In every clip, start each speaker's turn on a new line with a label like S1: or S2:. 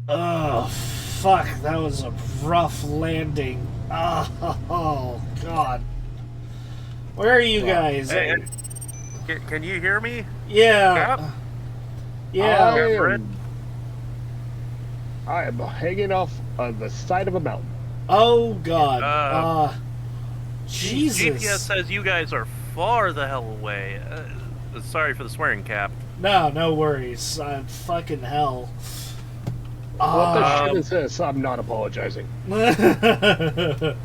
S1: Oh, fuck, that was a rough landing. Oh, God. Where are you guys?
S2: Hey, can you hear me, Cap?
S1: Yeah,
S3: I
S1: yeah.
S2: Cap Red?
S3: am I am hanging off on the side of a mountain.
S1: Oh, God.
S2: Uh, GPS
S1: Jesus.
S2: says you guys are far the hell away. Sorry for the swearing, Cap.
S1: No, no worries. Fucking hell.
S3: What the shit
S2: Um,
S3: is this? I'm not apologizing.
S2: I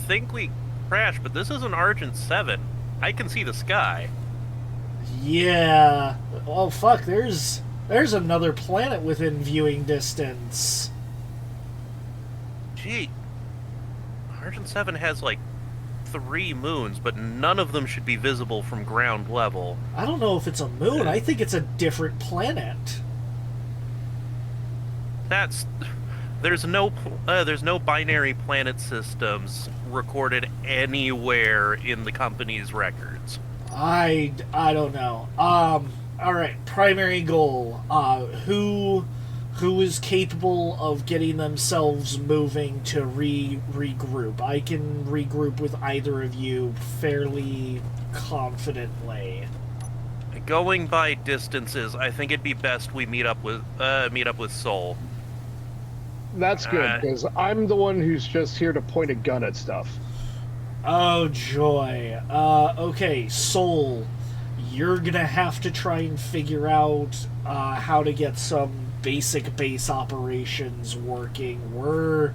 S2: think we crashed, but this is an Argent 7. I can see the sky.
S1: Yeah. Oh, fuck, there's another planet within viewing distance.
S2: Gee, Argent 7 has like 3 moons, but none of them should be visible from ground level.
S1: I don't know if it's a moon. I think it's a different planet.
S2: That's there's no binary planet systems recorded anywhere in the company's records.
S1: I don't know. All right. Primary goal. Who is capable of getting themselves moving to regroup? I can regroup with either of you fairly confidently.
S2: Going by distances, I think it'd be best we meet up with Soul.
S3: That's good, because I'm the one who's just here to point a gun at stuff.
S1: Oh joy. Okay, Soul. You're gonna have to try and figure out how to get some basic base operations working. We're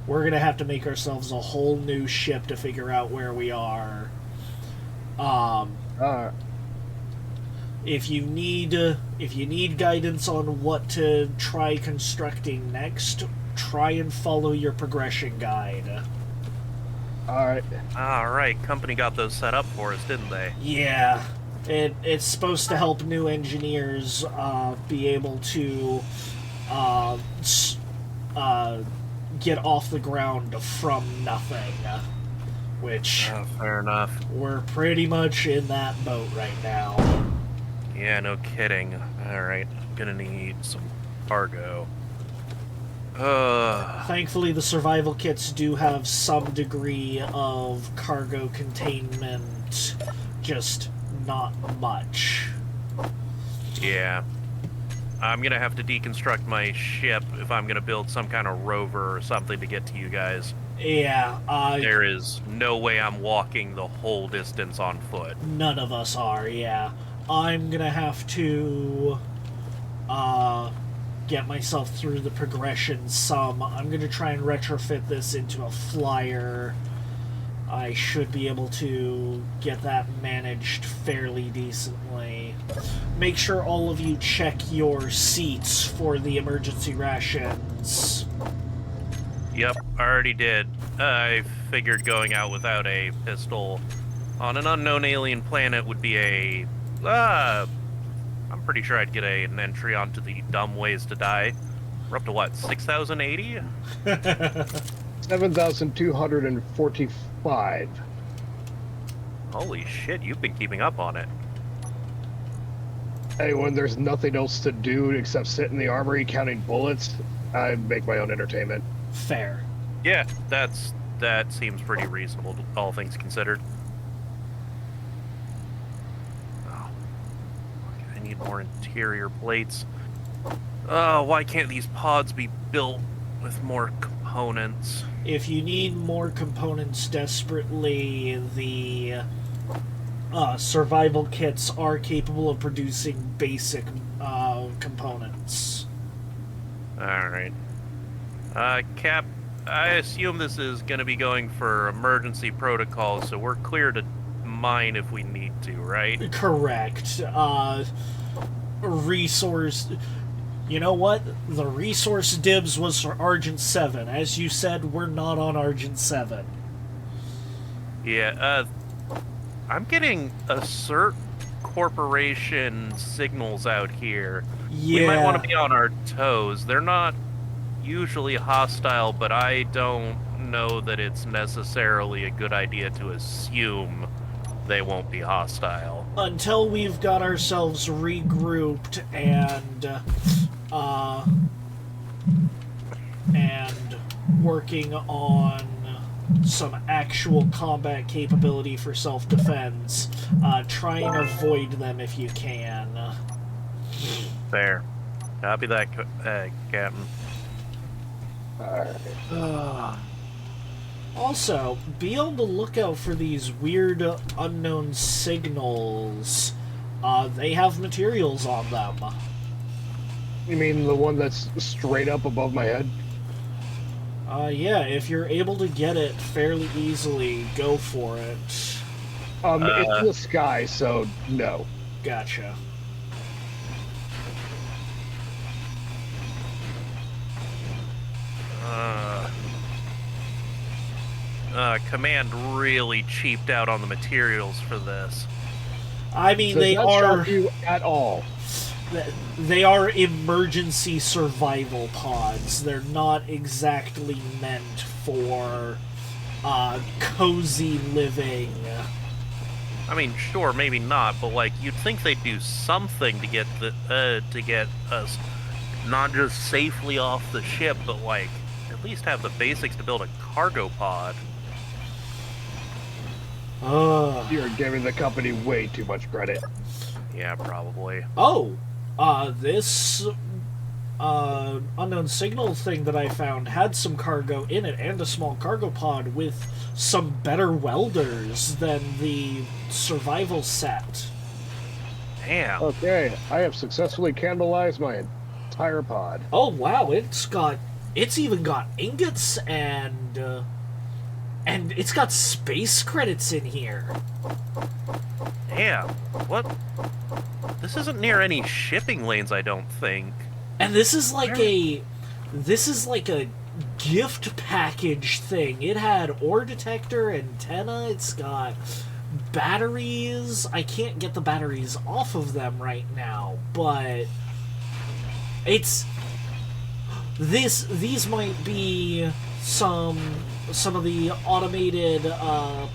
S1: gonna have to make ourselves a whole new ship to figure out where we are.
S3: Uh,
S1: If you need guidance on what to try constructing next, try and follow your progression guide.
S3: Alright.
S2: All right, company got those set up for us, didn't they?
S1: Yeah, it's supposed to help new engineers be able to uh, get off the ground from nothing, which
S2: Fair enough.
S1: we're pretty much in that boat right now.
S2: Yeah, no kidding. All right, I'm gonna need some cargo.
S1: Thankfully, the survival kits do have some degree of cargo containment, just not much.
S2: Yeah. I'm gonna have to deconstruct my ship if I'm gonna build some kind of rover or something to get to you guys.
S1: Yeah,
S2: There is no way I'm walking the whole distance on foot.
S1: none of us are, yeah. I'm gonna have to get myself through the progression some. I'm gonna try and retrofit this into a flyer. I should be able to get that managed fairly decently. Make sure all of you check your seats for the emergency rations.
S2: Yep, I already did. I figured going out without a pistol on an unknown alien planet would be I'm pretty sure I'd get an entry onto the dumb ways to die. We're up to what, 6,080?
S3: 7,245.
S2: Holy shit, you've been keeping up on it.
S3: Hey, when there's nothing else to do except sit in the armory counting bullets, I make my own entertainment.
S1: Fair.
S2: Yeah, that seems pretty reasonable, all things considered. Oh, I need more interior plates. Oh, why can't these pods be built with more components?
S1: If you need more components desperately, the survival kits are capable of producing basic components.
S2: Alright. Cap, I assume this is going to be going for emergency protocol, so we're clear to mine if we need to, right?
S1: Correct. Resource. You know what? The resource dibs was for Argent 7. As you said, we're not on Argent 7.
S2: Yeah, I'm getting Assert Corporation signals out here.
S1: Yeah.
S2: We might want to be on our toes. They're not usually hostile, but I don't know that it's necessarily a good idea to assume they won't be hostile.
S1: Until we've got ourselves regrouped and and working on some actual combat capability for self-defense. Try and avoid them if you can.
S2: Fair. Copy that, Captain.
S3: Alright.
S1: Also, be on the lookout for these weird unknown signals. They have materials on them.
S3: You mean the one that's straight up above my head?
S1: Yeah, if you're able to get it fairly easily, go for it.
S3: It's in the sky, so no.
S1: Gotcha.
S2: Command really cheaped out on the materials for this.
S1: I mean,
S3: Does
S1: they
S3: that
S1: are
S3: shock you at all?
S1: they are emergency survival pods. They're not exactly meant for cozy living.
S2: I mean, sure, maybe not, but like you'd think they'd do something to get us not just safely off the ship, but like at least have the basics to build a cargo pod.
S3: You're giving the company way too much credit.
S2: Yeah, probably.
S1: Oh, this unknown signal thing that I found had some cargo in it and a small cargo pod with some better welders than the survival set.
S2: Damn.
S3: Okay, I have successfully candlelized my entire pod.
S1: Oh wow, it's even got ingots and it's got space credits in here.
S2: Damn. What? This isn't near any shipping lanes, I don't think.
S1: And this is like a gift package thing. It had ore detector, antenna, it's got batteries. I can't get the batteries off of them right now, but these might be some of the automated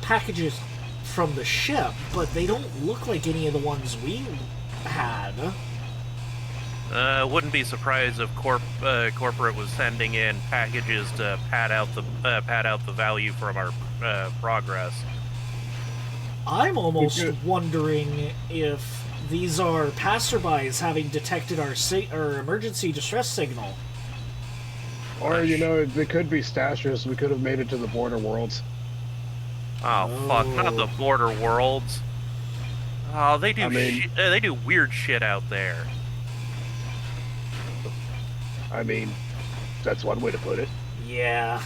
S1: packages from the ship, but they don't look like any of the ones we had.
S2: Wouldn't be surprised if corporate was sending in packages to pad out the value from our progress.
S1: I'm almost wondering if these are passerbys having detected our emergency distress signal.
S3: Or, they could be stashers. We could have made it to the border worlds.
S2: Oh, fuck, not the border worlds. Oh, they do they do weird shit out there.
S3: I mean, that's one way to put it.
S1: Yeah.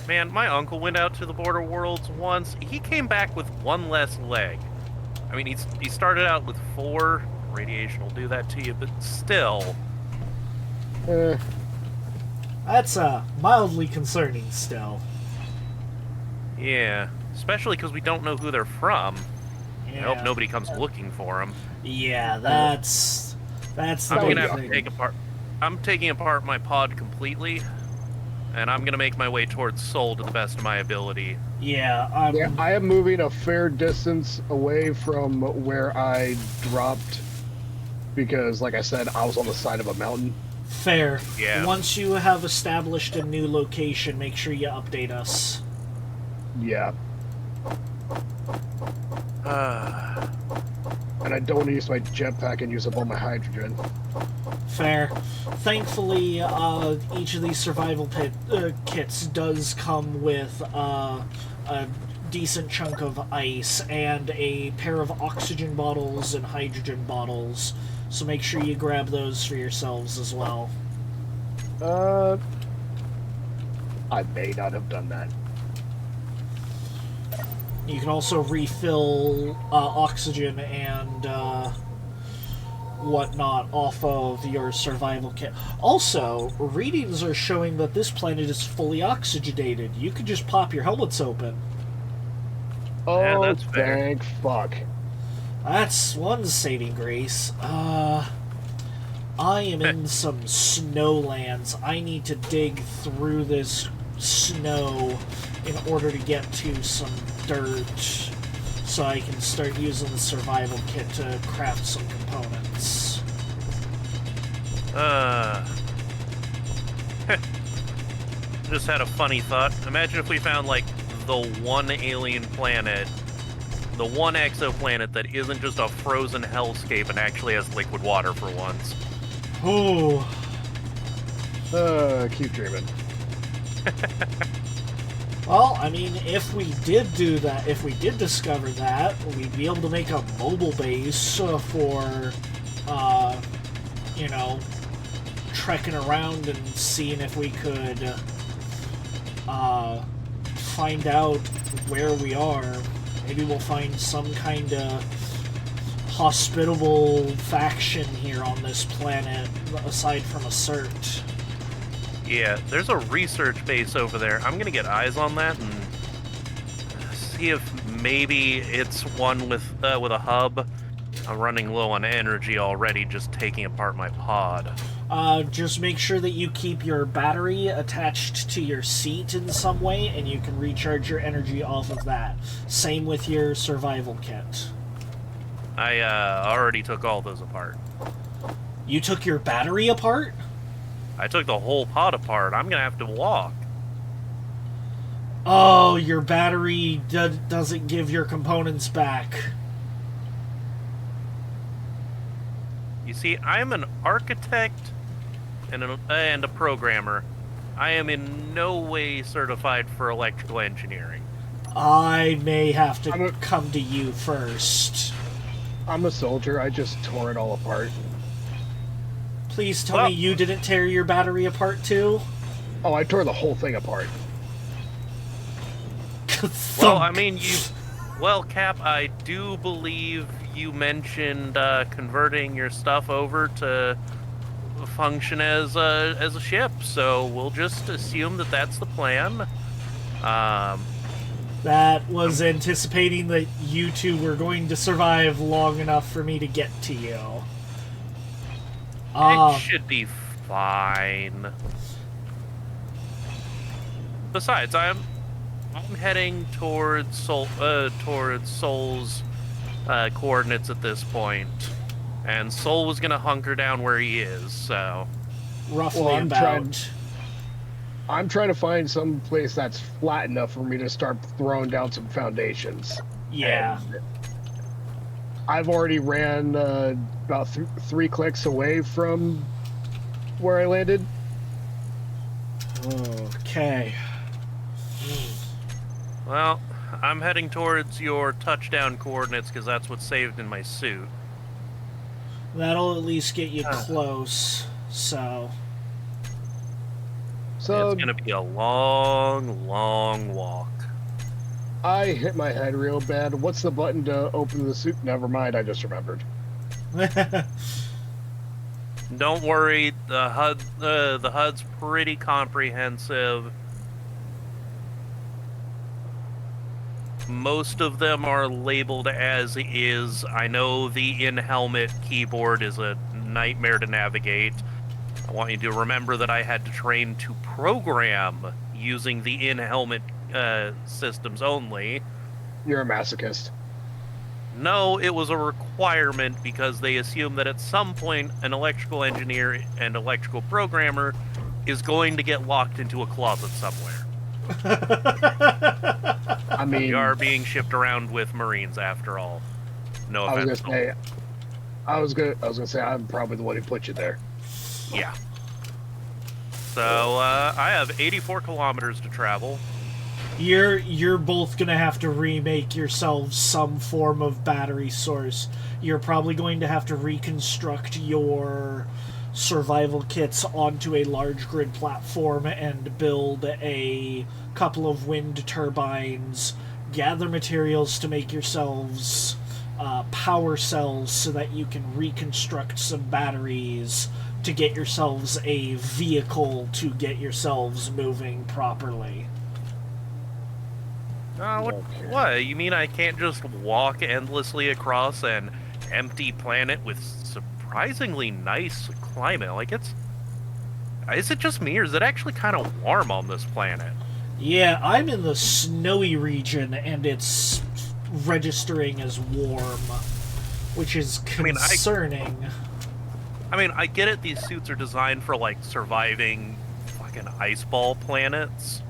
S2: Man, my uncle went out to the border worlds once. He came back with one less leg. I mean, he started out with 4. Radiation will do that to you, but still.
S1: That's mildly concerning still.
S2: Yeah, especially because we don't know who they're from.
S1: Yeah.
S2: I hope nobody comes looking for them.
S1: Yeah, that's the
S2: I'm gonna have
S1: thing.
S2: to take apart. I'm taking apart my pod completely, and I'm gonna make my way towards Seoul to the best of my ability.
S1: Yeah,
S3: I am moving a fair distance away from where I dropped because, like I said, I was on the side of a mountain.
S1: fair.
S2: Yeah.
S1: Once you have established a new location, make sure you update us.
S3: Yeah. And I don't want to use my jetpack and use up all my hydrogen.
S1: Fair. Thankfully, each of these survival kits does come with a decent chunk of ice and a pair of oxygen bottles and hydrogen bottles, so make sure you grab those for yourselves as well.
S3: I may not have done that.
S1: You can also refill oxygen and whatnot off of your survival kit. Also, readings are showing that this planet is fully oxygenated. You could just pop your helmets open.
S3: Oh,
S2: Yeah, that's fair.
S3: thank fuck.
S1: That's one saving grace. I am in some snowlands. I need to dig through this snow in order to get to some dirt so I can start using the survival kit to craft some components.
S2: Just had a funny thought. Imagine if we found, like, the one alien planet, the one exoplanet that isn't just a frozen hellscape and actually has liquid water for once.
S1: Oh.
S3: Keep dreaming.
S1: Well, I mean, if we did do that, if we did discover that, we'd be able to make a mobile base for, you know, trekking around and seeing if we could, find out where we are. Maybe we'll find some kind of hospitable faction here on this planet, aside from a cert.
S2: Yeah, there's a research base over there. I'm gonna get eyes on that and see if maybe it's one with a hub. I'm running low on energy already, just taking apart my pod.
S1: Just make sure that you keep your battery attached to your seat in some way, and you can recharge your energy off of that. Same with your survival kit.
S2: I already took all those apart.
S1: You took your battery apart?
S2: I took the whole pod apart. I'm gonna have to walk.
S1: Oh, your battery doesn't give your components back.
S2: You see, I am an architect and a programmer. I am in no way certified for electrical engineering.
S1: I may have to come to you first.
S3: I'm a soldier. I just tore it all apart.
S1: Please tell me you didn't tear your battery apart too?
S3: Oh, I tore the whole thing apart.
S2: Well, I mean, Well, Cap, I do believe you mentioned converting your stuff over to function as a ship, so we'll just assume that that's the plan.
S1: That was anticipating that you two were going to survive long enough for me to get to you.
S2: It should be fine. Besides, I'm heading towards Sol's coordinates at this point, and Sol was gonna hunker down where he is. So,
S1: roughly about.
S3: I'm trying to find some place that's flat enough for me to start throwing down some foundations.
S1: Yeah.
S3: And I've already ran about 3 clicks away from where I landed.
S1: Okay.
S2: Well, I'm heading towards your touchdown coordinates because that's what's saved in my suit.
S1: That'll at least get you close, so
S2: It's gonna be a long, long walk.
S3: I hit my head real bad. What's the button to open the suit? Never mind, I just remembered.
S2: Don't worry, the HUD's pretty comprehensive. Most of them are labeled as is. I know the in-helmet keyboard is a nightmare to navigate. I want you to remember that I had to train to program using the in-helmet systems only.
S3: You're a masochist.
S2: No, it was a requirement because they assume that at some point an electrical engineer and electrical programmer is going to get locked into a closet somewhere.
S3: I mean,
S2: we are being shipped around with Marines after all. No offense.
S3: I was gonna say I'm probably the one who put you there.
S2: Yeah. So I have 84 kilometers to travel.
S1: You're both gonna have to remake yourselves some form of battery source. You're probably going to have to reconstruct your survival kits onto a large grid platform and build a couple of wind turbines, gather materials to make yourselves power cells so that you can reconstruct some batteries to get yourselves a vehicle to get yourselves moving properly.
S2: What? You mean I can't just walk endlessly across an empty planet with surprisingly nice climate? Like, is it just me, or is it actually kind of warm on this planet?
S1: Yeah, I'm in the snowy region, and it's registering as warm, which is concerning.
S2: I mean, I get it. These suits are designed for like surviving fucking ice ball planets.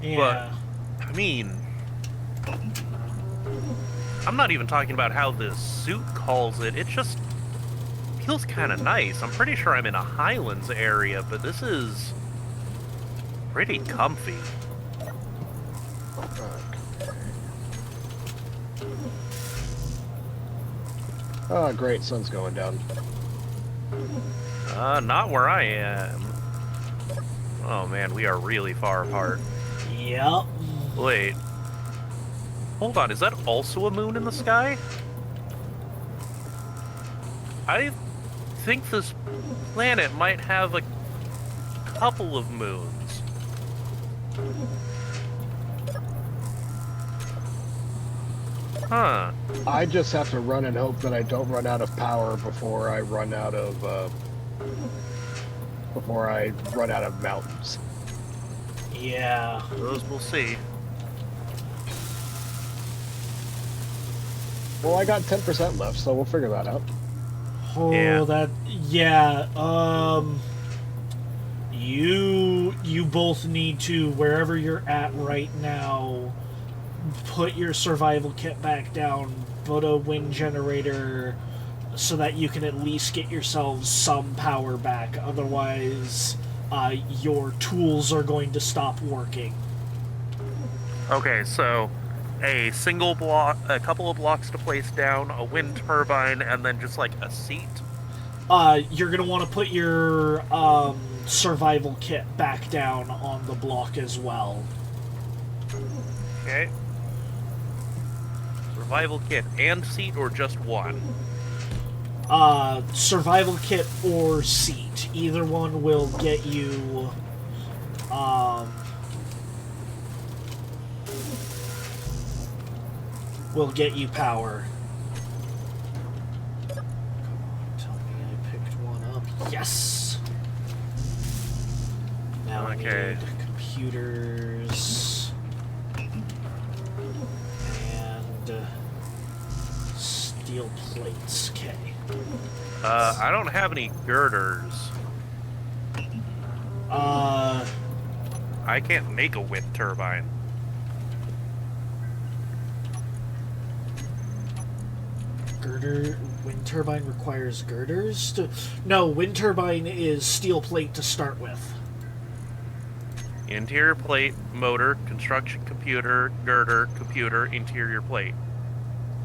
S1: Yeah.
S2: I mean, I'm not even talking about how this suit calls it. It just feels kind of nice. I'm pretty sure I'm in a Highlands area, but this is pretty comfy.
S3: Oh, great. Sun's going down.
S2: Not where I am. Oh man, we are really far apart.
S1: Yep.
S2: Wait. Hold on, is that also a moon in the sky? I think this planet might have a couple of moons. Huh.
S3: I just have to run and hope that I don't run out of power before I run out of mountains.
S1: Yeah.
S2: Those we'll see.
S3: Well, I got 10% left, so we'll figure that out.
S1: Oh,
S2: Yeah.
S1: yeah. You both need to, wherever you're at right now, put your survival kit back down, put a wind generator so that you can at least get yourselves some power back. Otherwise, your tools are going to stop working.
S2: Okay, so a single block, a couple of blocks to place down, a wind turbine, and then just like a seat.
S1: You're going to want to put your survival kit back down on the block as well.
S2: Okay. Survival kit and seat, or just one?
S1: Survival kit or seat. Either one will get you, power. Come on, tell me I picked one up. Yes! Now I
S2: Okay.
S1: need computers and steel plates. Okay.
S2: I don't have any girders. I can't make a wind turbine.
S1: Wind turbine requires girders no, wind turbine is steel plate to start with.
S2: Interior plate, motor, construction computer, girder, computer, interior plate.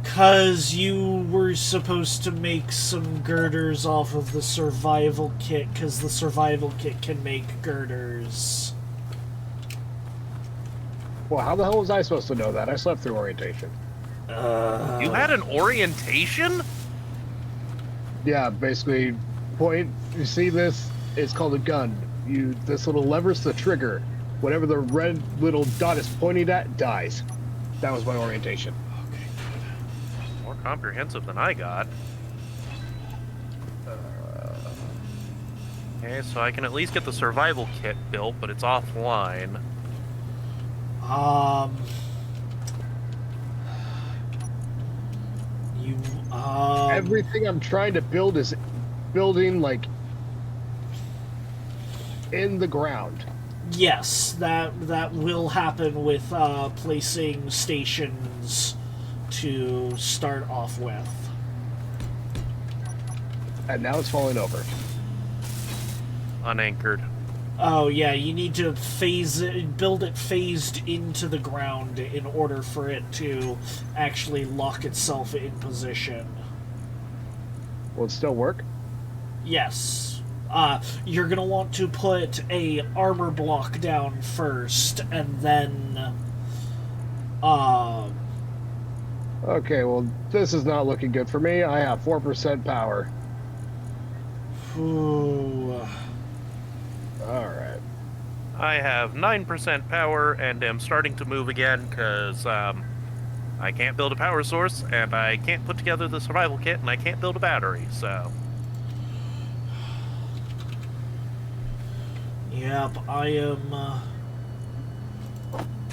S1: Cause you were supposed to make some girders off of the survival kit, cause the survival kit can make girders.
S3: Well, how the hell was I supposed to know that? I slept through orientation.
S2: You had an orientation?
S3: Yeah, basically, point. You see this? It's called a gun. This little lever's the trigger. Whatever the red little dot is pointing at dies. That was my orientation.
S2: More comprehensive than I got. Okay, so I can at least get the survival kit built, but it's offline.
S3: Everything I'm trying to build is building like in the ground.
S1: Yes, that will happen with placing stations to start off with.
S3: And now it's falling over.
S2: Unanchored.
S1: Oh yeah, you need to build it phased into the ground in order for it to actually lock itself in position.
S3: Will it still work?
S1: Yes. You're gonna want to put a armor block down first, and then
S3: Okay, well, this is not looking good for me. I have 4% power.
S1: Ooh.
S3: Alright.
S2: I have 9% power and am starting to move again because I can't build a power source and I can't put together the survival kit and I can't build a battery, so...
S1: Yep, I am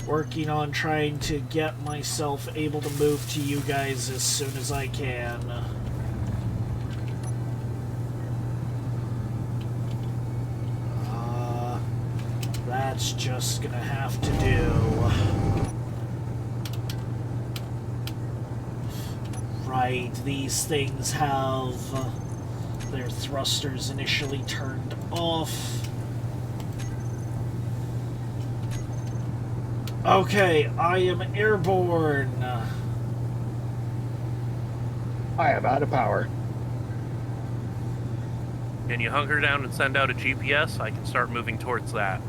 S1: working on trying to get myself able to move to you guys as soon as I can. it's just gonna have to do. Right, these things have their thrusters initially turned off. Okay, I am airborne.
S3: I am out of power.
S2: Can you hunker down and send out a GPS? I can start moving towards that.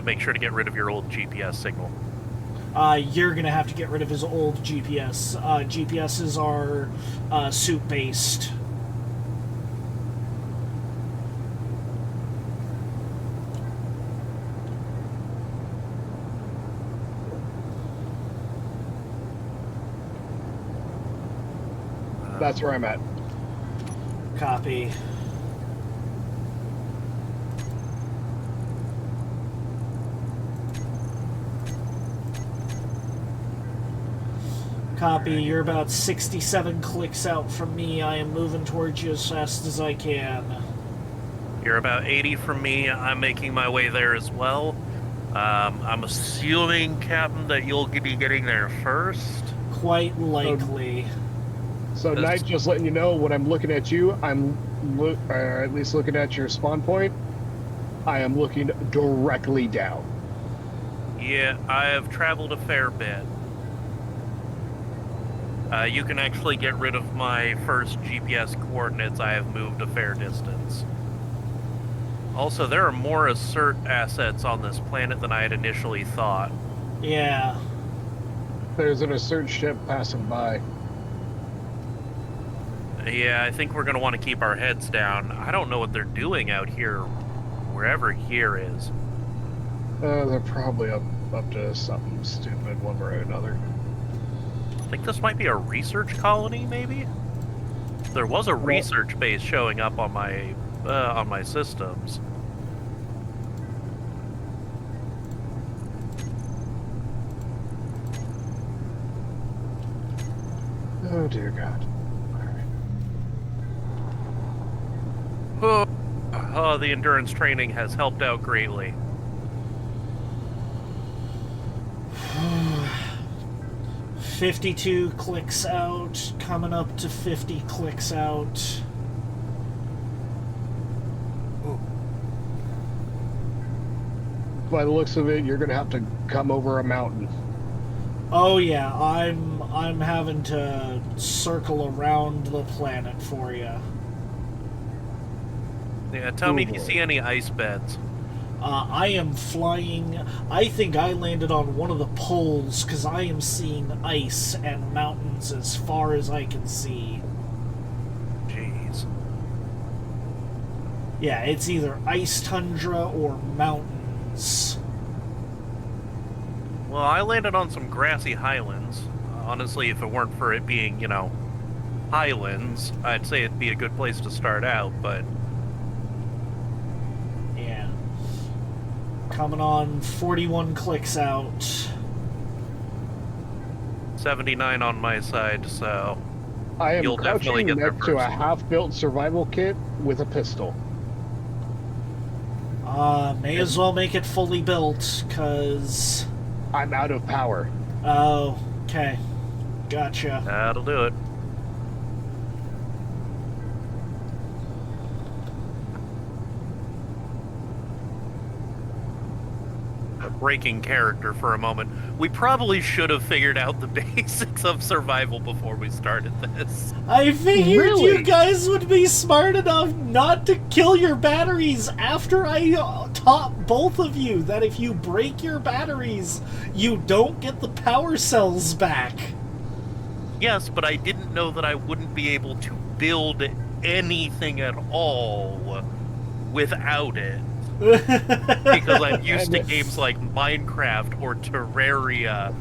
S2: Make sure to get rid of your old GPS signal.
S1: You're gonna have to get rid of his old GPS. GPSs are suit-based.
S3: That's where I'm at.
S1: Copy. Copy, you're about 67 clicks out from me. I am moving towards you as fast as I can.
S2: You're about 80 from me. I'm making my way there as well. I'm assuming, Captain, that you'll be getting there first.
S1: Quite likely.
S3: So, Knight, just letting you know, when I'm looking at you, I'm at least looking at your spawn point. I am looking directly down.
S2: Yeah, I have traveled a fair bit. You can actually get rid of my first GPS coordinates. I have moved a fair distance. Also, there are more assert assets on this planet than I had initially thought.
S1: Yeah.
S3: There's an assert ship passing by.
S2: Yeah, I think we're going to want to keep our heads down. I don't know what they're doing out here, wherever here is.
S3: They're probably up to something stupid one way or another.
S2: I think this might be a research colony, maybe? There was a research base showing up on my systems.
S3: Oh dear God.
S2: Oh, the endurance training has helped out greatly.
S1: 52 clicks out, coming up to 50 clicks out.
S3: By the looks of it, you're gonna have to come over a mountain.
S1: Oh yeah, I'm having to circle around the planet for you.
S2: Yeah, tell me if you see any ice beds.
S1: I am flying. I think I landed on one of the poles because I am seeing ice and mountains as far as I can see.
S2: Jeez.
S1: Yeah, it's either ice tundra or mountains.
S2: Well, I landed on some grassy highlands. Honestly, if it weren't for it being, highlands, I'd say it'd be a good place to start out, but...
S1: Yeah. Coming on 41 clicks out.
S2: 79 on my side, so...
S3: I am
S2: You'll definitely
S3: crouching
S2: get there
S3: next to a
S2: first.
S3: half-built survival kit with a pistol.
S1: May as well make it fully built, because...
S3: I'm out of power.
S1: Oh, okay. Gotcha.
S2: That'll do it. Breaking character for a moment. We probably should have figured out the basics of survival before we started this.
S1: I figured
S3: Really?
S1: you guys would be smart enough not to kill your batteries after I taught both of you that if you break your batteries, you don't get the power cells back.
S2: Yes, but I didn't know that I wouldn't be able to build anything at all without it. Because I'm used to games like Minecraft or Terraria,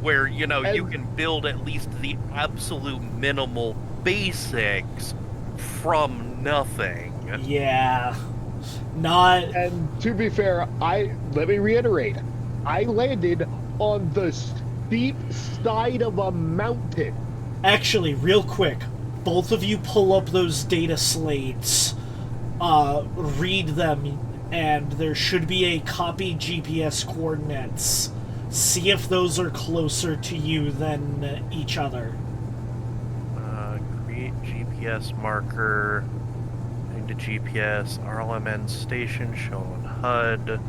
S2: where, you can build at least the absolute minimal basics from nothing.
S1: Yeah. Not...
S3: And to be fair, let me reiterate, I landed on the steep side of a mountain.
S1: Actually, real quick, both of you pull up those data slates. Read them. and there should be a copy GPS coordinates. See if those are closer to you than each other.
S2: Create GPS marker. Into GPS. RLMN station shown HUD.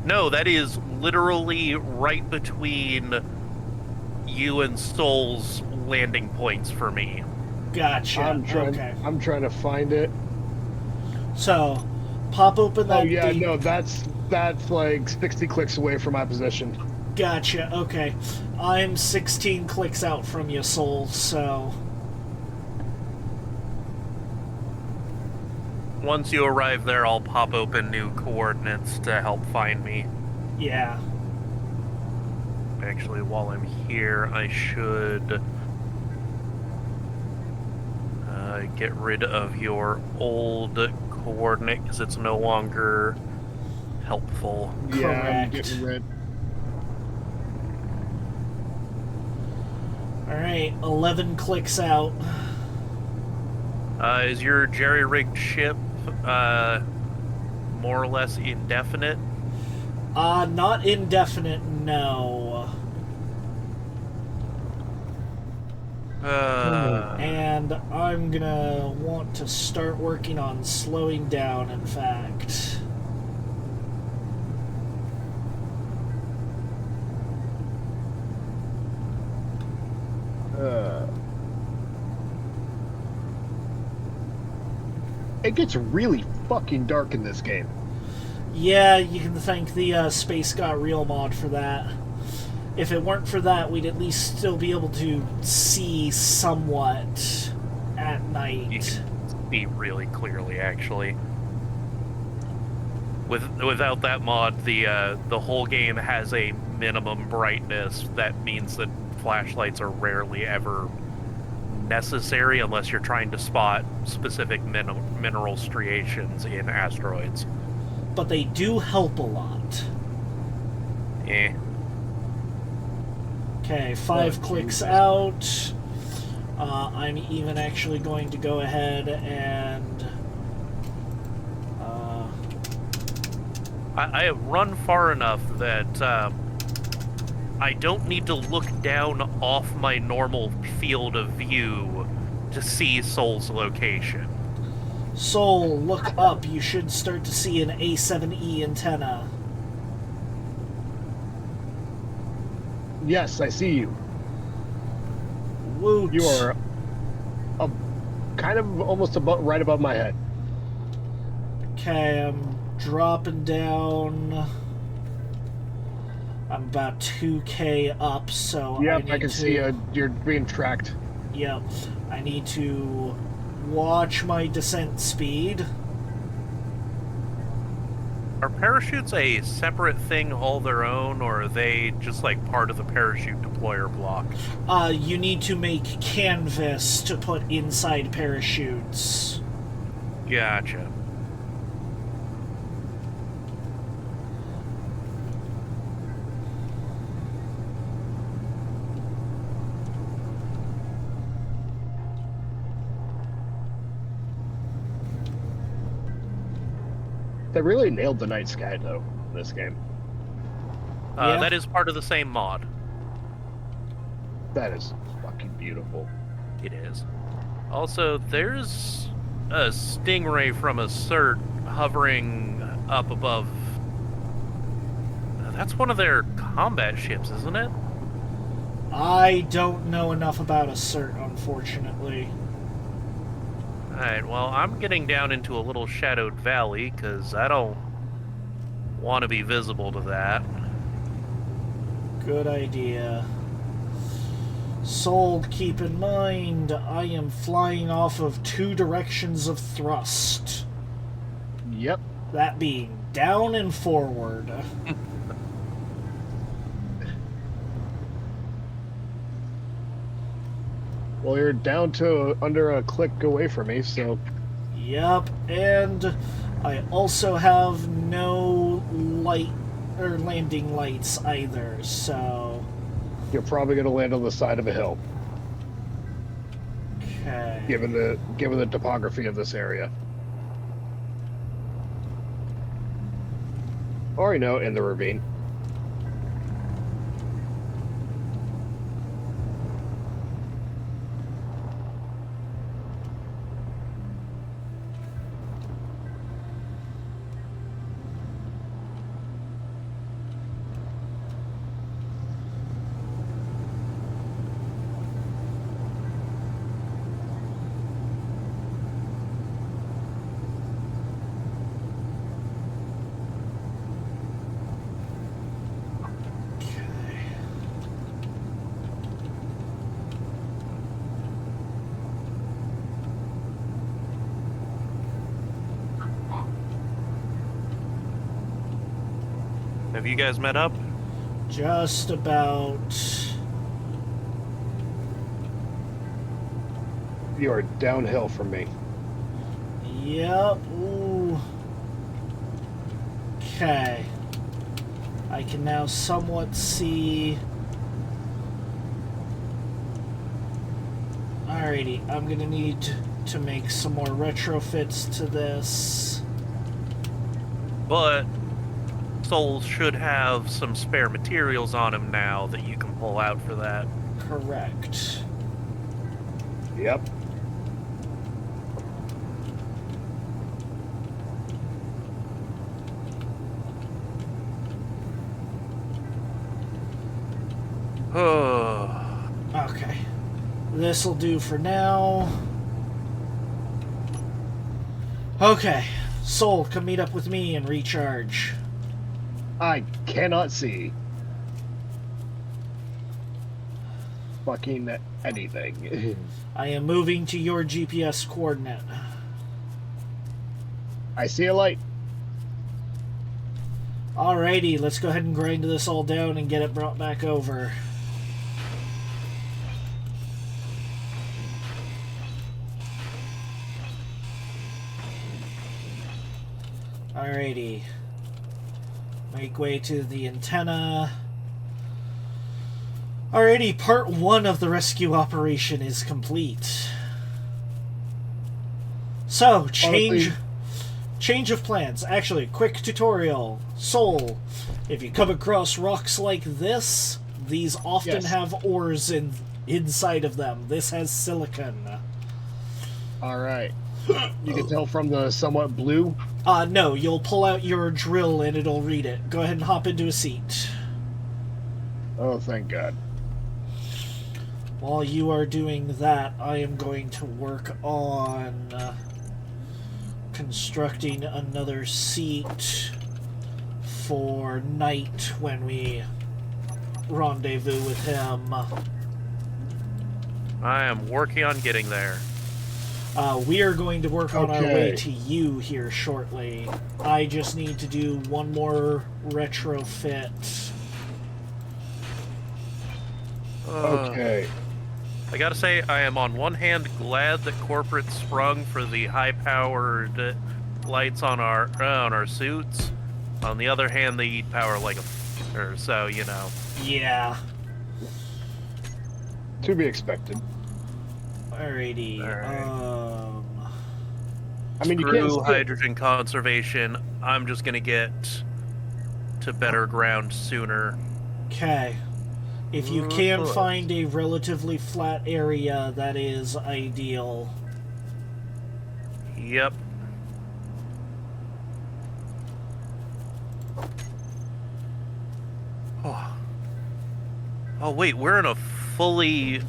S2: No, that is literally right between you and Soul's landing points for me.
S1: Gotcha.
S3: I'm trying to find it.
S1: So, pop open that.
S3: Oh yeah, no, that's like 60 clicks away from my position.
S1: Gotcha. Okay, I'm 16 clicks out from you, Soul. So.
S2: Once you arrive there, I'll pop open new coordinates to help find me.
S1: Yeah.
S2: Actually, while I'm here, I should get rid of your old coordinate because it's no longer helpful.
S3: Yeah, I'm
S1: Correct.
S3: getting rid.
S1: Alright, 11 clicks out.
S2: Is your jerry-rigged ship more or less indefinite?
S1: Not indefinite, no. And I'm gonna want to start working on slowing down, in fact.
S3: It gets really fucking dark in this game.
S1: Yeah, you can thank the Space Got Real mod for that. If it weren't for that, we'd at least still be able to see somewhat at night.
S2: You can see really clearly, actually. Without that mod, the whole game has a minimum brightness. That means that flashlights are rarely ever necessary unless you're trying to spot specific mineral striations in asteroids.
S1: But they do help a lot.
S2: Eh.
S1: Okay, 5 clicks out. I'm even actually going to go ahead and...
S2: I have run far enough that I don't need to look down off my normal field of view to see Soul's location.
S1: Soul, look up. You should start to see an A7E antenna.
S3: Yes, I see you.
S1: Woot.
S3: You are kind of almost right above my head.
S1: Okay, I'm dropping down. I'm about 2K up, so
S3: Yep, I can see you're being tracked.
S1: Yep, I need to watch my descent speed.
S2: Are parachutes a separate thing all their own, or are they just like part of the parachute deployer block?
S1: You need to make canvas to put inside parachutes.
S2: Gotcha.
S3: They really nailed the night sky, though, in this game.
S1: Yeah.
S2: That is part of the same mod.
S3: That is fucking beautiful.
S2: It is. Also, there's a stingray from a cert hovering up above. That's one of their combat ships, isn't it?
S1: I don't know enough about a cert, unfortunately.
S2: Alright, well, I'm getting down into a little shadowed valley, because I don't want to be visible to that.
S1: Good idea. Sold, keep in mind, I am flying off of 2 directions of thrust.
S3: Yep.
S1: That being down and forward.
S3: Well, you're down to under a click away from me, so...
S1: Yep, and I also have no light or landing lights either, so...
S3: You're probably going to land on the side of a hill,
S1: Okay.
S3: given the topography of this area. Or, in the ravine.
S2: Have you guys met up?
S1: Just about.
S3: You are downhill from me.
S1: Yep. Ooh. Okay. I can now somewhat see. Alrighty, I'm gonna need to make some more retrofits to this.
S2: But Souls should have some spare materials on him now that you can pull out for that.
S1: Correct.
S3: Yep.
S1: Okay. This'll do for now. Okay. Soul, come meet up with me and recharge.
S3: I cannot see fucking anything.
S1: I am moving to your GPS coordinate.
S3: I see a light.
S1: Alrighty, let's go ahead and grind this all down and get it brought back over. Alrighty. Make way to the antenna. Alrighty, part 1 of the rescue operation is complete. So, change of plans. Actually, quick tutorial. Soul, if you come across rocks like this, these often have ores inside of them. This has silicon.
S3: Alright. You can tell from the somewhat blue.
S1: No, you'll pull out your drill and it'll read it. Go ahead and hop into a seat.
S3: Oh, thank God.
S1: While you are doing that, I am going to work on constructing another seat for Knight when we rendezvous with him.
S2: I am working on getting there.
S1: We are going to work on our way
S3: Okay.
S1: to you here shortly. I just need to do one more retrofit.
S3: Okay.
S2: I gotta say, I am on one hand glad that corporate sprung for the high-powered lights on our suits. On the other hand, they eat power like a or so, you know.
S1: Yeah.
S3: To be expected.
S1: Alrighty.
S2: Alright.
S3: I mean, you can't
S2: Screw
S3: skip.
S2: hydrogen conservation. I'm just gonna get to better ground sooner.
S1: Okay. If you can find a relatively flat area, that is ideal.
S2: Yep. Oh wait, we're in a fully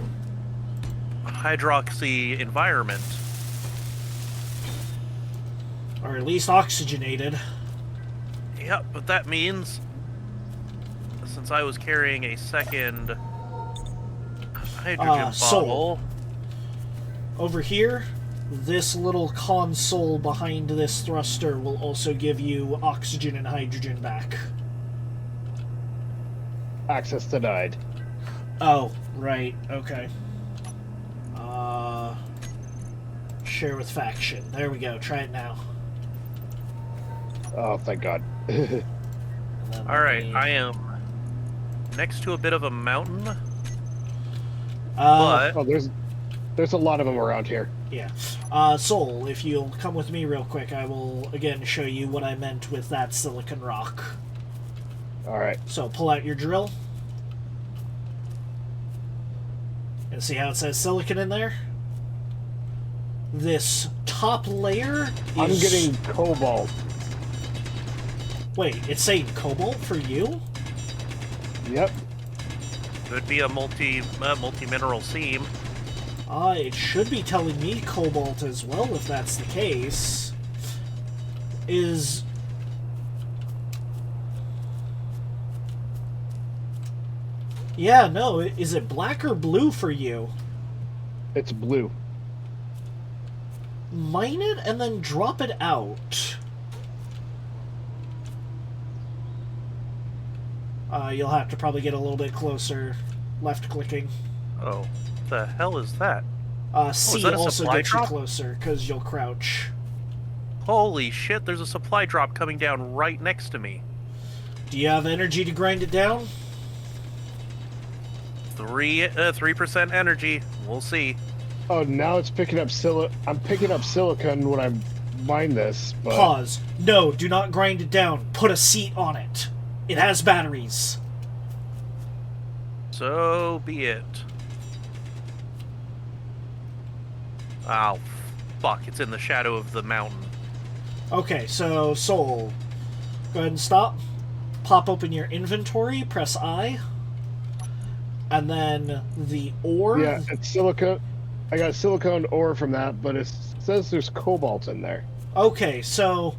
S2: hydroxy environment.
S1: Or at least oxygenated.
S2: Yep, but that means since I was carrying a second hydrogen
S1: Soul.
S2: bottle.
S1: Over here, this little console behind this thruster will also give you oxygen and hydrogen back.
S3: Access denied.
S1: Oh, right, okay. Share with faction. There we go, try it now.
S3: Oh, thank God.
S2: Alright, I am next to a bit of a mountain,
S1: Uh,
S2: but
S3: Oh, there's a lot of them around here.
S1: yeah. Soul, if you'll come with me real quick, I will again show you what I meant with that silicon rock.
S3: All right.
S1: So pull out your drill. And see how it says silicon in there? This top layer is...
S3: I'm getting cobalt.
S1: Wait, it's saying cobalt for you?
S3: Yep.
S2: Could be a multi-mineral seam.
S1: It should be telling me cobalt as well, if that's the case. Is... Yeah, no, is it black or blue for you?
S3: It's blue.
S1: Mine it and then drop it out. You'll have to probably get a little bit closer. Left clicking.
S2: Oh, the hell is that?
S1: C
S2: is that a
S1: also
S2: supply
S1: gets
S2: drop?
S1: you closer, because you'll crouch.
S2: Holy shit, there's a supply drop coming down right next to me.
S1: Do you have energy to grind it down?
S2: 3% energy. We'll see.
S3: Oh, now it's picking up I'm picking up silicon when I mine this, but...
S1: Pause. No, do not grind it down. Put a seat on it. It has batteries.
S2: So be it. Oh, fuck. It's in the shadow of the mountain.
S1: Okay, so Soul, go ahead and stop. Pop open your inventory, press I. And then the ore...
S3: Yeah, it's silicon. I got silicone ore from that, but it says there's cobalt in there.
S1: Okay, so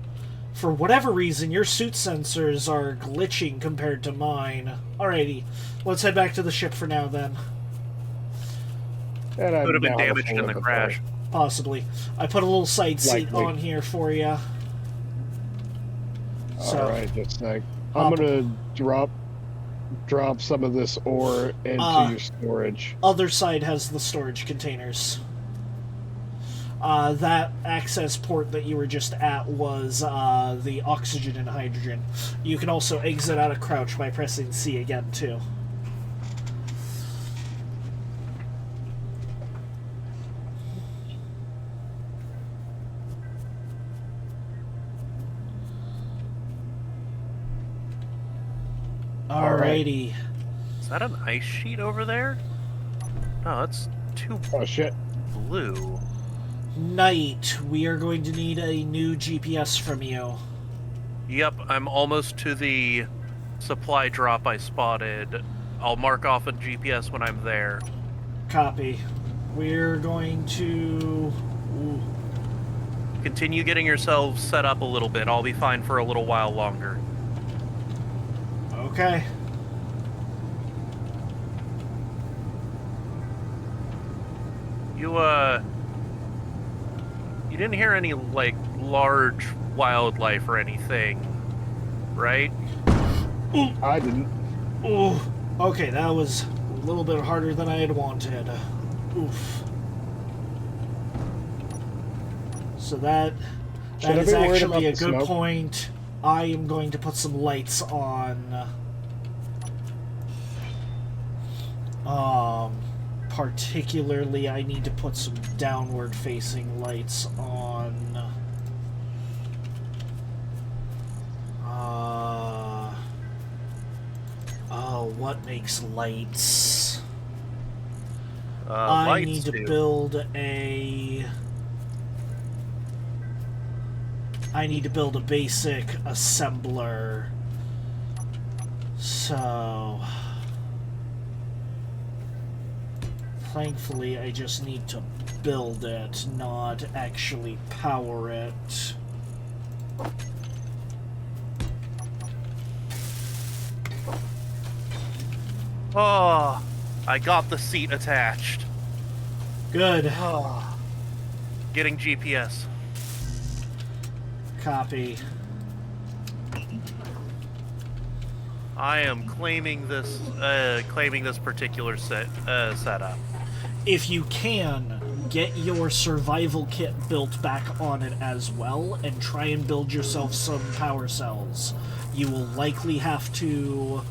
S1: for whatever reason, your suit sensors are glitching compared to mine. Alrighty, let's head back to the ship for now then.
S3: And I
S2: Could have been
S3: now have a
S2: damaged
S3: full
S2: in the
S3: inventory.
S2: crash.
S1: Possibly. I put a little side seat
S3: Likely.
S1: on here for you. So,
S3: Alright, just like...
S1: Hop.
S3: I'm gonna drop some of this ore into your storage.
S1: other side has the storage containers. That access port that you were just at was the oxygen and hydrogen. You can also exit out of crouch by pressing C again, too. Alrighty.
S2: Is that an ice sheet over there? No, that's too
S3: Oh shit.
S2: blue.
S1: Knight, we are going to need a new GPS from you.
S2: Yep, I'm almost to the supply drop I spotted. I'll mark off a GPS when I'm there.
S1: Copy. We're going to... Ooh.
S2: Continue getting yourselves set up a little bit. I'll be fine for a little while longer.
S1: Okay.
S2: You didn't hear any, like, large wildlife or anything, right?
S3: I didn't.
S1: Ooh. Okay, that was a little bit harder than I had wanted. Oof. So that
S3: Should I
S1: is
S3: be worried
S1: actually a
S3: about the
S1: good
S3: smoke?
S1: point. I am going to put some lights on. Particularly, I need to put some downward-facing lights on. Oh, what makes lights? I
S2: Lights
S1: need to
S2: do.
S1: build a... I need to build a basic assembler. So... Thankfully, I just need to build it, not actually power it.
S2: Oh, I got the seat attached.
S1: Good.
S2: Oh. Getting GPS.
S1: Copy.
S2: I am claiming this particular setup.
S1: If you can, get your survival kit built back on it as well, and try and build yourself some power cells. You will likely have to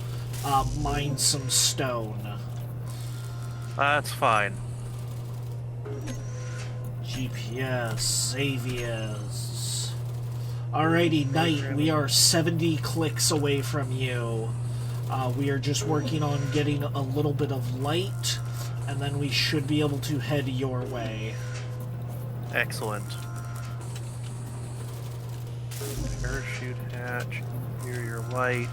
S1: mine some stone.
S2: That's fine.
S1: GPS, Xavier's. Alrighty, Knight, we are 70 clicks away from you. We are just working on getting a little bit of light, and then we should be able to head your way.
S2: Excellent. Parachute hatch, interior light,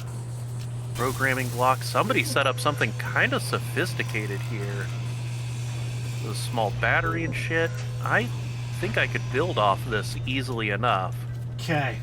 S2: programming block. Somebody set up something kind of sophisticated here. With a small battery and shit. I think I could build off this easily enough.
S1: Okay.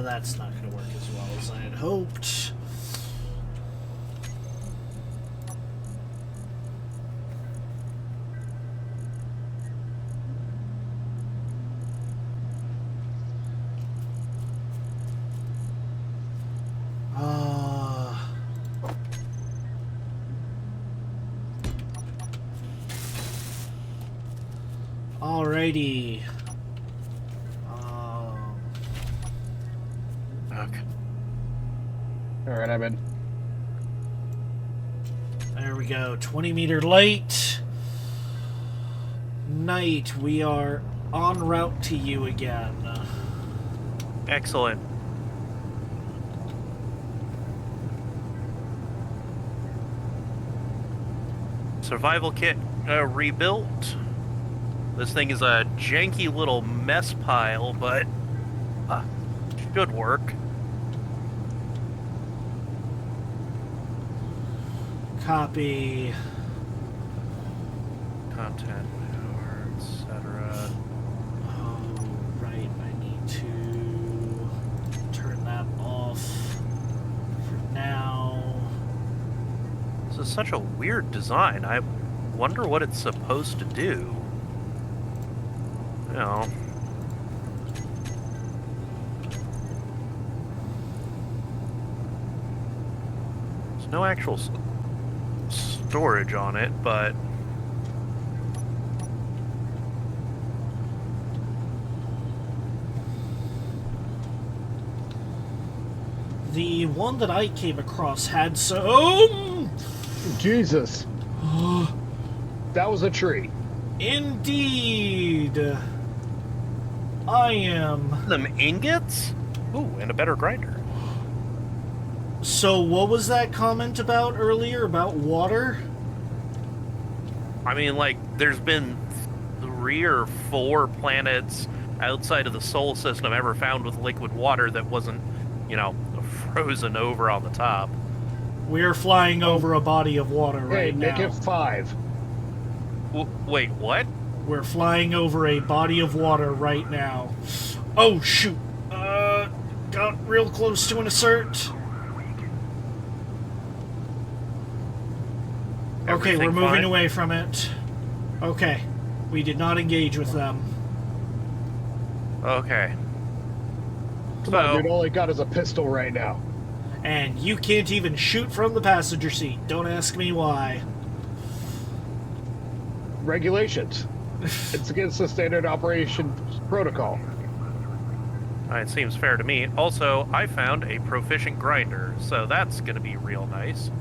S1: That's not going to work as well as I had hoped. Alrighty.
S2: Okay.
S3: Alright, I'm in.
S1: There we go. 20-meter light. Knight, we are en route to you again.
S2: Excellent. Survival kit rebuilt. This thing is a janky little mess pile, but should work.
S1: Copy.
S2: Content, power, etc.
S1: Oh, right. I need to turn that off for now.
S2: This is such a weird design. I wonder what it's supposed to do. You know. There's no actual storage on it, but
S1: The one that I came across had some...
S3: Jesus. That was a tree.
S1: Indeed. I am.
S2: them ingots? Ooh, and a better grinder.
S1: So what was that comment about earlier about water?
S2: I mean, like, there's been 3 or 4 planets outside of the solar system ever found with liquid water that wasn't, you know, frozen over on the top.
S1: We're flying over a body of water
S3: Hey,
S1: right
S3: make
S1: now.
S3: it 5.
S2: Wait, what?
S1: We're flying over a body of water right now. Oh, shoot. Got real close to an assert. Okay, we're
S2: Everything
S1: moving
S2: fine?
S1: away from it. Okay. We did not engage with them.
S2: Okay.
S3: Come on,
S2: So-
S3: dude. All I got is a pistol right now.
S1: And you can't even shoot from the passenger seat. Don't ask me why.
S3: Regulations. It's against the standard operation protocol.
S2: It seems fair to me. Also, I found a proficient grinder, so that's going to be real nice.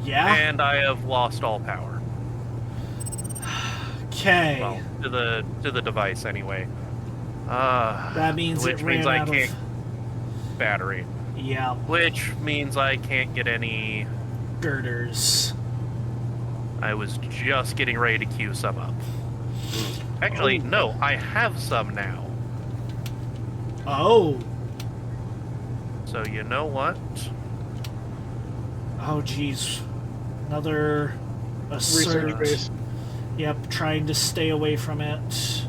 S1: Yeah?
S2: And I have lost all power.
S1: Okay.
S2: Well, to the device anyway.
S1: That means
S2: which
S1: it
S2: means
S1: ran
S2: I
S1: out
S2: can't
S1: of...
S2: battery.
S1: Yeah,
S2: Which means I can't get any.
S1: girders.
S2: I was just getting ready to queue some up. Actually, no, I have some now.
S1: Oh.
S2: So you know what?
S1: Oh, jeez. Another assert.
S3: Research base.
S1: Yep, trying to stay away from it.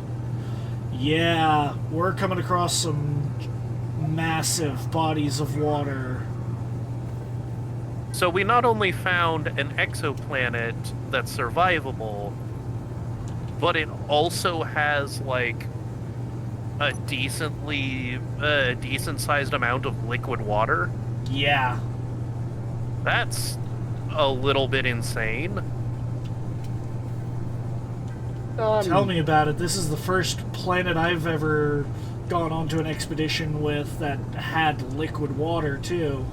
S1: Yeah, we're coming across some massive bodies of water.
S2: So we not only found an exoplanet that's survivable, but it also has like a decent-sized amount of liquid water.
S1: Yeah.
S2: That's a little bit insane.
S1: Tell me about it. This is the first planet I've ever gone onto an expedition with that had liquid water, too.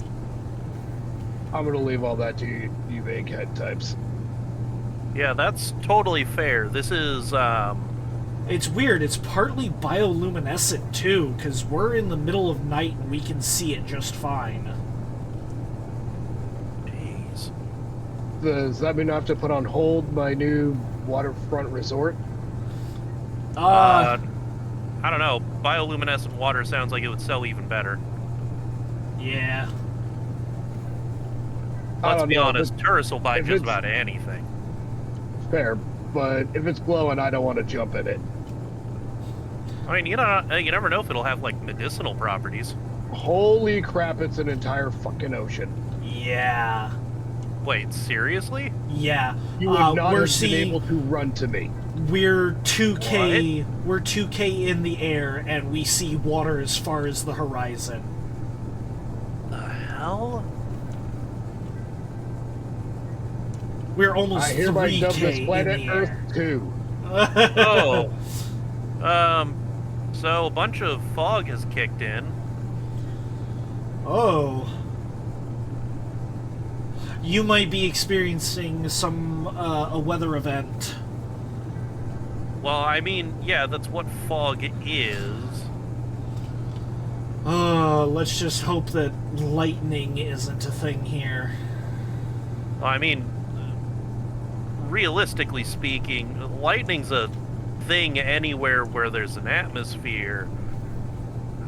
S3: I'm gonna leave all that to you egghead types.
S2: Yeah, that's totally fair. This is,
S1: It's weird. It's partly bioluminescent, too, because we're in the middle of night and we can see it just fine.
S2: Jeez.
S3: Does that mean I have to put on hold my new waterfront resort?
S2: I don't know. Bioluminescent water sounds like it would sell even better.
S1: Yeah.
S2: Let's
S3: don't
S2: be
S3: know,
S2: honest, tourists will buy
S3: if
S2: just
S3: it's-
S2: about anything.
S3: Fair, but if it's glowing, I don't want to jump in it.
S2: I mean, you never know if it'll have, like, medicinal properties.
S3: Holy crap, it's an entire fucking ocean.
S1: Yeah.
S2: Wait, seriously?
S1: Yeah.
S3: You would not
S1: we're
S3: have
S1: seeing,
S3: been able to run to me.
S1: We're 2K. We're 2K in the air, and we see water as far as the horizon.
S2: The hell?
S1: We're almost
S3: I hereby
S1: 3K
S3: dub this
S1: in
S3: planet
S1: the
S3: Earth
S1: air.
S3: 2.
S2: Oh. So a bunch of fog has kicked in.
S1: Oh. You might be experiencing some a weather event.
S2: Well, I mean, yeah, that's what fog is.
S1: Let's just hope that lightning isn't a thing here.
S2: Well, I mean, realistically speaking, lightning's a thing anywhere where there's an atmosphere.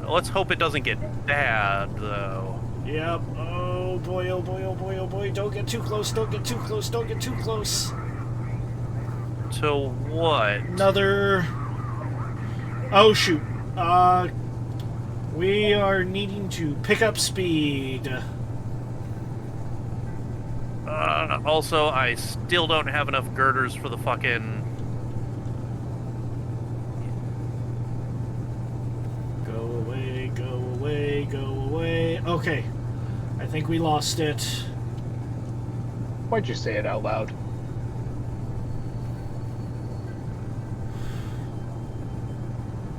S2: Let's hope it doesn't get bad, though.
S1: Yep. Oh boy, oh boy, oh boy, oh boy. Don't get too close, don't get too close, don't get too close.
S2: To what?
S1: Another... Oh shoot. We are needing to pick up speed.
S2: Also, I still don't have enough girders for the fucking...
S1: Go away, go away, go away. Okay. I think we lost it.
S3: Why'd you say it out loud?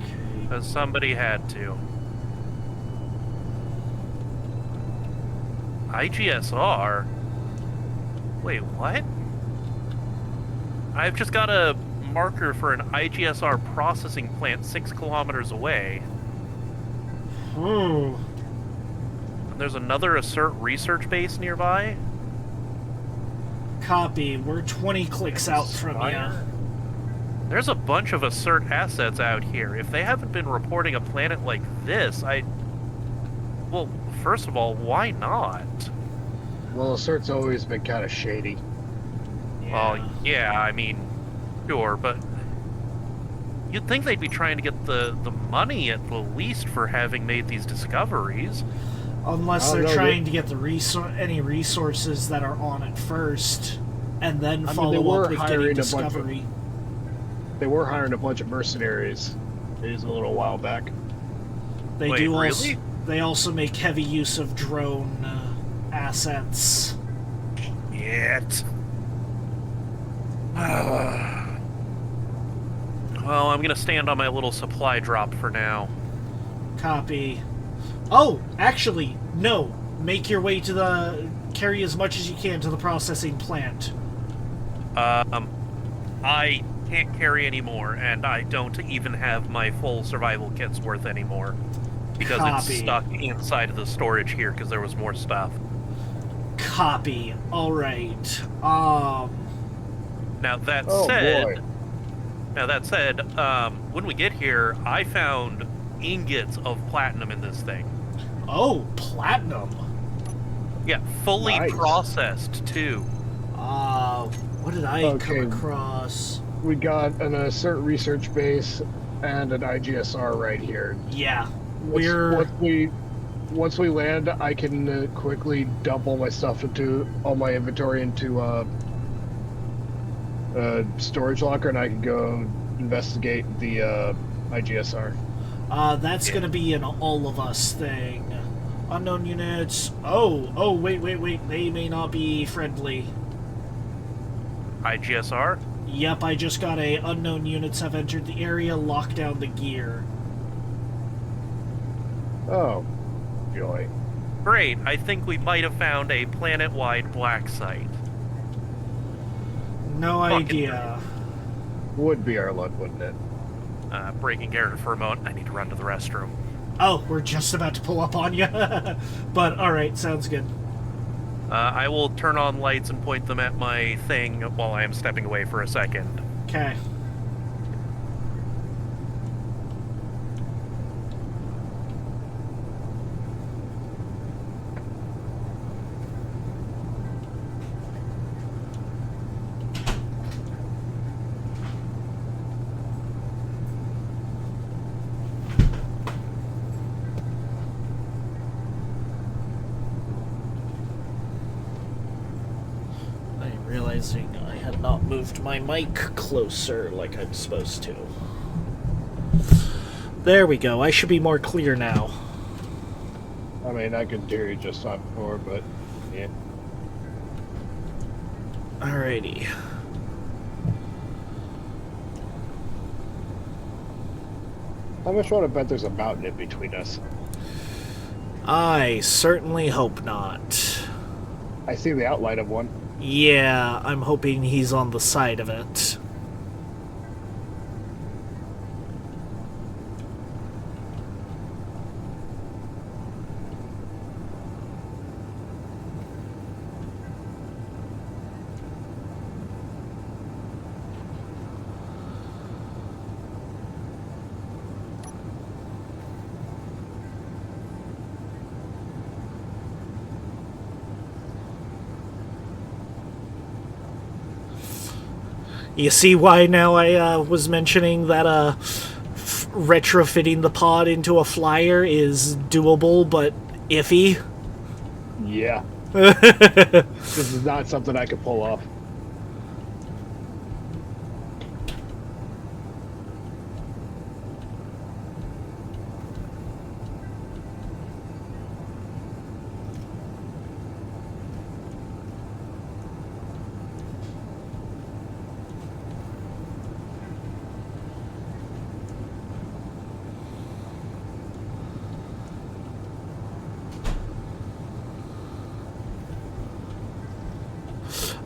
S1: Okay.
S2: Because somebody had to. IGSR? Wait, what? I've just got a marker for an IGSR processing plant 6 kilometers away.
S1: Hmm.
S2: And there's another Assert research base nearby.
S1: Copy. We're 20 clicks out from you.
S2: There's a bunch of Assert assets out here. If they haven't been reporting a planet like this, well, first of all, why not?
S3: Well, Assert's always been kind of shady.
S2: Well, yeah, I mean, sure, but you'd think they'd be trying to get the money at the least for having made these discoveries.
S1: Unless
S3: I don't
S1: they're
S3: know,
S1: trying to get the any resources that are on it first, and then
S3: I mean, they
S1: follow
S3: were
S1: up with
S3: hiring
S1: getting
S3: a bunch of-
S1: discovery.
S3: They were hiring a bunch of mercenaries. It was a little while back.
S1: They
S2: Wait,
S1: do also.
S2: really?
S1: They also make heavy use of drone assets.
S2: Yet. Well, I'm gonna stand on my little supply drop for now.
S1: Copy. Oh, actually, no. Make your way to the... Carry as much as you can to the processing plant.
S2: I can't carry anymore, and I don't even have my full survival kit's worth anymore. Because
S1: Copy.
S2: it's stuck inside of the storage here, because there was more stuff.
S1: Copy. Alright.
S2: Now, that
S3: Oh,
S2: said...
S3: boy.
S2: Now, that said, when we get here, I found ingots of platinum in this thing.
S1: Oh, platinum.
S2: Yeah, fully
S3: Nice.
S2: processed, too.
S1: What did I
S3: Okay.
S1: come across?
S3: We got an Assert research base and an IGSR right here.
S1: Yeah.
S3: Once we land, I can quickly dump all my stuff all my inventory into a storage locker, and I can go investigate the IGSR.
S1: That's gonna be an all of us thing. Unknown units. Wait. They may not be friendly.
S2: IGSR?
S1: Yep, I just got a unknown units have entered the area, lock down the gear.
S3: Oh, joy.
S2: Great, I think we might have found a planet-wide black site.
S1: No
S2: Fucking
S1: idea.
S3: Would be our luck, wouldn't it?
S2: Breaking character for a moment, I need to run to the restroom.
S1: Oh, we're just about to pull up on you. But, alright, sounds good.
S2: I will turn on lights and point them at my thing while I am stepping away for a second.
S1: Okay. I'm realizing I had not moved my mic closer like I'm supposed to. There we go. I should be more clear now.
S3: I mean, I could hear you just on before, but yeah.
S1: Alrighty.
S3: How much want to bet there's a mountain in between us?
S1: I certainly hope not.
S3: I see the outline of one.
S1: Yeah, I'm hoping he's on the side of it. You see why now I was mentioning that retrofitting the pod into a flyer is doable but iffy?
S3: Yeah. This is not something I could pull off.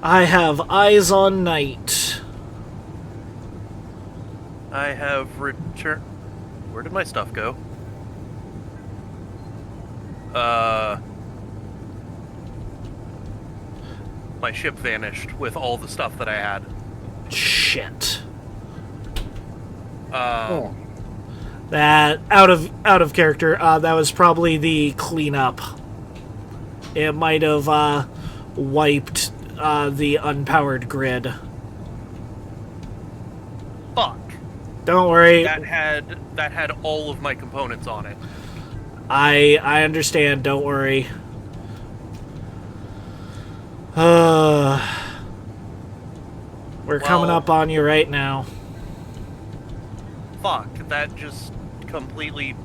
S1: I have eyes on night.
S2: I have returned... Where did my stuff go? My ship vanished with all the stuff that I had.
S1: Shit.
S3: Oh.
S1: That out of character. That was probably the cleanup. It might have wiped the unpowered grid.
S2: Fuck.
S1: Don't worry.
S2: That had all of my components on it.
S1: I understand. Don't worry. We're coming up on you right now.
S2: Fuck. That just completely...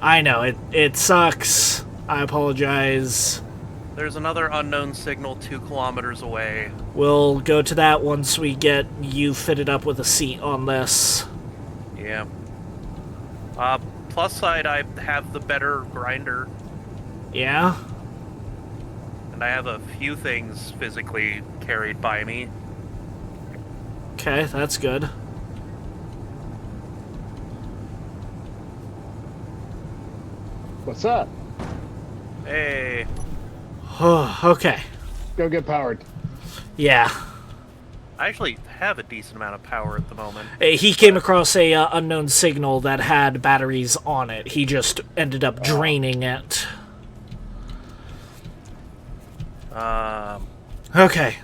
S1: I know. It sucks. I apologize.
S2: There's another unknown signal 2 kilometers away.
S1: We'll go to that once we get you fitted up with a seat on this.
S2: Yeah. Plus side, I have the better grinder.
S1: Yeah?
S2: And I have a few things physically carried by me.
S1: Okay, that's good.
S3: What's up?
S2: Hey.
S1: Okay.
S3: Go get powered.
S1: Yeah.
S2: I actually have a decent amount of power at the moment.
S1: He came across a unknown signal that had batteries on it. He just ended up draining it. Okay.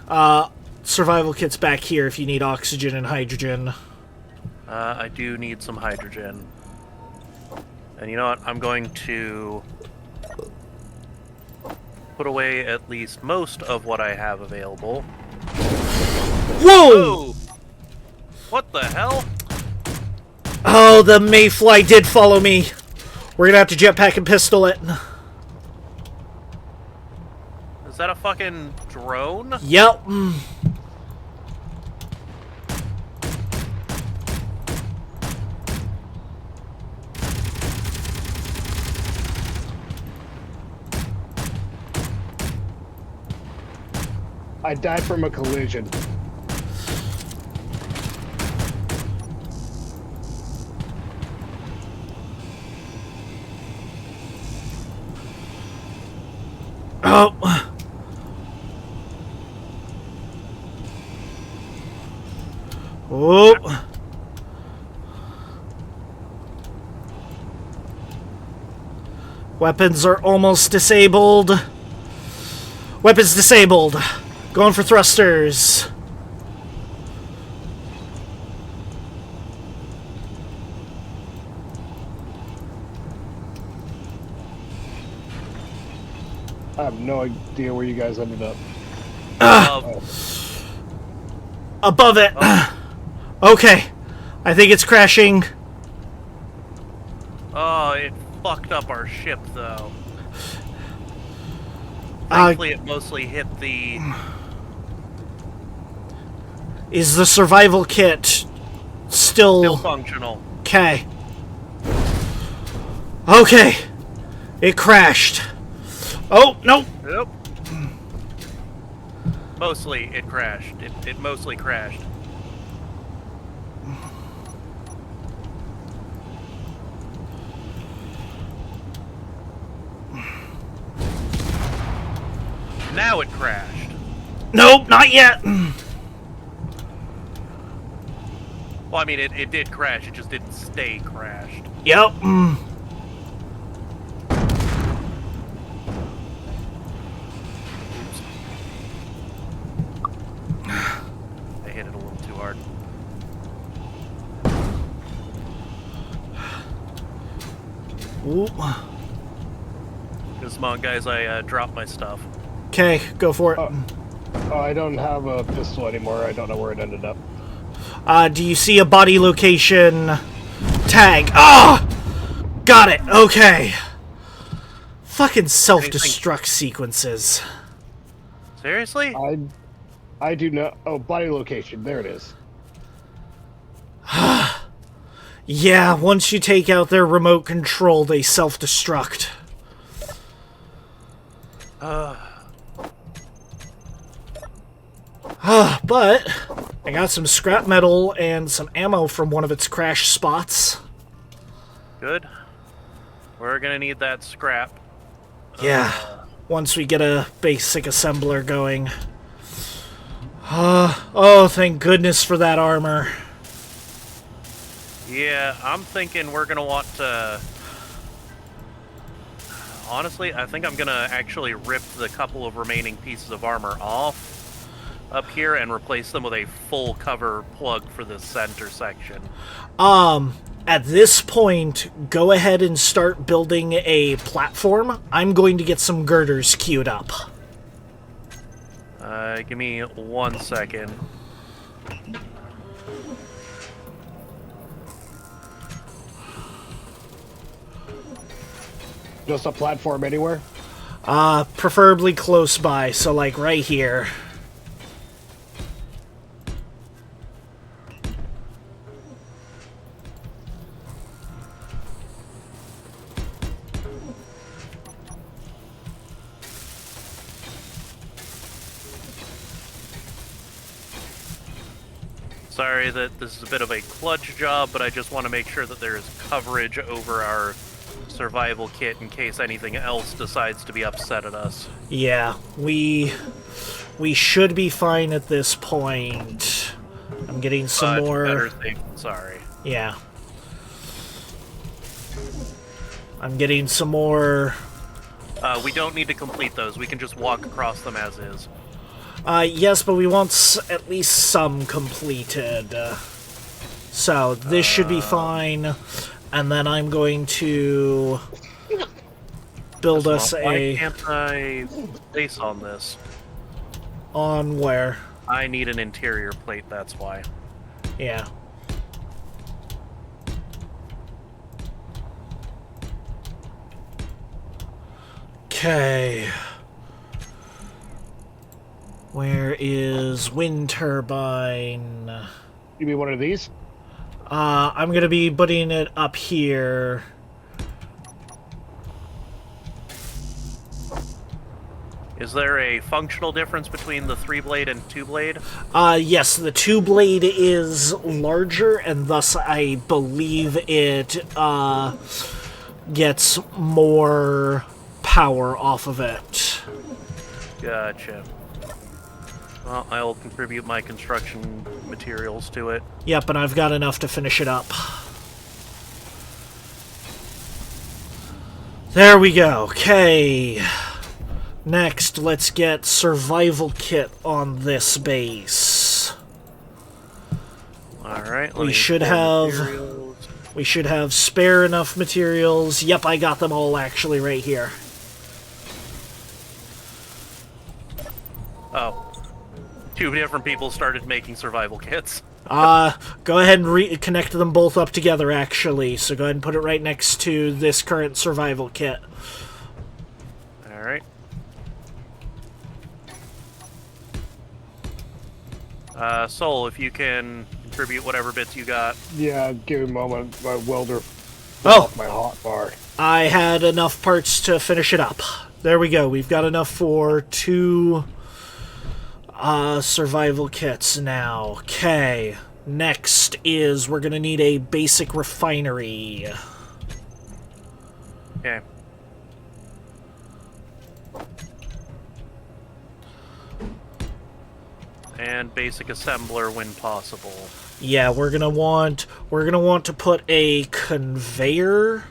S1: Survival kit's back here if you need oxygen and hydrogen.
S2: I do need some hydrogen. And you know what? I'm going to put away at least most of what I have available.
S1: Whoa!
S2: Whoa! What the hell?
S1: Oh, the mayfly did follow me. We're gonna have to jetpack and pistol it.
S2: Is that a fucking drone?
S1: Yep.
S3: I died from a collision.
S1: Oh. Oh. Weapons are almost disabled. Weapons disabled. Going for thrusters.
S3: I have no idea where you guys ended up.
S1: Above it. Okay. I think it's crashing.
S2: Oh, it fucked up our ship, though. Thankfully, it mostly hit the...
S1: Is the survival kit still
S2: functional.
S1: Okay. Okay. It crashed. Oh, no.
S2: Yep. Mostly, it crashed. It mostly crashed. Now it crashed.
S1: Nope, not yet.
S2: Well, I mean, it did crash. It just didn't stay crashed.
S1: Yep.
S2: I hit it a little too hard.
S1: Ooh.
S2: Come on, guys, I dropped my stuff.
S1: Okay, go for it.
S3: Oh, I don't have a pistol anymore. I don't know where it ended up.
S1: Do you see a body location tag? Oh! Got it. Okay. Fucking self-destruct sequences.
S2: Seriously?
S3: I do not. Oh, body location. There it is.
S1: Yeah, once you take out their remote control, they self-destruct. But I got some scrap metal and some ammo from one of its crash spots.
S2: Good. We're gonna need that scrap.
S1: Yeah, once we get a basic assembler going. Oh, thank goodness for that armor.
S2: Yeah, I'm thinking we're gonna want to... Honestly, I think I'm gonna actually rip the couple of remaining pieces of armor off up here and replace them with a full cover plug for the center section.
S1: At this point, go ahead and start building a platform. I'm going to get some girders queued up.
S2: Give me 1 second.
S3: Just a platform anywhere?
S1: Preferably close by, so like right here.
S2: Sorry that this is a bit of a kludge job, but I just want to make sure that there is coverage over our survival kit in case anything else decides to be upset at us.
S1: Yeah, we should be fine at this point. I'm getting some more...
S2: Better safe than sorry.
S1: Yeah. I'm getting some more...
S2: We don't need to complete those. We can just walk across them as is.
S1: Yes, but we want at least some completed. So, this should be fine. And then I'm going to build us
S2: Why
S1: a...
S2: can't I base on this?
S1: On where?
S2: I need an interior plate, that's why.
S1: Yeah. Okay. Where is wind turbine?
S3: You mean one of these?
S1: I'm gonna be putting it up here.
S2: Is Is there a functional difference between the 3-blade and 2-blade?
S1: Yes, the 2-blade is larger, and thus I believe it, gets more power off of it.
S2: Gotcha. Well, I'll contribute my construction materials to it.
S1: Yep, and I've got enough to finish it up. There we go. Okay. Next, let's get survival kit on this base.
S2: Alright,
S1: We should have spare enough materials. Yep, I got them all actually right here.
S2: Oh. 2 different people started making survival kits.
S1: Go ahead and connect them both up together, actually. So go ahead and put it right next to this current survival kit.
S2: Alright. Soul, if you can contribute whatever bits you got.
S3: Yeah, give me a moment. My welder.
S1: Oh!
S3: My hot bar.
S1: I had enough parts to finish it up. There we go. We've got enough for 2 survival kits now. Okay. Next is we're going to need a basic refinery.
S2: Okay. And basic assembler when possible.
S1: Yeah, we're gonna want to put a conveyor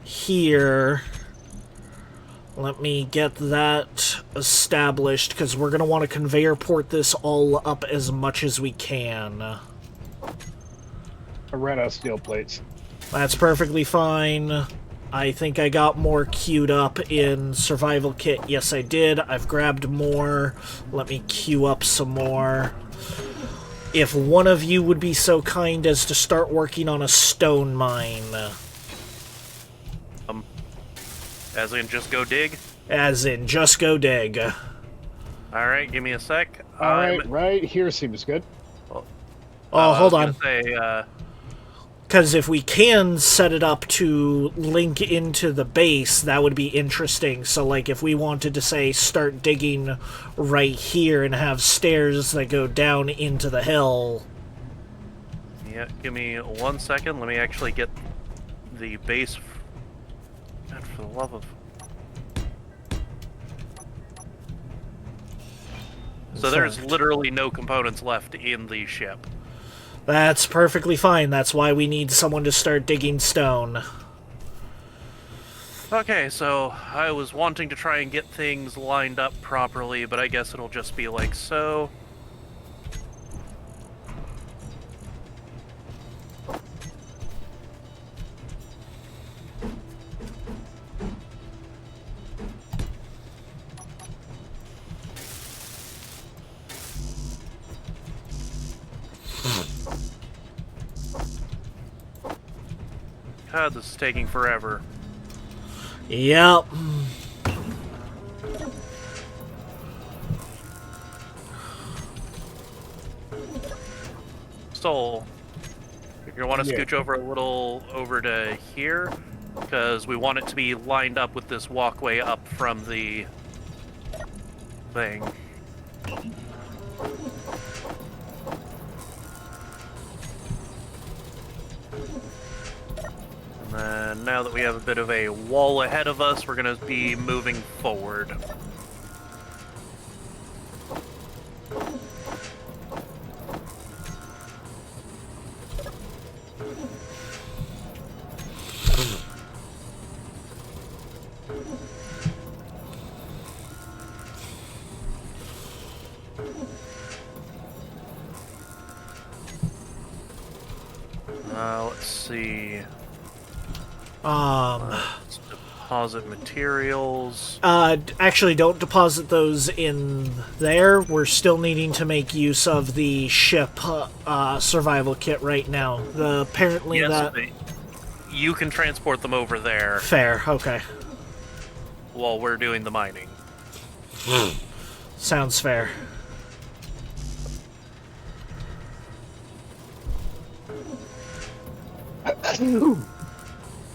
S1: here. Let me get that established, because we're gonna want to conveyor port this all up as much as we can.
S3: I ran out of steel plates.
S1: That's perfectly fine. I think I got more queued up in survival kit. Yes, I did. I've grabbed more. Let me queue up some more. If one of you would be so kind as to start working on a stone mine.
S2: As in, just go dig?
S1: As in, just go dig.
S2: Alright, give me a sec.
S3: Alright, right here seems good.
S1: Oh, hold on.
S2: I was gonna say,
S1: Because if we can set it up to link into the base, that would be interesting. So, like, if we wanted to, say, start digging right here and have stairs that go down into the hill.
S2: yeah, give me 1 second. Let me actually get the base. God, for the love of... So there's literally no components left in the ship.
S1: That's perfectly fine. That's why we need someone to start digging stone.
S2: Okay, so I was wanting to try and get things lined up properly, but I guess it'll just be like so. God, this is taking forever.
S1: Yep.
S2: Soul, you're gonna want to scooch over a little over to here, because we want it to be lined up with this walkway up from the thing. And now that we have a bit of a wall ahead of us, we're going to be moving forward. Let's see. Let's deposit materials.
S1: Actually, don't deposit those in there. We're still needing to make use of the ship survival kit right now. Apparently
S2: yes,
S1: that...
S2: You can transport them over there.
S1: Fair, okay.
S2: While we're doing the mining.
S1: Sounds fair.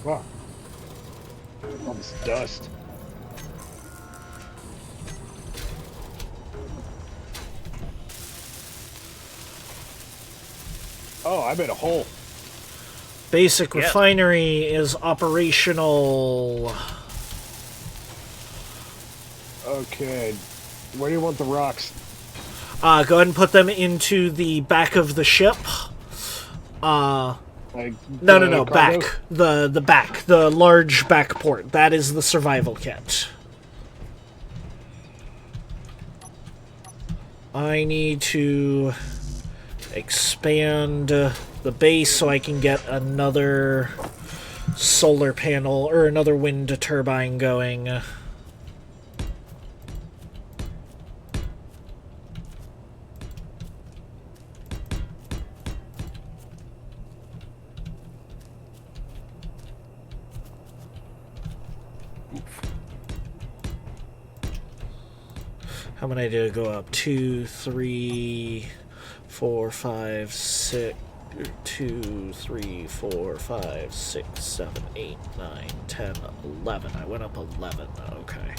S3: Wow. All this dust. Oh, I made a hole.
S1: Basic
S2: Yes.
S1: refinery is operational.
S3: Okay. Where do you want the rocks?
S1: Go ahead and put them into the back of the ship.
S3: Like
S1: No,
S3: cargo?
S1: back. The back. The large back port. That is the survival kit. I need to expand the base so I can get another solar panel or another wind turbine going. How many did it go up? 2, 3, 4, 5, 6. 2, 3, 4, 5, 6, 7, 8, 9, 10, 11. I went up 11. Okay.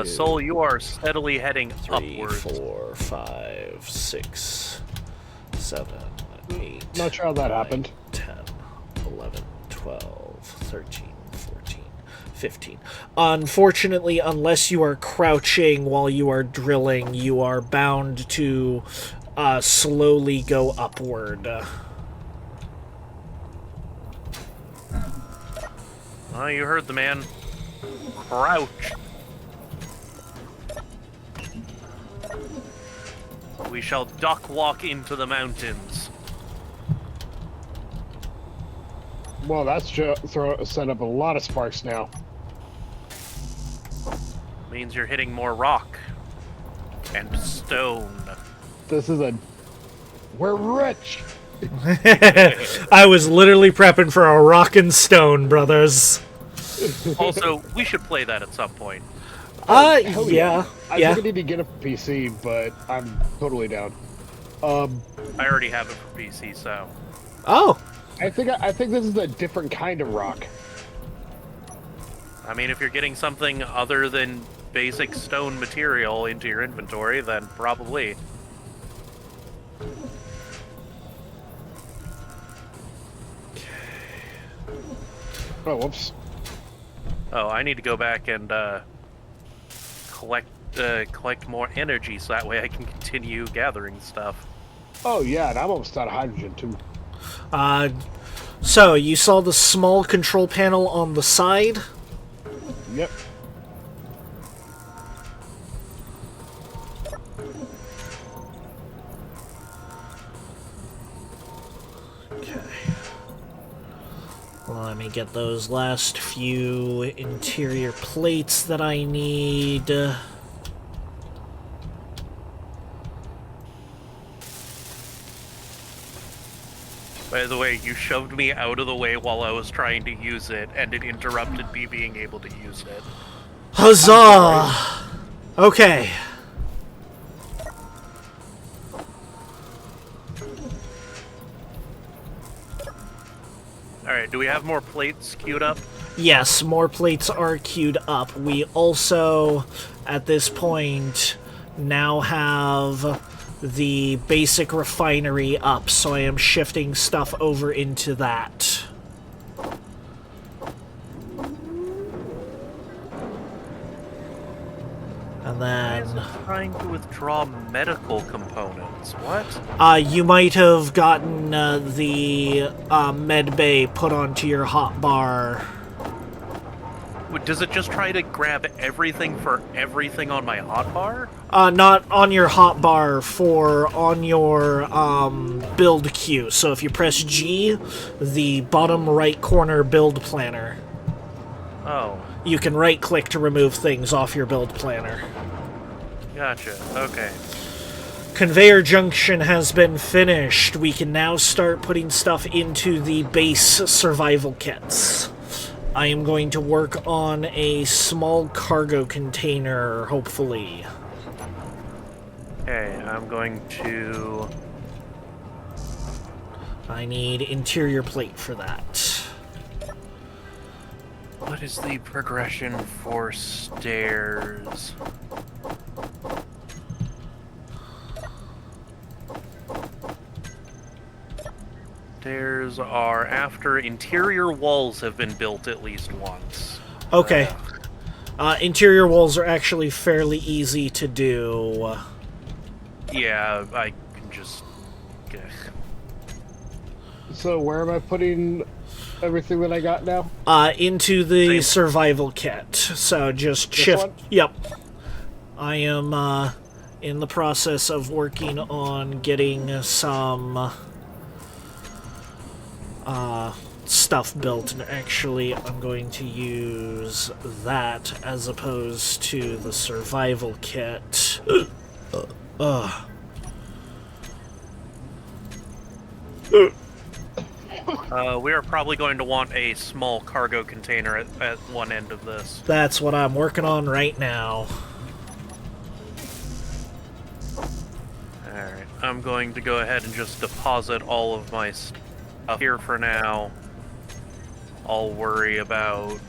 S2: Soul, you are steadily heading
S1: 3,
S2: upwards.
S1: 4, 5, 6, 7, 8.
S3: Not sure how that
S1: 9,
S3: happened.
S1: 10, 11, 12, 13, 14, 15. Unfortunately, unless you are crouching while you are drilling, you are bound to slowly go upward.
S2: Oh, you heard the man. Crouch. We shall duck walk into the mountains.
S3: Well, that's set up a lot of sparks now.
S2: Means you're hitting more rock and stone.
S3: This is a... We're rich!
S1: I was literally prepping for a rock and stone, brothers.
S2: Also, we should play that at some point.
S3: Hell
S1: yeah.
S3: I think I need to get a PC, but I'm totally down.
S2: I already have it for PC, so...
S1: Oh,
S3: I think this is a different kind of rock.
S2: I mean, if you're getting something other than basic stone material into your inventory, then probably.
S3: Oh, whoops.
S2: Oh, I need to go back and collect more energy so that way I can continue gathering stuff.
S3: Oh, yeah, and I'm almost out of hydrogen, too.
S1: so you saw the small control panel on the side?
S3: Yep.
S1: Okay. Let me get those last few interior plates that I need.
S2: By the way, you shoved me out of the way while I was trying to use it, and it interrupted me being able to use it.
S1: Huzzah! Okay.
S2: Alright, do we have more plates queued up?
S1: Yes, more plates are queued up. We also, at this point, now have the basic refinery up, so I am shifting stuff over into that. And
S2: Why is
S1: then...
S2: it trying to withdraw medical components? What?
S1: you might have gotten the med bay put onto your hotbar.
S2: Does it just try to grab everything for everything on my hotbar?
S1: Not on your hotbar, on your build queue. So if you press G, the bottom right corner build planner,
S2: Oh,
S1: you can right click to remove things off your build planner.
S2: gotcha. Okay.
S1: Conveyor junction has been finished. We can now start putting stuff into the base survival kits. I am going to work on a small cargo container, hopefully.
S2: Okay, I'm going to...
S1: I need interior plate for that.
S2: What is the progression for stairs? Stairs are after interior walls have been built at least once.
S1: Okay. Interior walls are actually fairly easy to do.
S2: Yeah, I can just...
S3: So where am I putting everything that I got now?
S1: Into the
S2: Same.
S1: survival kit. So just
S3: This
S1: shift.
S3: one?
S1: Yep. I am in the process of working on getting some stuff built, and actually I'm going to use that as opposed to the survival kit.
S2: We are probably going to want a small cargo container at one end of this.
S1: That's what I'm working on right now.
S2: Alright, I'm going to go ahead and just deposit all of my stuff here for now. I'll worry about...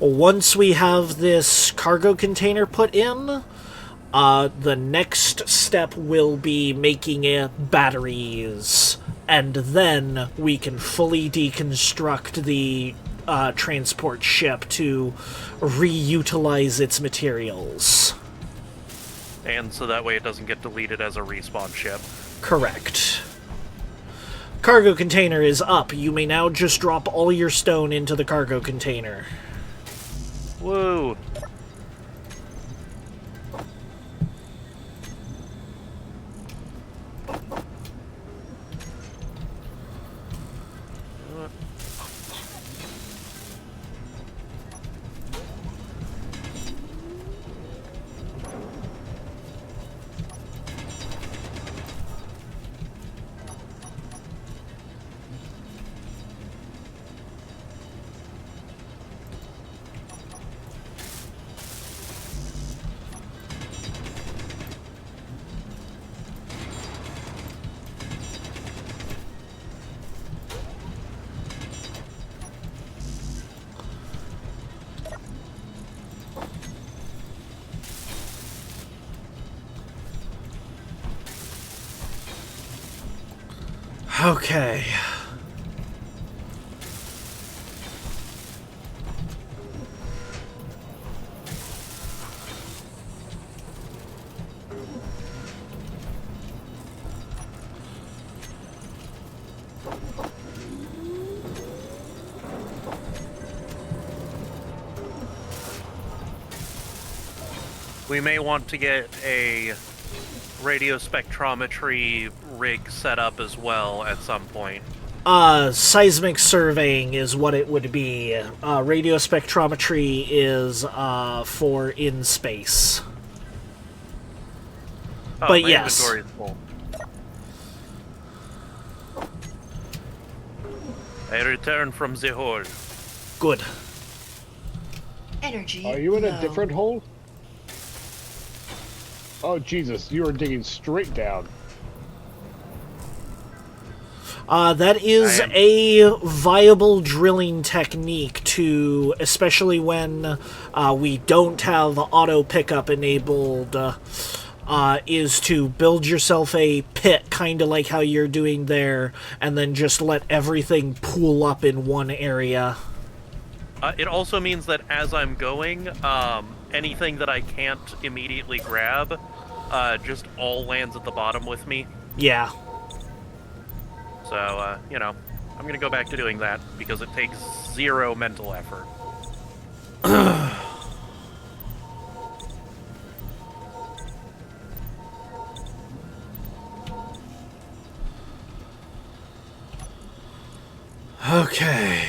S1: Once we have this cargo container put in, the next step will be making batteries, and then we can fully deconstruct the transport ship to reutilize its materials.
S2: And so that way it doesn't get deleted as a respawn ship.
S1: Correct. Cargo container is up. You may now just drop all your stone into the cargo container.
S2: Woo!
S1: Okay.
S2: We may want to get a radio spectrometry rig set up as well at some point.
S1: Seismic surveying is what it would be. Radio spectrometry is for in space.
S2: Oh,
S1: But
S2: my
S1: yes.
S2: inventory is full. I return from the hole.
S1: Good.
S4: Energy.
S3: Are you in a
S4: low.
S3: different hole? Oh Jesus, you are digging straight down.
S1: That is
S2: I am.
S1: a viable drilling technique to, especially when we don't have auto pickup enabled, is to build yourself a pit, kind of like how you're doing there, and then just let everything pool up in one area.
S2: It also means that as I'm going, anything that I can't immediately grab, just all lands at the bottom with me.
S1: Yeah.
S2: So, you know, I'm gonna go back to doing that, because it takes 0 mental effort.
S1: Okay.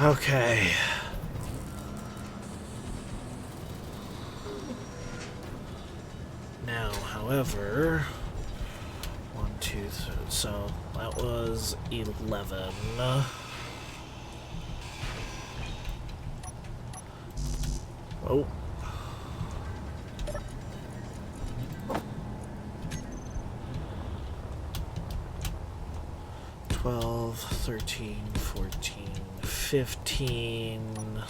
S1: Okay. Now, however, 1, 2, 3, so that was 11. Oh. $12, 13, 14, 15.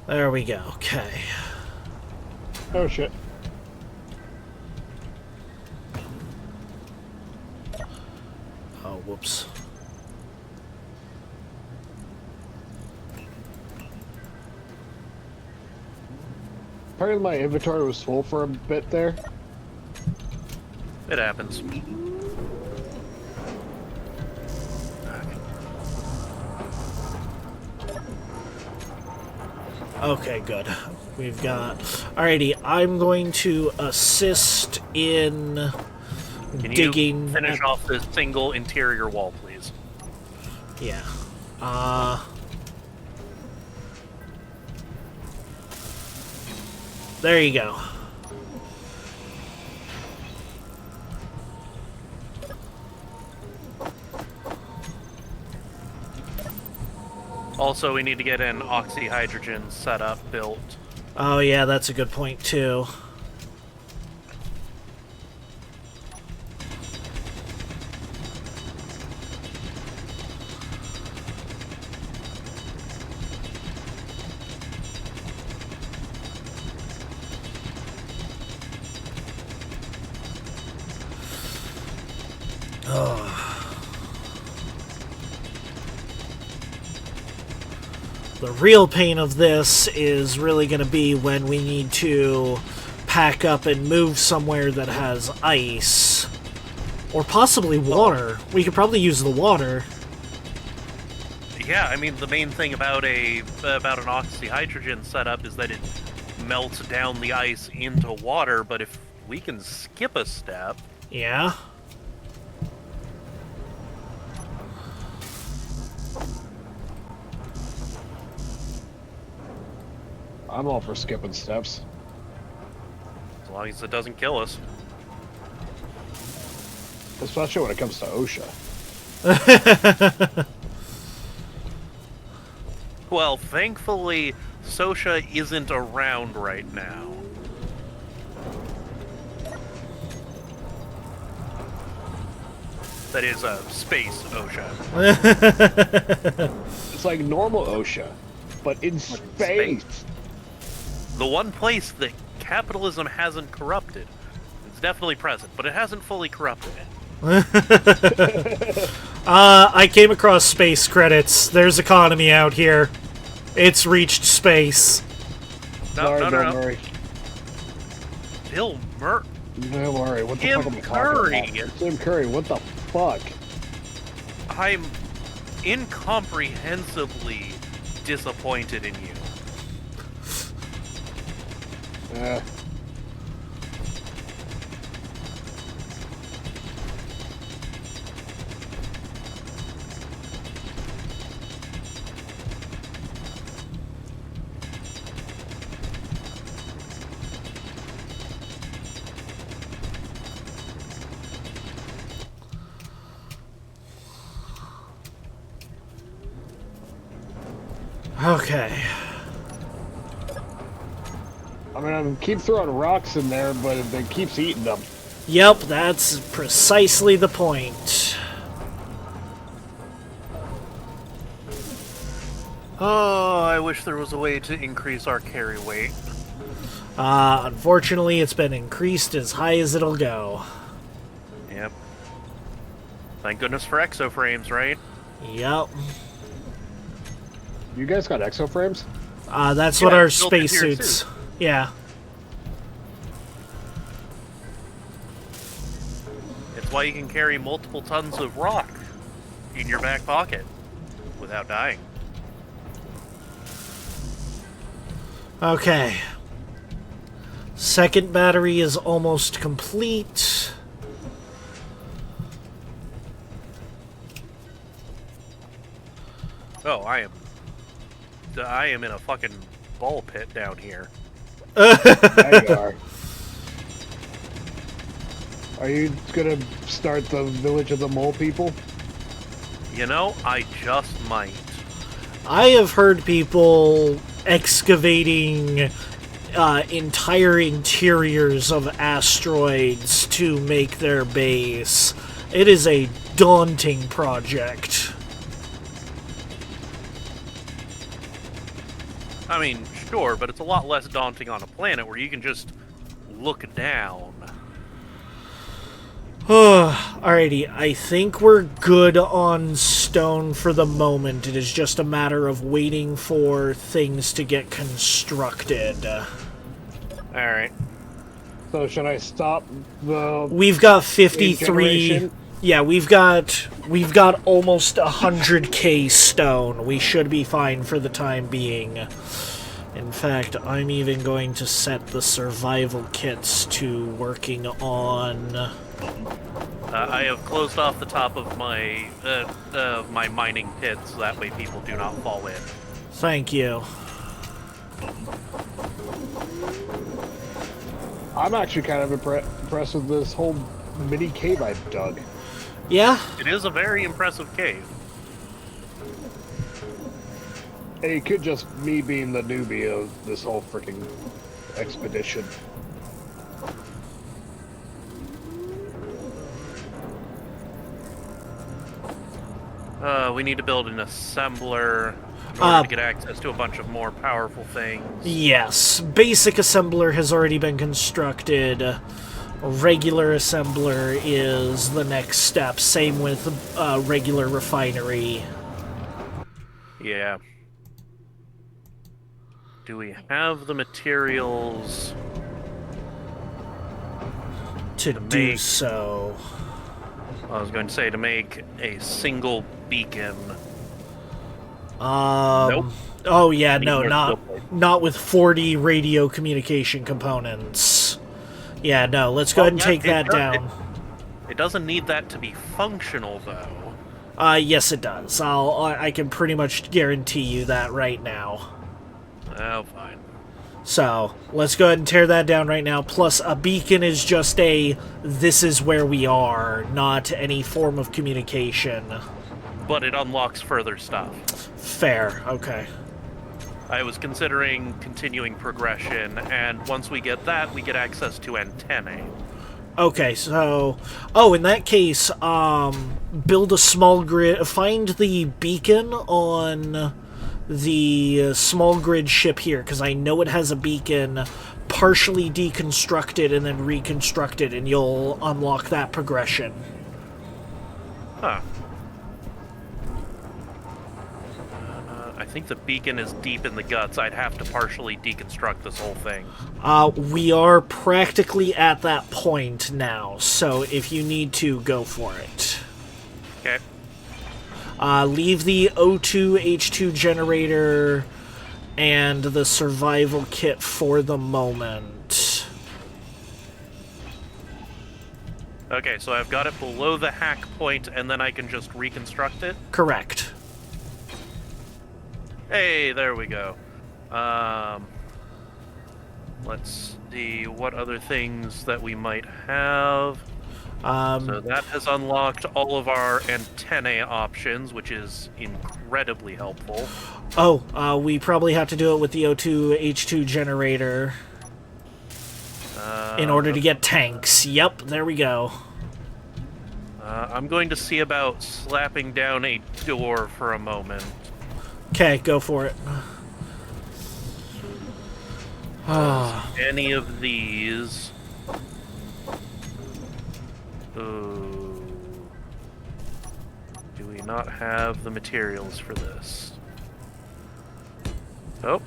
S1: There we go. Okay.
S3: Oh shit.
S1: Oh, whoops.
S3: Part of my inventory was full for a bit there.
S2: It happens.
S1: Okay, good. We've got... Alrighty, I'm going to assist in
S2: Can
S1: digging...
S2: you finish off this single interior wall, please?
S1: Yeah. There you go.
S2: Also, we need to get an oxyhydrogen setup built.
S1: Oh yeah, that's a good point too. The real pain of this is really going to be when we need to pack up and move somewhere that has ice. Or possibly water. We could probably use the water.
S2: Yeah, I mean, the main thing about an oxyhydrogen setup is that it melts down the ice into water, but if we can skip a step...
S1: Yeah.
S3: I'm all for skipping steps.
S2: As long as it doesn't kill us.
S3: Especially when it comes to OSHA.
S2: Well, thankfully, Sosha isn't around right now. That is space OSHA.
S3: It's like normal OSHA, but in space.
S2: The one place that capitalism hasn't corrupted. It's definitely present, but it hasn't fully corrupted it.
S1: I came across space credits. There's economy out here. It's reached space.
S3: Sorry, Bill Murray.
S2: Bill Murray?
S3: Bill Murray, what the
S2: Tim
S3: fuck am I talking
S2: Curry.
S3: about? Tim Curry, what the fuck?
S2: I'm incomprehensibly disappointed in you.
S1: Okay.
S3: I mean, I keep throwing rocks in there, but it keeps eating them.
S1: Yep, that's precisely the point.
S2: Oh, I wish there was a way to increase our carry weight.
S1: Unfortunately, it's been increased as high as it'll go.
S2: Yep. Thank goodness for exoframes, right?
S1: Yep.
S3: You guys got exoframes?
S1: That's
S2: Yeah,
S1: what our
S2: built into your
S1: spacesuits.
S2: suit.
S1: Yeah.
S2: why you can carry multiple tons of rock in your back pocket without dying.
S1: Okay. Second battery is almost complete.
S2: Oh, I am in a fucking ball pit down here.
S3: There you are. Are you gonna start the village of the mole people?
S2: You know, I just might.
S1: I have heard people excavating entire interiors of asteroids to make their base. It is a daunting project.
S2: I mean, sure, but it's a lot less daunting on a planet where you can just look down.
S1: Alrighty, I think we're good on stone for the moment. It is just a matter of waiting for things to get constructed.
S2: Alright.
S3: So should I stop the...
S1: We've got 53...
S3: generation?
S1: Yeah, we've got almost 100k stone. We should be fine for the time being. In fact, I'm even going to set the survival kits to working on...
S2: I have closed off the top of my my mining pit so that way people do not fall in.
S1: Thank you.
S3: I'm actually kind of impressed with this whole mini cave I've dug.
S1: Yeah?
S2: It is a very impressive cave.
S3: It could just me being the newbie of this whole freaking expedition.
S2: We need to build an assembler in order to get access to a bunch of more powerful things.
S1: Yes. Basic assembler has already been constructed. A regular assembler is the next step. Same with regular refinery.
S2: Yeah. Do we have the materials
S1: To do so.
S2: I was going to say to make a single beacon. Nope.
S1: Oh yeah,
S2: Need
S1: no,
S2: more
S1: not with 40 radio communication components. Yeah, no, let's go ahead and take that down.
S2: It doesn't need that to be functional, though.
S1: Yes it does. I can pretty much guarantee you that right now.
S2: Oh, fine.
S1: So, let's go ahead and tear that down right now. Plus, a beacon is just a, this is where we are, not any form of communication.
S2: But it unlocks further stuff.
S1: Fair, okay.
S2: I was considering continuing progression, and once we get that, we get access to antennae.
S1: Okay, so... Oh, in that case, build a small grid... Find the beacon on the small grid ship here, because I know it has a beacon partially deconstructed and then reconstructed, and you'll unlock that progression.
S2: Huh. I think the beacon is deep in the guts. I'd have to partially deconstruct this whole thing.
S1: We are practically at that point now, so if you need to, go for it.
S2: Okay.
S1: Leave the O2 H2 generator and the survival kit for the moment.
S2: Okay, so I've got it below the hack point, and then I can just reconstruct it?
S1: Correct.
S2: Hey, there we go. Let's see what other things that we might have. So that has unlocked all of our antennae options, which is incredibly helpful.
S1: Oh, we probably have to do it with the O2 H2 generator in order to get tanks. Yep, there we go.
S2: I'm going to see about slapping down a door for a moment.
S1: Okay, go for it.
S2: Any of these... Ooh. Do we not have the materials for this? Oh.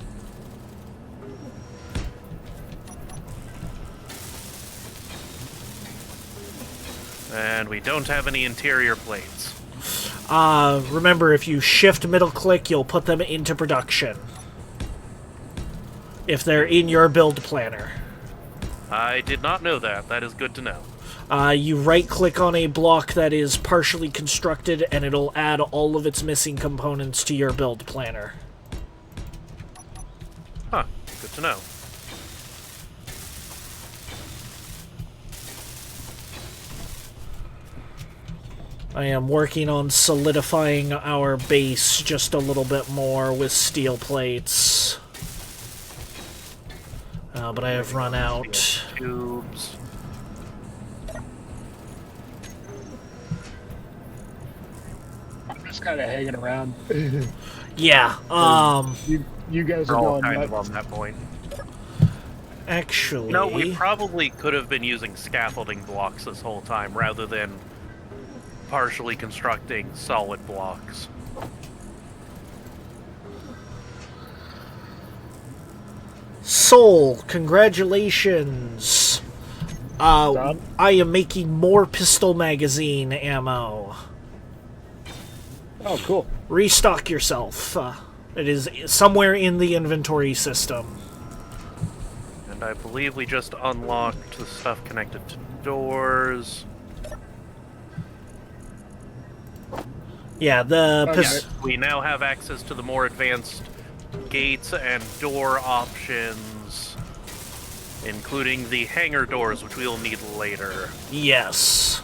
S2: And we don't have any interior plates.
S1: Remember, if you shift middle click, you'll put them into production. If they're in your build planner.
S2: I did not know that. That is good to know.
S1: You right-click on a block that is partially constructed, and it'll add all of its missing components to your build planner.
S2: Huh. Good to know.
S1: I am working on solidifying our base just a little bit more with steel plates. But I have run out.
S2: Tubes.
S3: I'm just kind of hanging around.
S1: Yeah,
S3: You guys
S2: We're
S3: are
S2: all
S3: going
S2: kind of
S3: nuts.
S2: on that point.
S1: actually...
S2: No, we probably could have been using scaffolding blocks this whole time, rather than partially constructing solid blocks.
S1: Soul, congratulations!
S3: Done?
S1: I am making more pistol magazine ammo.
S3: Oh, cool.
S1: Restock yourself. It is somewhere in the inventory system.
S2: And I believe we just unlocked the stuff connected to doors.
S1: Yeah, the
S3: Okay.
S2: We now have access to the more advanced gates and door options, including the hangar doors, which we'll need later.
S1: Yes.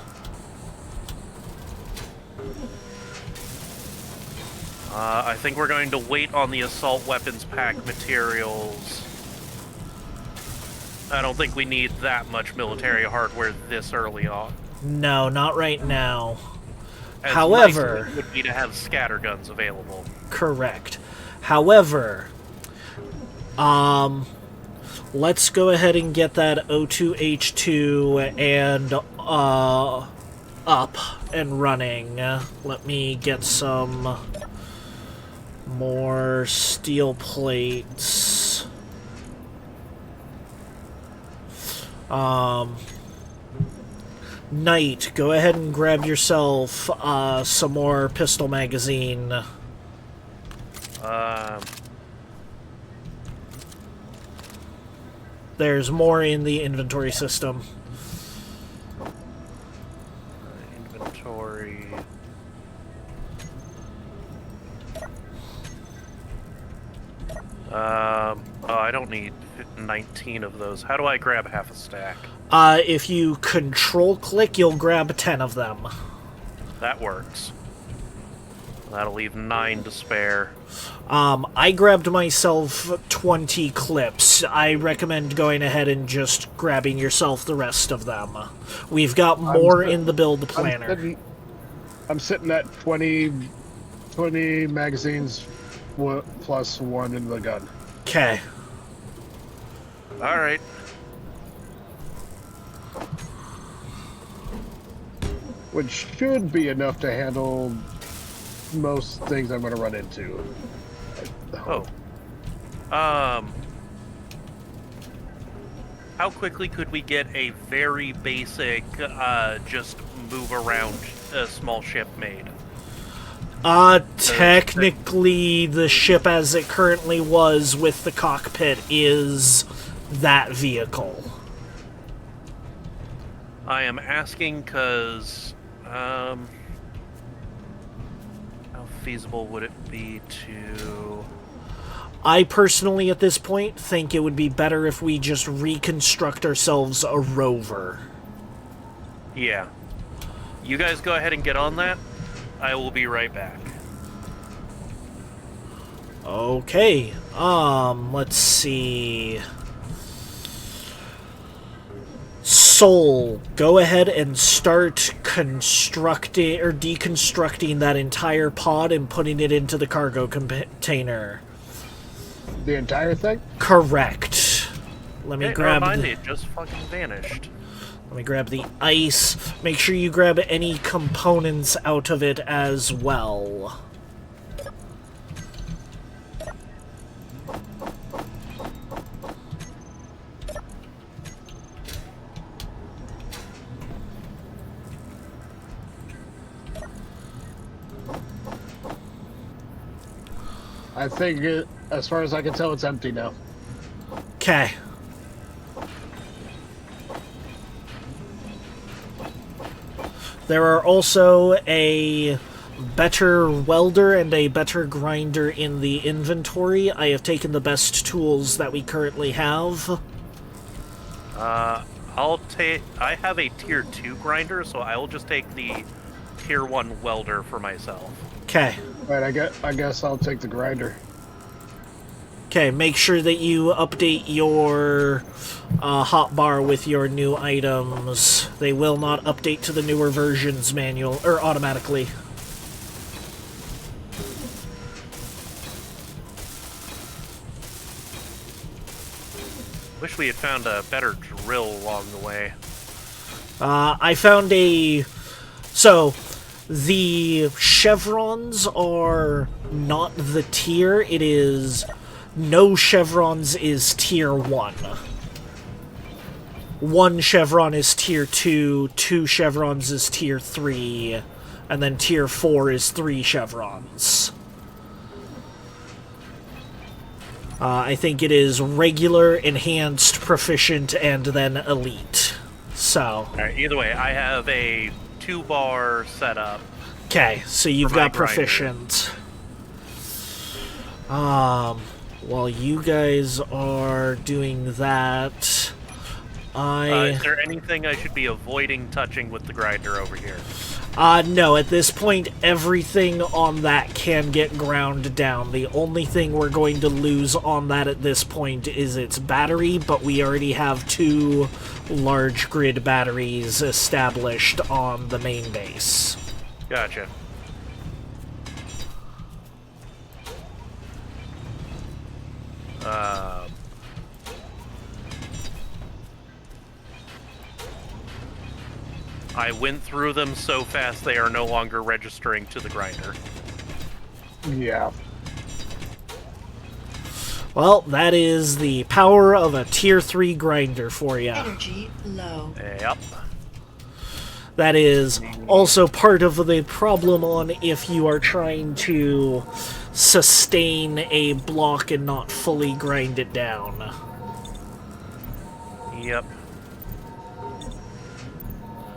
S2: I think we're going to wait on the assault weapons pack materials. I don't think we need that much military hardware this early on.
S1: No, not right now.
S2: As
S1: However...
S2: nice as it would be to have scatterguns available.
S1: Correct. However, let's go ahead and get that O2H2 and up and running. Let me get some more steel plates. Knight, go ahead and grab yourself some more pistol magazine. There's more in the inventory system.
S2: Inventory. Oh, I don't need 19 of those. How do I grab half a stack?
S1: If you control-click, you'll grab 10 of them.
S2: That works. That'll leave 9 to spare.
S1: I grabbed myself 20 clips. I recommend going ahead and just grabbing yourself the rest of them. We've got more in the build planner.
S3: I'm sitting at 20 magazines plus 1 in the gun.
S1: Okay.
S2: Alright.
S3: Which should be enough to handle most things I'm going to run into.
S2: Oh. How quickly could we get a very basic, just move around a small ship made?
S1: Technically, the ship as it currently was with the cockpit is that vehicle.
S2: I am asking because, how feasible would it be to...
S1: I personally, at this point, think it would be better if we just reconstruct ourselves a rover.
S2: Yeah. You guys go ahead and get on that. I will be right back.
S1: Okay. Let's see. Soul, go ahead and start constructing or deconstructing that entire pod and putting it into the cargo container.
S3: The entire thing?
S1: Correct. Let me grab
S2: Never mind,
S1: the,
S2: it just fucking vanished.
S1: let me grab the ice. Make sure you grab any components out of it as well.
S3: I think, as far as I can tell, it's empty now.
S1: Okay. There are also a better welder and a better grinder in the inventory. I have taken the best tools that we currently have.
S2: I'll take. I have a tier 2 grinder, so I will just take the tier 1 welder for myself.
S1: Okay.
S3: Right, I guess I'll take the grinder.
S1: Okay, make sure that you update your hotbar with your new items. They will not update to the newer versions manual or automatically.
S2: Wish we had found a better drill along the way.
S1: I found a... So, the chevrons are not the tier. It is... No chevrons is tier 1. 1 chevron is tier 2, 2 chevrons is tier 3, and then tier 4 is 3 chevrons. I think it is regular, enhanced, proficient, and then elite. So.
S2: Alright, either way, I have a 2-bar setup.
S1: Okay, so you've got
S2: grinder.
S1: proficient. While you guys are doing that,
S2: Is there anything I should be avoiding touching with the grinder over here?
S1: No, at this point, everything on that can get ground down. The only thing we're going to lose on that at this point is its battery, but we already have 2 large grid batteries established on the main base.
S2: Gotcha. I went through them so fast they are no longer registering to the grinder.
S3: Yeah.
S1: Well, that is the power of a tier 3 grinder for you.
S4: Energy low.
S2: Yep.
S1: That is also part of the problem on if you are trying to sustain a block and not fully grind it down.
S2: Yep.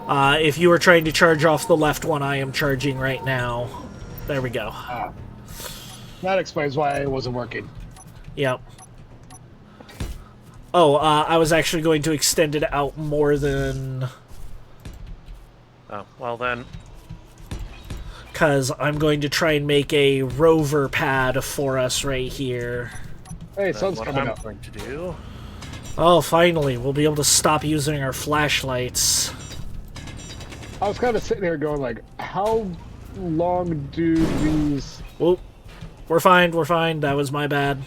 S1: If you are trying to charge off the left one, I am charging right now. There we go.
S3: That explains why it wasn't working.
S1: Yep. Oh, I was actually going to extend it out more than...
S2: Oh, well then.
S1: Because I'm going to try and make a rover pad for us right here.
S3: Hey,
S2: That's
S3: sun's
S2: what
S3: coming
S2: I'm
S3: up.
S2: going to do.
S1: Oh, finally, we'll be able to stop using our flashlights.
S3: I was kind of sitting here going like, how long do these...
S1: Whoop. We're fine, that was my bad.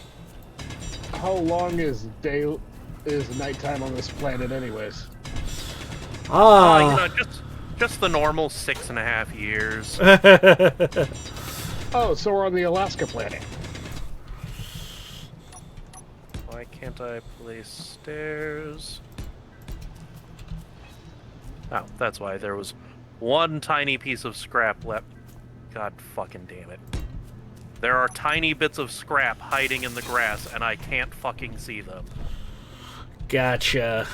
S3: How long is nighttime on this planet anyways?
S2: You
S1: Ah.
S2: know, just the normal 6.5 years.
S3: Oh, so we're on the Alaska planet.
S2: Why can't I place stairs? Oh, that's why there was one tiny piece of scrap left. God fucking damn it. There are tiny bits of scrap hiding in the grass, and I can't fucking see them.
S1: Gotcha.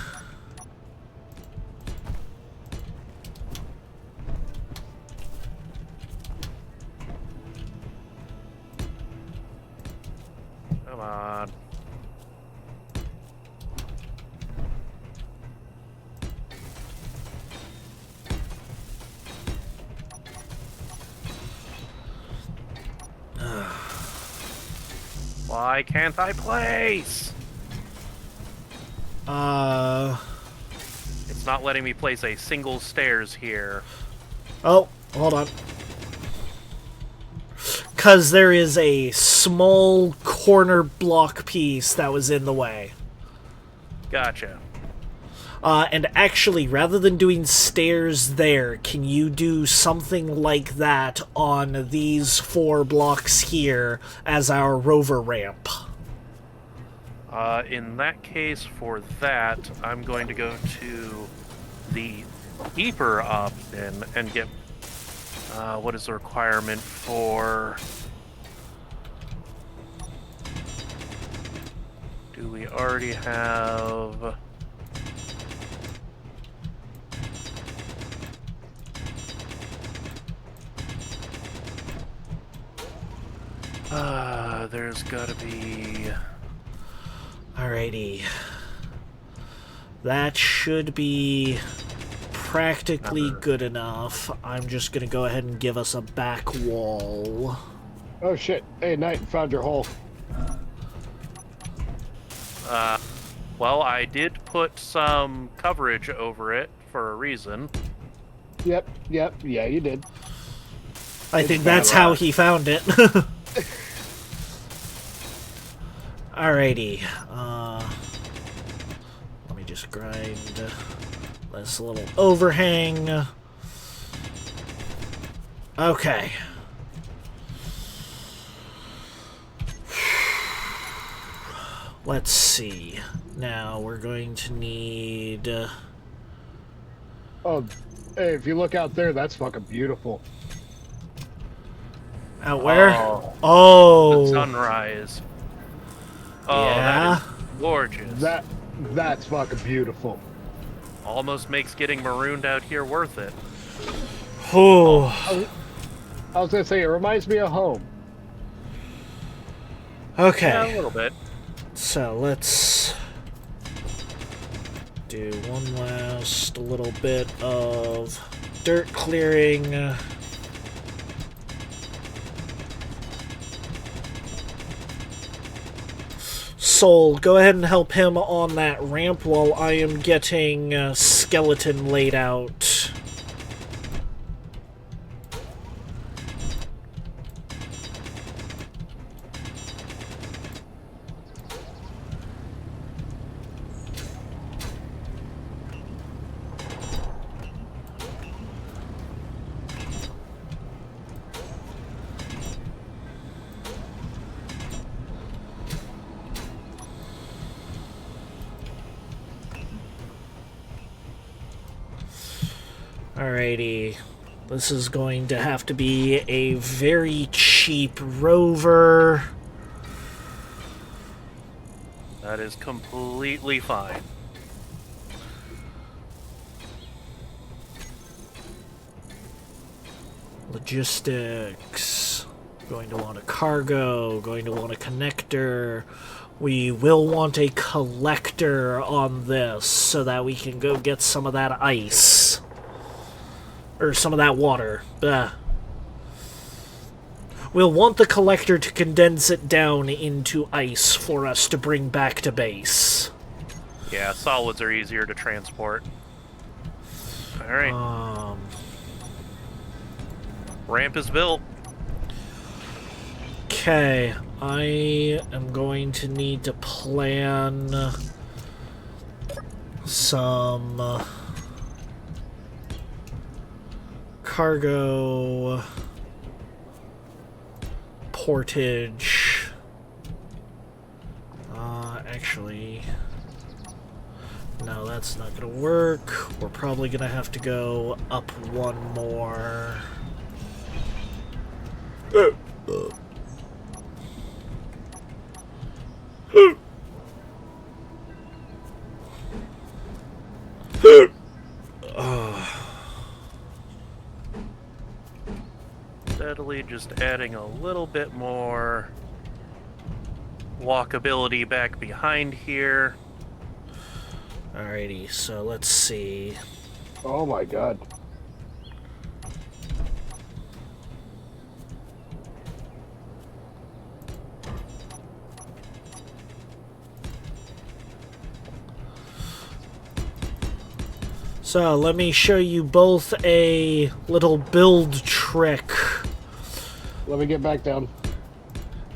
S2: Come on. Why can't I place? It's not letting me place a single stairs here.
S1: Oh, hold on. Because there is a small corner block piece that was in the way.
S2: Gotcha.
S1: And actually, rather than doing stairs there, can you do something like that on these 4 blocks here as our rover ramp?
S2: In that case, for that, I'm going to go to the deeper option and get... what is the requirement for... Do we already have... there's gotta be...
S1: Alrighty. That should be practically good enough. I'm just gonna go ahead and give us a back wall.
S3: Oh shit! Hey, Knight, found your hole.
S2: Well, I did put some coverage over it for a reason.
S3: Yep, yeah, you did.
S1: I think that's how he found it. Alrighty. Let me just grind this little overhang. Okay. Let's see. Now we're going to need...
S3: Oh, hey, if you look out there, that's fucking beautiful.
S1: Out where?
S2: The sunrise. Oh,
S1: yeah.
S2: that is gorgeous.
S3: That's fucking beautiful.
S2: Almost makes getting marooned out here worth it.
S1: Oh.
S3: I was gonna say, it reminds me of home.
S1: Okay.
S2: Yeah, a little bit.
S1: So let's do one last little bit of dirt clearing. Soul, go ahead and help him on that ramp while I am getting skeleton laid out. Alrighty, this is going to have to be a very cheap rover.
S2: That is completely fine.
S1: Logistics. Going to want a cargo, going to want a connector. We will want a collector on this so that we can go get some of that ice. Or some of that water. We'll want the collector to condense it down into ice for us to bring back to base.
S2: Yeah, solids are easier to transport. Alright. Ramp is built.
S1: Okay, I am going to need to plan some cargo portage. Actually, no, that's not gonna work. We're probably gonna have to go up one more.
S2: Steadily just adding a little bit more walkability back behind here.
S1: Alrighty, so let's see.
S3: Oh my god.
S1: So let me show you both a little build trick.
S3: Let me get back down.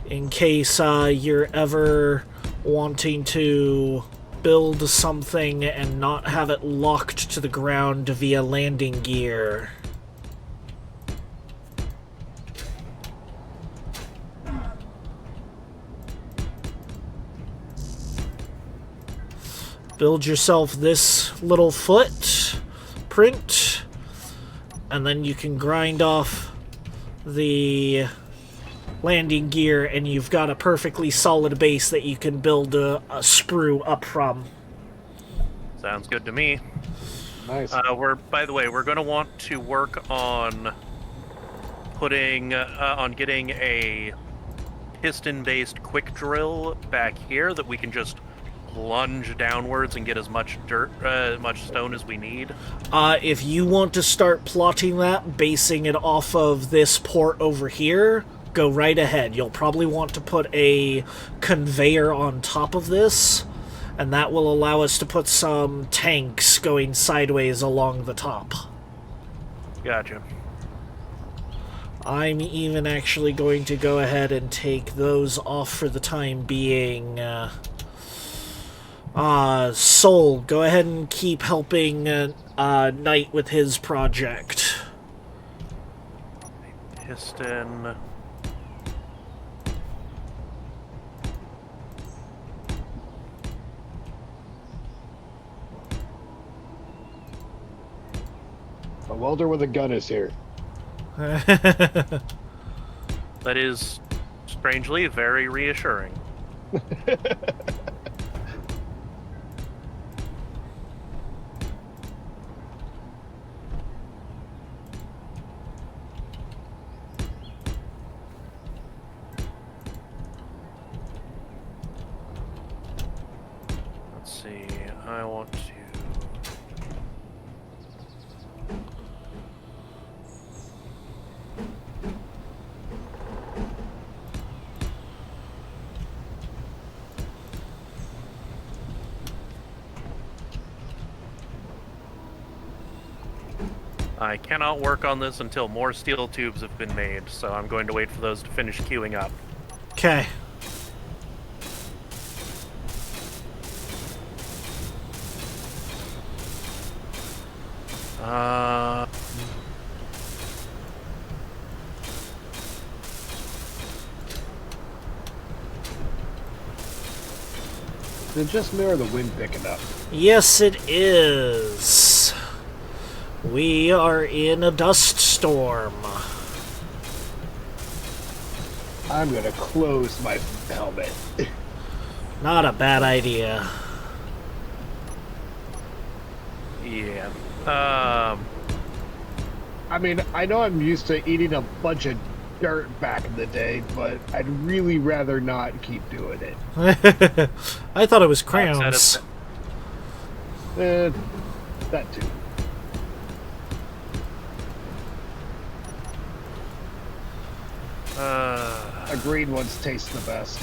S1: In case you're ever wanting to build something and not have it locked to the ground via landing gear. Build yourself this little footprint, and then you can grind off the landing gear, and you've got a perfectly solid base that you can build a sprue up from.
S2: Sounds good to me.
S3: Nice.
S2: By the way, we're going to want to work on getting a piston-based quick drill back here that we can just plunge downwards and get as much much stone as we need.
S1: If you want to start plotting that, basing it off of this port over here, go right ahead. You'll probably want to put a conveyor on top of this, and that will allow us to put some tanks going sideways along the top.
S2: Gotcha.
S1: I'm even actually going to go ahead and take those off for the time being. Soul, go ahead and keep helping Knight with his project.
S2: Piston.
S3: A welder with a gun is here.
S2: That is strangely very reassuring. Let's see, I want to... I cannot work on this until more steel tubes have been made, so I'm going to wait for those to finish queuing up.
S1: Okay.
S3: Is it just me or the wind picking up?
S1: Yes, it is. We are in a dust storm.
S3: I'm gonna close my helmet.
S1: Not a bad idea.
S2: Yeah.
S3: I mean, I know I'm used to eating a bunch of dirt back in the day, but I'd really rather not keep doing it.
S1: I thought it was crayons.
S3: That too. A green ones taste the best.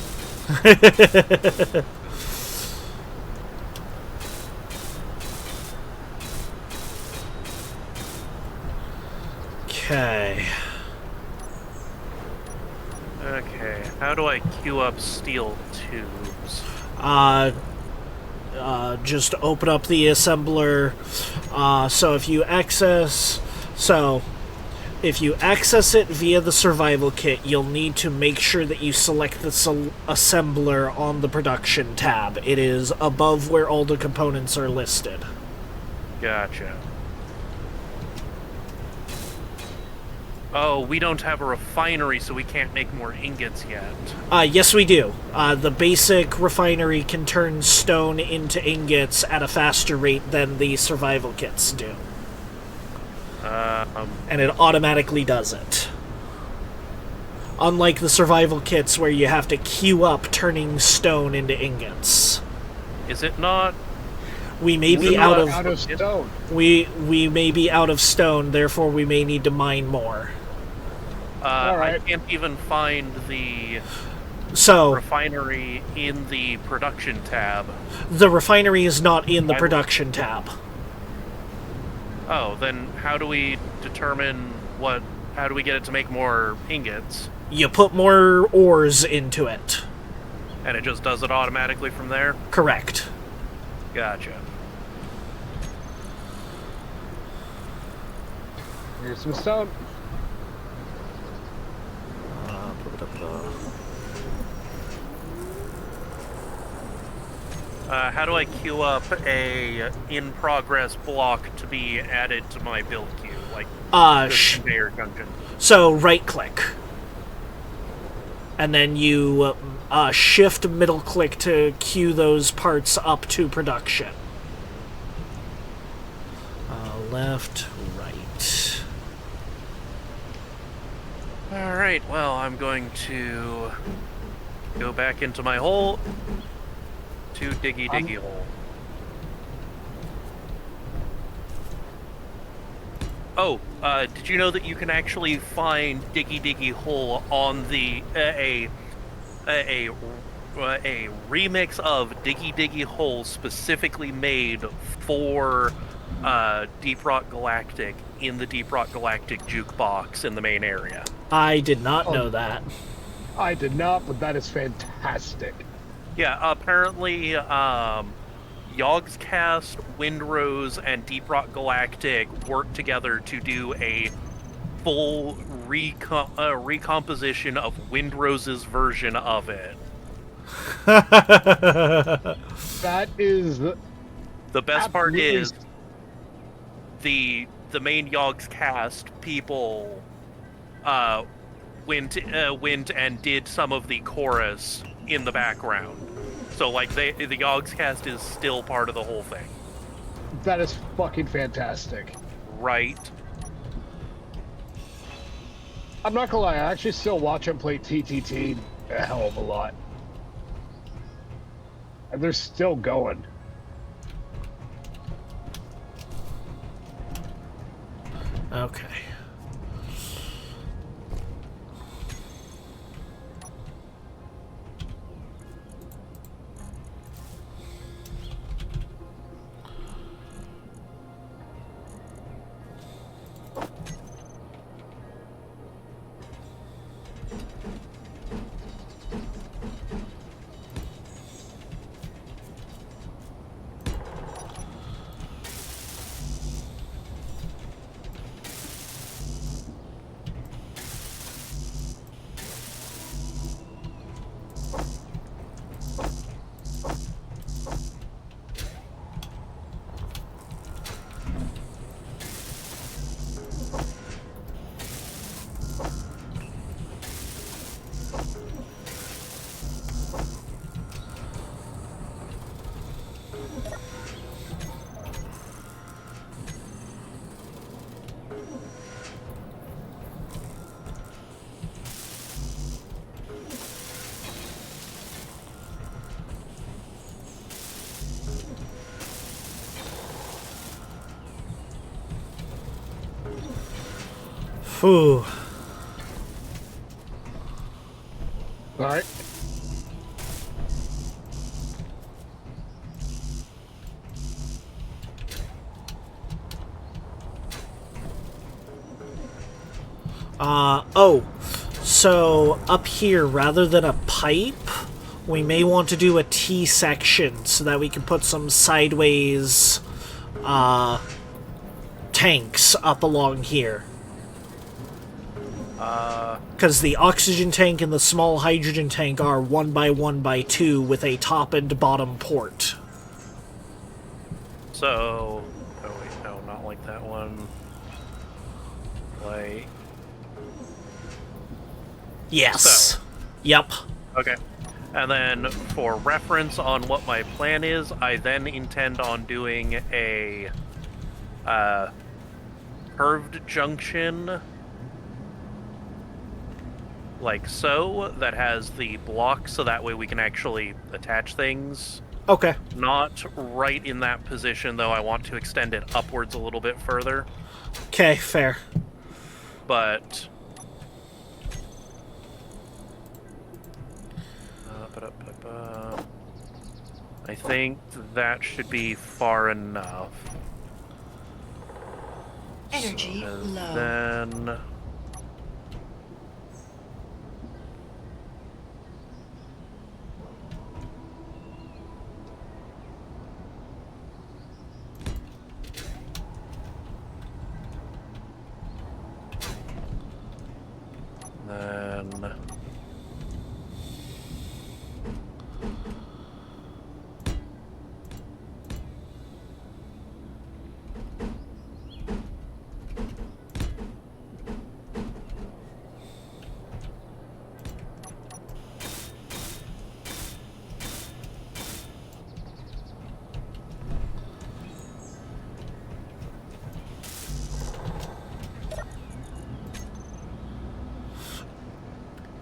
S1: Okay.
S2: Okay, how do I queue up steel tubes?
S1: Just open up the assembler. So if you access it via the survival kit, you'll need to make sure that you select the assembler on the production tab. It is above where all the components are listed.
S2: Gotcha. Oh, we don't have a refinery, so we can't make more ingots yet.
S1: Yes, we do. The basic refinery can turn stone into ingots at a faster rate than the survival kits do. And it automatically does it. Unlike the survival kits where you have to queue up turning stone into ingots.
S2: Is it not?
S1: We may be out of
S3: stone.
S1: We may be out of stone, therefore we may need to mine more.
S2: I can't even find the refinery in the production tab.
S1: The refinery is not in the production tab.
S2: Oh, then how do we determine how do we get it to make more ingots?
S1: You put more ores into it.
S2: And it just does it automatically from there?
S1: Correct.
S2: Gotcha.
S3: Here's some stone.
S2: How do I queue up a in-progress block to be added to my build queue? Like, conveyor junction.
S1: So, right-click. and then you shift middle click to queue those parts up to production. Left, right.
S2: Alright, well, I'm going to go back into my hole to diggy hole. Oh, did you know that you can actually find diggy hole on the a remix of diggy hole specifically made for Deep Rock Galactic in the Deep Rock Galactic jukebox in the main area?
S1: I did not know that.
S3: I did not, but that is fantastic.
S2: Yeah, apparently, Yogscast, Windrose, and Deep Rock Galactic worked together to do a full recomposition of Windrose's version of it.
S3: That is
S2: The best part
S3: absolutely
S2: is the main Yogscast people went and did some of the chorus in the background. So like the Yogscast is still part of the whole thing.
S3: that is fucking fantastic.
S2: Right.
S3: I'm not gonna lie, I actually still watch him play TTT a hell of a lot. And they're still going.
S1: Okay. Phew.
S3: Alright.
S1: Oh. So, up here, rather than a pipe, we may want to do a T-section so that we can put some sideways, tanks up along here. Because the oxygen tank and the small hydrogen tank are 1x1x2 with a top and bottom port.
S2: So, oh wait, no, not like that one. Like,
S1: Yes.
S2: So.
S1: Yep.
S2: okay. And then, for reference on what my plan is, I then intend on doing a curved junction, like so, that has the block, so that way we can actually attach things.
S1: Okay.
S2: Not right in that position, though. I want to extend it upwards a little bit further.
S1: Okay, fair.
S2: But I think that should be far enough.
S4: Energy
S2: And
S4: low.
S2: then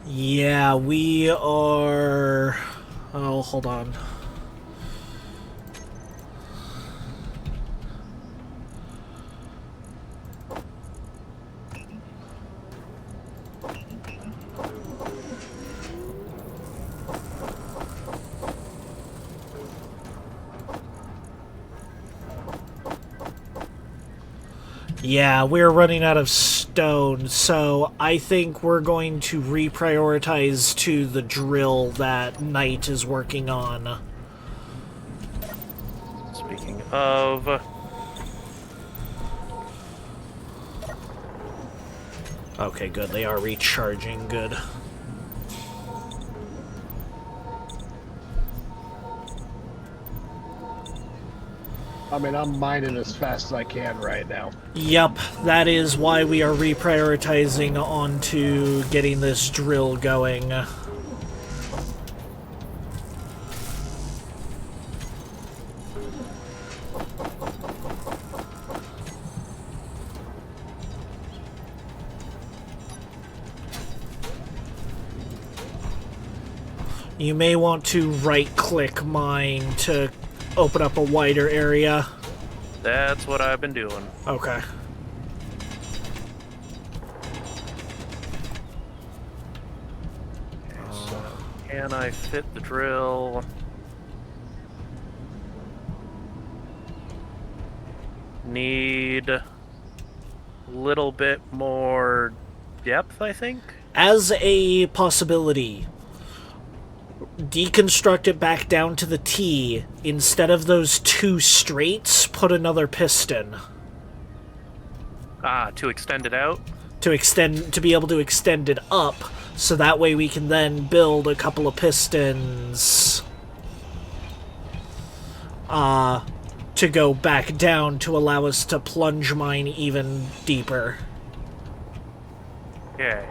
S1: Yeah, we are... Oh, hold on. Yeah, we're running out of stone, so I think we're going to reprioritize to the drill that Knight is working on.
S2: Speaking of...
S1: Okay, good. They are recharging. Good.
S3: I mean, I'm mining as fast as I can right now.
S1: Yep, that is why we are reprioritizing onto getting this drill going. You may want to right-click mine to open up a wider area.
S2: That's what I've been doing.
S1: Okay.
S2: Okay, so can I fit the drill? Need a little bit more depth, I think.
S1: As a possibility, deconstruct it back down to the T. Instead of those two straights, put another piston.
S2: Ah, to extend it out?
S1: To be able to extend it up, so that way we can then build a couple of pistons to go back down to allow us to plunge mine even deeper.
S2: Okay.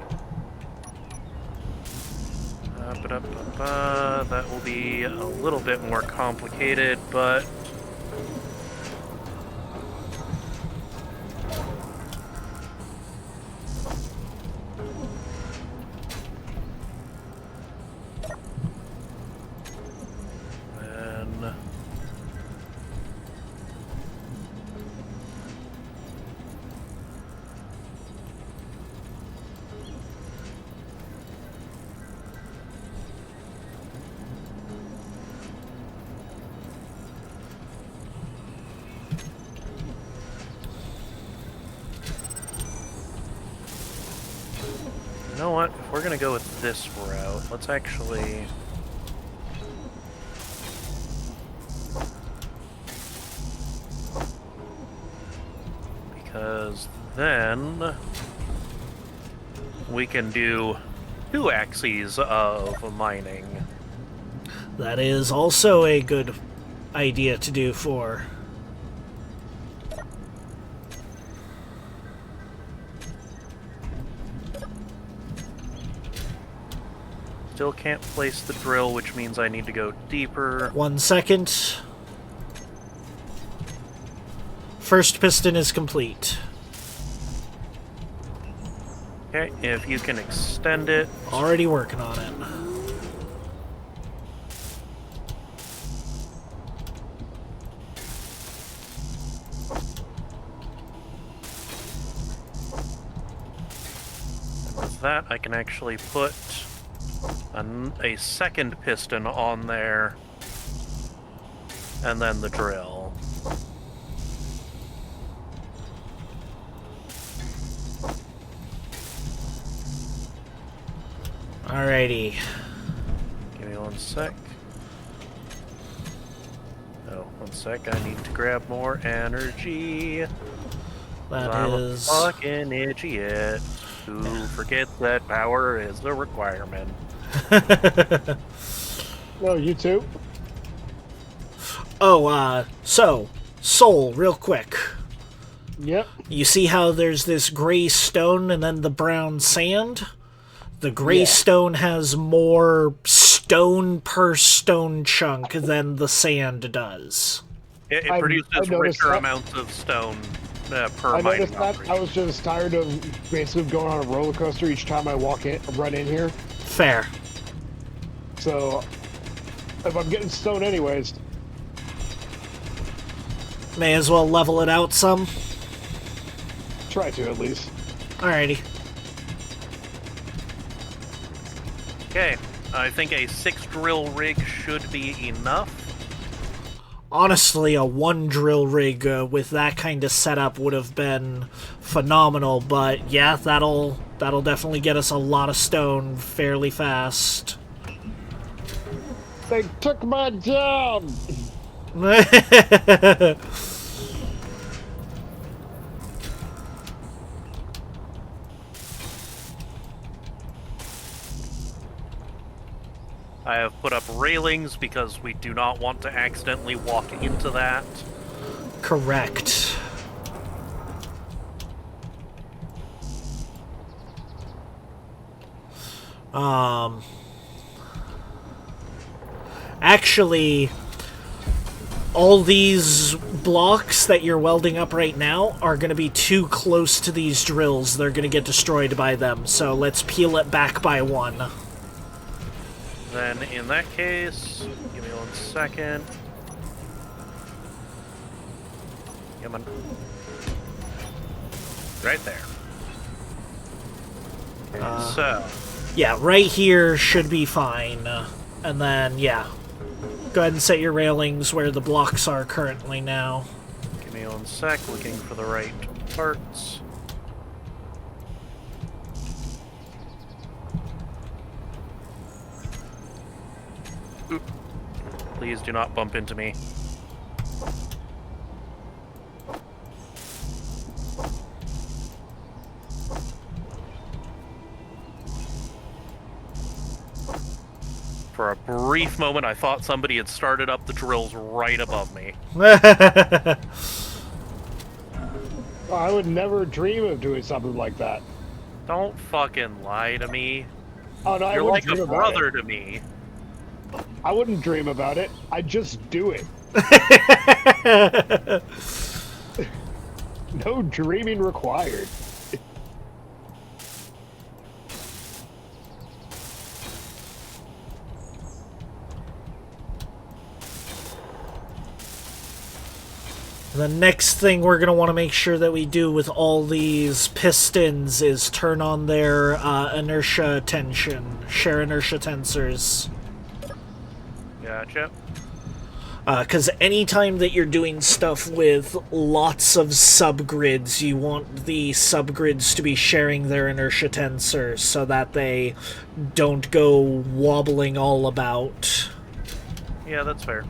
S2: That will be a little bit more complicated, but... Then... You know what? If we're gonna go with this route, let's actually... Because then we can do 2 axes of mining.
S1: That is also a good idea to do for.
S2: Still can't place the drill, which means I need to go deeper.
S1: 1 second. First piston is complete.
S2: Okay, if you can extend it.
S1: Already working on it.
S2: And with that, I can actually put a second piston on there, and then the drill.
S1: Alrighty.
S2: Give me 1 sec. Oh, 1 sec. I need to grab more energy.
S1: That
S2: I'm
S1: is...
S2: a fucking idiot who forgets that power is a requirement.
S3: No, you too?
S1: Oh, so, Soul, real quick.
S3: Yep.
S1: You see how there's this gray stone and then the brown sand? The gray stone has more stone per stone chunk than the sand does.
S2: It
S3: I
S2: produces
S3: noticed
S2: richer
S3: that.
S2: amounts of stone per
S3: I
S2: mining
S3: noticed that. I
S2: operation.
S3: was just tired of basically going on a roller coaster each time I run in here.
S1: Fair.
S3: So, if I'm getting stone anyways,
S1: May as well level it out some.
S3: try to at least.
S1: Alrighty.
S2: Okay, I think a 6 drill rig should be enough.
S1: Honestly, a 1 drill rig with that kind of setup would have been phenomenal, but yeah, that'll definitely get us a lot of stone fairly fast.
S3: They took my job!
S2: I have put up railings because we do not want to accidentally walk into that.
S1: Correct. Actually, all these blocks that you're welding up right now are going to be too close to these drills. They're going to get destroyed by them, so let's peel it back by 1.
S2: Then, in that case, give me 1 second. Come on. Right there. And so,
S1: Yeah, right here should be fine. And then, yeah. Go ahead and set your railings where the blocks are currently now.
S2: give me 1 sec, looking for the right parts. Oop. Please do not bump into me. For a brief moment, I thought somebody had started up the drills right above me.
S3: Oh, I would never dream of doing something like that.
S2: Don't fucking lie to me.
S3: Oh no, I
S2: You're
S3: wouldn't
S2: like a
S3: dream about
S2: brother
S3: it.
S2: to me.
S3: I wouldn't dream about it. I just do it. No dreaming required.
S1: The next thing we're going to want to make sure that we do with all these pistons is turn on their inertia tension, share inertia tensors.
S2: Gotcha.
S1: Because anytime that you're doing stuff with lots of subgrids, you want the subgrids to be sharing their inertia tensors so that they don't go wobbling all about.
S2: Yeah, that's fair.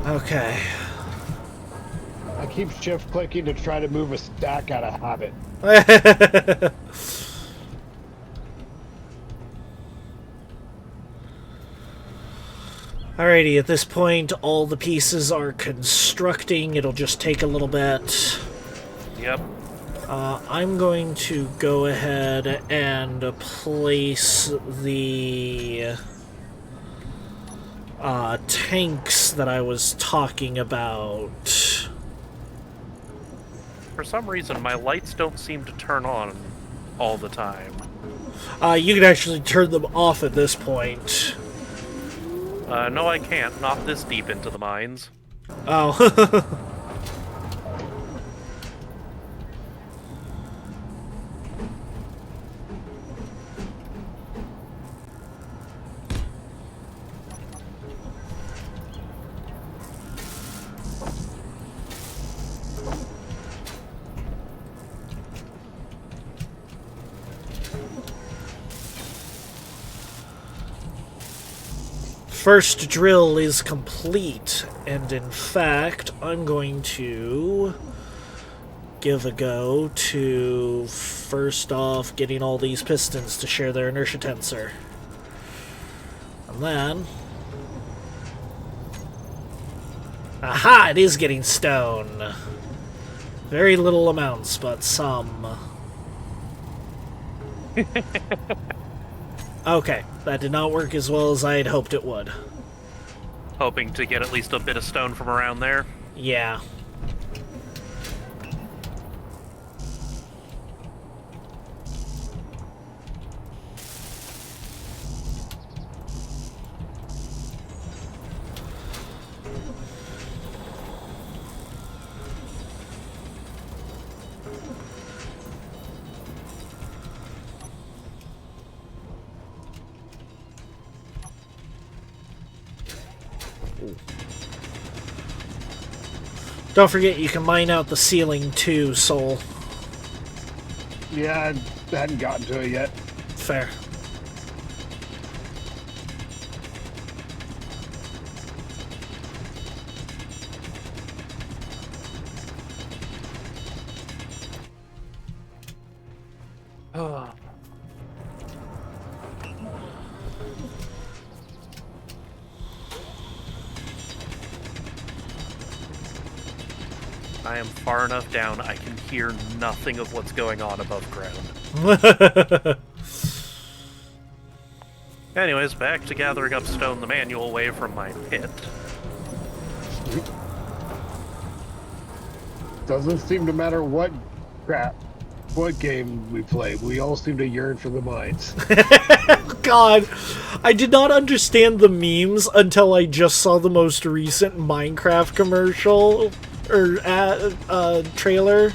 S1: Okay.
S3: I keep shift clicking to try to move a stack out of habit.
S1: Alrighty, at this point, all the pieces are constructing. It'll just take a little bit.
S2: Yep.
S1: I'm going to go ahead and place the tanks that I was talking about.
S2: For some reason, my lights don't seem to turn on all the time.
S1: You can actually turn them off at this point.
S2: No, I can't. Not this deep into the mines.
S1: Oh. First drill is complete, and in fact, I'm going to give a go to, first off, getting all these pistons to share their inertia tensor. And then... Aha! It is getting stone. Very little amounts, but some. Okay, that did not work as well as I had hoped it would.
S2: Hoping to get at least a bit of stone from around there.
S1: Yeah. Don't forget, you can mine out the ceiling too, Soul.
S3: Yeah, I hadn't gotten to it yet.
S1: Fair.
S2: I am far enough down, I can hear nothing of what's going on above ground. Anyways, back to gathering up stone the manual way from my pit.
S3: Doesn't seem to matter what game we play. We all seem to yearn for the mines.
S1: God, I did not understand the memes until I just saw the most recent Minecraft commercial or trailer.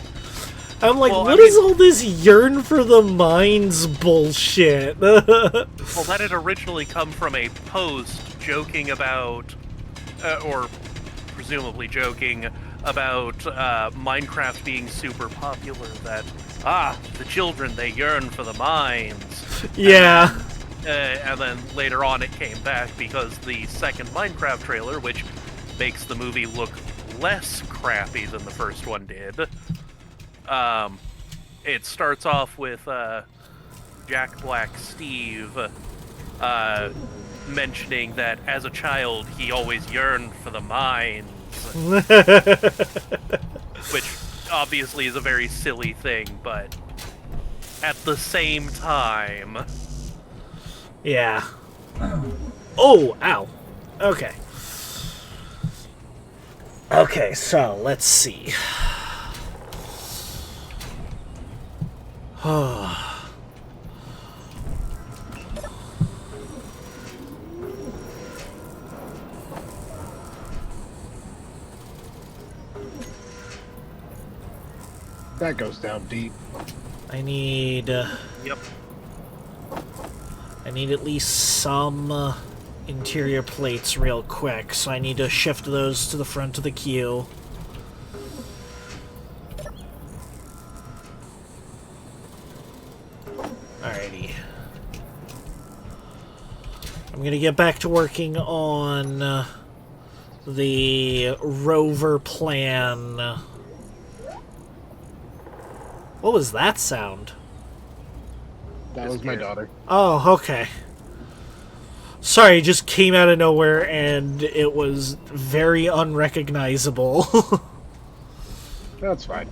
S1: I'm like, what is all this yearn for the mines bullshit?
S2: Well, that had originally come from a post joking about, or presumably joking about Minecraft being super popular, that, the children, they yearn for the mines.
S1: Yeah.
S2: And then later on it came back because the second Minecraft trailer, which makes the movie look less crappy than the first one did, it starts off with Jack Black Steve mentioning that as a child he always yearned for the mines, which obviously is a very silly thing, but at the same time...
S1: Yeah. Oh, ow. Okay. Okay, so, let's see.
S3: That goes down deep.
S1: I need...
S2: Yep.
S1: I need at least some interior plates real quick, so I need to shift those to the front of the queue. Alrighty. I'm gonna get back to working on the rover plan. What was that sound?
S3: That was my daughter.
S1: Oh, okay. Sorry, it just came out of nowhere and it was very unrecognizable.
S3: That's fine.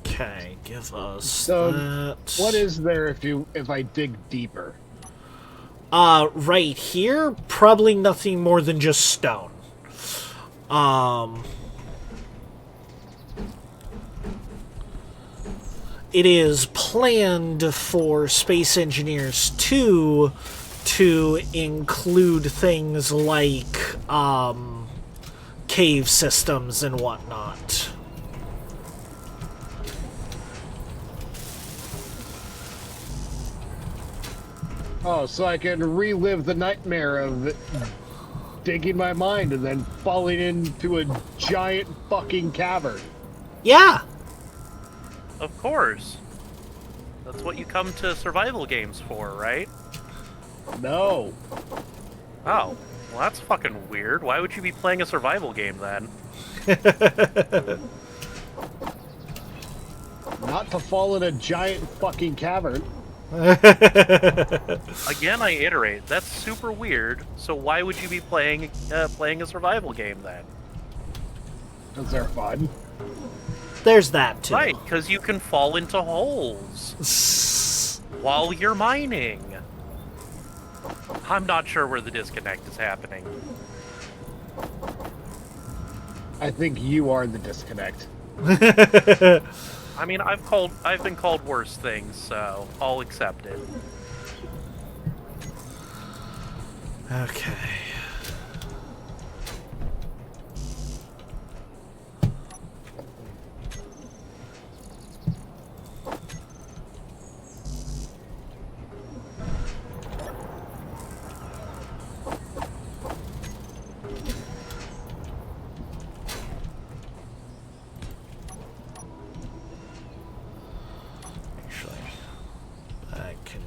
S1: Okay, give us
S3: So,
S1: that.
S3: what is there if I dig deeper?
S1: Right here, probably nothing more than just stone. It is planned for Space Engineers 2 to include things like, cave systems and whatnot.
S3: Oh, so I can relive the nightmare of digging my mind and then falling into a giant fucking cavern.
S1: Yeah!
S2: Of course. That's what you come to survival games for, right?
S3: No.
S2: Oh, well that's fucking weird. Why would you be playing a survival game then?
S3: Not to fall in a giant fucking cavern.
S2: Again, I iterate. That's super weird. So why would you be playing a survival game then?
S3: Because they're fun.
S1: There's that too.
S2: Right, because you can fall into holes while you're mining. I'm not sure where the disconnect is happening.
S3: I think you are the disconnect.
S2: I mean, I've been called worse things, so I'll accept it.
S1: Okay.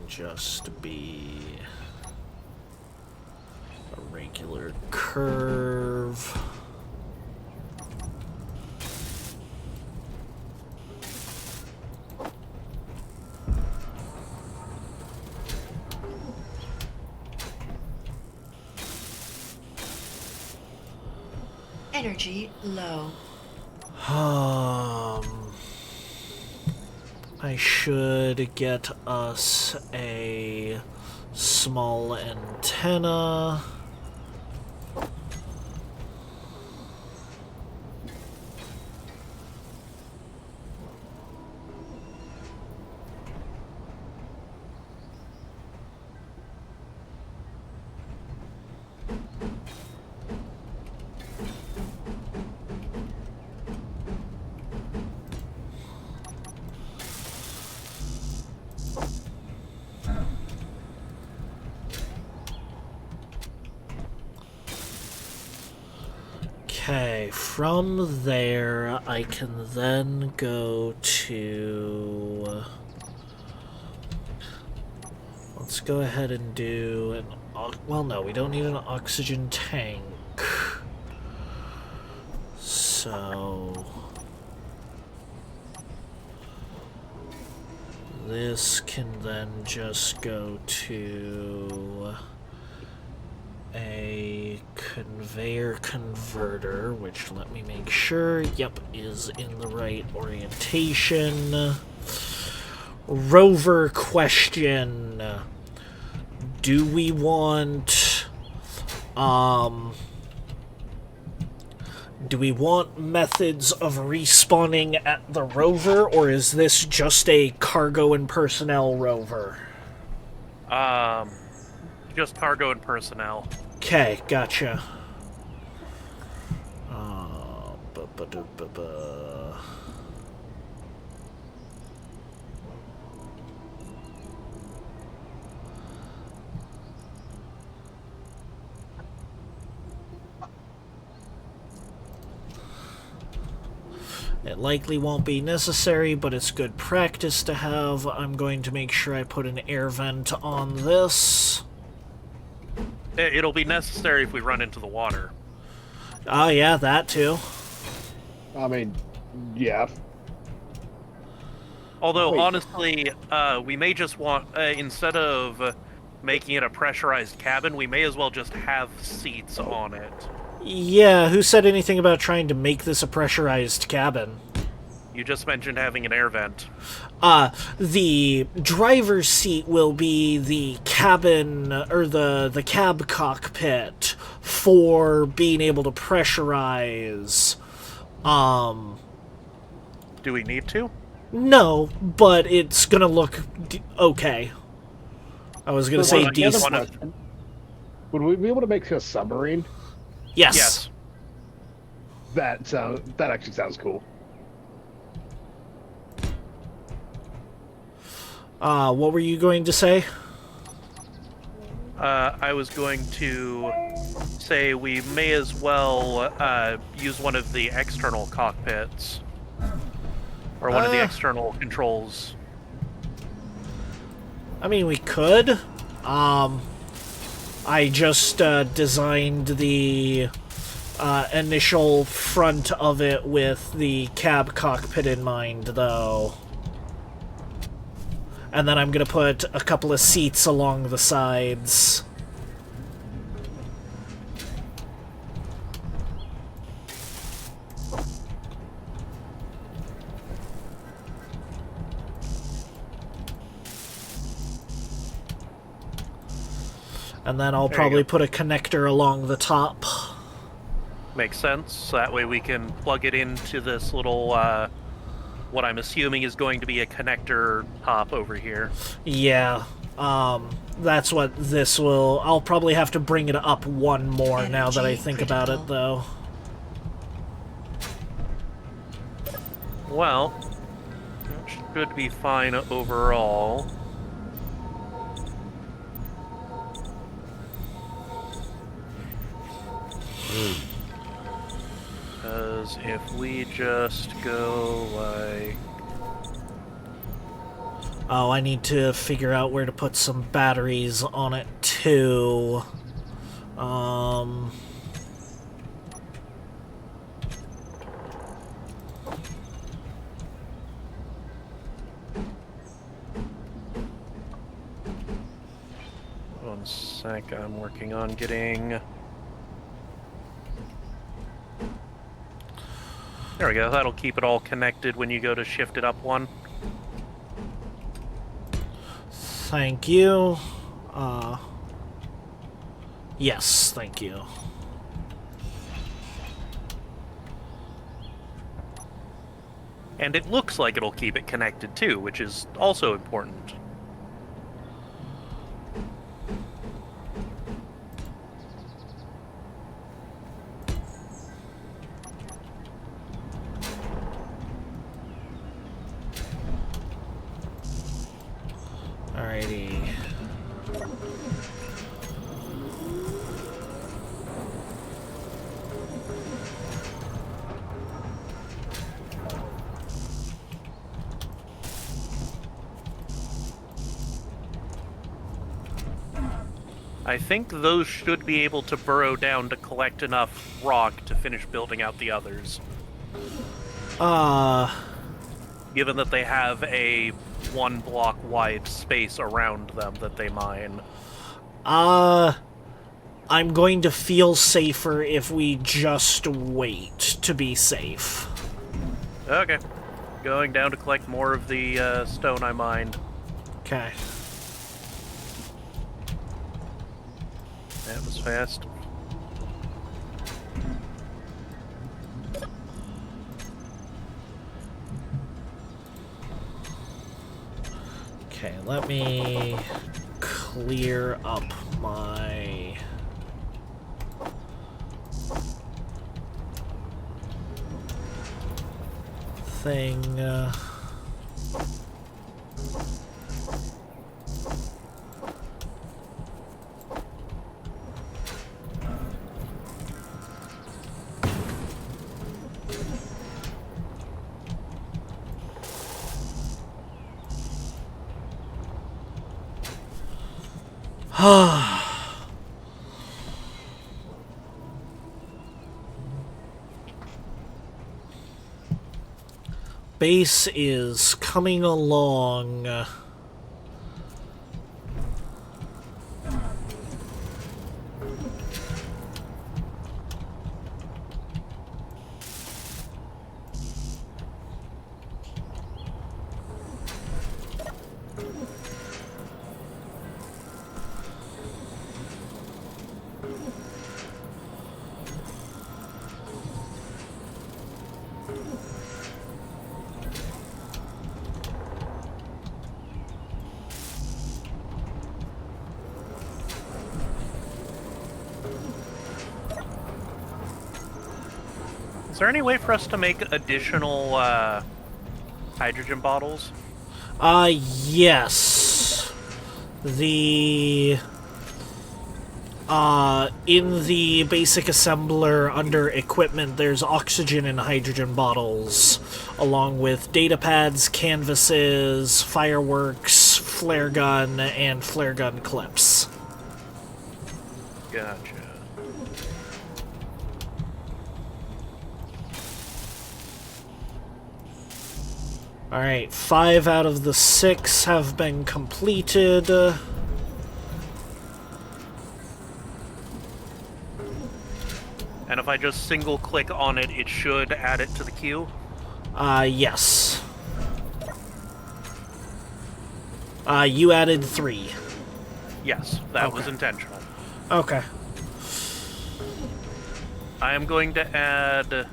S1: Just be a regular curve.
S4: Energy low.
S1: I should get us a small antenna. Okay, from there I can then go to... Let's go ahead and do an... Well, no, we don't need an oxygen tank. So... This can then just go to... a conveyor converter, which, let me make sure, yep, is in the right orientation. Rover question. Do we want, do we want methods of respawning at the rover, or is this just a cargo and personnel rover?
S2: Just cargo and personnel.
S1: Okay, gotcha. It likely won't be necessary, but it's good practice to have. I'm going to make sure I put an air vent on this.
S2: It'll be necessary if we run into the water.
S1: Oh, yeah, that too.
S3: I mean, yeah.
S2: Although,
S3: Wait.
S2: honestly, we may just want, instead of making it a pressurized cabin, we may as well just have seats on it.
S1: Yeah, who said anything about trying to make this a pressurized cabin?
S2: You just mentioned having an air vent.
S1: The driver's seat will be the cabin, or the cab cockpit for being able to pressurize.
S2: Do we need to?
S1: No, but it's gonna look okay. I was gonna say
S3: Well,
S1: decent.
S3: question. Would we be able to make a submarine?
S1: Yes.
S2: Yes.
S3: That actually sounds cool.
S1: What were you going to say?
S2: I was going to say we may as well use one of the external cockpits. Or one of the external controls.
S1: I mean, we could. I just designed the initial front of it with the cab cockpit in mind, though. And then I'm gonna put a couple of seats along the sides. And then I'll probably put a connector along the top.
S2: Makes sense. That way we can plug it into this little, what I'm assuming is going to be a connector hop over here.
S1: Yeah, that's what this will... I'll probably have to bring it up one more now that I think about it, though.
S2: Well, it should be fine overall. Because if we just go like...
S1: Oh, I need to figure out where to put some batteries on it, too.
S2: One sec, I'm working on getting... There we go, that'll keep it all connected when you go to shift it up one.
S1: Thank you. Yes, thank you.
S2: And it looks like it'll keep it connected too, which is also important.
S1: Alrighty.
S2: I think those should be able to burrow down to collect enough rock to finish building out the others. Given that they have a 1 block wide space around them that they mine.
S1: I'm going to feel safer if we just wait to be safe.
S2: Okay. Going down to collect more of the stone I mined.
S1: Okay.
S2: That was fast.
S1: Okay, let me clear up my... thing. Base is coming along.
S2: Is there any way for us to make additional hydrogen bottles?
S1: Yes. The... in the basic assembler under equipment, there's oxygen and hydrogen bottles, along with data pads, canvases, fireworks, flare gun and flare gun clips.
S2: Gotcha.
S1: Alright, 5 out of the 6 have been completed.
S2: And if I just single click on it, it should add it to the queue?
S1: Yes. You added 3.
S2: Yes, that was
S1: Okay.
S2: intentional.
S1: Okay.
S2: I am going to add...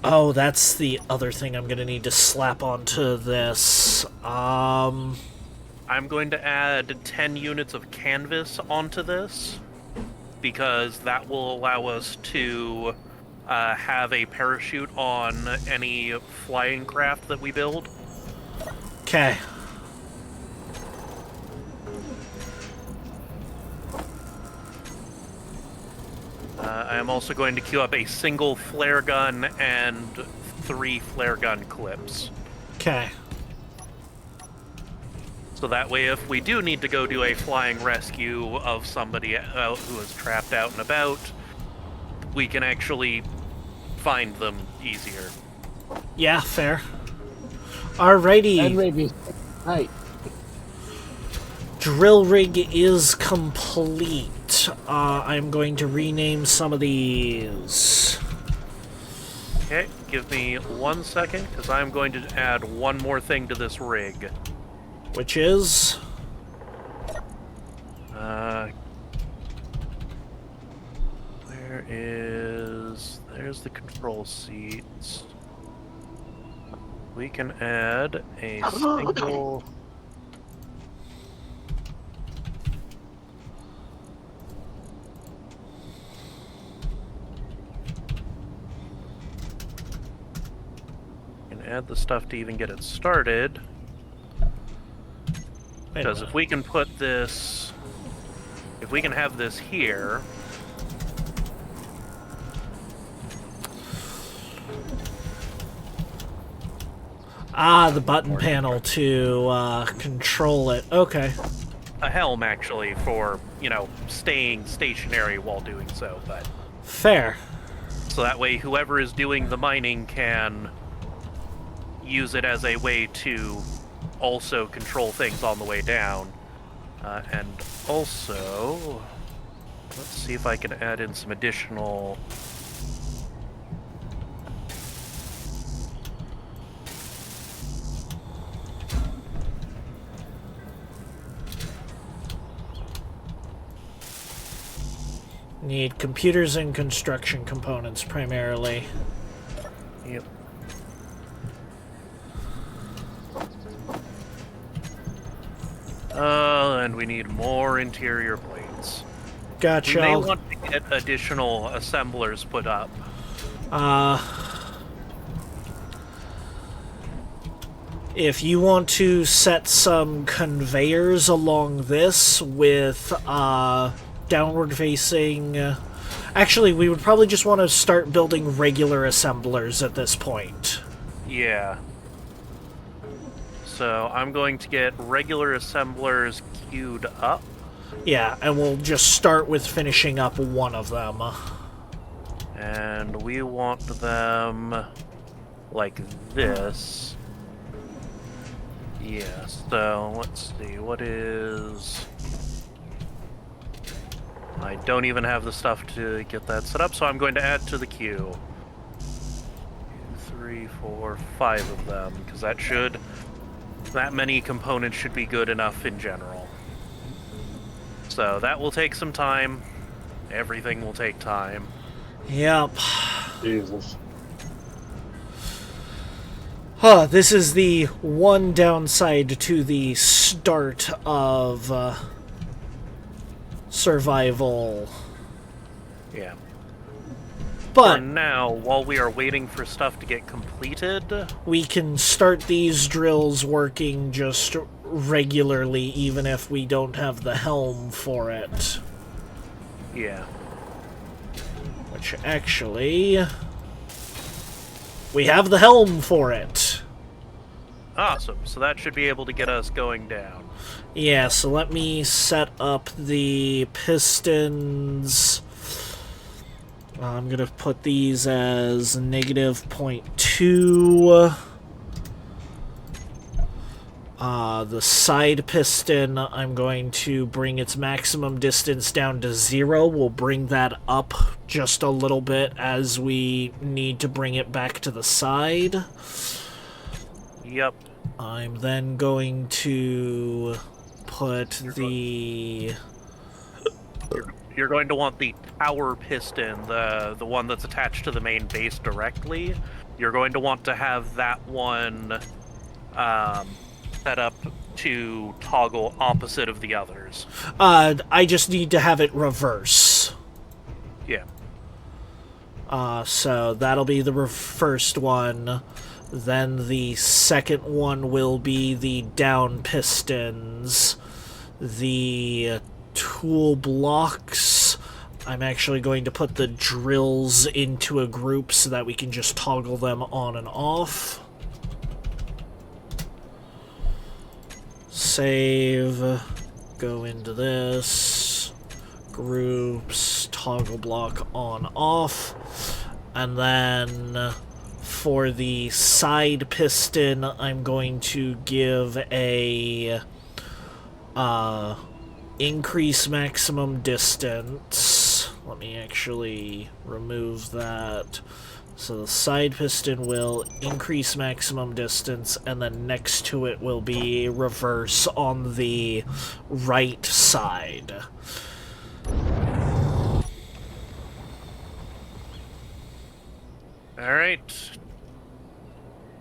S1: Oh, that's the other thing I'm gonna need to slap onto this.
S2: I'm going to add 10 units of canvas onto this, because that will allow us to have a parachute on any flying craft that we build.
S1: Okay.
S2: I am also going to queue up a single flare gun and 3 flare gun clips.
S1: Okay.
S2: So that way, if we do need to go do a flying rescue of somebody who is trapped out and about, we can actually find them easier.
S1: Yeah, fair. Alrighty.
S3: And maybe. Right.
S1: Drill rig is complete. I'm going to rename some of these.
S2: Okay, give me 1 second, because I'm going to add one more thing to this rig.
S1: Which is?
S2: There's the control seats. We can add a single... Add the stuff to even get it started. Because if we can put this... If we can have this here...
S1: Ah, the button panel to control it. Okay.
S2: A helm, actually, for, you know, staying stationary while doing so, but...
S1: Fair.
S2: So that way, whoever is doing the mining can use it as a way to also control things on the way down. And also... Let's see if I can add in some additional...
S1: Need computers and construction components primarily.
S2: Yep. And we need more interior plates.
S1: Gotcha.
S2: We may want to get additional assemblers put up.
S1: If you want to set some conveyors along this with downward facing... actually, we would probably just want to start building regular assemblers at this point.
S2: Yeah. So I'm going to get regular assemblers queued up.
S1: Yeah, and we'll just start with finishing up one of them.
S2: And we want them like this. Yeah, so let's see, what is... I don't even have the stuff to get that set up, so I'm going to add to the queue. 2, 3, 4, 5 of them, because that many components should be good enough in general. So that will take some time. Everything will take time.
S1: Yep.
S3: Jesus.
S1: Huh, this is the one downside to the start of survival.
S2: Yeah.
S1: But
S2: for now, while we are waiting for stuff to get completed,
S1: we can start these drills working just regularly, even if we don't have the helm for it.
S2: yeah.
S1: Which, actually... we have the helm for it!
S2: Awesome. So that should be able to get us going down.
S1: Yeah, so let me set up the pistons. I'm going to put these as negative 0.2. The side piston, I'm going to bring its maximum distance down to 0. We'll bring that up just a little bit as we need to bring it back to the side.
S2: Yep.
S1: I'm then going to put the...
S2: You're going to want the tower piston, the one that's attached to the main base directly. You're going to want to have that one set up to toggle opposite of the others.
S1: I just need to have it reverse.
S2: Yeah.
S1: So that'll be the first one. Then the second one will be the down pistons. The tool blocks, I'm actually going to put the drills into a group so that we can just toggle them on and off. Save, go into this, groups, toggle block on off, and then for the side piston, I'm going to give a increase maximum distance. Let me actually remove that. So the side piston will increase maximum distance, and then next to it will be reverse on the right side.
S2: Alright.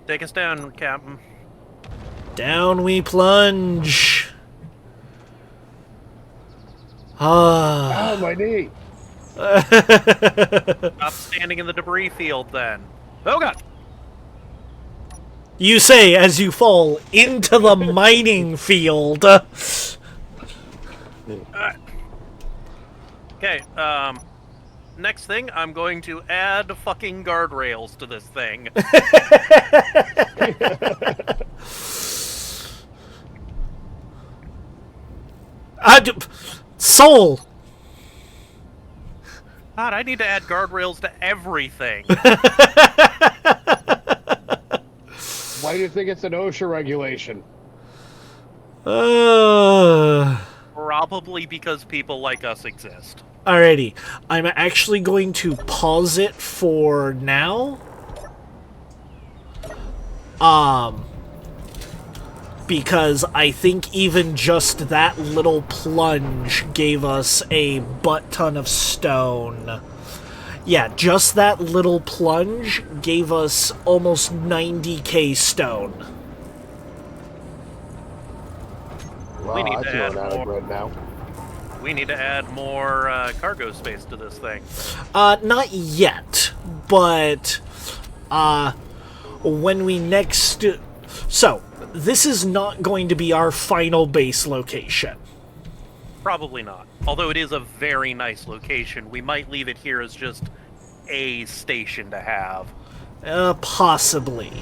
S2: Take us down, Captain.
S1: Down we plunge. Ah.
S3: Oh, my knee.
S2: Stop standing in the debris field, then. Oh, God!
S1: You say as you fall into the mining field.
S2: Okay, next thing, I'm going to add fucking guardrails to this thing.
S1: Soul!
S2: God, I need to add guardrails to everything.
S3: Why do you think it's an OSHA regulation?
S2: Probably because people like us exist.
S1: Alrighty. I'm actually going to pause it for now. Because I think even just that little plunge gave us a butt-ton of stone. Yeah, just that little plunge gave us almost 90k stone.
S3: Wow,
S2: We need
S3: I
S2: to
S3: feel
S2: add
S3: inadequate
S2: more.
S3: right now.
S2: We need to add more cargo space to this thing.
S1: Not yet, but, when we next... So, this is not going to be our final base location.
S2: Probably not. Although it is a very nice location, we might leave it here as just a station to have.
S1: Possibly.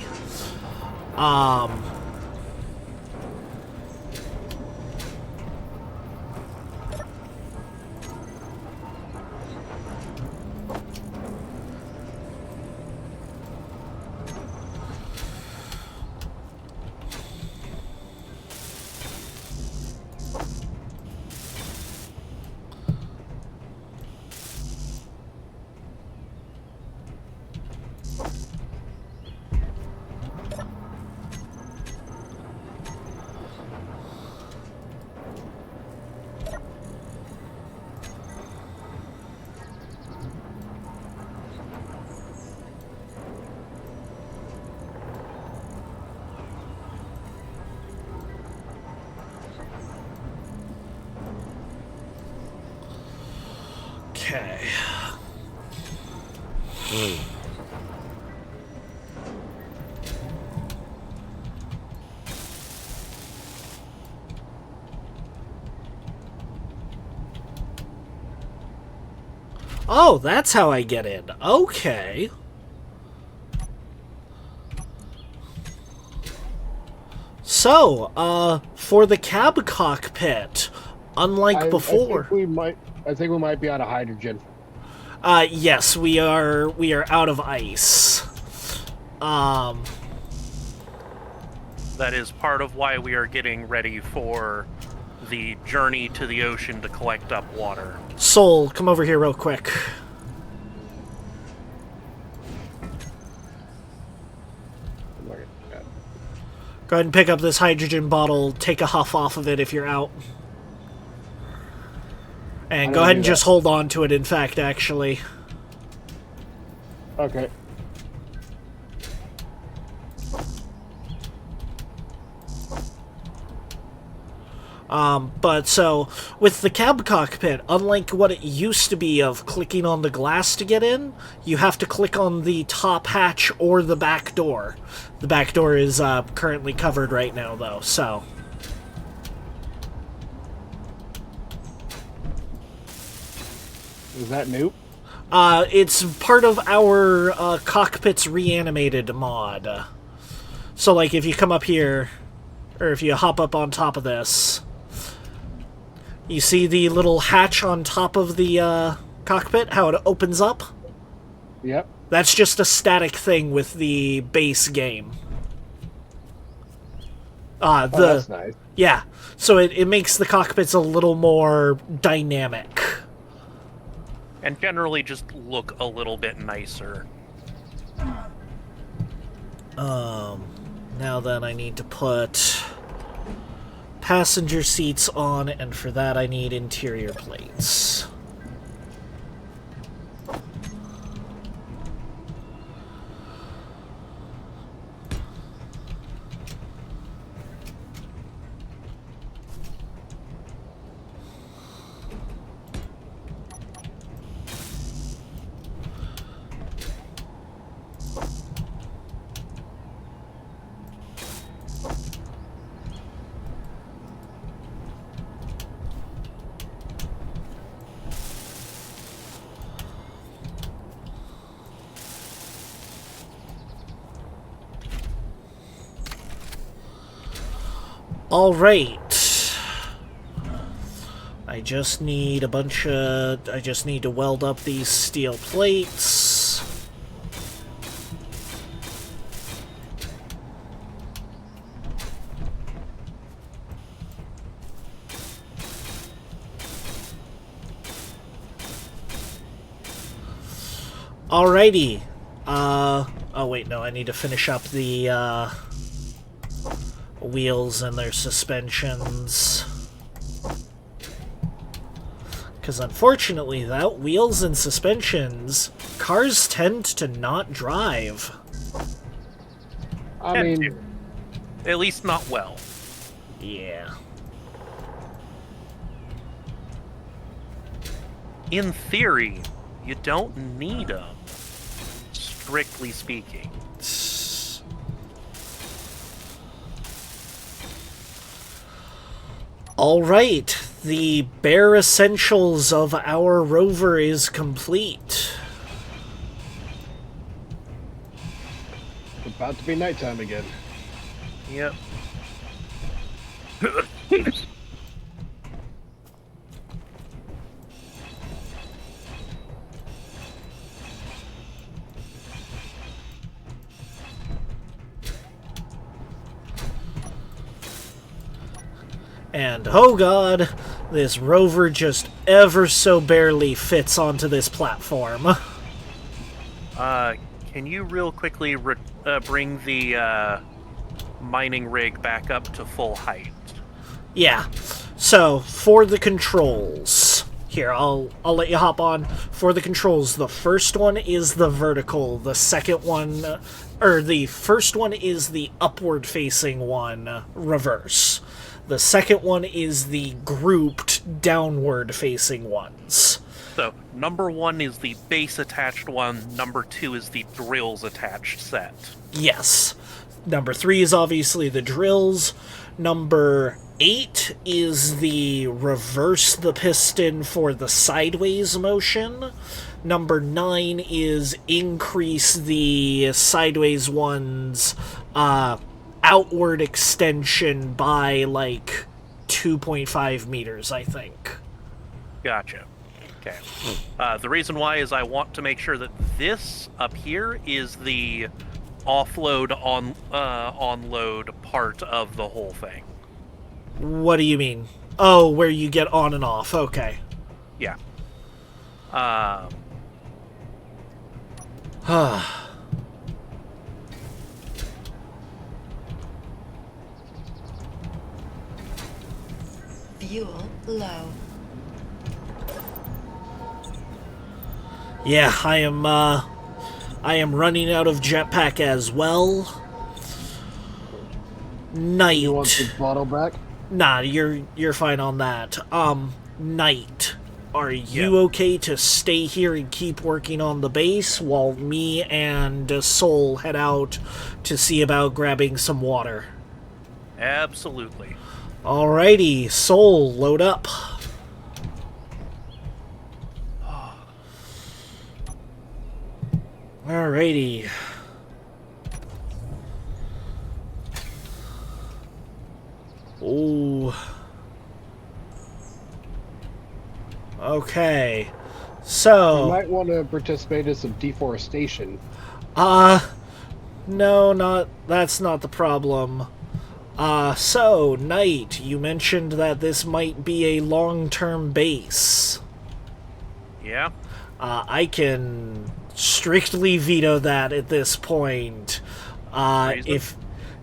S1: Okay. Oh, that's how I get in. Okay. For the cab cockpit, unlike before...
S3: I think we might be out of hydrogen.
S1: Yes, we are out of ice.
S2: That is part of why we are getting ready for the journey to the ocean to collect up water.
S1: Soul, come over here real quick. Go ahead and pick up this hydrogen bottle, take a huff off of it if you're out. And go ahead and just hold on to it, in fact, actually.
S3: Okay.
S1: But so, with the cab cockpit, unlike what it used to be of clicking on the glass to get in, you have to click on the top hatch or the back door. The back door is currently covered right now, though, so...
S3: Is that new?
S1: It's part of our cockpit's reanimated mod. So, like, if you come up here, or if you hop up on top of this, you see the little hatch on top of the cockpit, how it opens up?
S3: Yep.
S1: That's just a static thing with the base game.
S3: That's nice.
S1: Yeah, so it makes the cockpits a little more dynamic.
S2: And generally just look a little bit nicer.
S1: Now then I need to put passenger seats on, and for that I need interior plates. Alright. I just need to weld up these steel plates. Alrighty. Oh wait, no, I need to finish up the, wheels and their suspensions. Because unfortunately, without wheels and suspensions, cars tend to not drive.
S3: I mean...
S2: At least not well.
S1: Yeah.
S2: In theory, you don't need them, strictly speaking.
S1: Alright, the bare essentials of our rover is complete.
S3: It's about to be nighttime again.
S2: Yep.
S1: And, oh god, this rover just ever so barely fits onto this platform.
S2: Can you real quickly bring the mining rig back up to full height?
S1: Yeah. So, for the controls... Here, I'll let you hop on. For the controls, the first one is the vertical, the second one... the first one is the upward-facing one, reverse. The second one is the grouped downward-facing ones.
S2: So, number 1 is the base-attached one, number 2 is the drills-attached set.
S1: Yes. Number 3 is obviously the drills. Number 8 is the reverse the piston for the sideways motion. Number 9 is increase the sideways ones, outward extension by like 2.5 meters, I think.
S2: Gotcha. Okay. The reason why is I want to make sure that this up here is the offload on onload part of the whole thing.
S1: What do you mean? Oh, where you get on and off. Okay.
S2: Yeah.
S4: Fuel low.
S1: Yeah, I am running out of jetpack as well. Night.
S3: You want the bottle back?
S1: Nah, you're fine on that. Night. Are you
S2: Yeah.
S1: okay to stay here and keep working on the base while me and Soul head out to see about grabbing some water?
S2: Absolutely.
S1: Alrighty, Soul, load up. Alrighty. Ooh. Okay.
S3: You
S1: So,
S3: might want to participate in some deforestation.
S1: no, that's not the problem. So, Knight, you mentioned that this might be a long-term base.
S2: Yeah.
S1: I can strictly veto that at this point.
S2: Reason?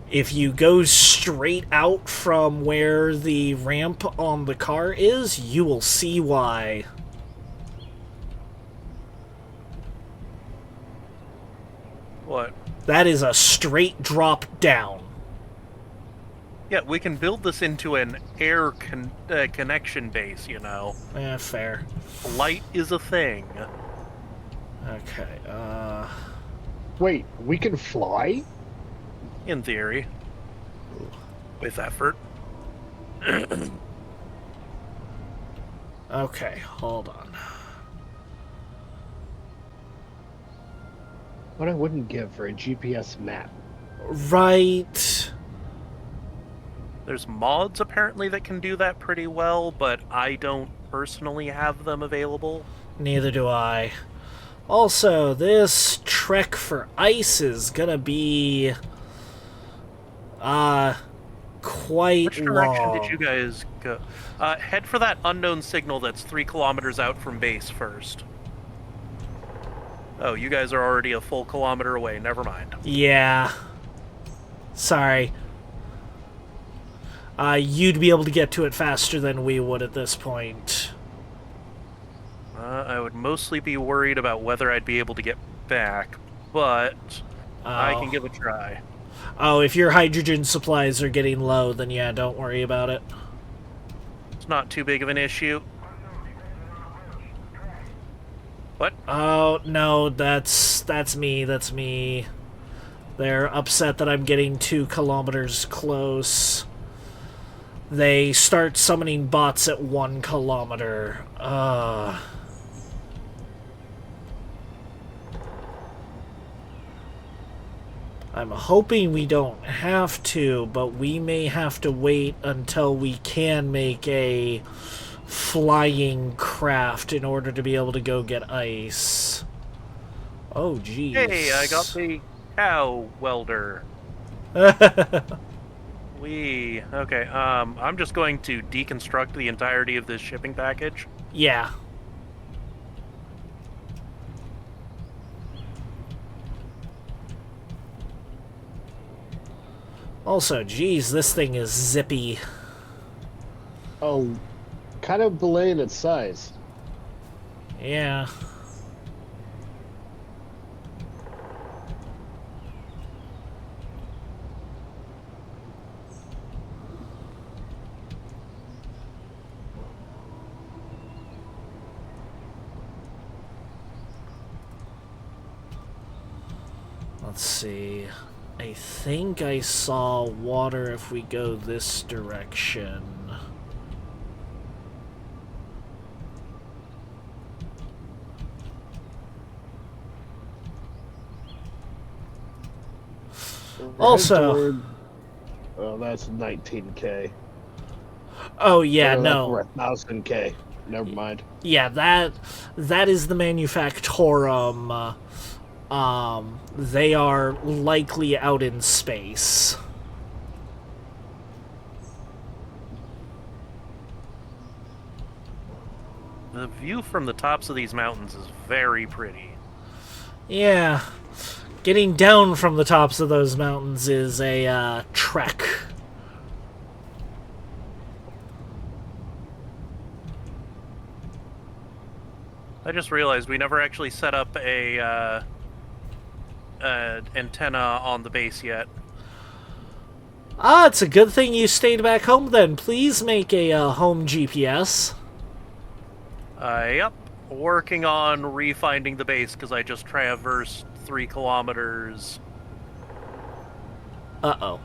S1: If you go straight out from where the ramp on the car is, you will see why.
S2: What?
S1: That is a straight drop down.
S2: Yeah, we can build this into an air connection base, you know.
S1: Fair.
S2: Light is a thing.
S1: Okay,
S3: Wait, we can fly?
S2: In theory. With effort.
S1: okay, hold on.
S3: What I wouldn't give for a GPS map.
S1: Right.
S2: There's mods apparently that can do that pretty well, but I don't personally have them available.
S1: Neither do I. Also, this trek for ice is gonna be quite
S2: Which direction
S1: long.
S2: did you guys go? Head for that unknown signal that's 3 kilometers out from base first. Oh, you guys are already a full kilometer away. Never mind.
S1: Yeah. Sorry. You'd be able to get to it faster than we would at this point.
S2: I would mostly be worried about whether I'd be able to get back, but I can give it a try.
S1: Oh, if your hydrogen supplies are getting low, then yeah, don't worry about it.
S2: It's not too big of an issue. What?
S1: Oh, no, that's me. They're upset that I'm getting 2 kilometers close. They start summoning bots at 1 kilometer. I'm hoping we don't have to, but we may have to wait until we can make a flying craft in order to be able to go get ice. Oh, jeez.
S2: Hey, I got the cow welder. Wee. Okay, I'm just going to deconstruct the entirety of this shipping package.
S1: Yeah. Also, geez, this thing is zippy.
S3: Oh, kind of belaying its size.
S1: Yeah. Let's see. I think I saw water if we go this direction.
S3: We're
S1: Also-
S3: headed toward Oh, that's 19K.
S1: Oh yeah,
S3: That's
S1: no.
S3: worth 1,000K. Never mind.
S1: Yeah, that is the Manufactorum. They are likely out in space.
S2: The view from the tops of these mountains is very pretty.
S1: Yeah. Getting down from the tops of those mountains is a trek.
S2: I just realized we never actually set up a antenna on the base yet.
S1: Ah, it's a good thing you stayed back home then. Please make a home GPS.
S2: Yep. Working on refinding the base because I just traversed 3 kilometers.
S1: Uh-oh.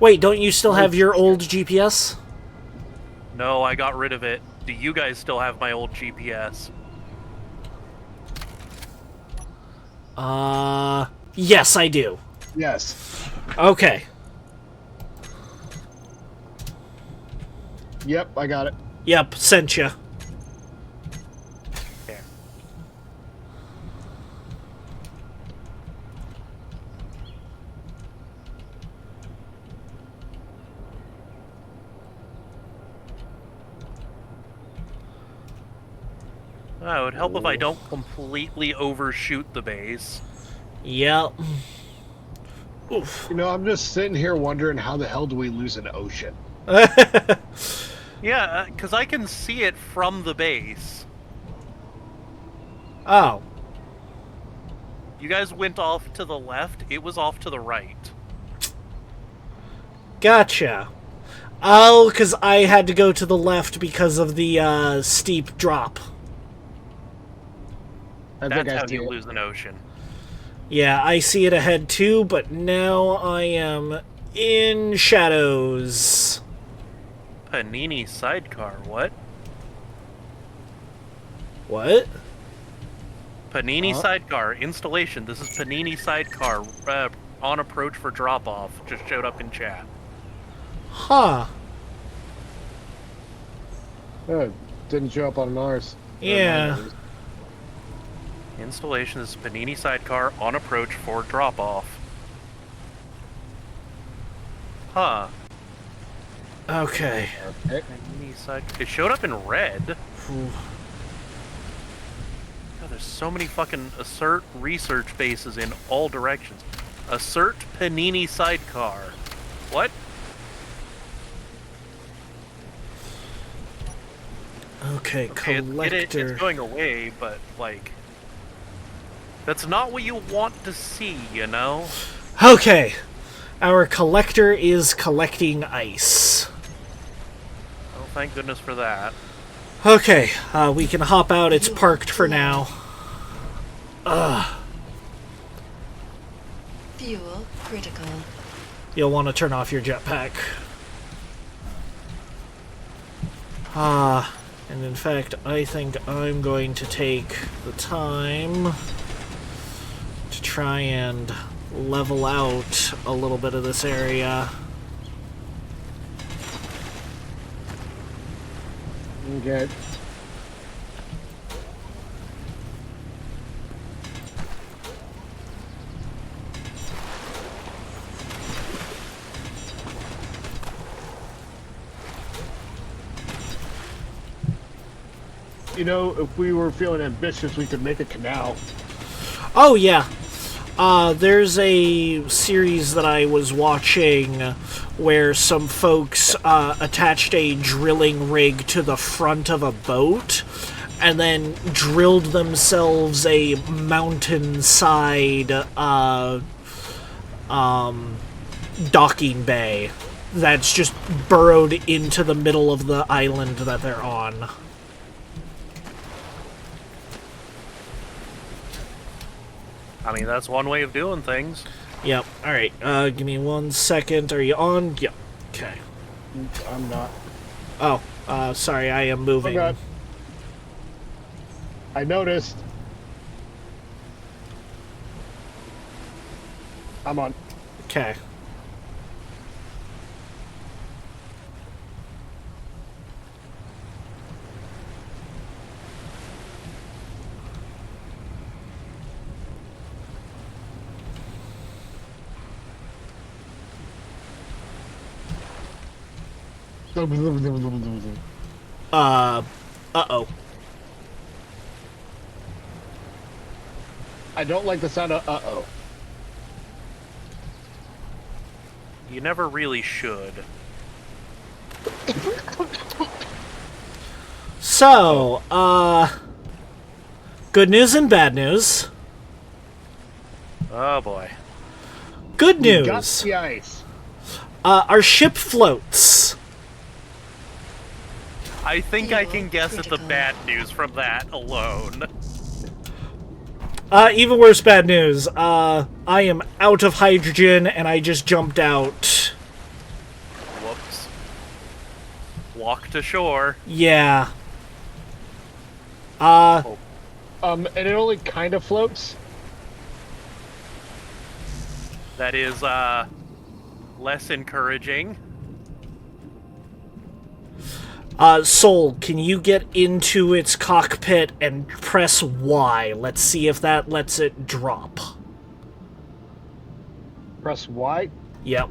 S1: Wait, don't you still have your old GPS?
S2: No, I got rid of it. Do you guys still have my old GPS?
S1: Yes, I do.
S3: Yes.
S1: Okay.
S3: Yep, I got it.
S1: Yep, sent you.
S2: Yeah. Oh, it would help if I don't completely overshoot the base.
S1: Yep. Oof.
S3: You know, I'm just sitting here wondering how the hell do we lose an ocean?
S2: Yeah, because I can see it from the base.
S1: Oh.
S2: You guys went off to the left, it was off to the right.
S1: Gotcha. Oh, because I had to go to the left because of the steep drop.
S2: That's how
S3: see
S2: you
S3: it.
S2: lose an ocean.
S1: Yeah, I see it ahead too, but now I am in shadows.
S2: Panini sidecar, what?
S1: What?
S2: Panini
S1: Huh?
S2: sidecar, installation. This is Panini sidecar, on approach for drop-off. Just showed up in chat.
S1: Huh.
S3: Oh, didn't show up on ours.
S1: Yeah.
S2: Installation is Panini sidecar on approach for drop-off. Huh.
S1: Okay.
S3: Okay.
S2: Panini side. It showed up in red.
S1: Ooh.
S2: God, there's so many fucking assert research bases in all directions. Assert Panini sidecar. What?
S1: Okay,
S2: Okay,
S1: collector.
S2: it's going away, but like, that's not what you want to see, you know?
S1: Okay. Our collector is collecting ice.
S2: Oh, thank goodness for that.
S1: Okay, we can hop out. It's parked for now.
S4: Fuel critical.
S1: You'll want to turn off your jetpack. And in fact, I think I'm going to take the time to try and level out a little bit of this area.
S3: Okay. You know, if we were feeling ambitious, we could make a canal.
S1: Oh, yeah. There's a series that I was watching where some folks attached a drilling rig to the front of a boat and then drilled themselves a mountainside docking bay that's just burrowed into the middle of the island that they're on.
S2: I mean, that's one way of doing things.
S1: Yep. Alright, give me 1 second. Are you on? Yep. Okay.
S3: I'm not.
S1: Oh, sorry, I am moving.
S3: Okay. I noticed. I'm on.
S1: Okay. Uh-oh.
S3: I don't like the sound of uh-oh.
S2: You never really should.
S1: So, good news and bad news.
S2: Oh boy.
S1: Good
S3: You got
S1: news.
S3: the ice.
S1: Our ship floats.
S2: I think I can guess at the bad news from that alone.
S1: Even worse bad news. I am out of hydrogen and I just jumped out.
S2: Whoops. Walk to shore.
S1: Yeah.
S3: And it only kind of floats.
S2: That is, less encouraging.
S1: Soul, can you get into its cockpit and press Y? Let's see if that lets it drop.
S3: Press Y.
S1: Yep.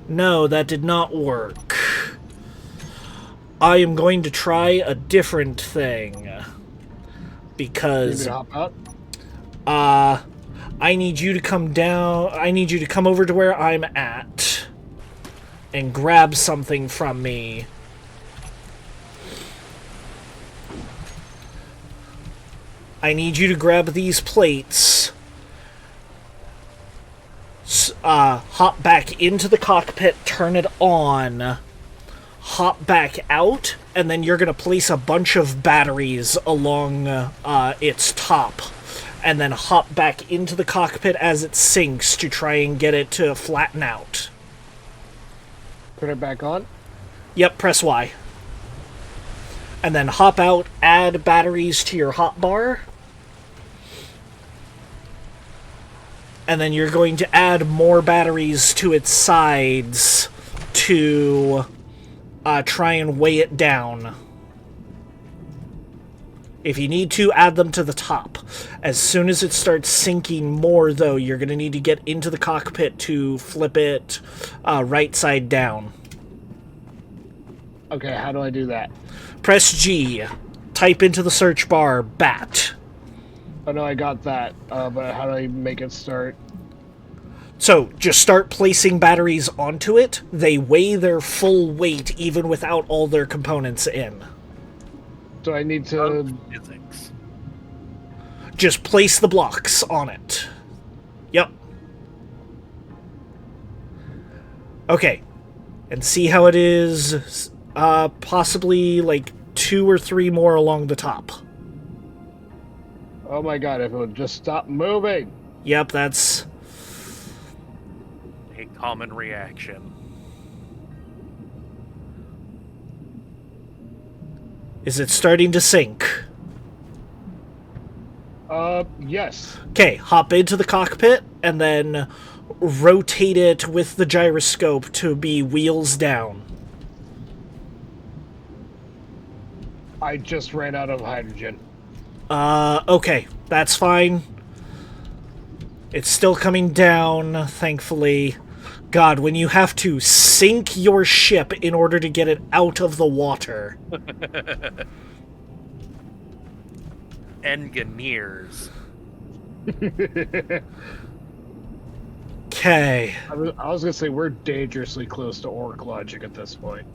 S1: No, that did not work. I am going to try a different thing.
S3: You need
S1: Because,
S3: to hop out.
S1: I need you to come down. I need you to come over to where I'm at and grab something from me. I need you to grab these plates. Hop back into the cockpit, turn it on, hop back out, and then you're going to place a bunch of batteries along its top. And then hop back into the cockpit as it sinks to try and get it to flatten out.
S3: Put it back on.
S1: Yep, press Y. And then hop out, add batteries to your hotbar. And then you're going to add more batteries to its sides to try and weigh it down. If you need to, add them to the top. As soon as it starts sinking more, though, you're going to need to get into the cockpit to flip it right side down.
S3: Okay, how do I do that?
S1: Press G. Type into the search bar, BAT.
S3: Oh no, I got that. But how do I make it start?
S1: So, just start placing batteries onto it. They weigh their full weight even without all their components in.
S3: So I need to.
S2: Physics.
S1: Just place the blocks on it. Yep. Okay. And see how it is, possibly like 2 or 3 more along the top.
S3: Oh my god! If it would just stop moving.
S1: Yep, that's...
S2: A common reaction.
S1: Is it starting to sink?
S3: Yes.
S1: Okay, hop into the cockpit, and then rotate it with the gyroscope to be wheels down.
S3: I just ran out of hydrogen.
S1: Okay, that's fine. It's still coming down, thankfully. God, when you have to sink your ship in order to get it out of the water.
S2: Engineers.
S1: Okay.
S3: I was gonna say we're dangerously close to orc logic at this point.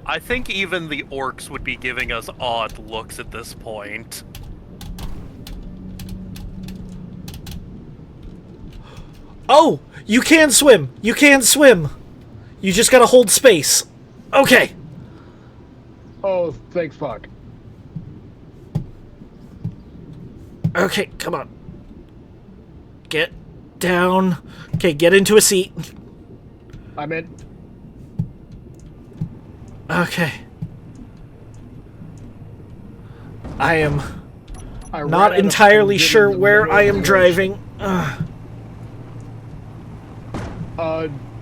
S2: I think even the orcs would be giving us odd looks at this point.
S1: Oh! You can swim! You can swim! You just gotta hold space. Okay.
S3: Oh, thank fuck.
S1: Okay, come on. Get down. Okay, get into a seat.
S3: I'm in.
S1: Okay. I am
S3: I ran
S1: not
S3: out of
S1: entirely
S3: hydrogen
S1: sure
S3: in the
S1: where
S3: middle
S1: I
S3: of
S1: am
S3: the
S1: driving.
S3: ocean.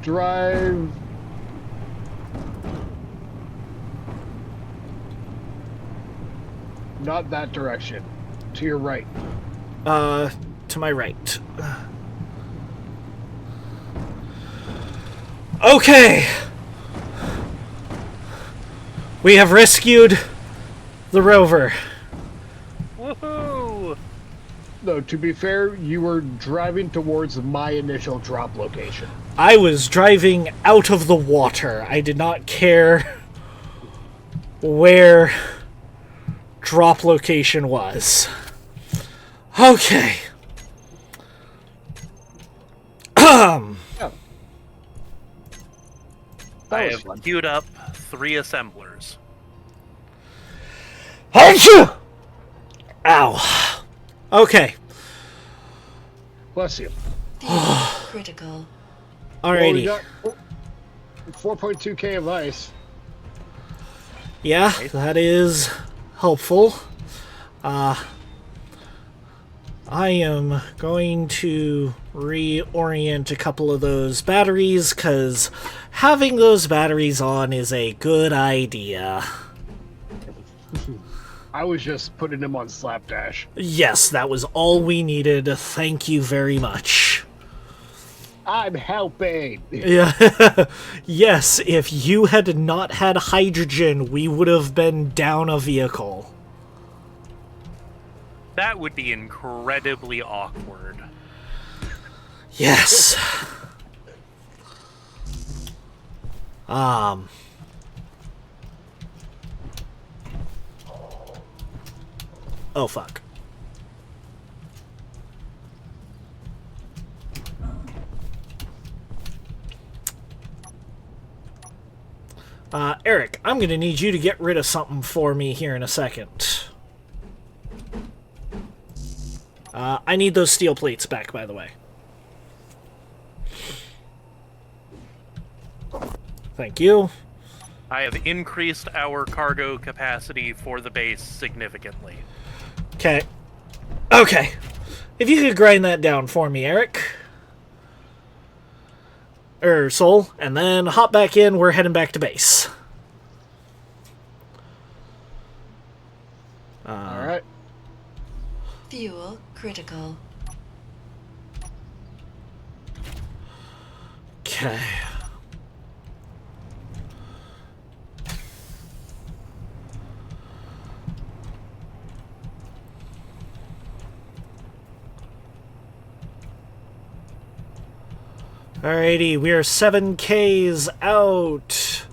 S3: Drive. Not that direction. To your right.
S1: To my right. Okay. We have rescued the rover.
S2: Woohoo!
S3: Though, to be fair, you were driving towards my initial drop location.
S1: I was driving out of the water. I did not care where drop location was. Okay.
S3: Yeah.
S2: I
S3: That was
S2: have
S3: fun.
S2: queued up 3 assemblers.
S1: Achoo! Ow. Okay.
S3: Bless you.
S4: Critical.
S3: Well, we
S1: Alrighty.
S3: got 4.2k of ice.
S1: Yeah, that is helpful. I am going to reorient a couple of those batteries, because having those batteries on is a good idea.
S3: I was just putting them on slapdash.
S1: Yes, that was all we needed. Thank you very much.
S3: I'm helping.
S1: Yeah. Yes, if you had not had hydrogen, we would have been down a vehicle.
S2: That would be incredibly awkward.
S1: Yes. Oh, fuck. Eric, I'm gonna need you to get rid of something for me here in a second. I need those steel plates back, by the way. Thank you.
S2: I have increased our cargo capacity for the base significantly.
S1: Okay. Okay. If you could grind that down for me, Eric. Soul. And then hop back in. We're heading back to base.
S3: Alright.
S4: Fuel critical.
S1: Okay. Alrighty, we are 7Ks out.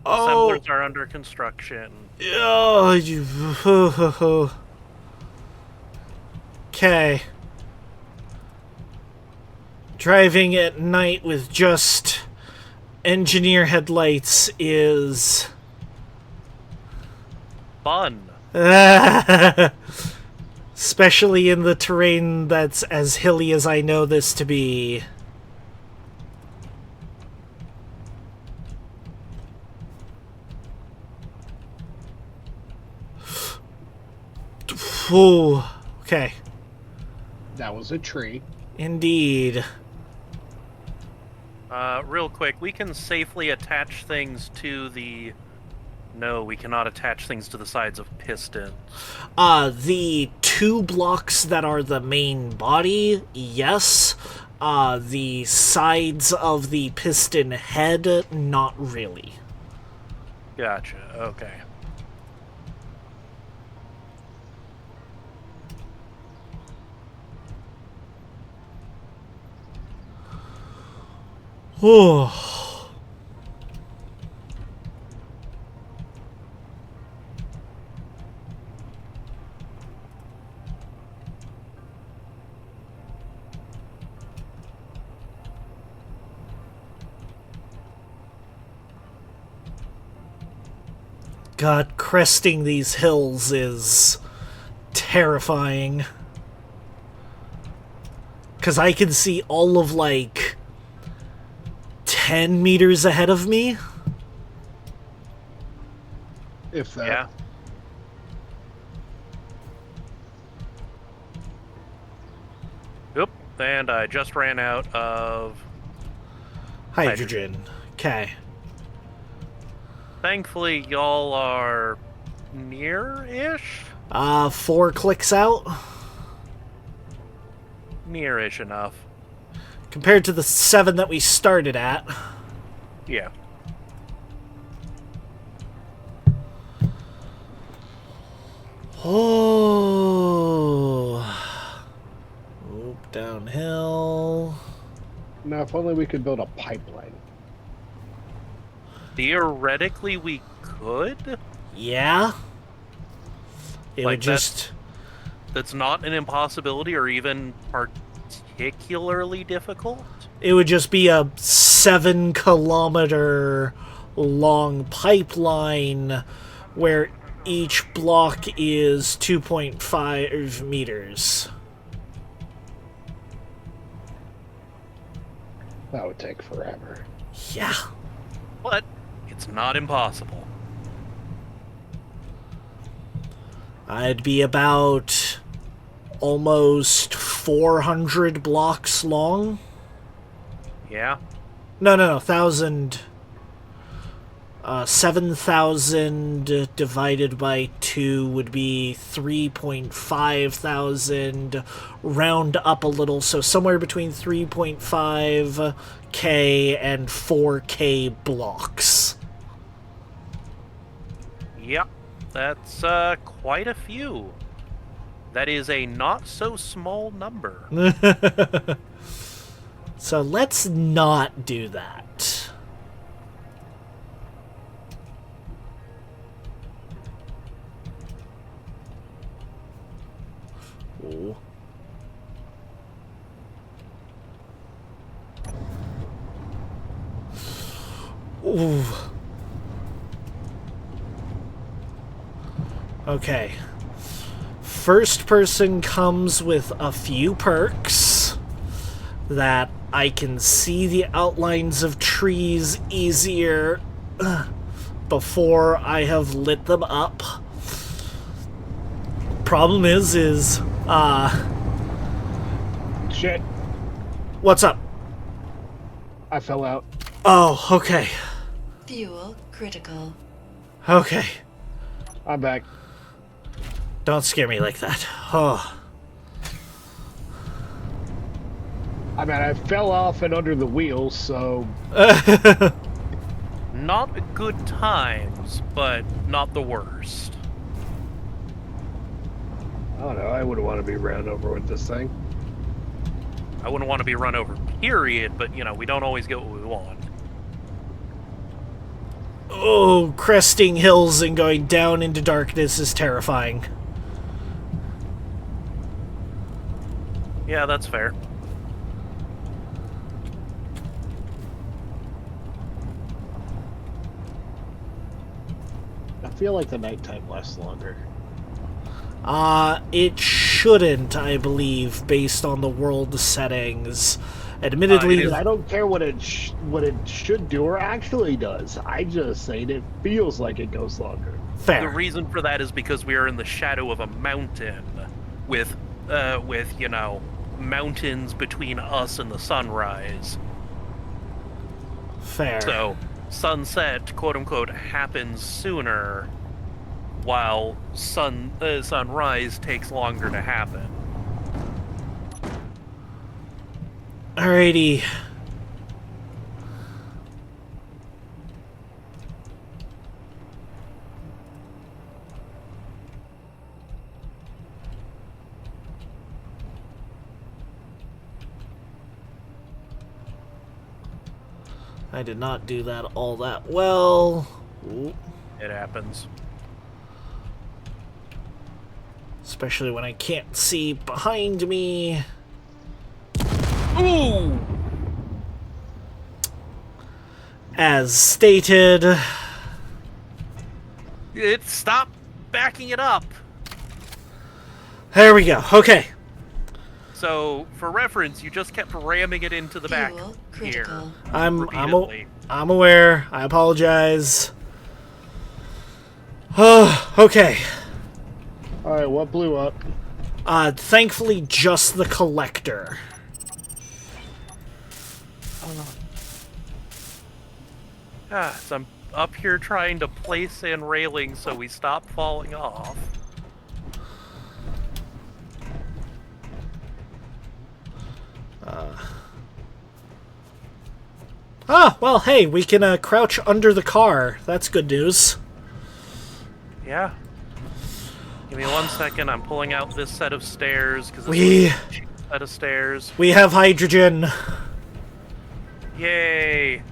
S1: Oh,
S2: Assemblers are under construction.
S1: oh, you. Okay. Driving at night with just engineer headlights is
S2: Fun.
S1: especially in the terrain that's as hilly as I know this to be. Ooh, okay.
S3: That was a tree.
S1: Indeed.
S2: Real quick, we can safely attach things to the... No, we cannot attach things to the sides of pistons.
S1: The 2 blocks that are the main body, yes. The sides of the piston head, not really.
S2: Gotcha, okay.
S1: Ooh. God, cresting these hills is terrifying. 'Cause I can see all of, like, 10 meters ahead of me.
S3: If that.
S2: Yeah. Oop, and I just ran out of...
S1: Hydrogen. Okay.
S2: Thankfully, y'all are near-ish?
S1: 4 clicks out.
S2: Near-ish enough.
S1: Compared to the 7 that we started at.
S2: Yeah.
S1: Oh. Oop, downhill.
S3: Now, if only we could build a pipeline.
S2: Theoretically, we could.
S1: Yeah. It
S2: Like
S1: would just...
S2: That's not an impossibility or even particularly difficult.
S1: It would just be a 7-kilometer long pipeline where each block is 2.5 meters.
S3: That would take forever.
S1: Yeah.
S2: But it's not impossible.
S1: I'd be about almost 400 blocks long.
S2: Yeah.
S1: No, 1,000. 7,000 divided by 2 would be 3.5 thousand. Round up a little, so somewhere between 3.5k and 4k blocks.
S2: Yep. That's quite a few. That is a not so small number.
S1: So let's not do that. Ooh. Ooh. Okay. First person comes with a few perks that I can see the outlines of trees easier before I have lit them up. Problem is,
S3: Shit,
S1: what's up?
S3: I fell out.
S1: Oh, okay.
S4: Fuel critical.
S1: Okay.
S3: I'm back.
S1: Don't scare me like that. Oh.
S3: I mean, I fell off and under the wheels, so...
S2: Not good times, but not the worst.
S3: I don't know, I wouldn't want to be ran over with this thing.
S2: I wouldn't want to be run over, period, but, you know, we don't always get what we want.
S1: Oh, cresting hills and going down into darkness is terrifying.
S2: Yeah, that's fair.
S3: I feel like the nighttime lasts longer.
S1: It shouldn't, I believe, based on the world settings. Admittedly,
S3: I don't care what it should do or actually does. I just say it feels like it goes longer.
S1: fair.
S2: The reason for that is because we are in the shadow of a mountain with you know, mountains between us and the sunrise.
S1: Fair.
S2: So, sunset, quote-unquote, happens sooner, while sunrise takes longer to happen.
S1: Alrighty. I did not do that all that well. Ooh.
S2: It happens.
S1: Especially when I can't see behind me.
S2: Ooh!
S1: As stated.
S2: Stop backing it up!
S1: There we go. Okay.
S2: So, for reference, you just kept ramming it into the back
S4: Fuel
S2: here.
S4: critical.
S2: Repeatedly.
S1: I'm aware. I apologize. Oh, okay.
S3: Alright, what blew up?
S1: Thankfully, just the collector.
S2: So I'm up here trying to place in railings so we stop falling off.
S1: Ah, well, hey, we can crouch under the car. That's good news.
S2: Yeah. Give me 1 second. I'm pulling out this set of stairs because this
S1: We-
S2: is a cheap set of stairs.
S1: We have hydrogen.
S2: Yay!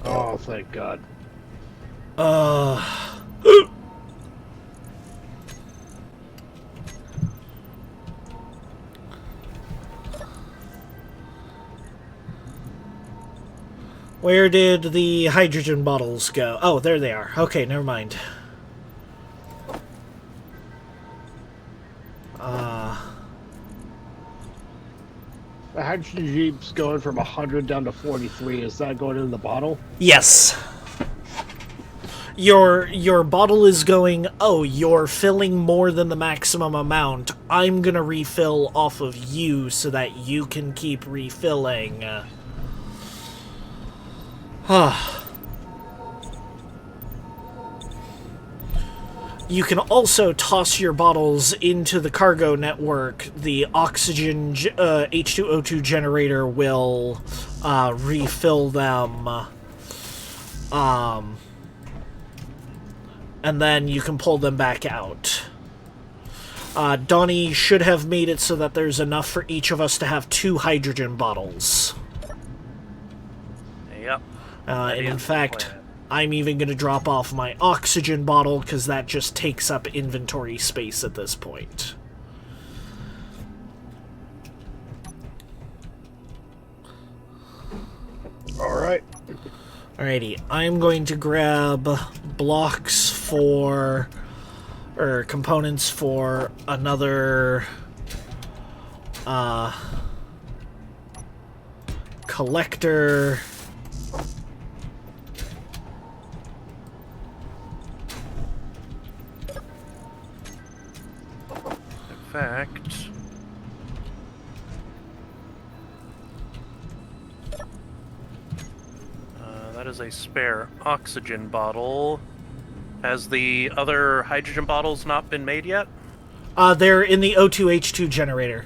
S3: Oh, thank God.
S1: Where did the hydrogen bottles go? Oh, there they are. Okay, never mind.
S3: The hydrogen jeep's going from 100 down to 43. Is that going in the bottle?
S1: Yes. Your bottle is going, oh, you're filling more than the maximum amount. I'm gonna refill off of you so that you can keep refilling. You can also toss your bottles into the cargo network. The oxygen H2O2 generator will refill them. And then you can pull them back out. Donnie should have made it so that there's enough for each of us to have 2 hydrogen bottles.
S2: Yep.
S1: And in
S2: is the
S1: fact,
S2: plan.
S1: I'm even going to drop off my oxygen bottle because that just takes up inventory space at this point.
S3: Alright.
S1: Alrighty, I'm going to grab blocks for, or components for another, collector.
S2: In fact, that is a spare oxygen bottle. Has the other hydrogen bottles not been made yet?
S1: They're in the O2H2 generator.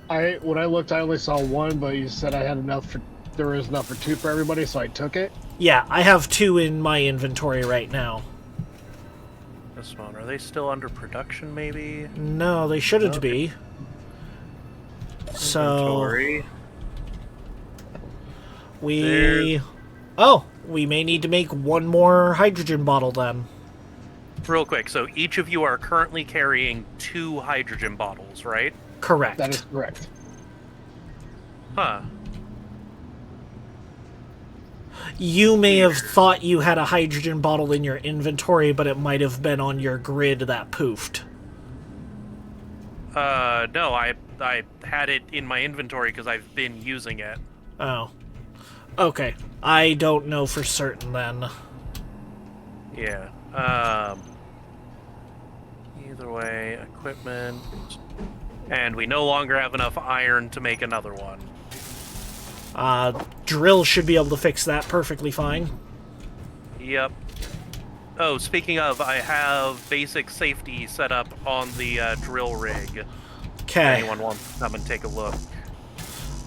S3: When I looked, I only saw one, but you said I had enough for. There was enough for 2 for everybody, so I took it.
S1: Yeah, I have 2 in my inventory right now.
S2: This one, are they still under production, maybe?
S1: No, they shouldn't
S2: Okay.
S1: be. So
S2: Inventory.
S1: we...
S2: There's-
S1: Oh, we may need to make 1 more hydrogen bottle then.
S2: Real quick, so each of you are currently carrying 2 hydrogen bottles, right?
S1: Correct.
S3: That is correct.
S2: Huh.
S1: You may have thought you had a hydrogen bottle in your inventory, but it might have been on your grid that poofed.
S2: No, I had it in my inventory because I've been using it.
S1: Oh. Okay. I don't know for certain then.
S2: Yeah. Either way, equipment. And we no longer have enough iron to make another one.
S1: Drill should be able to fix that perfectly fine.
S2: Yep. Oh, speaking of, I have basic safety set up on the drill rig. If
S1: Okay.
S2: anyone wants to come and take a look.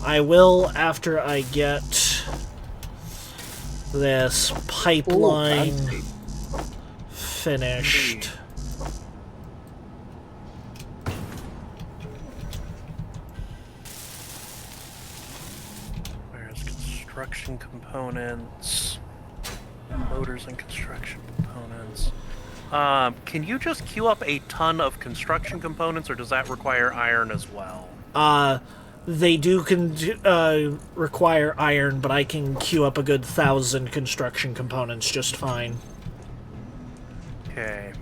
S1: I will after I get this pipeline
S3: fancy.
S1: finished.
S2: Where's construction components? Motors and construction components. Can you just queue up a ton of construction components, or does that require iron as well?
S1: They do require iron, but I can queue up a good 1,000 construction components just fine.
S2: Okay.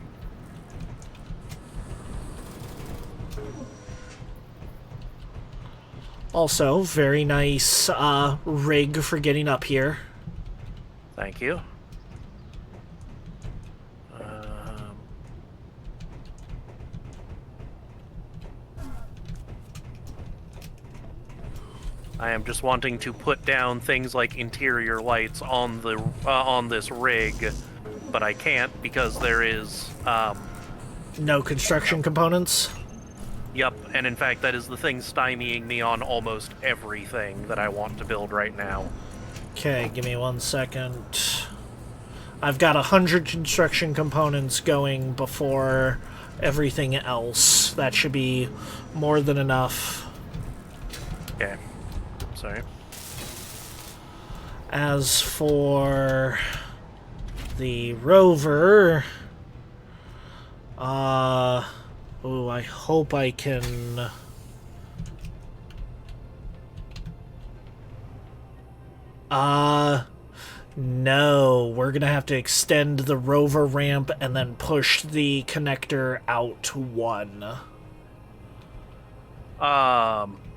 S1: Also, very nice rig for getting up here.
S2: Thank you. I am just wanting to put down things like interior lights on the on this rig, but I can't because there is
S1: No construction components?
S2: Yep, and in fact, that is the thing stymieing me on almost everything that I want to build right now.
S1: Okay, give me 1 second. I've got 100 construction components going before everything else. That should be more than enough.
S2: Okay. Sorry.
S1: As for the rover, oh, I hope I can. No, we're gonna have to extend the rover ramp and then push the connector out one.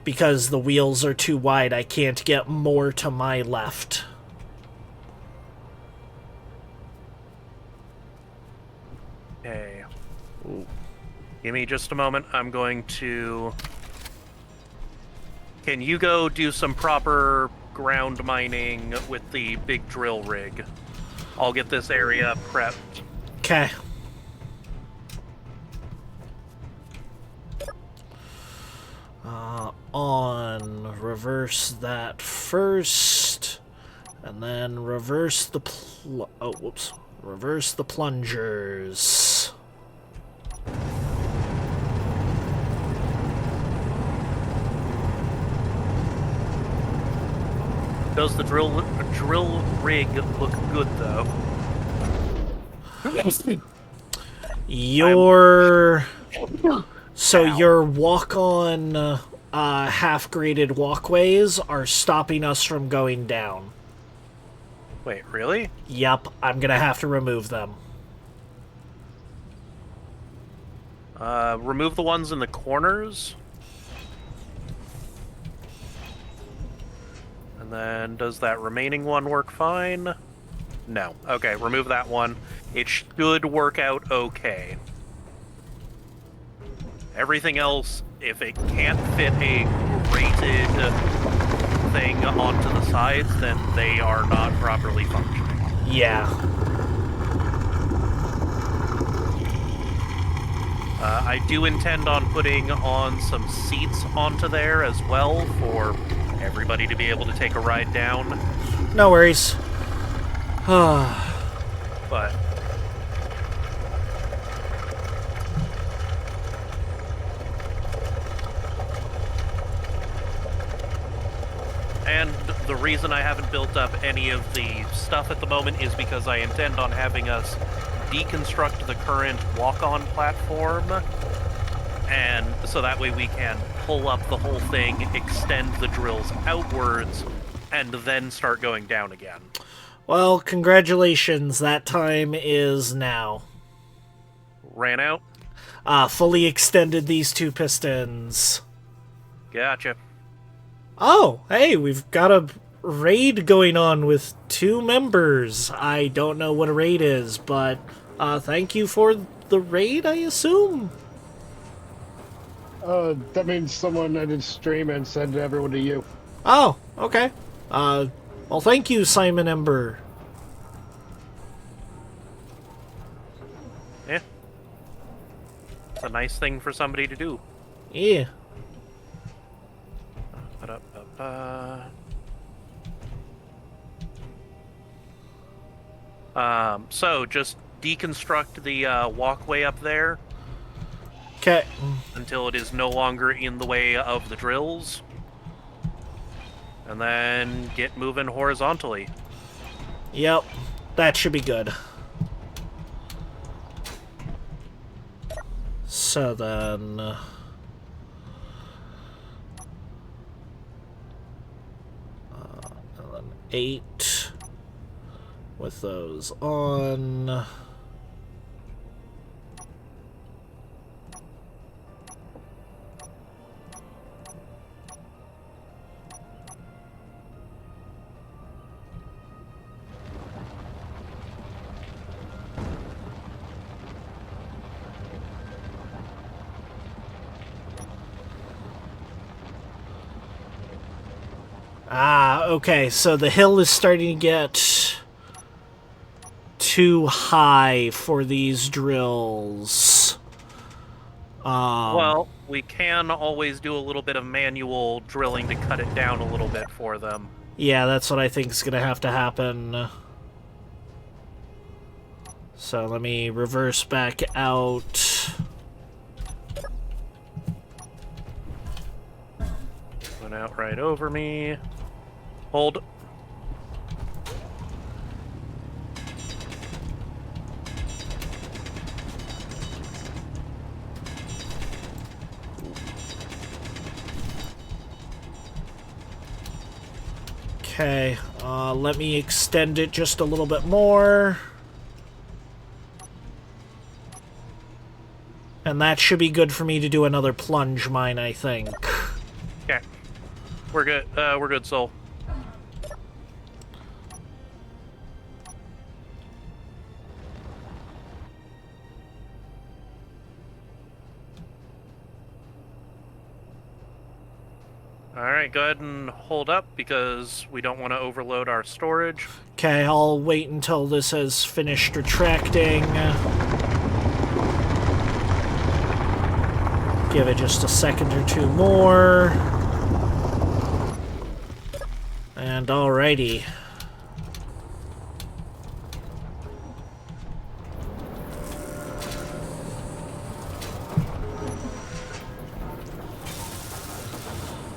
S1: Because the wheels are too wide, I can't get more to my left.
S2: Okay. Ooh. Give me just a moment. I'm going to... Can you go do some proper ground mining with the big drill rig? I'll get this area prepped.
S1: Okay. Reverse that first, and then reverse the reverse the plungers.
S2: Does the drill rig look good though?
S1: Your walk-on half-graded walkways are stopping us from going down.
S2: Wait, really?
S1: Yep, I'm gonna have to remove them.
S2: Remove the ones in the corners. And then does that remaining one work fine? No. Okay, remove that one. It should work out okay. Everything else, if it can't fit a rated thing onto the sides, then they are not properly functioning.
S1: Yeah.
S2: I do intend on putting on some seats onto there as well for everybody to be able to take a ride down.
S1: No worries.
S2: But... And the reason I haven't built up any of the stuff at the moment is because I intend on having us deconstruct the current walk-on platform, and so that way we can pull up the whole thing, extend the drills outwards, and then start going down again.
S1: Well, congratulations. That time is now.
S2: Ran out?
S1: Fully extended these two pistons.
S2: Gotcha.
S1: Oh, hey, we've got a raid going on with 2 members. I don't know what a raid is, but thank you for the raid, I assume?
S3: That means someone ended stream and sent everyone to you.
S1: Oh, okay. Well, thank you, Simon Ember.
S2: Yeah. It's a nice thing for somebody to do.
S1: Yeah.
S2: So just deconstruct the walkway up there.
S1: Okay.
S2: Until it is no longer in the way of the drills. And then get moving horizontally.
S1: Yep. That should be good. So then... and then 8 with those on. Okay, so the hill is starting to get too high for these drills.
S2: Well, we can always do a little bit of manual drilling to cut it down a little bit for them.
S1: Yeah, that's what I think is going to have to happen. So let me reverse back out.
S2: Went out right over me. Hold.
S1: Okay, let me extend it just a little bit more. And that should be good for me to do another plunge mine, I think.
S2: Okay. We're good. We're good, Soul. Alright, go ahead and hold up because we don't want to overload our storage.
S1: Okay, I'll wait until this has finished retracting. Give it just a second or two more. And alrighty.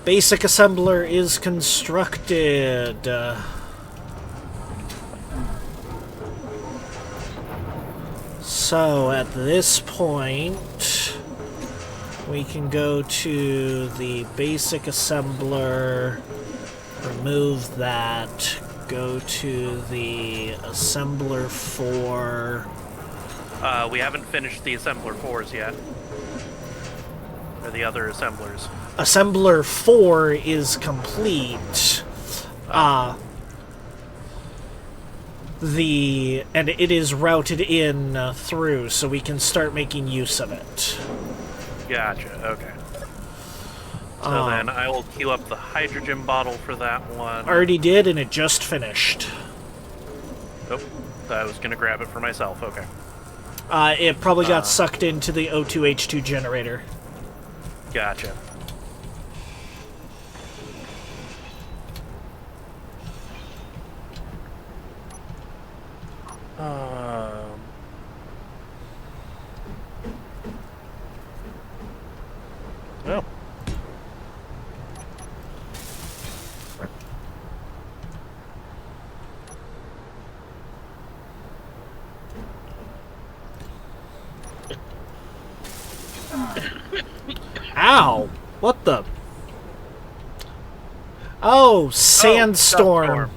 S1: Basic assembler is constructed. So at this point, we can go to the basic assembler, remove that, go to the assembler 4.
S2: We haven't finished the assembler 4s yet. Or the other assemblers.
S1: Assembler 4 is complete. And it is routed in through, so we can start making use of it.
S2: Gotcha, okay. So then I will queue up the hydrogen bottle for that one.
S1: Already did, and it just finished.
S2: Oh, I was gonna grab it for myself, okay.
S1: It probably got sucked into the O2H2 generator.
S2: Gotcha. Oh.
S1: Ow! What the? Oh, sandstorm.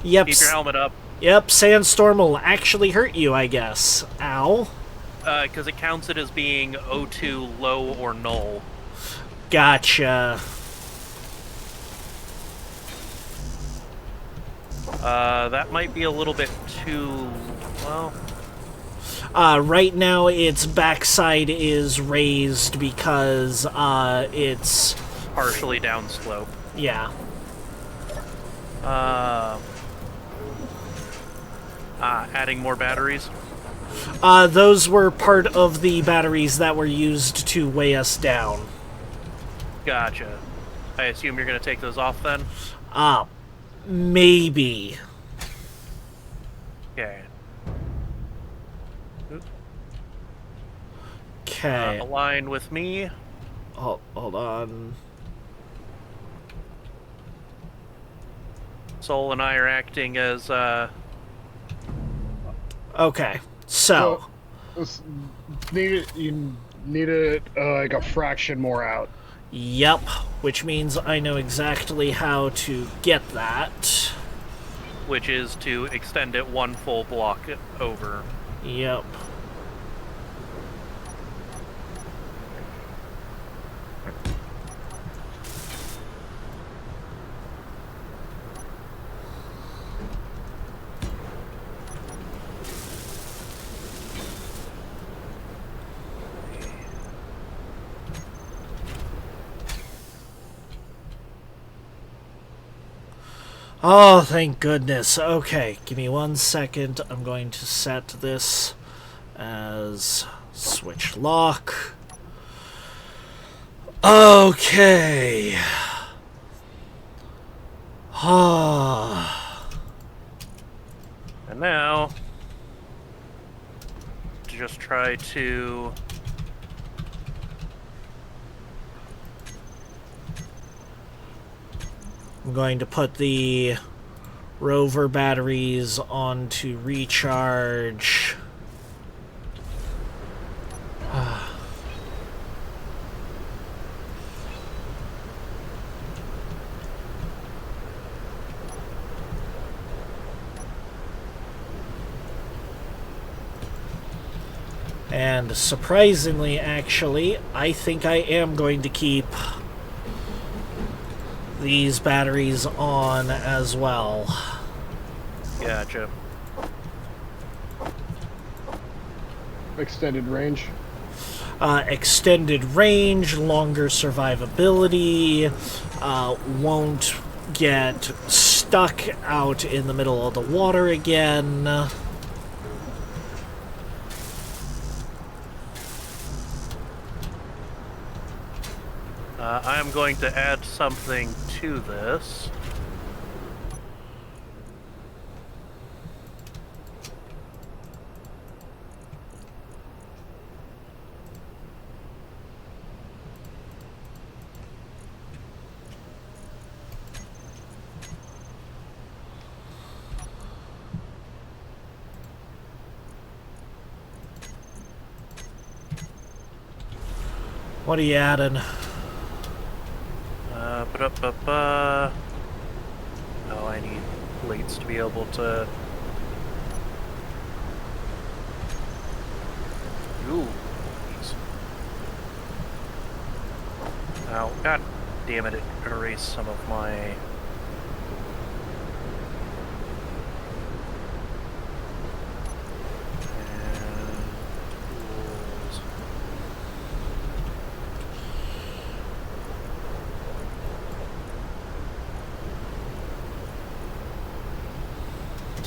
S1: Yep.
S2: Keep your helmet up.
S1: Yep, sandstorm will actually hurt you, I guess. Ow.
S2: Because it counts it as being O2 low or null.
S1: Gotcha.
S2: That might be a little bit too... well...
S1: Right now its backside is raised because, it's...
S2: partially downslope.
S1: Yeah.
S2: Adding more batteries?
S1: Those were part of the batteries that were used to weigh us down.
S2: Gotcha. I assume you're going to take those off then?
S1: Maybe.
S2: Okay.
S1: Okay.
S2: Align with me.
S1: Hold on.
S2: Soul and I are acting as,
S1: Okay, so...
S3: You need it, like a fraction more out.
S1: Yep, which means I know exactly how to get that.
S2: which is to extend it one full block over.
S1: Yep. Oh, thank goodness. Okay, give me 1 second. I'm going to set this as switch lock. Okay. Ah.
S2: And now, just try to...
S1: I'm going to put the rover batteries onto recharge. And surprisingly, actually, I think I am going to keep these batteries on as well.
S2: Gotcha.
S3: Extended range.
S1: Extended range, longer survivability, won't get stuck out in the middle of the water again.
S2: I am going to add something to this.
S1: What are you adding?
S2: Ba-da-ba-ba. Oh, I need plates to be able to... Ooh. Jeez. Oh, god damn it, it erased some of my... tools.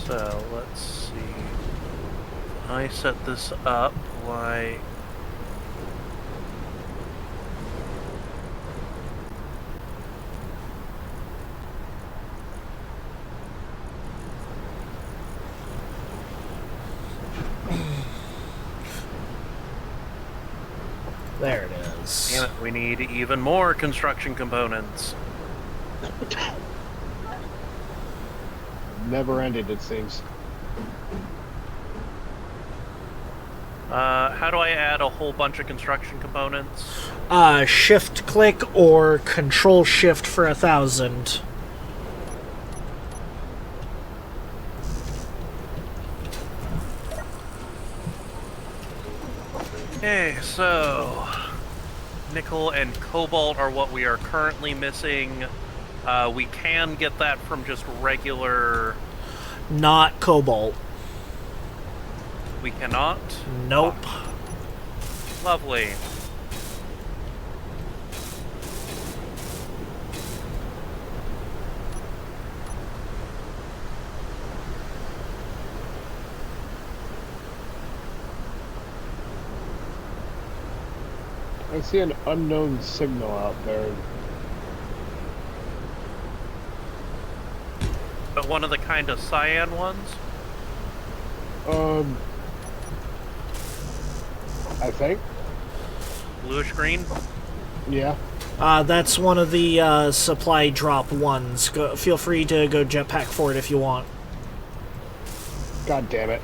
S2: So, let's see. I set this up, why...
S1: There it is.
S2: Damn it, we need even more construction components.
S3: Never ended, it seems.
S2: How do I add a whole bunch of construction components?
S1: Shift click or control shift for 1,000.
S2: Okay, so... nickel and cobalt are what we are currently missing. We can get that from just regular...
S1: Not cobalt.
S2: We cannot?
S1: Nope.
S2: Lovely.
S3: I see an unknown signal out there.
S2: But one of the kind of cyan ones?
S3: I think.
S2: Bluish green?
S3: Yeah.
S1: That's one of the supply drop ones. Feel free to go jetpack for it if you want.
S3: God damn it.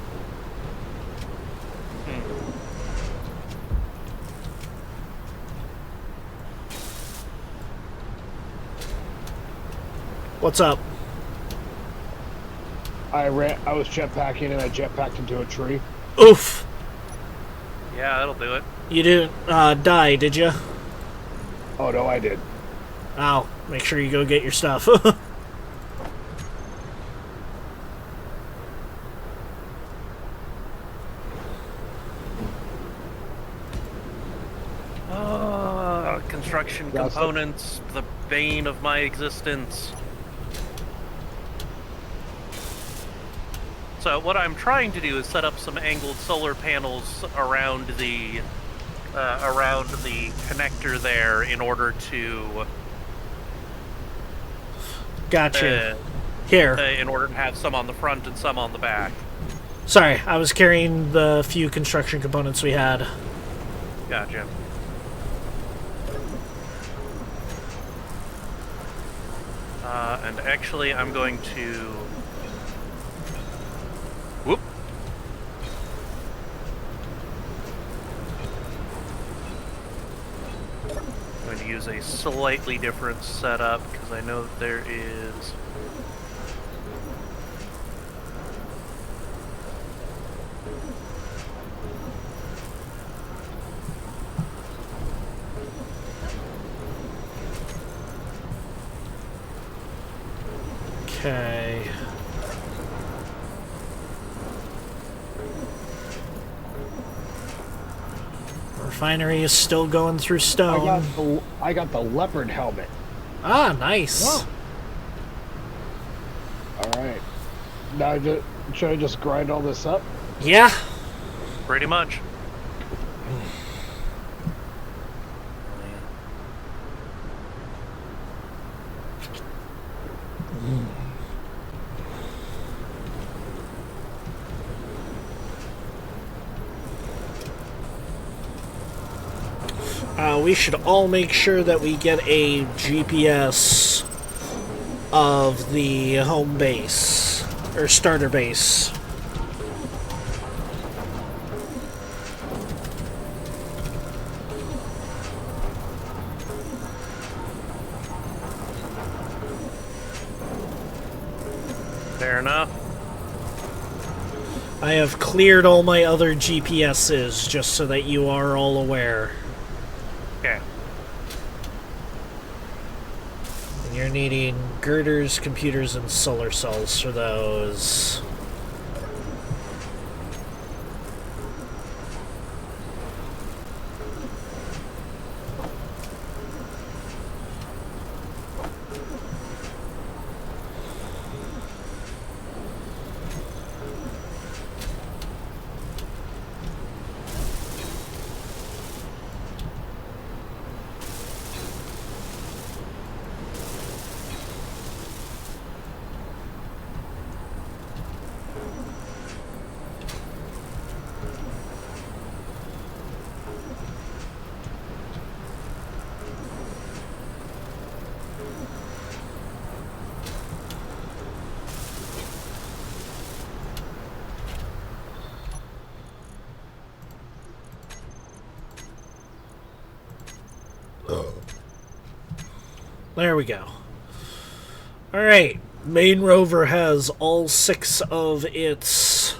S1: What's up?
S3: I was jetpacking and I jetpacked into a tree.
S1: Oof!
S2: Yeah, that'll do it.
S1: You didn't die, did you?
S3: Oh no, I did.
S1: Oh, make sure you go get your stuff.
S2: Construction
S3: Yeah, so-
S2: components, the bane of my existence. So what I'm trying to do is set up some angled solar panels around the around the connector there in order to
S1: Gotcha. Here.
S2: in order to have some on the front and some on the back.
S1: Sorry, I was carrying the few construction components we had.
S2: Gotcha. And actually, I'm going to... Whoop. I'm going to use a slightly different setup, because I know that there is...
S1: Okay. Refinery is still going through stone.
S3: I got the leopard helmet.
S1: Ah, nice.
S3: Whoa. All right. Now, should I just grind all this up?
S1: Yeah.
S2: Pretty much.
S1: We should all make sure that we get a GPS of the home base, or starter base.
S2: Fair enough.
S1: I have cleared all my other GPSs, just so that you are all aware.
S2: Okay.
S1: And you're needing girders, computers, and solar cells for those. There we go. Alright, main rover has all 6 of its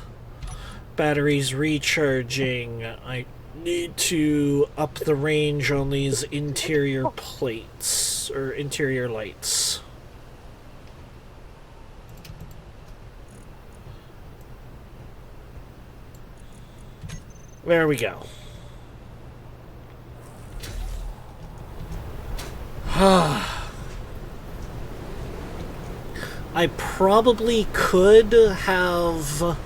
S1: batteries recharging. I need to up the range on these interior plates, or interior lights. There we go. I probably could have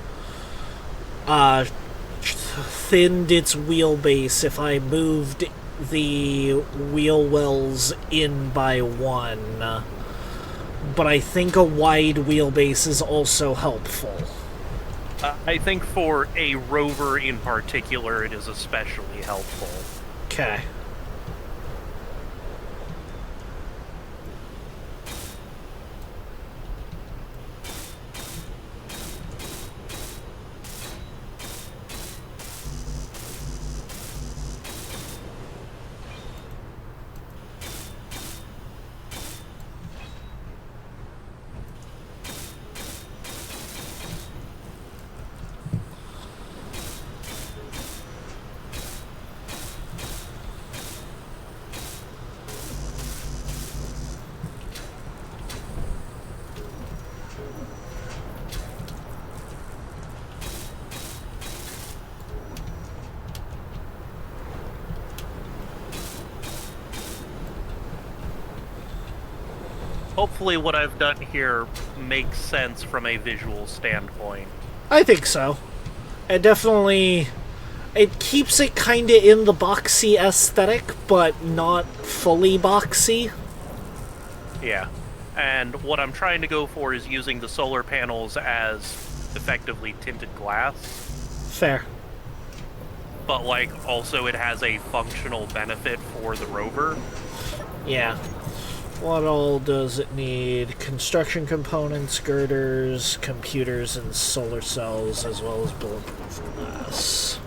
S1: thinned its wheelbase if I moved the wheel wells in by 1, but I think a wide wheelbase is also helpful.
S2: I think for a rover in particular, it is especially helpful.
S1: Okay.
S2: Hopefully what I've done here makes sense from a visual standpoint.
S1: I think so. It definitely It keeps it kind of in the boxy aesthetic, but not fully boxy.
S2: Yeah. And what I'm trying to go for is using the solar panels as effectively tinted glass.
S1: Fair.
S2: But, like, also it has a functional benefit for the rover.
S1: Yeah. What all does it need? Construction components, girders, computers, and solar cells, as well as bulletproof glass.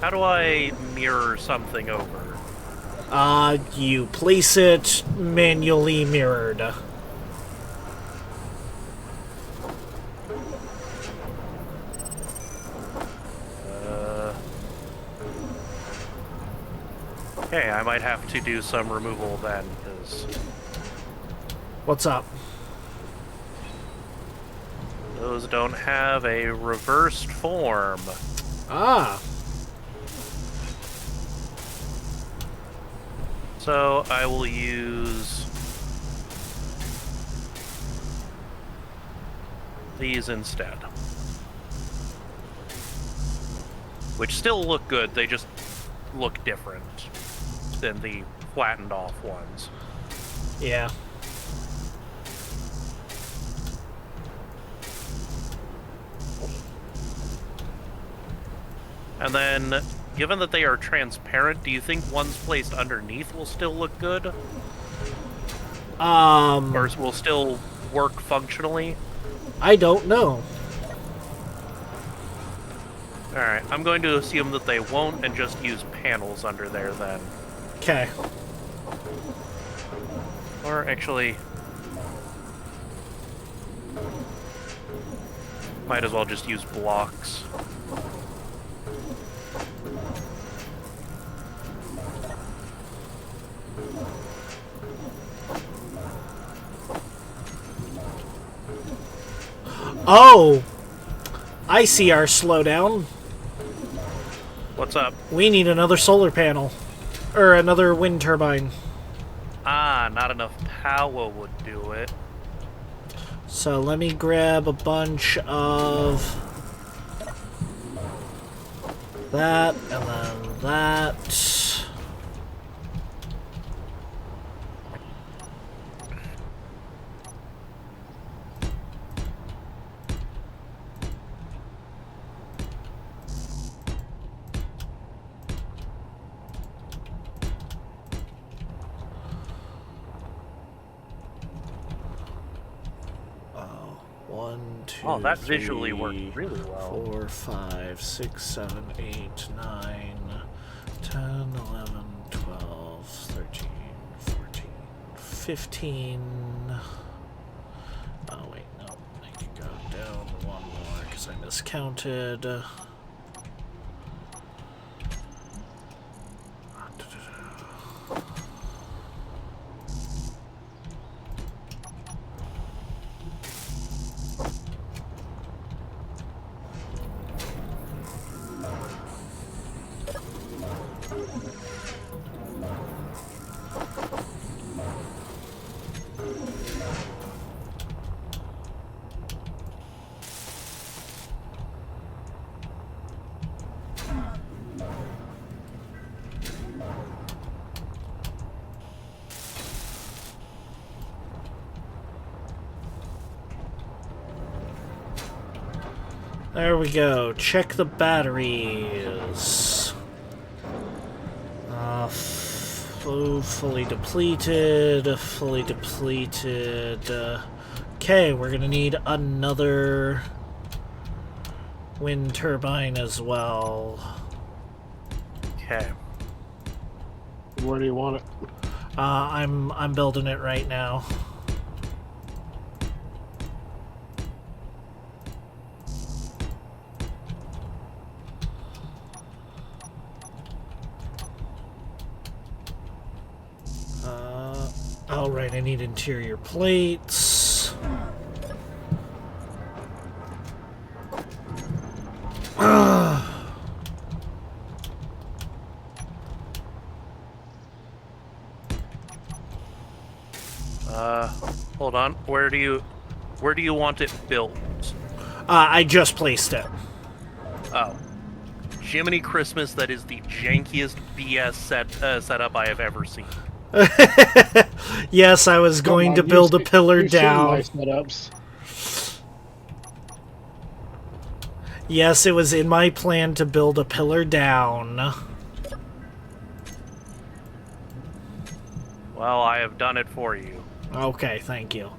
S2: How do I mirror something over?
S1: You place it manually mirrored.
S2: Okay, I might have to do some removal then, because
S1: What's up?
S2: those don't have a reversed form.
S1: Ah.
S2: So I will use these instead. Which still look good, they just look different than the flattened off ones.
S1: Yeah.
S2: And then, given that they are transparent, do you think ones placed underneath will still look good? Or will still work functionally?
S1: I don't know.
S2: Alright, I'm going to assume that they won't and just use panels under there then.
S1: Okay.
S2: Or actually... might as well just use blocks.
S1: Oh! I see our slowdown.
S2: What's up?
S1: We need another solar panel. Or another wind turbine.
S2: Ah, not enough power would do it.
S1: So let me grab a bunch of that, and then that. One, two,
S2: Oh, that visually
S1: three,
S2: worked really well.
S1: 4, 5, 6, 7, 8, 9, 10, 11, 12, 13, 14, 15. Oh, wait, no. I can go down one more because I miscounted. There we go. Check the batteries. Fully depleted. Fully depleted. Okay, we're gonna need another wind turbine as well.
S2: Okay.
S3: Where do you want it?
S1: I'm building it right now. Alright, I need interior plates.
S2: Hold on. Where do you want it built?
S1: I just placed it.
S2: Oh. Jiminy Christmas, that is the jankiest BS setup I have ever seen.
S1: Yes, I was going to build a pillar down.
S3: My setups.
S1: Yes, it was in my plan to build a pillar down.
S2: Well, I have done it for you.
S1: Okay, thank you.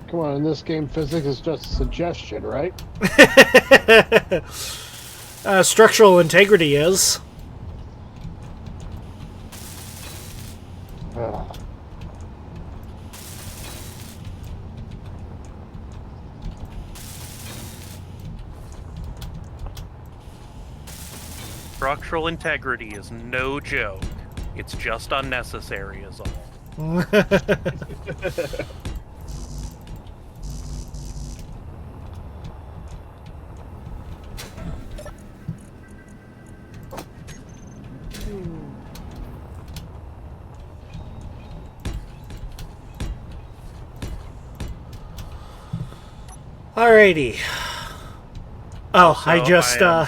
S3: Come on, in this game, physics is just a suggestion, right?
S1: Structural integrity is.
S3: Ugh.
S2: Structural integrity is no joke. It's just unnecessary is all.
S1: Alrighty. Oh,
S2: So
S1: I just,
S2: I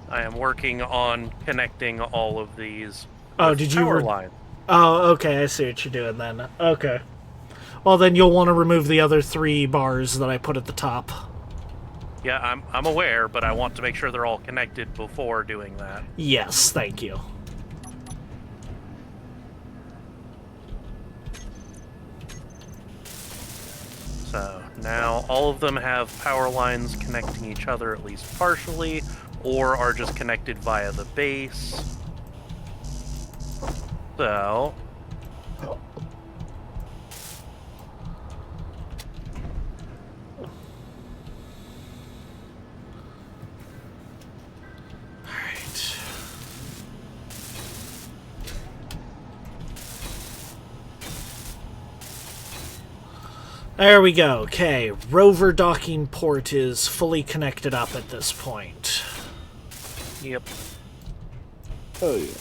S2: am working on connecting all of these.
S1: Oh,
S2: with
S1: did you
S2: power line?
S1: Oh, okay, I see what you're doing then. Okay. Well, then you'll want to remove the other 3 bars that I put at the top.
S2: Yeah, I'm aware, but I want to make sure they're all connected before doing that.
S1: Yes, thank you.
S2: So now all of them have power lines connecting each other at least partially, or are just connected via the base. So
S1: Alright. There we go. Okay, rover docking port is fully connected up at this point.
S2: yep.
S3: Oh, yeah.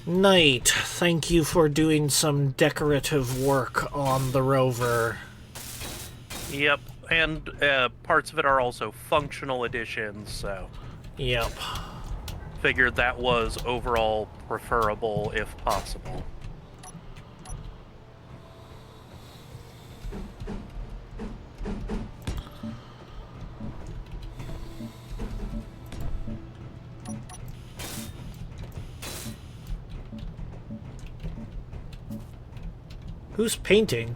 S1: Knight, thank you for doing some decorative work on the rover.
S2: Yep, and parts of it are also functional additions, so
S1: Yep.
S2: figured that was overall preferable if possible.
S1: Who's painting?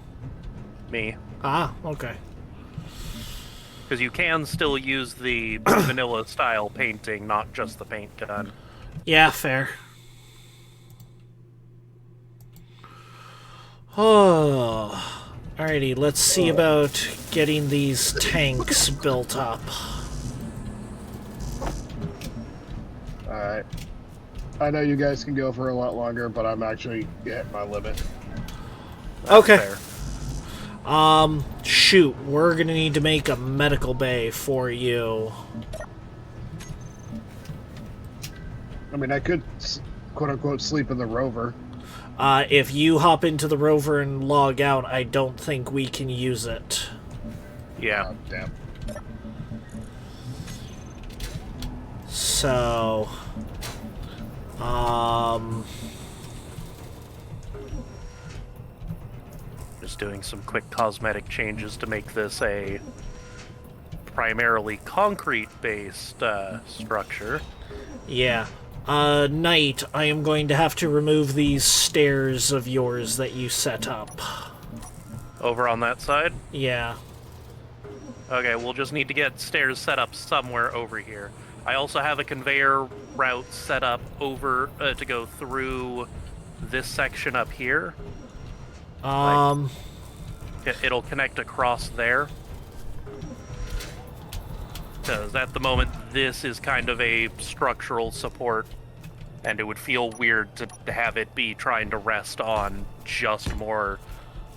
S2: Me.
S1: Ah, okay.
S2: Because you can still use the vanilla style painting, not just the paint gun.
S1: Yeah, fair. Oh. Alrighty, let's see about getting these tanks built up.
S3: Alright. I know you guys can go for a lot longer, but I'm actually at my limit.
S1: Okay.
S2: Fair.
S1: Shoot, we're gonna need to make a medical bay for you.
S3: I mean, I could, quote-unquote, sleep in the rover.
S1: If you hop into the rover and log out, I don't think we can use it.
S2: Yeah.
S3: Oh, damn.
S1: So...
S2: Just doing some quick cosmetic changes to make this a primarily concrete-based structure.
S1: yeah. Knight, I am going to have to remove these stairs of yours that you set up.
S2: Over on that side?
S1: Yeah.
S2: Okay, we'll just need to get stairs set up somewhere over here. I also have a conveyor route set up over to go through this section up here. It'll connect across there. Because at the moment, this is kind of a structural support, and it would feel weird to have it be trying to rest on just more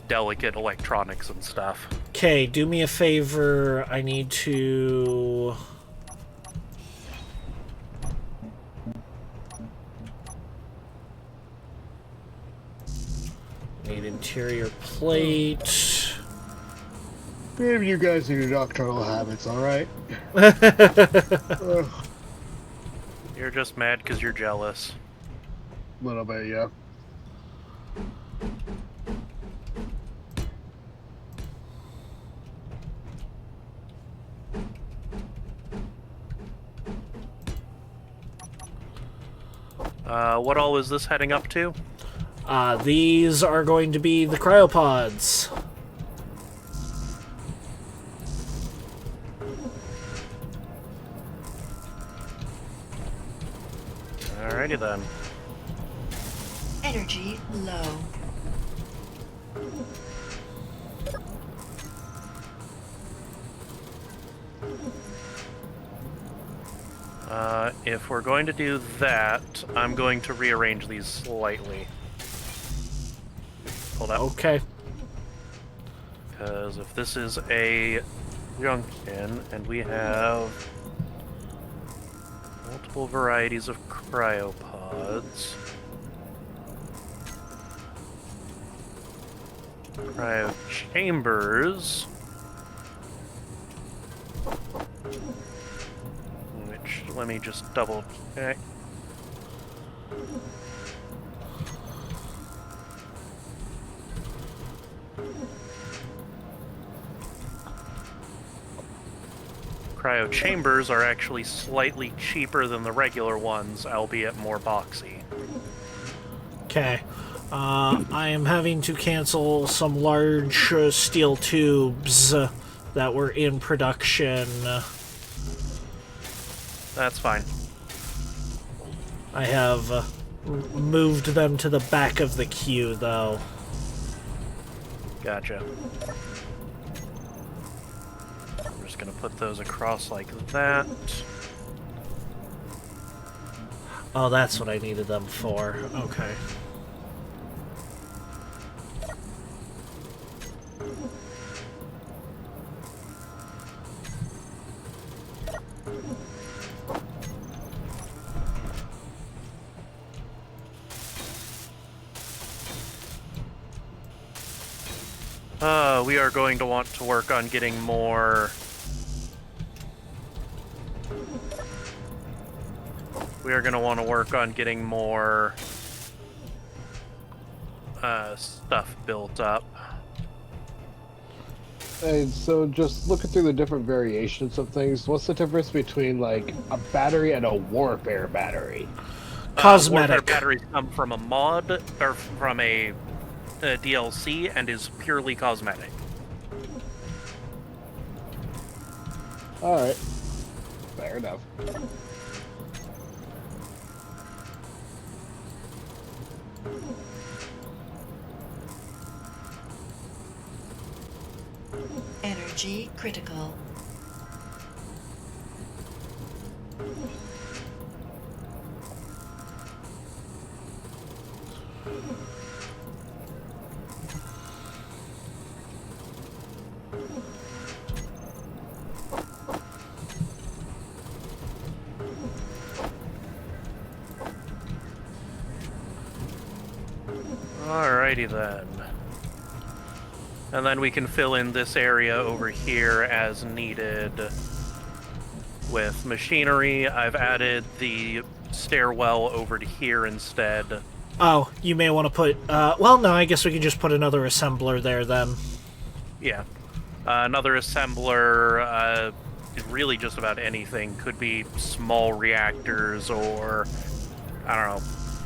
S2: delicate electronics and stuff.
S1: Okay, do me a favor. I need to... interior plate.
S3: Maybe you guys and your nocturnal habits, alright?
S2: You're just mad because you're jealous.
S3: Little bit, yeah.
S2: What all is this heading up to?
S1: These are going to be the cryopods.
S2: Alrighty then.
S4: Energy low.
S2: If we're going to do that, I'm going to rearrange these slightly. Hold up.
S1: Okay.
S2: Because if this is a junction, and we have multiple varieties of cryopods, cryo chambers, which, let me just double check. Cryo chambers are actually slightly cheaper than the regular ones, albeit more boxy.
S1: Okay. I am having to cancel some large steel tubes that were in production.
S2: That's fine.
S1: I have moved them to the back of the queue, though.
S2: Gotcha. I'm just gonna put those across like that.
S1: Oh, that's what I needed them for. Okay.
S2: We are going to want to work on getting more... We are going to want to work on getting more stuff built up.
S3: And so just looking through the different variations of things, what's the difference between, like, a battery and a warfare battery?
S1: Cosmetic.
S2: Warfare batteries come from a mod, or from a DLC, and is purely cosmetic.
S3: Alright. Fair enough.
S4: Energy critical.
S2: Alrighty then. And then we can fill in this area over here as needed with machinery. I've added the stairwell over to here instead.
S1: Oh, you may want to put... well, no, I guess we can just put another assembler there, then.
S2: Yeah. Another assembler, really just about anything. Could be small reactors or... I don't know.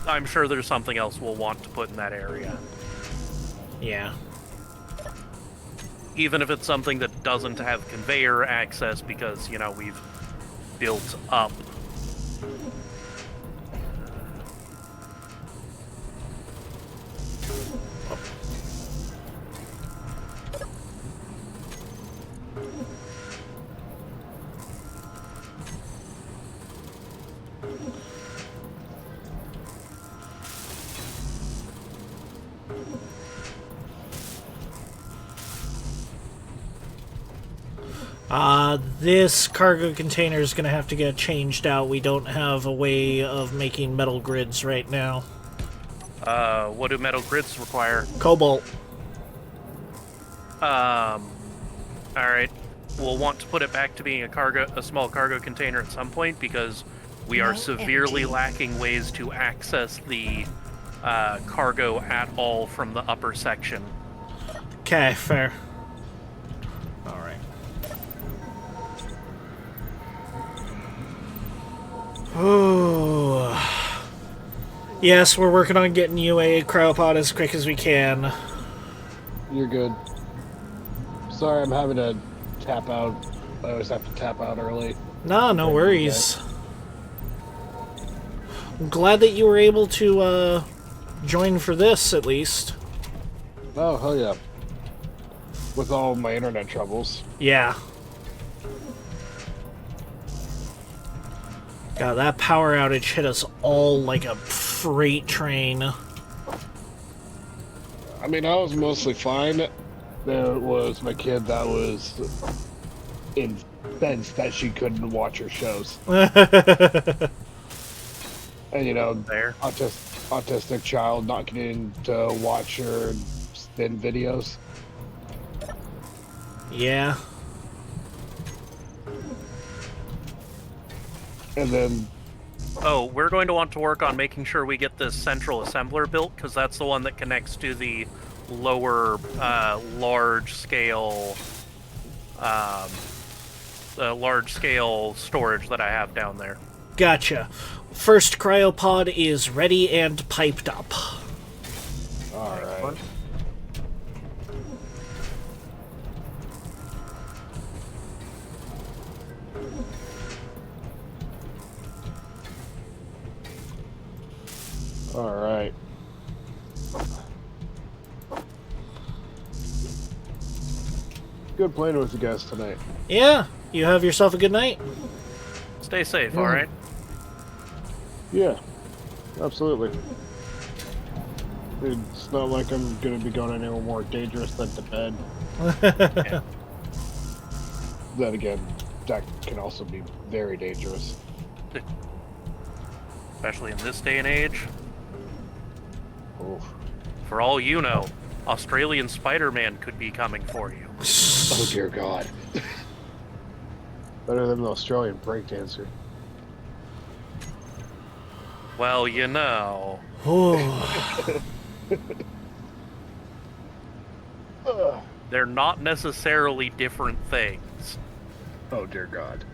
S2: I'm sure there's something else we'll want to put in that area.
S1: Yeah.
S2: Even if it's something that doesn't have conveyor access because, you know, we've built up.
S1: This cargo container is going to have to get changed out. We don't have a way of making metal grids right now.
S2: What do metal grids require?
S1: Cobalt.
S2: Alright. We'll want to put it back to being a small cargo container at some point because we are
S4: No
S2: severely
S4: energy.
S2: lacking ways to access the cargo at all from the upper section.
S1: Okay, fair. Alright. Ooh. Yes, we're working on getting you a cryopod as quick as we can.
S3: You're good. Sorry, I'm having to tap out. I always have to tap out early.
S1: Nah, no worries. I'm glad that you were able to join for this, at least.
S3: Oh, hell yeah. With all my internet troubles.
S1: Yeah. God, that power outage hit us all like a freight train.
S3: I mean, I was mostly fine. There was my kid that was incensed that she couldn't watch her shows. And, you know,
S2: There.
S3: autistic child not getting to watch her spin videos.
S1: Yeah.
S3: And then,
S2: Oh, we're going to want to work on making sure we get this central assembler built, because that's the one that connects to the lower, large-scale storage that I have down there.
S1: Gotcha. First cryopod is ready and piped up.
S3: alright. Alright. Good playing with you guys tonight.
S1: Yeah, you have yourself a good night.
S2: Stay safe,
S3: Mhm.
S2: alright?
S3: Yeah, absolutely. It's not like I'm gonna be going anywhere more dangerous than to bed.
S2: Yeah.
S3: Then again, that can also be very dangerous.
S2: Especially in this day and age.
S3: Oh,
S2: For all you know, Australian Spider-Man could be coming for you.
S3: oh dear God. Better than an Australian breakdancer.
S2: Well, you know. They're not necessarily different things.
S3: Oh dear God.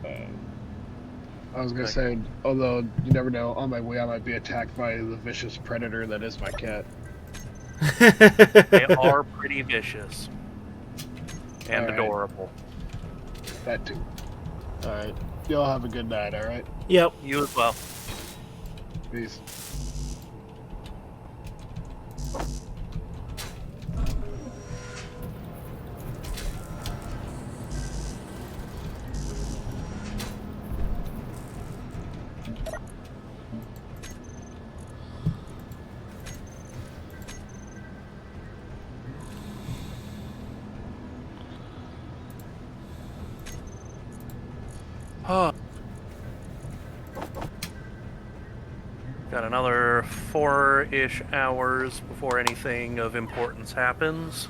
S3: I was gonna say, although you never know, on my way I might be attacked by the vicious predator that is my cat.
S2: They are pretty vicious. And
S3: Alright.
S2: adorable.
S3: That too. Alright. Y'all have a good night, alright?
S1: Yep.
S2: You as well.
S3: Peace.
S2: Got another 4-ish hours before anything of importance happens.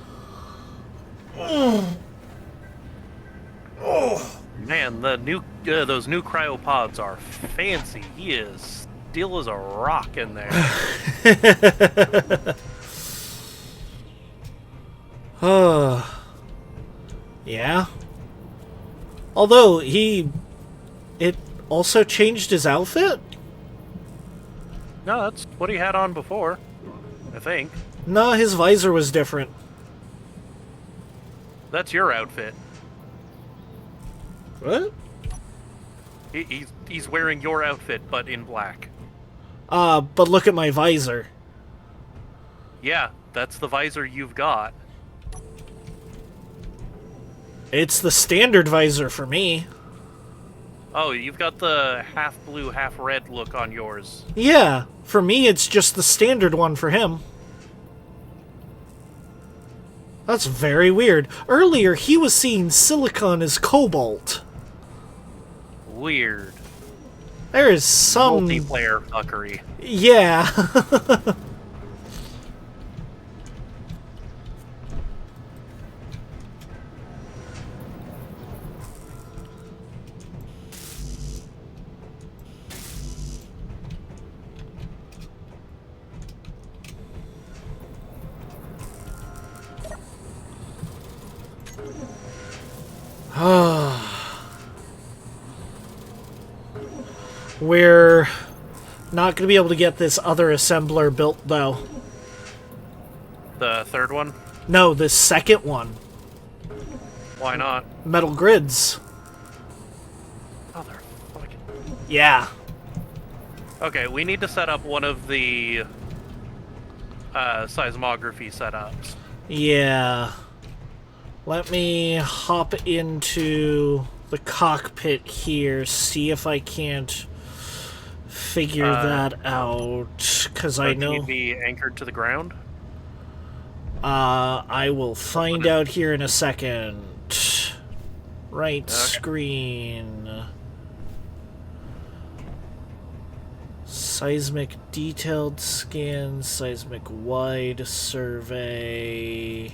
S2: Man, the new those new cryopods are fancy. He is still as a rock in there.
S1: Yeah. Although it also changed his outfit?
S2: No, that's what he had on before, I think.
S1: No, his visor was different.
S2: That's your outfit.
S1: What?
S2: He's wearing your outfit, but in black.
S1: But look at my visor.
S2: Yeah, that's the visor you've got.
S1: It's the standard visor for me.
S2: Oh, you've got the half blue, half red look on yours.
S1: Yeah, for me it's just the standard one for him. That's very weird. Earlier he was seeing silicon as cobalt.
S2: Weird.
S1: There is some
S2: multiplayer fuckery.
S1: Yeah. We're not going to be able to get this other assembler built, though.
S2: The third one?
S1: No, the second one.
S2: Why not?
S1: Metal grids.
S2: Motherfucking.
S1: Yeah.
S2: Okay, we need to set up one of the seismography setups.
S1: Yeah. Let me hop into the cockpit here, see if I can't figure that out, because I know...
S2: Can you be anchored to the ground?
S1: I will find out here in a second. Right
S2: Okay.
S1: screen. Seismic detailed scan, seismic wide survey.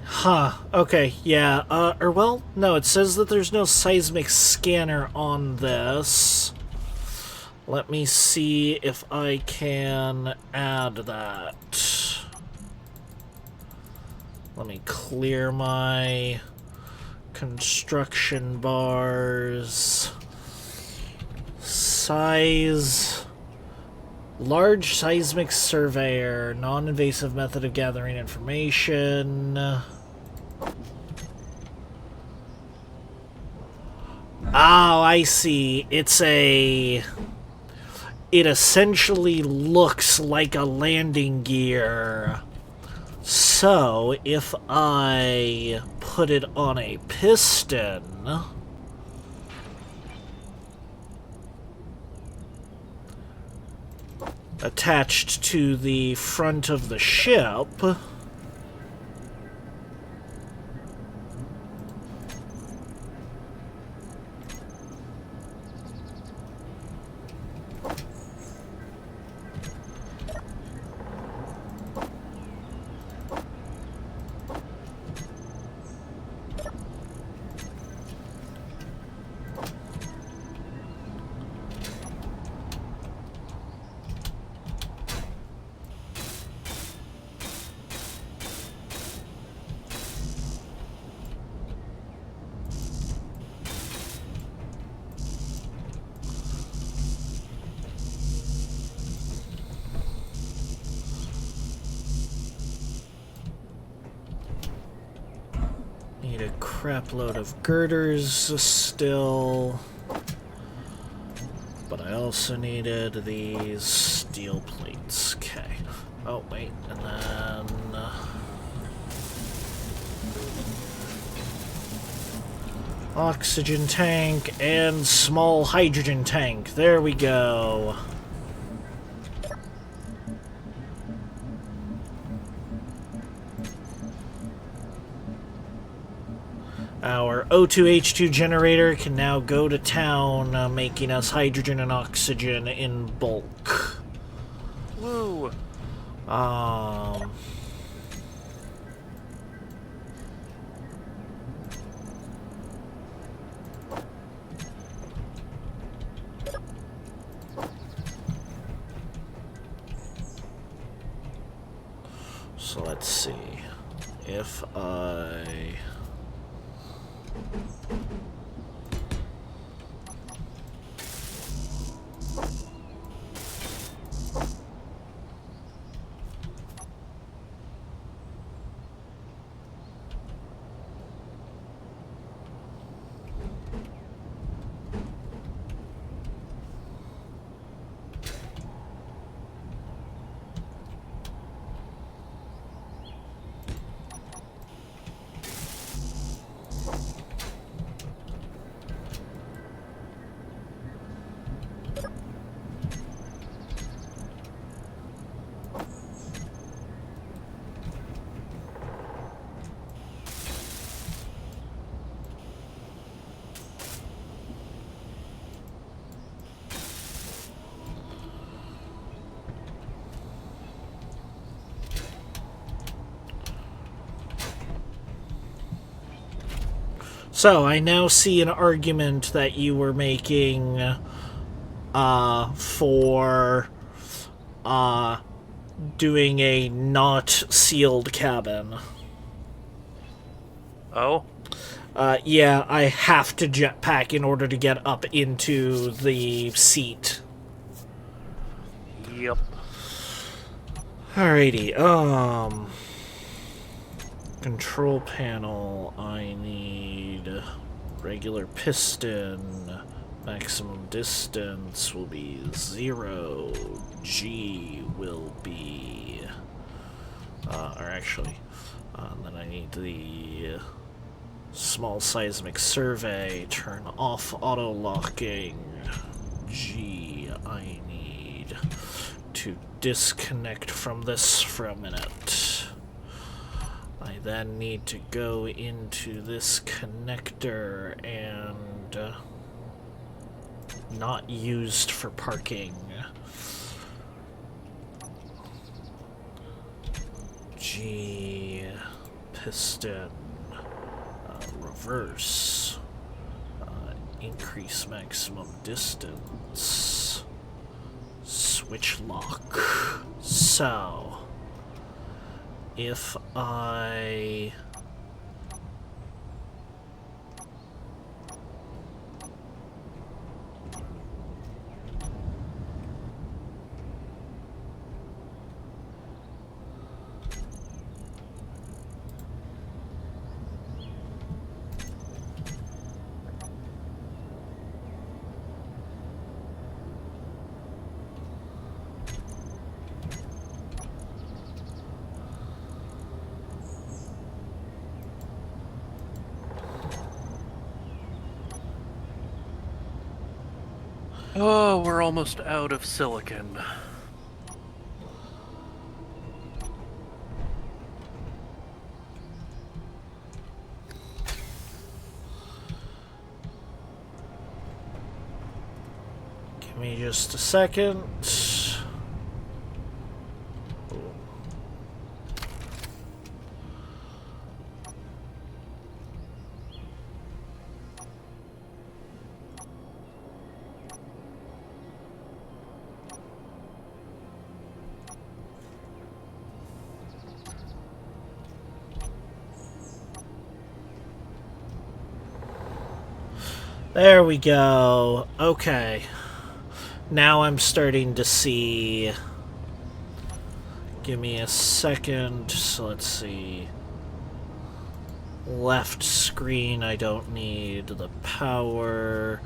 S1: Huh, okay, yeah, well, no, it says that there's no seismic scanner on this. Let me see if I can add that. Let me clear my construction bars. Size... Large seismic surveyor, non-invasive method of gathering information. Oh, I see. It's a... It essentially looks like a landing gear. So, if I put it on a piston... attached to the front of the ship... Need a crap load of girders still. But I also needed these steel plates. Okay. Oh, wait. And then... oxygen tank and small hydrogen tank. There we go. Our O2H2 generator can now go to town, making us hydrogen and oxygen in bulk.
S2: Woo!
S1: So let's see. If I... So, I now see an argument that you were making for doing a not sealed cabin.
S2: Oh?
S1: Yeah, I have to jetpack in order to get up into the seat.
S2: Yep.
S1: Alrighty, control panel, I need regular piston, maximum distance will be 0, G will be, then I need the small seismic survey, turn off auto-locking, G, I need to disconnect from this for a minute. I then need to go into this connector and not used for parking. G, piston, reverse, increase maximum distance, switch lock. So, if I
S2: Oh, we're almost out of silicon.
S1: give me just a second. There we go. Okay. Now I'm starting to see. Give me a second. So let's see. Left screen, I don't need the power.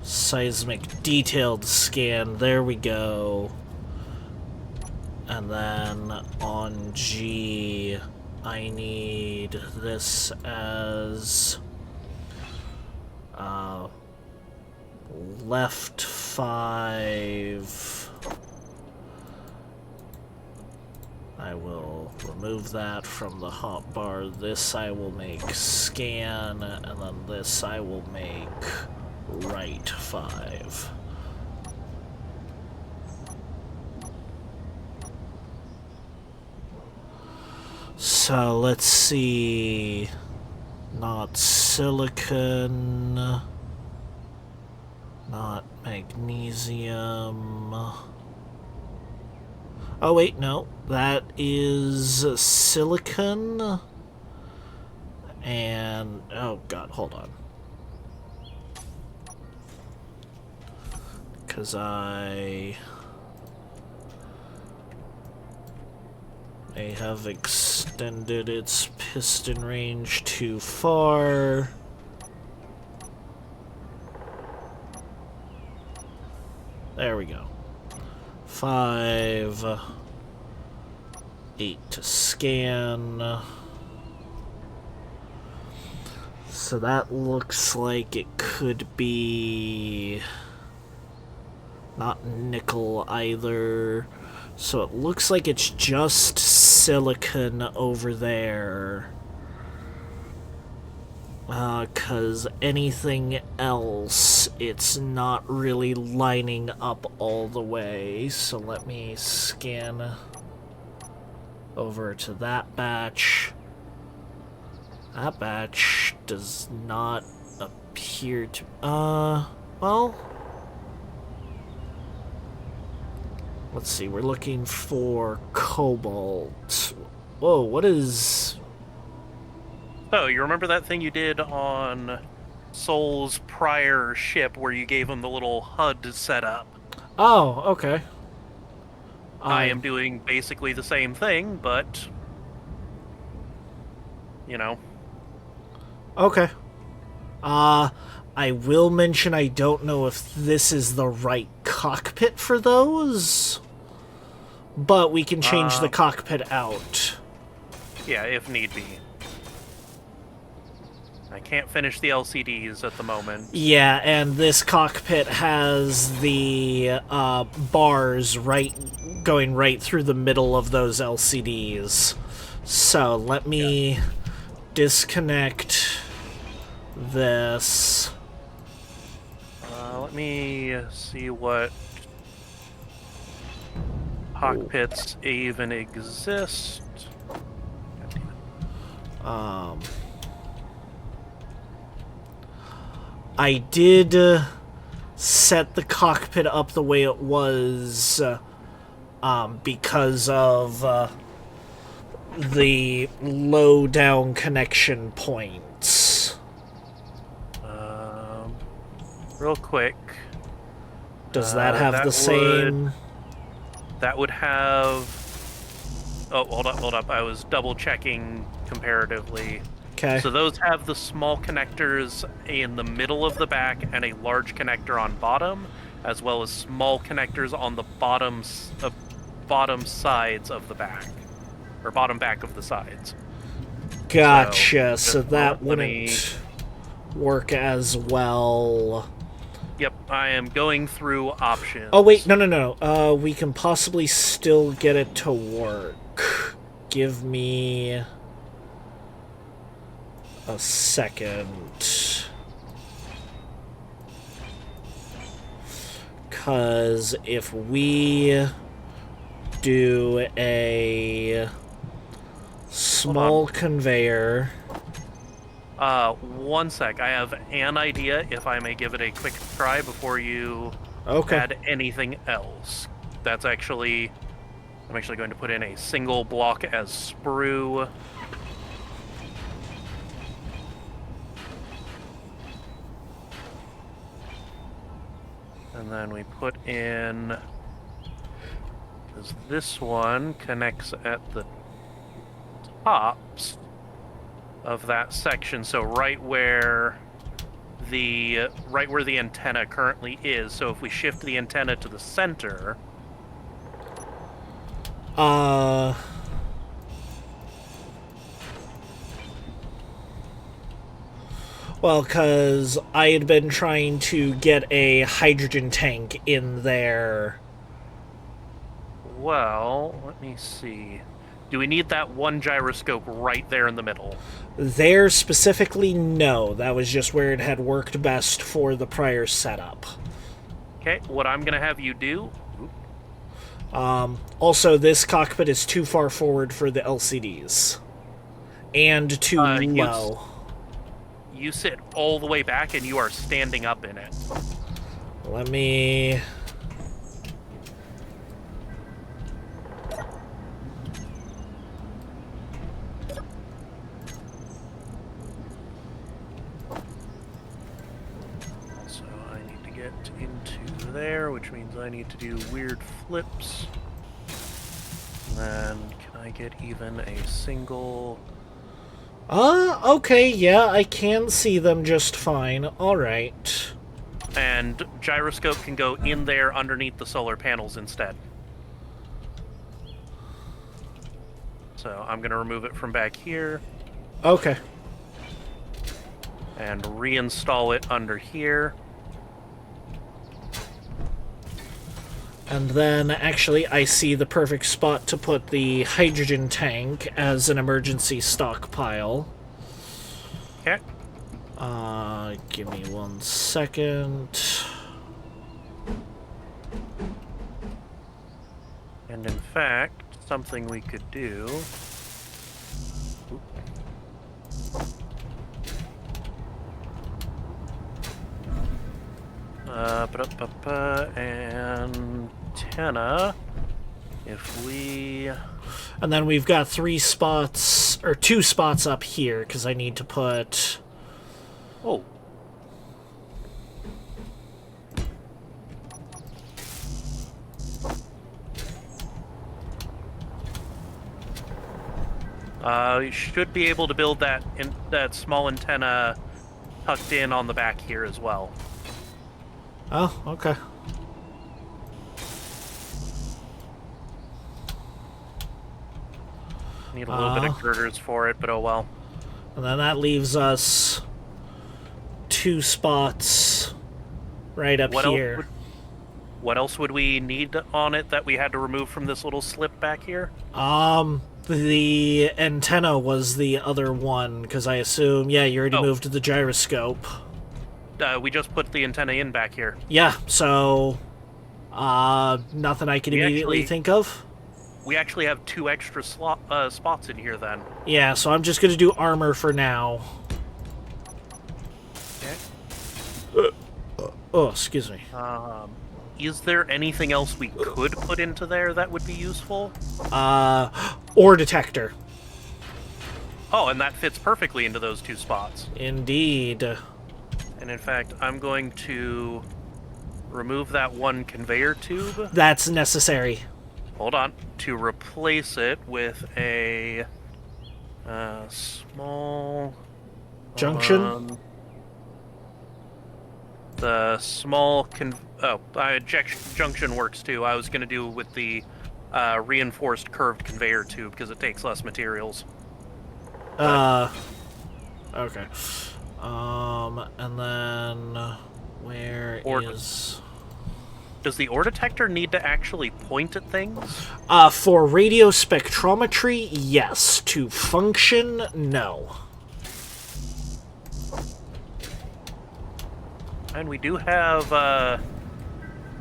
S1: Seismic detailed scan. There we go. And then on G, I need this as left 5. I will remove that from the hotbar. This I will make scan, and then this I will make right 5. So let's see. Not silicon. Not magnesium. Oh wait, no. That is silicon. And oh god, hold on. Because I may have extended its piston range too far. There we go. 5, 8 to scan. So that looks like it could be not nickel either. So it looks like it's just silicon over there. 'Cause anything else, it's not really lining up all the way. So let me scan over to that batch. That batch does not appear to... well... Let's see, we're looking for cobalt. Whoa, what is...
S2: Oh, you remember that thing you did on Soul's prior ship where you gave him the little HUD setup?
S1: Oh, okay.
S2: I am doing basically the same thing, but... you know.
S1: Okay. I will mention I don't know if this is the right cockpit for those, but we can change the cockpit out.
S2: Yeah, if need be. I can't finish the LCDs at the moment.
S1: Yeah, and this cockpit has the bars going right through the middle of those LCDs. So let me disconnect this.
S2: Let me see what cockpits even exist.
S1: I did set the cockpit up the way it was because of the low down connection points.
S2: Real quick.
S1: Does that have the same?
S2: That would have... Oh, hold up. I was double checking comparatively.
S1: Okay.
S2: So those have the small connectors in the middle of the back and a large connector on bottom, as well as small connectors on the bottom sides of the back, or bottom back of the sides.
S1: Gotcha. So that
S2: let me-
S1: wouldn't work as well.
S2: Yep, I am going through options.
S1: Oh wait, no. We can possibly still get it to work. Give me a second. 'Cause if we do a small conveyor...
S2: One sec. I have an idea, if I may give it a quick try before you add anything else. I'm actually going to put in a single block as sprue. And then we put in... because this one connects at the tops of that section, so right where the antenna currently is. So if we shift the antenna to the center,
S1: well, because I had been trying to get a hydrogen tank in there.
S2: well, let me see. Do we need that one gyroscope right there in the middle?
S1: There specifically, no. That was just where it had worked best for the prior setup.
S2: Okay, what I'm going to have you do...
S1: Also, this cockpit is too far forward for the LCDs. And too low.
S2: You sit all the way back and you are standing up in it.
S1: Let me...
S2: So I need to get into there, which means I need to do weird flips. And then can I get even a single...
S1: okay, yeah, I can see them just fine. Alright.
S2: And gyroscope can go in there underneath the solar panels instead. So I'm going to remove it from back here
S1: Okay.
S2: and reinstall it under here.
S1: And then, actually, I see the perfect spot to put the hydrogen tank as an emergency stockpile.
S2: Okay.
S1: Give me 1 second.
S2: And in fact, something we could do... Antenna. If we...
S1: And then we've got 3 spots, or 2 spots up here, because I need to put...
S2: Oh. You should be able to build that small antenna tucked in on the back here as well.
S1: Oh, okay.
S2: Need a little bit of girders for it, but oh well.
S1: And then that leaves us 2 spots right up here.
S2: What else would we need on it that we had to remove from this little slip back here?
S1: The antenna was the other one, because I assume, yeah, you already moved the gyroscope.
S2: We just put the antenna in back here.
S1: Yeah, so, nothing I can immediately think of.
S2: We actually have 2 extra spots in here then.
S1: Yeah, so I'm just gonna do armor for now.
S2: Okay.
S1: Oh, excuse me.
S2: Is there anything else we could put into there that would be useful?
S1: Ore detector.
S2: Oh, and that fits perfectly into those 2 spots.
S1: Indeed.
S2: And in fact, I'm going to remove that 1 conveyor tube.
S1: That's necessary.
S2: Hold on. To replace it with a small...
S1: Junction?
S2: The small... junction works too. I was going to do with the reinforced curved conveyor tube because it takes less materials.
S1: Okay. And then... Where is...
S2: Does the ore detector need to actually point at things?
S1: For radio spectrometry, yes. To function, no.
S2: And we do have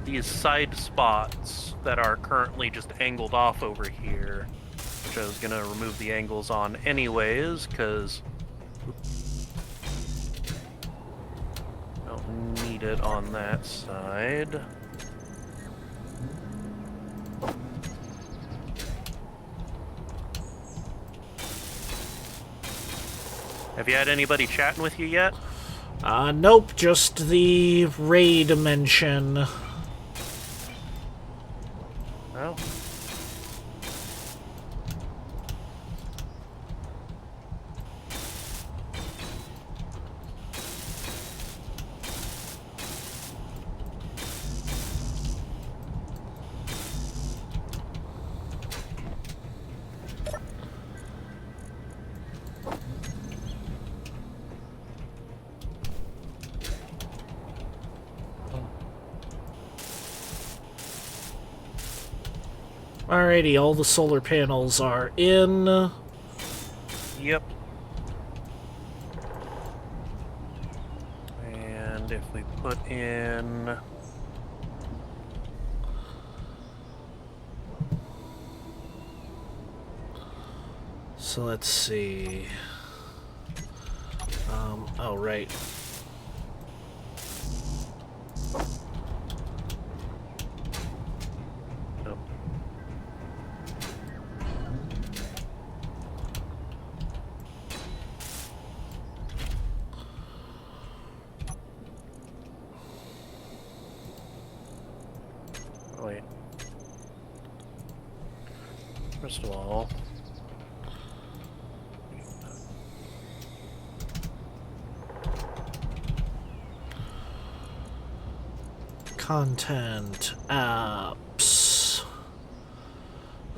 S2: these side spots that are currently just angled off over here, which I was going to remove the angles on anyways, because don't need it on that side. Have you had anybody chatting with you yet?
S1: Nope, just the raid mention.
S2: Oh.
S1: Alrighty, all the solar panels are in.
S2: Yep. And if we put in...
S1: So let's see. Oh, right.
S2: Nope. Wait. First of all...
S1: Content, apps,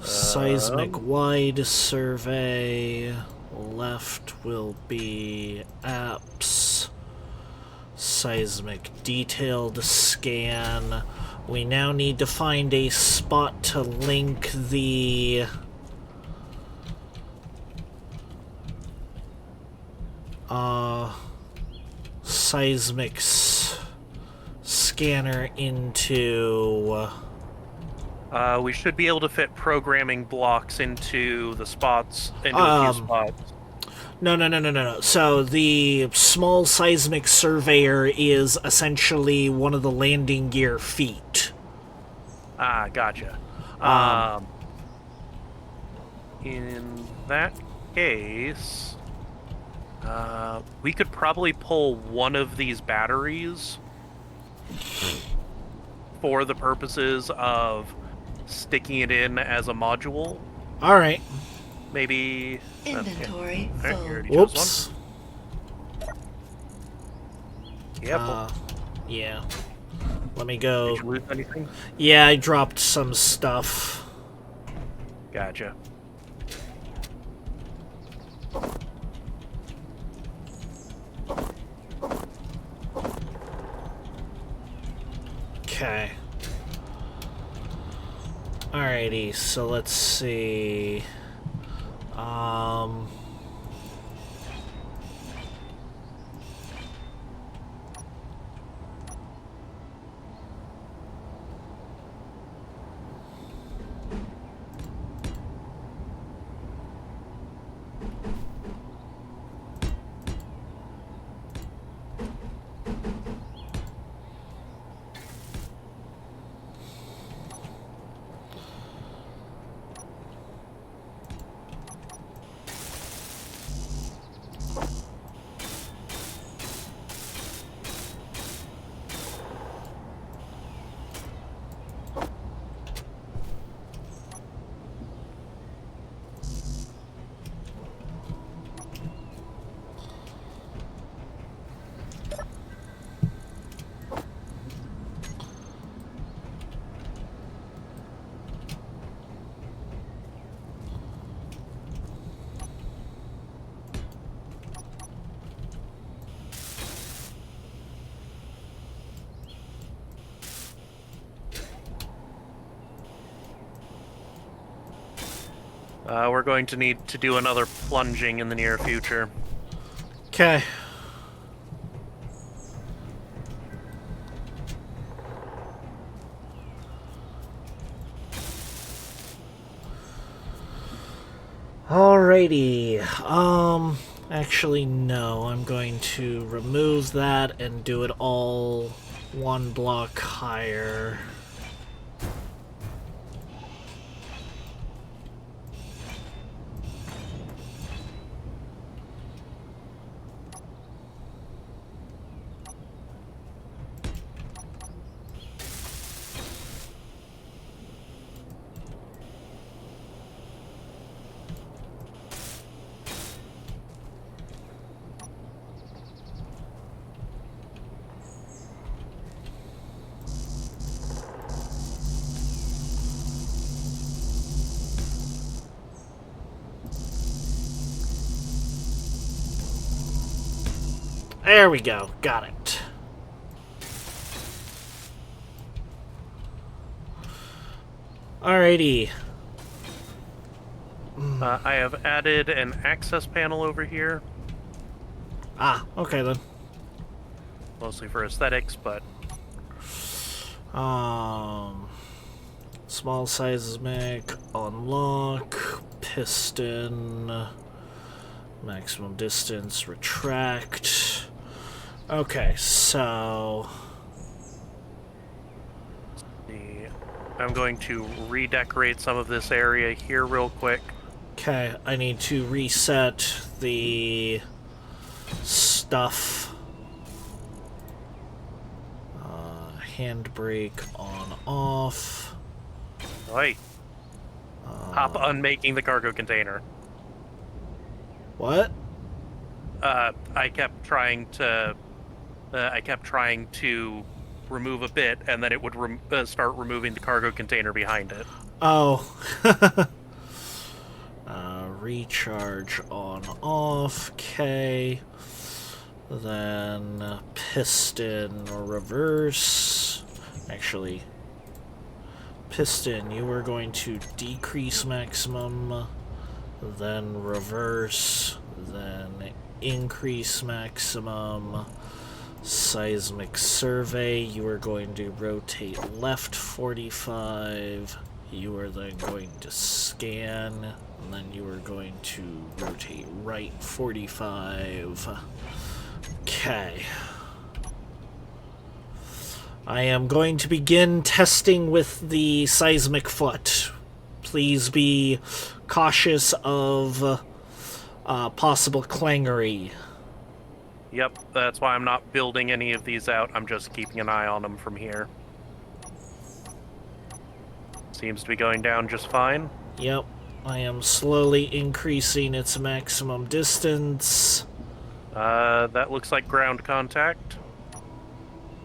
S1: seismic wide survey, left will be apps, seismic detailed scan. We now need to find a spot to link the seismic scanner into...
S2: we should be able to fit programming blocks into the spots, into a few spots.
S1: No. So the small seismic surveyor is essentially one of the landing gear feet.
S2: Ah, gotcha. In that case, we could probably pull one of these batteries for the purposes of sticking it in as a module.
S1: All right.
S2: Maybe.
S4: Inventory
S2: Alright,
S4: full.
S2: you already chose
S1: Whoops.
S2: one. Yeah.
S1: Yeah. Let me
S2: Did
S1: go.
S2: you lose anything?
S1: Yeah, I dropped some stuff.
S2: Gotcha.
S1: Okay. Alrighty, so let's see.
S2: We're going to need to do another plunging in the near future.
S1: Okay. Alrighty. Actually, no. I'm going to remove that and do it all one block higher. There we go. Got it. Alrighty.
S2: I have added an access panel over here,
S1: Ah, okay then.
S2: mostly for aesthetics, but
S1: Small seismic, unlock, piston, maximum distance, retract. Okay, so
S2: I'm going to redecorate some of this area here real quick.
S1: okay, I need to reset the stuff. Handbrake on off.
S2: Right. Hop unmaking the cargo container.
S1: What?
S2: I kept trying to remove a bit, and then it would start removing the cargo container behind it.
S1: Oh. Recharge on off. Okay. Then piston reverse. Actually, piston, you were going to decrease maximum, then reverse, then increase maximum. Seismic survey, you are going to rotate left 45, You are then going to scan, and then you are going to rotate right 45. Okay. I am going to begin testing with the seismic foot. Please be cautious of possible clangery.
S2: Yep, that's why I'm not building any of these out. I'm just keeping an eye on them from here. Seems to be going down just fine.
S1: Yep, I am slowly increasing its maximum distance.
S2: That looks like ground contact.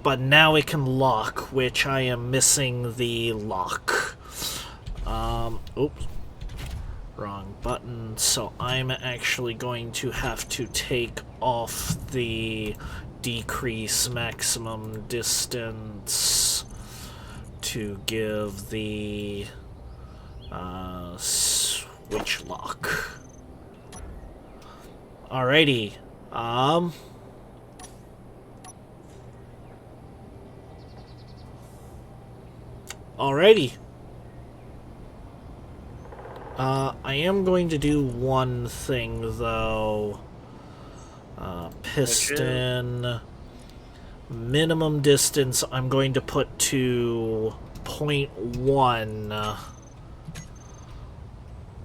S1: But now it can lock, which I am missing the lock. Oops. Wrong button. So I'm actually going to have to take off the decrease maximum distance to give the switch lock. Alrighty. Alrighty. I am going to do one thing, though. Piston. Minimum distance I'm going to put to 0.1.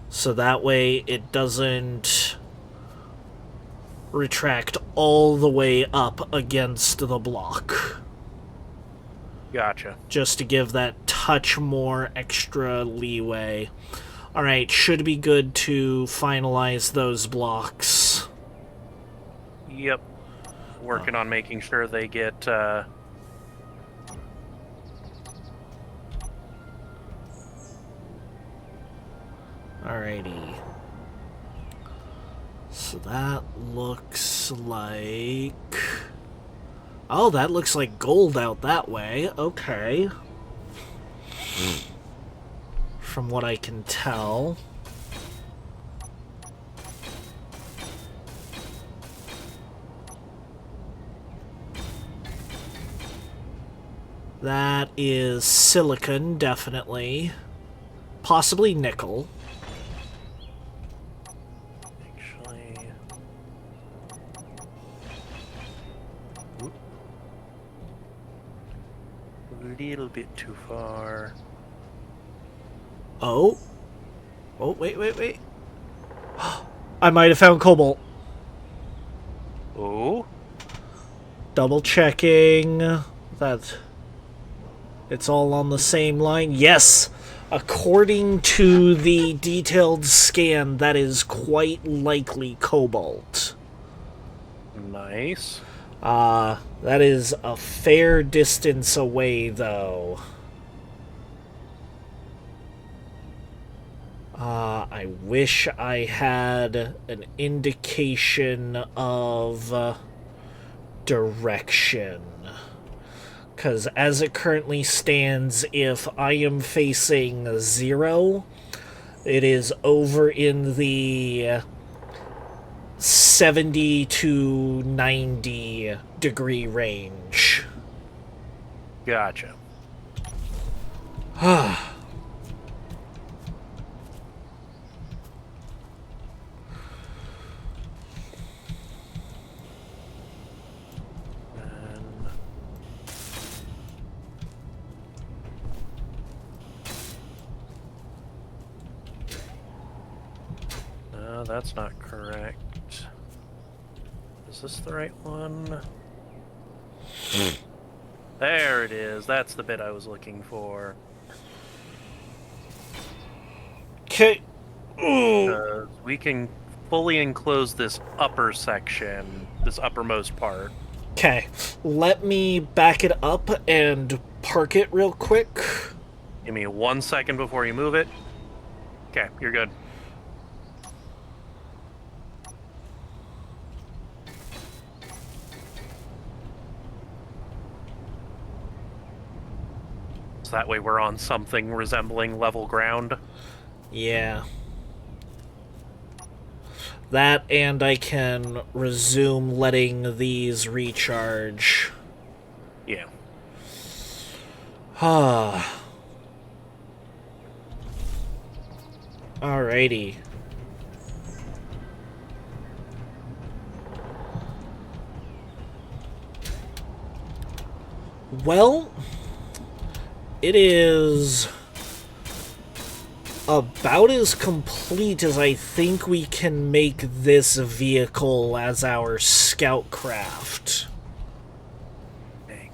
S1: So that way it doesn't retract all the way up against the block.
S2: Gotcha.
S1: Just to give that touch more extra leeway. Alright, should be good to finalize those blocks.
S2: Yep. Working on making sure they get,
S1: Alrighty. So that looks like... Oh, that looks like gold out that way. Okay. From what I can tell. That is silicon, definitely. Possibly nickel.
S2: actually... A little bit too far.
S1: Oh. Oh, wait. I might have found cobalt.
S2: Oh?
S1: Double checking that it's all on the same line. Yes! According to the detailed scan, that is quite likely cobalt.
S2: Nice.
S1: That is a fair distance away, though. I wish I had an indication of direction. Because as it currently stands, if I am facing 0, it is over in the 70 to 90 degree range.
S2: Gotcha. No, that's not correct. Is this the right one? There it is. That's the bit I was looking for.
S1: Okay.
S2: We can fully enclose this upper section, this uppermost part.
S1: Okay. Let me back it up and park it real quick.
S2: Give me 1 second before you move it. Okay, you're good. So that way we're on something resembling level ground.
S1: Yeah. That, and I can resume letting these recharge.
S2: Yeah.
S1: Alrighty. Well, it is about as complete as I think we can make this vehicle as our scout craft.
S2: Dang.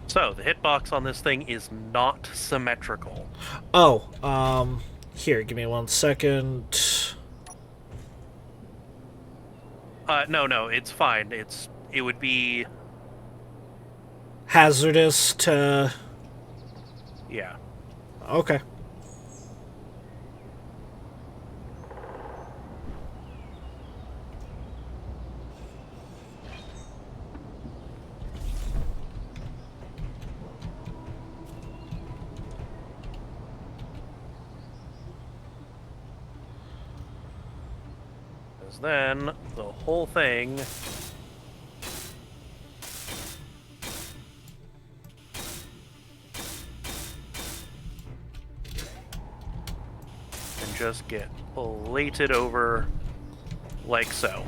S2: So, the hitbox on this thing is not symmetrical.
S1: Oh, here, give me 1 second.
S2: No, it's fine. It would be...
S1: Hazardous to...
S2: Yeah.
S1: Okay.
S2: Because then, the whole thing... can just get plated over like so.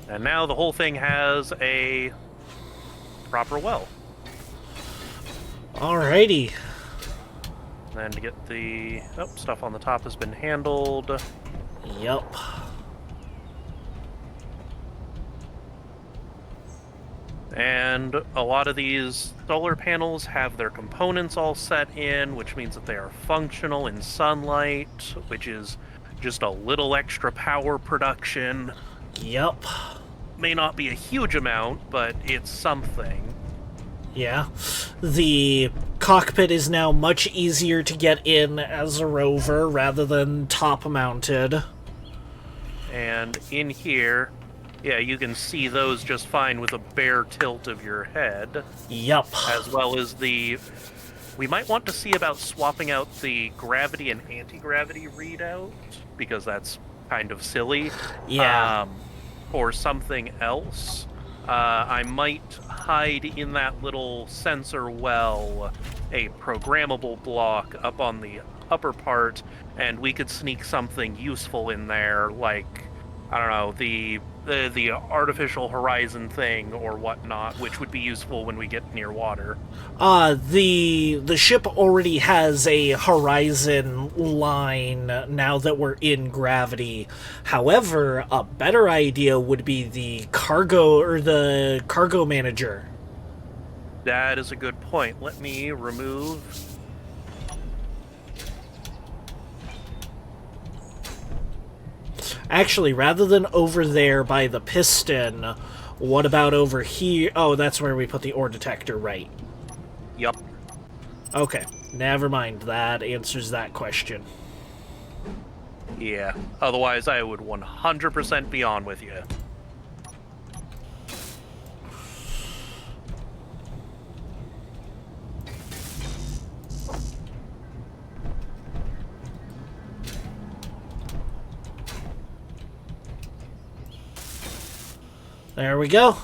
S2: And now the whole thing has a proper well.
S1: Alrighty.
S2: Then to get the stuff on the top has been handled.
S1: Yup.
S2: And a lot of these solar panels have their components all set in, which means that they are functional in sunlight, which is just a little extra power production.
S1: Yup.
S2: May not be a huge amount, but it's something.
S1: Yeah. The cockpit is now much easier to get in as a rover rather than top-mounted.
S2: And in here, yeah, you can see those just fine with a bare tilt of your head.
S1: Yup.
S2: As well as the... We might want to see about swapping out the gravity and anti-gravity readout, because that's kind of silly.
S1: Yeah.
S2: Or something else. I might hide in that little sensor well a programmable block up on the upper part, and we could sneak something useful in there, like, I don't know, the artificial horizon thing or whatnot, which would be useful when we get near water.
S1: The ship already has a horizon line now that we're in gravity. However, a better idea would be the cargo manager.
S2: That is a good point. Let me remove...
S1: Actually, rather than over there by the piston, what about over here? Oh, that's where we put the ore detector, right?
S2: Yup.
S1: Okay, never mind. That answers that question.
S2: Yeah. Otherwise, I would 100% be on with you.
S1: There we go.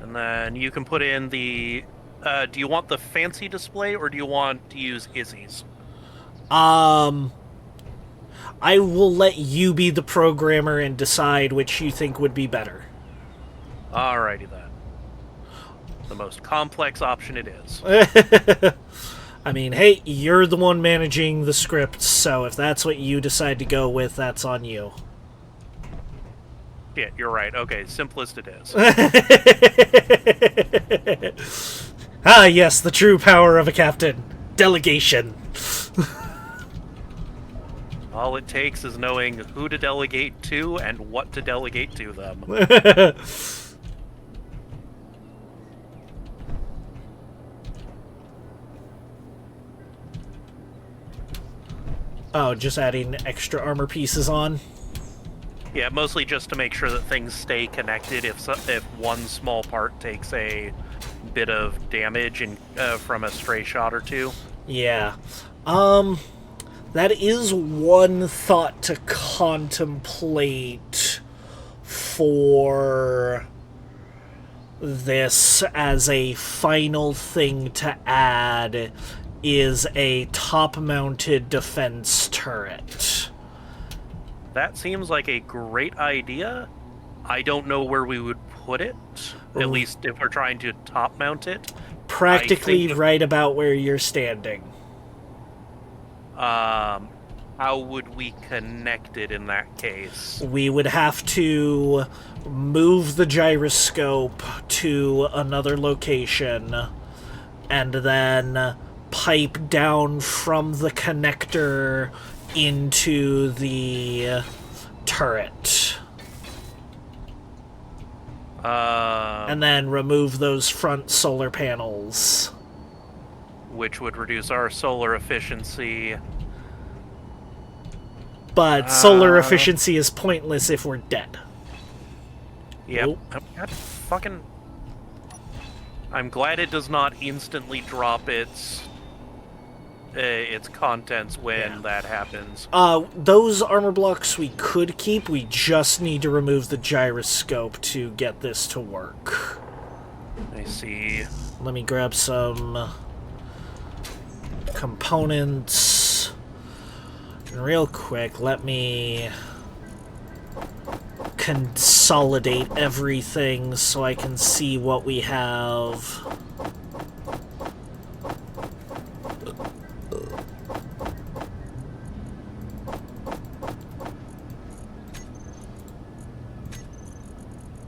S2: And then you can put in the... do you want the fancy display, or do you want to use Izzy's?
S1: I will let you be the programmer and decide which you think would be better.
S2: Alrighty then. The most complex option it is.
S1: I mean, hey, you're the one managing the script, so if that's what you decide to go with, that's on you.
S2: Yeah, you're right. Okay, simplest it is.
S1: Ah, yes, the true power of a captain. Delegation.
S2: All it takes is knowing who to delegate to and what to delegate to them.
S1: Oh, just adding extra armor pieces on?
S2: Yeah, mostly just to make sure that things stay connected. If one small part takes a bit of damage from a stray shot or two.
S1: Yeah. That is one thought to contemplate for this as a final thing to add is a top-mounted defense turret.
S2: That seems like a great idea. I don't know where we would put it, at least if we're trying to top mount it.
S1: Practically right about where you're standing.
S2: How would we connect it in that case?
S1: We would have to move the gyroscope to another location and then pipe down from the connector into the turret. And then remove those front solar panels.
S2: Which would reduce our solar efficiency.
S1: But solar efficiency is pointless if we're dead.
S2: Yep.
S1: Nope.
S2: I'm glad it does not instantly drop its contents when that happens.
S1: Those armor blocks we could keep. We just need to remove the gyroscope to get this to work.
S2: I see.
S1: Let me grab some components. And real quick, let me consolidate everything so I can see what we have.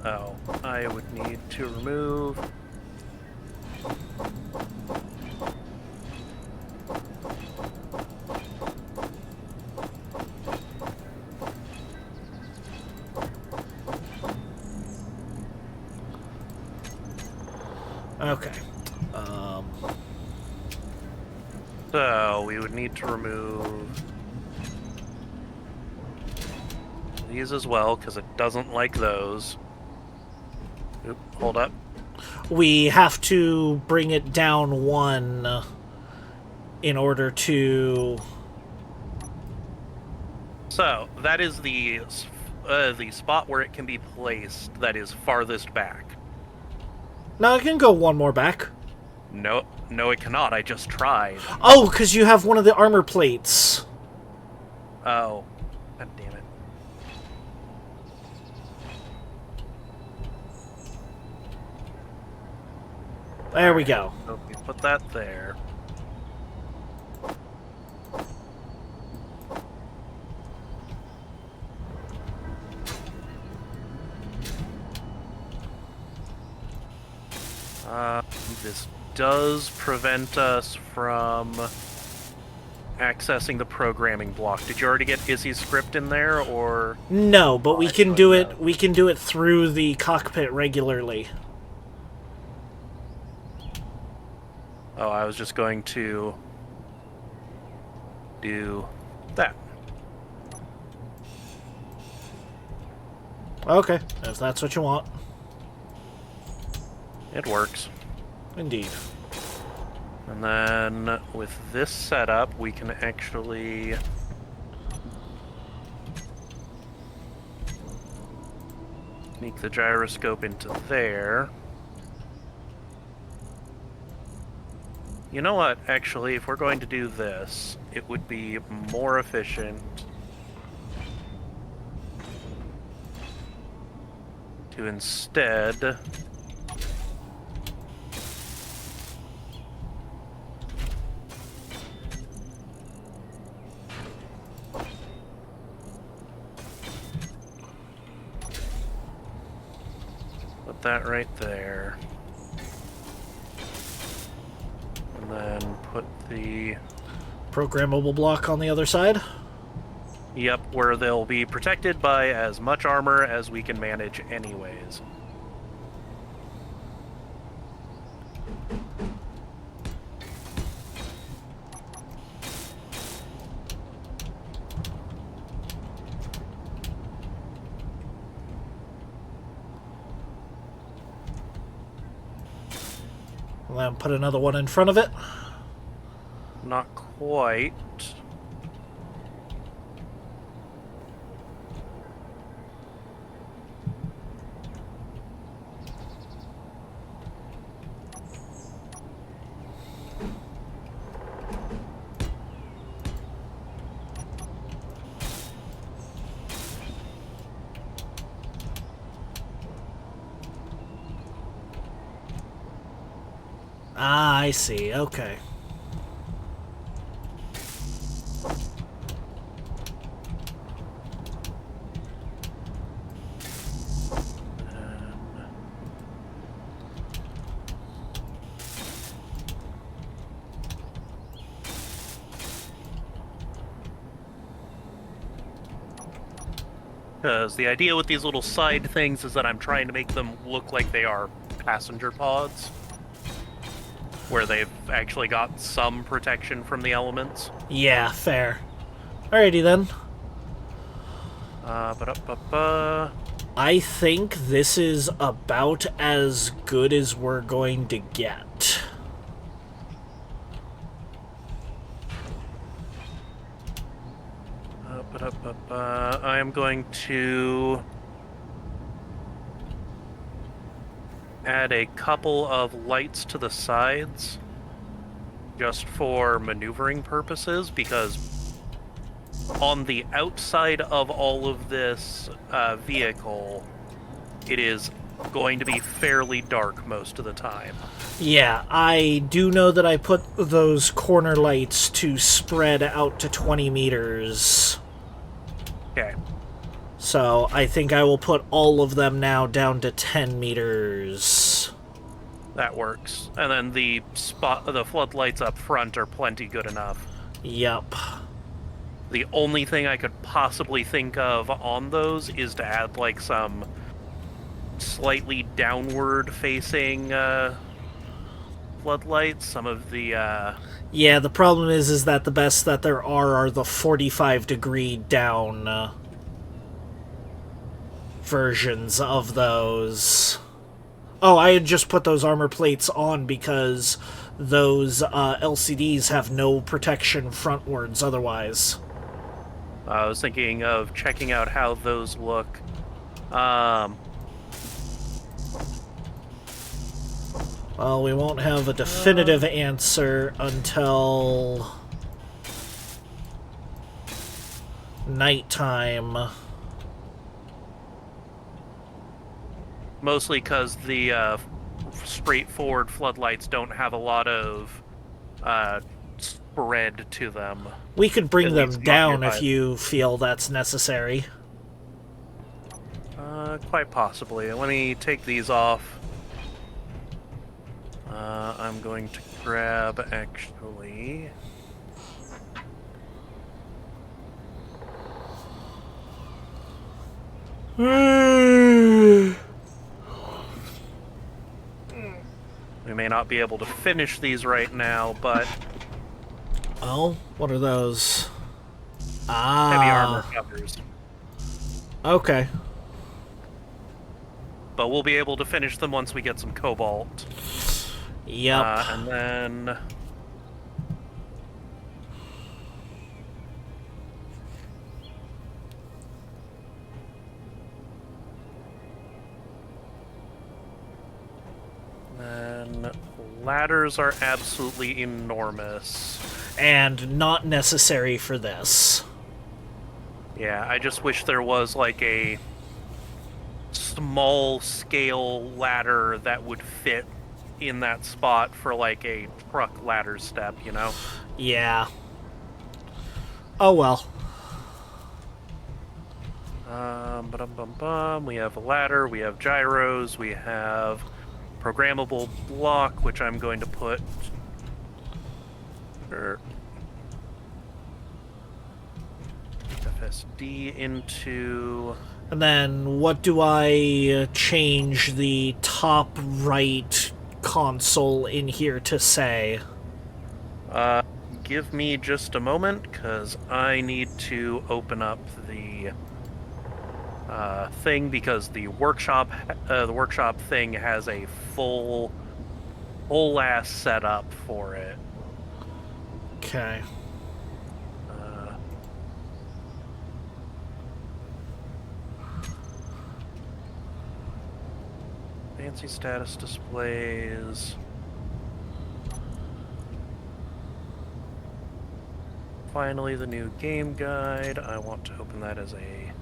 S2: Oh, I would need to remove...
S1: Okay.
S2: So, we would need to remove these as well, because it doesn't like those. Oop, hold up.
S1: We have to bring it down one in order to...
S2: So, that is the spot where it can be placed that is farthest back.
S1: No, it can go one more back.
S2: No, it cannot. I just tried.
S1: Oh, because you have one of the armor plates.
S2: Oh. God damn it.
S1: There we go.
S2: So we put that there. This does prevent us from accessing the programming block. Did you already get Izzy's script in there, or...?
S1: No, but we can do it. We can do it through the cockpit regularly.
S2: Oh, I was just going to do that.
S1: Okay, if that's what you want.
S2: It works.
S1: Indeed.
S2: And then with this setup, we can actually sneak the gyroscope into there. You know what, actually, if we're going to do this, it would be more efficient to instead put that right there. And then put the...
S1: Programmable block on the other side?
S2: Yep, where they'll be protected by as much armor as we can manage anyways.
S1: And then put another one in front of it.
S2: Not quite.
S1: I see. Okay.
S2: Because the idea with these little side things is that I'm trying to make them look like they are passenger pods, where they've actually got some protection from the elements.
S1: Yeah, fair. Alrighty then. I think this is about as good as we're going to get.
S2: I am going to add a couple of lights to the sides just for maneuvering purposes, because on the outside of all of this vehicle, it is going to be fairly dark most of the time.
S1: Yeah, I do know that I put those corner lights to spread out to 20 meters.
S2: Okay.
S1: So I think I will put all of them now down to 10 meters.
S2: That works. And then the floodlights up front are plenty good enough.
S1: Yup.
S2: The only thing I could possibly think of on those is to add, like, some slightly downward-facing floodlights. Some of the,
S1: Yeah, the problem is that the best that there are the 45-degree down versions of those. Oh, I had just put those armor plates on because those LCDs have no protection frontwards otherwise.
S2: I was thinking of checking out how those look.
S1: Well, we won't have a definitive answer until nighttime.
S2: Mostly because the straightforward floodlights don't have a lot of spread to them.
S1: We could bring
S2: At
S1: them
S2: least not
S1: down
S2: nearby.
S1: if you feel that's necessary.
S2: Quite possibly. Let me take these off. I'm going to grab, actually... We may not be able to finish these right now, but
S1: Oh, what are those?
S2: heavy armor covers.
S1: Okay.
S2: But we'll be able to finish them once we get some cobalt.
S1: Yep.
S2: And then... Then ladders are absolutely enormous.
S1: And not necessary for this.
S2: Yeah, I just wish there was like a small scale ladder that would fit in that spot for like a truck ladder step, you know?
S1: Yeah. Oh well.
S2: We have a ladder, we have gyros, we have programmable block, which I'm going to put FSD into.
S1: And then what do I change the top right console in here to say?
S2: Give me just a moment, because I need to open up the thing, because the workshop thing has a full ass setup for it.
S1: Okay.
S2: Fancy status displays. Finally, the new game guide. I want to open that as a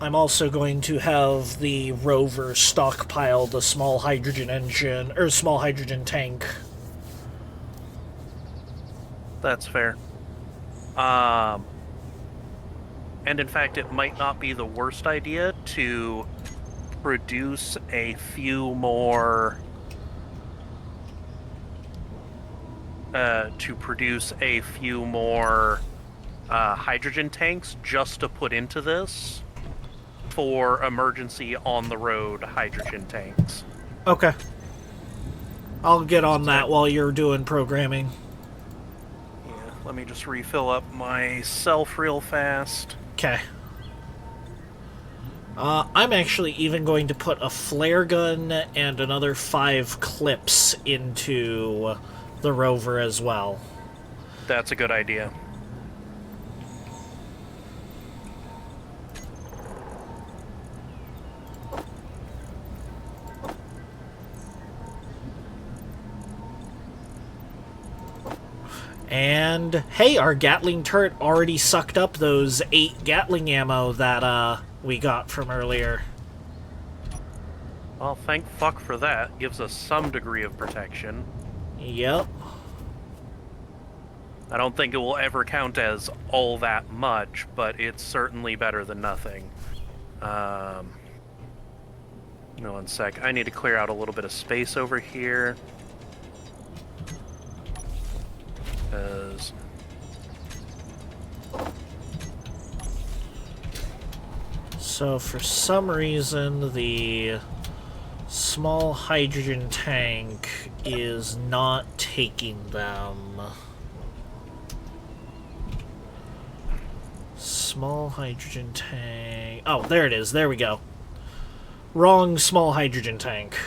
S1: I'm also going to have the rover stockpile the small hydrogen engine, or small hydrogen tank.
S2: That's fair. And in fact, it might not be the worst idea to produce a few more hydrogen tanks just to put into this for emergency on-the-road hydrogen tanks.
S1: Okay. I'll get on that while you're doing programming.
S2: Yeah, let me just refill up myself real fast.
S1: Okay. I'm actually even going to put a flare gun and another 5 clips into the rover as well.
S2: That's a good idea.
S1: And, hey, our Gatling turret already sucked up those 8 Gatling ammo that, we got from earlier.
S2: Well, thank fuck for that. Gives us some degree of protection.
S1: Yep.
S2: I don't think it will ever count as all that much, but it's certainly better than nothing. No, one sec. I need to clear out a little bit of space over here. Because...
S1: So, for some reason, the small hydrogen tank is not taking them. Small hydrogen tank... Oh, there it is. There we go. Wrong small hydrogen tank.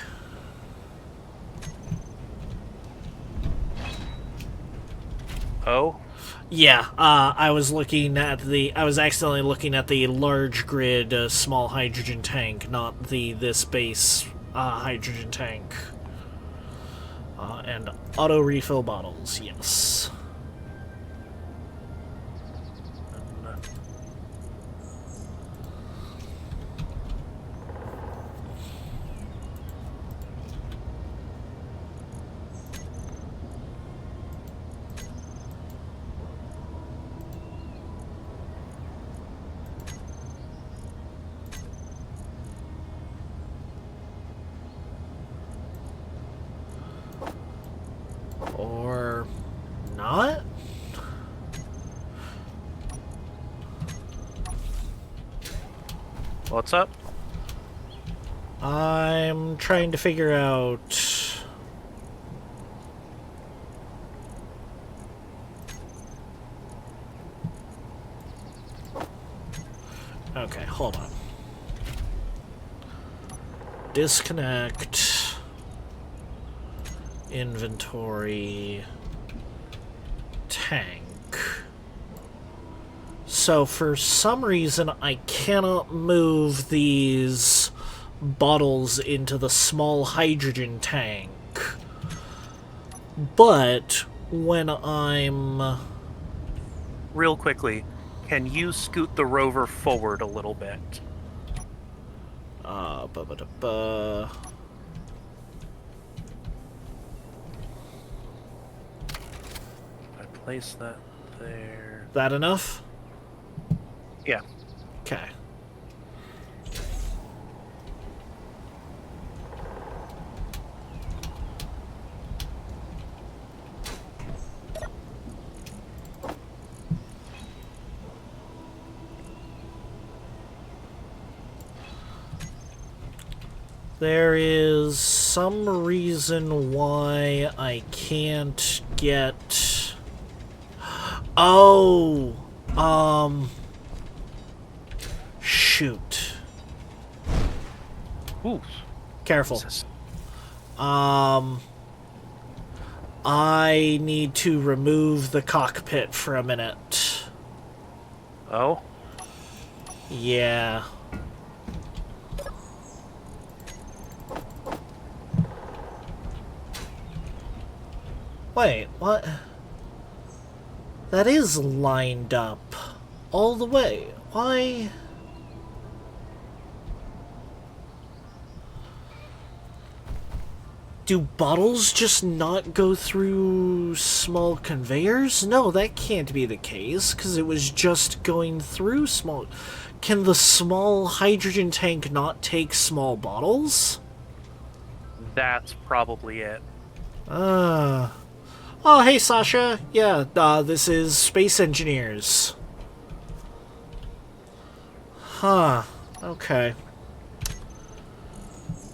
S2: Oh?
S1: Yeah, I was accidentally looking at the large grid small hydrogen tank, not this base hydrogen tank. And auto refill bottles, yes. Or not?
S2: What's up?
S1: I'm trying to figure out... Okay, hold on. Disconnect... Inventory... Tank... So for some reason I cannot move these bottles into the small hydrogen tank. But when I'm...
S2: Real quickly, can you scoot the rover forward a little bit?
S1: Ba-ba-da-ba.
S2: I place that there.
S1: That enough?
S2: Yeah.
S1: Okay. There is some reason why I can't get... Oh! Shoot.
S2: Ooh.
S1: Careful.
S2: Jesus.
S1: I need to remove the cockpit for a minute.
S2: Oh?
S1: Yeah. Wait, what? That is lined up all the way. Why? Do bottles just not go through small conveyors? No, that can't be the case, because it was just going through small... Can the small hydrogen tank not take small bottles?
S2: That's probably it.
S1: Oh, hey, Sasha. Yeah, this is Space Engineers. Huh. Okay.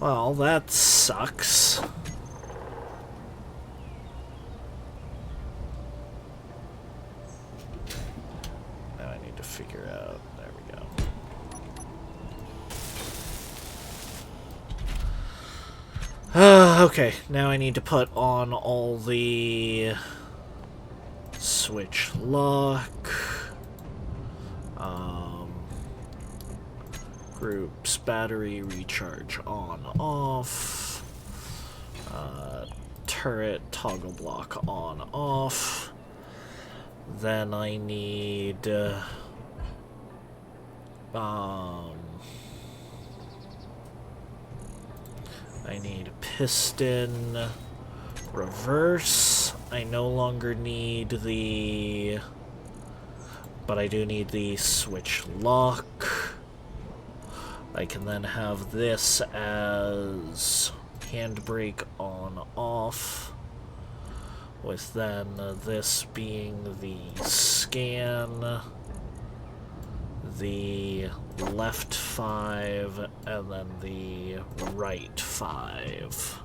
S1: Well, that sucks. Now I need to figure out... There we go. Okay, now I need to put on all the... Switch lock... Groups, battery, recharge on, off, turret, toggle block on, off, then I need, I need piston, reverse, I no longer need the, but I do need the switch lock. I can then have this as handbrake on off, with then this being the scan, the left 5, and then the right 5.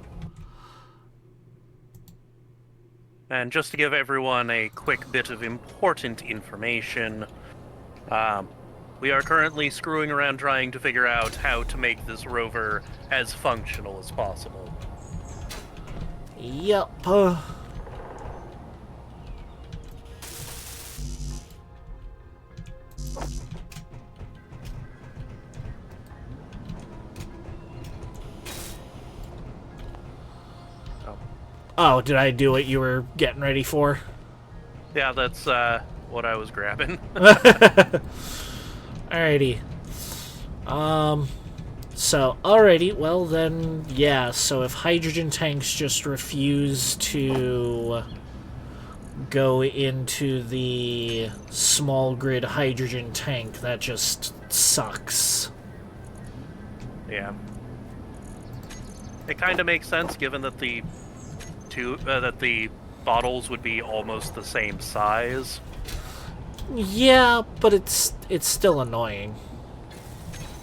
S2: And just to give everyone a quick bit of important information, we are currently screwing around trying to figure out how to make this rover as functional as possible.
S1: Yup. Oh, did I do what you were getting ready for?
S2: Yeah, that's what I was grabbing.
S1: Alrighty. So, alrighty, well then, yeah, so if hydrogen tanks just refuse to go into the small grid hydrogen tank, that just sucks.
S2: Yeah. It kind of makes sense given that the bottles would be almost the same size.
S1: Yeah, but it's still annoying.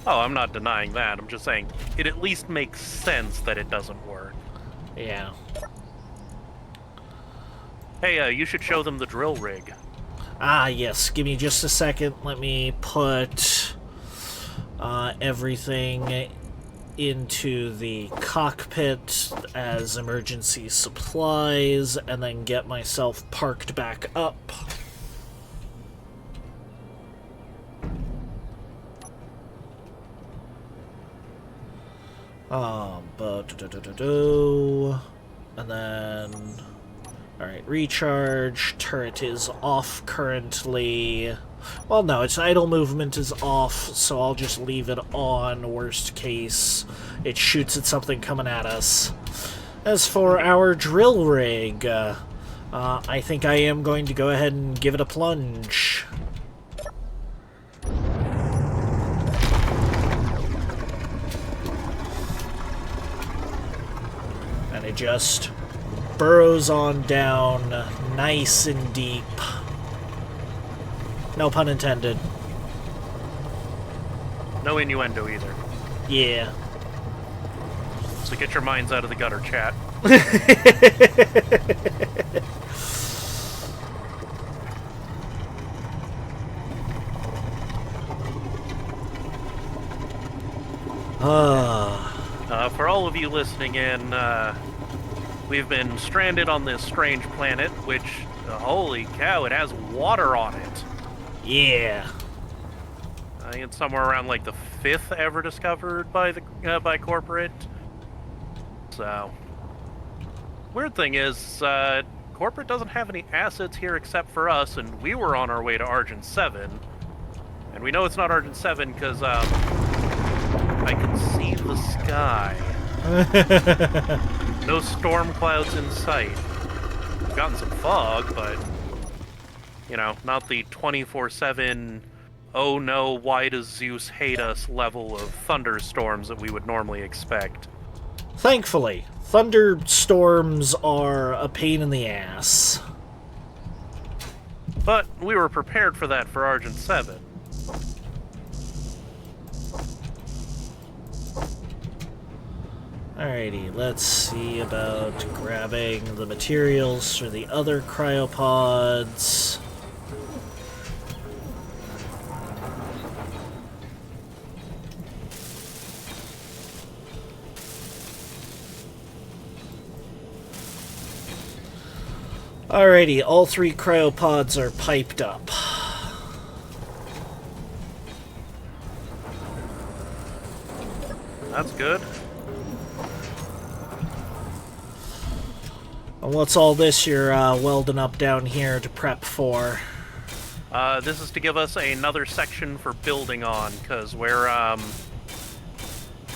S2: Oh, I'm not denying that. I'm just saying it at least makes sense that it doesn't work.
S1: Yeah.
S2: Hey, you should show them the drill rig.
S1: Ah, yes. Give me just a second. Let me put everything into the cockpit as emergency supplies, and then get myself parked back up. And then, alright, recharge, turret is off currently. Well, no, its idle movement is off, so I'll just leave it on. Worst case, it shoots at something coming at us. As for our drill rig, I think I am going to go ahead and give it a plunge. And it just burrows on down nice and deep. No pun intended.
S2: No innuendo either.
S1: Yeah.
S2: So get your minds out of the gutter, chat. For all of you listening in, we've been stranded on this strange planet, which, holy cow, it has water on it.
S1: Yeah.
S2: I think it's somewhere around like the 5th ever discovered by the corporate. So, weird thing is, corporate doesn't have any assets here except for us, and we were on our way to Argent 7. And we know it's not Argent 7 because I can see the sky. No storm clouds in sight. We've gotten some fog, but, you know, not the 24/7, oh no, why does Zeus hate us level of thunderstorms that we would normally expect.
S1: Thankfully, thunderstorms are a pain in the ass.
S2: But we were prepared for that for Argent 7.
S1: Alrighty, let's see about grabbing the materials for the other cryopods. Alrighty, all 3 cryopods are piped up.
S2: That's good.
S1: And what's all this you're welding up down here to prep for?
S2: This is to give us another section for building on, because we're,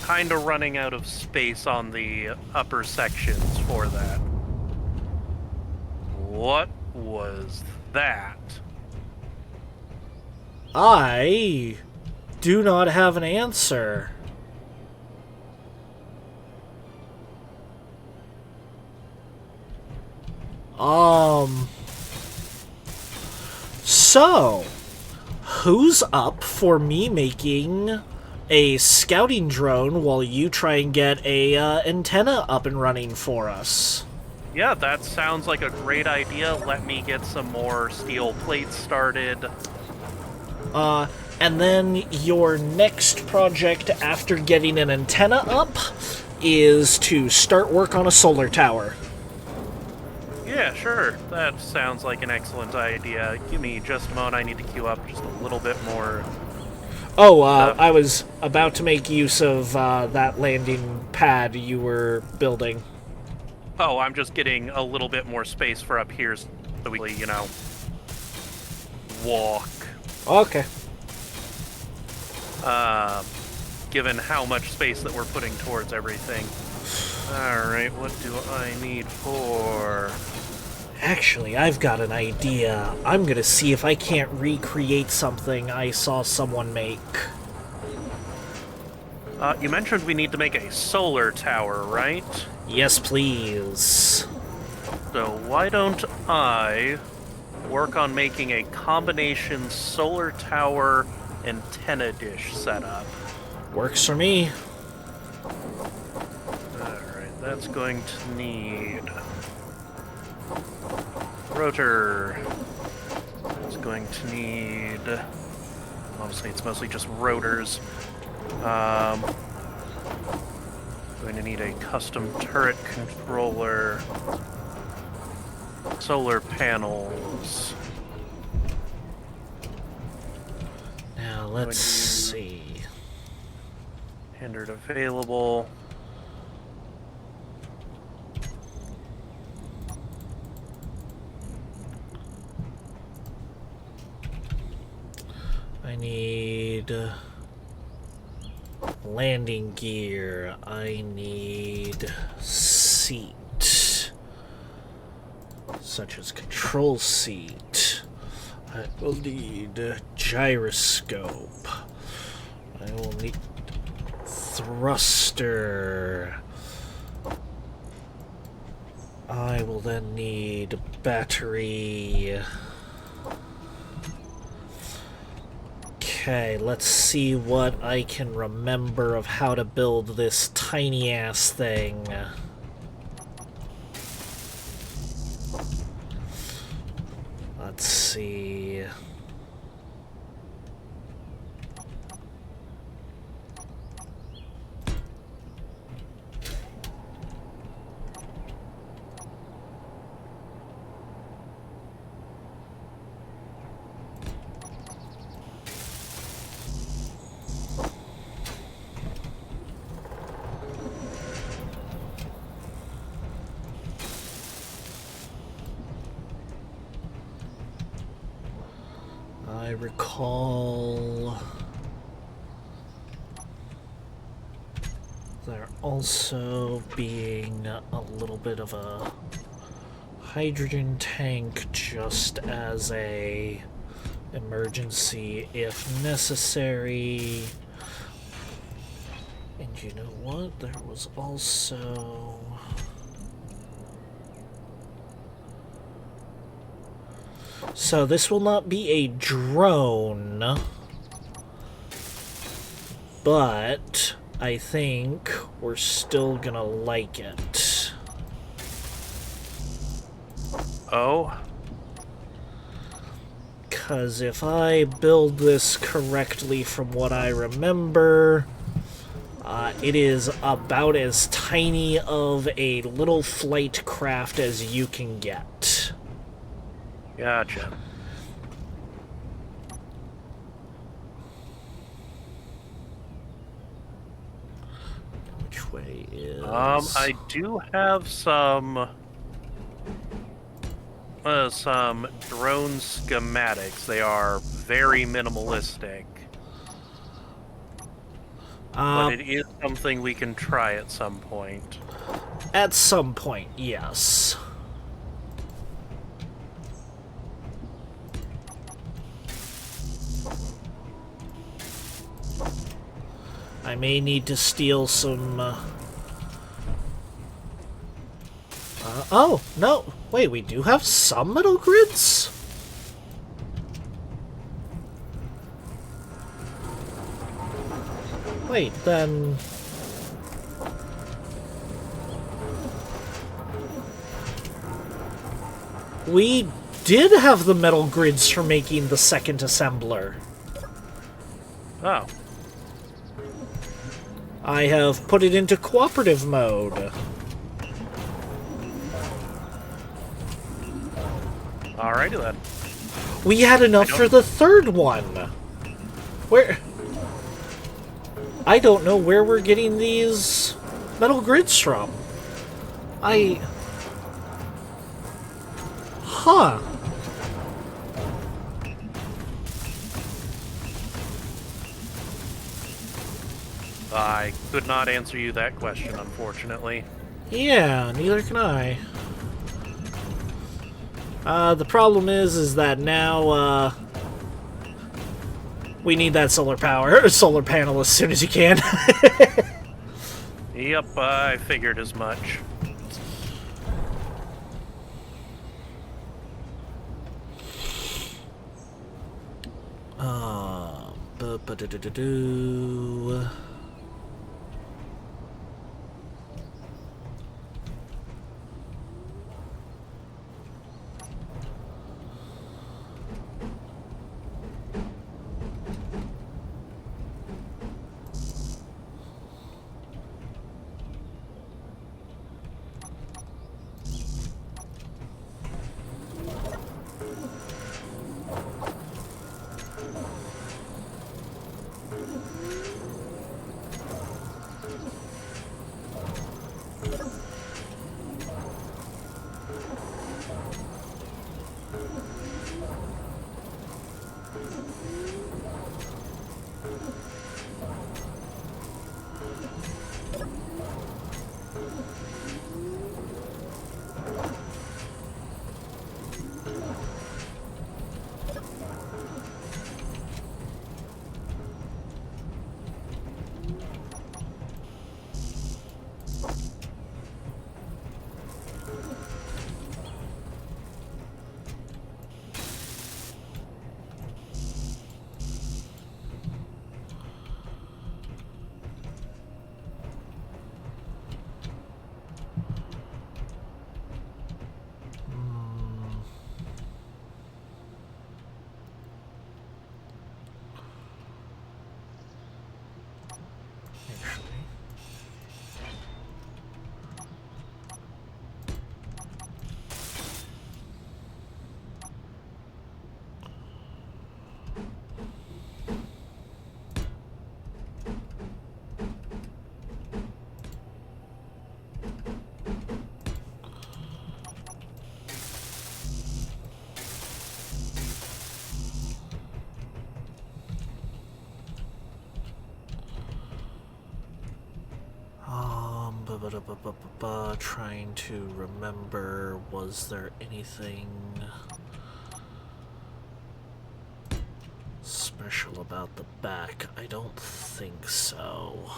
S2: kind of running out of space on the upper sections for that. What was that?
S1: I do not have an answer. So, who's up for me making a scouting drone while you try and get a antenna up and running for us?
S2: Yeah, that sounds like a great idea. Let me get some more steel plates started.
S1: And then your next project after getting an antenna up is to start work on a solar tower.
S2: Yeah, sure. That sounds like an excellent idea. Give me just a moment. I need to queue up just a little bit more.
S1: Oh, I was about to make use of that landing pad you were building.
S2: Oh, I'm just getting a little bit more space for up here so we, you know, walk.
S1: Okay.
S2: Given how much space that we're putting towards everything. Alright, what do I need for...
S1: Actually, I've got an idea. I'm gonna see if I can't recreate something I saw someone make.
S2: You mentioned we need to make a solar tower, right?
S1: Yes, please.
S2: So why don't I work on making a combination solar tower antenna dish setup?
S1: Works for me.
S2: Alright, that's going to need... rotor. It's going to need... obviously it's mostly just rotors. Going to need a custom turret controller. Solar panels.
S1: Now, let's see.
S2: Hindered available.
S1: I need landing gear. I need seat, such as control seat. I will need gyroscope. I will need thruster. I will then need battery. Okay, let's see what I can remember of how to build this tiny-ass thing. Let's see... I recall... There also being a little bit of a hydrogen tank just as a emergency if necessary. And you know what? There was also... So this will not be a drone, but I think we're still gonna like it.
S2: Oh?
S1: Because if I build this correctly from what I remember, it is about as tiny of a little flight craft as you can get.
S2: Gotcha.
S1: Which way is...
S2: I do have some drone schematics. They are very minimalistic. But it is something we can try at some point.
S1: At some point, yes. I may need to steal some... oh, no. Wait, we do have some metal grids? Wait, then... We did have the metal grids for making the second assembler.
S2: Oh.
S1: I have put it into cooperative mode.
S2: Alrighty then.
S1: We had enough for the third one. Where... I don't know where we're getting these metal grids from. Huh.
S2: I could not answer you that question, unfortunately.
S1: Yeah, neither can I. The problem is that now, we need that solar panel as soon as you can.
S2: Yep, I figured as much.
S1: Ba-ba-do-do-do-do. Trying to remember, was there anything special about the back? I don't think so.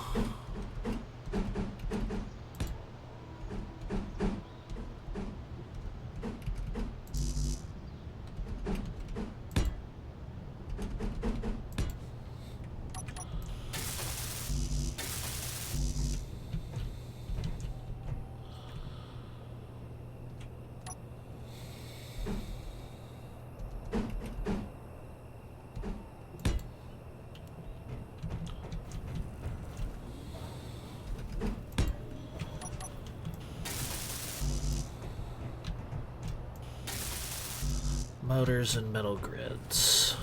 S1: Motors and metal grids.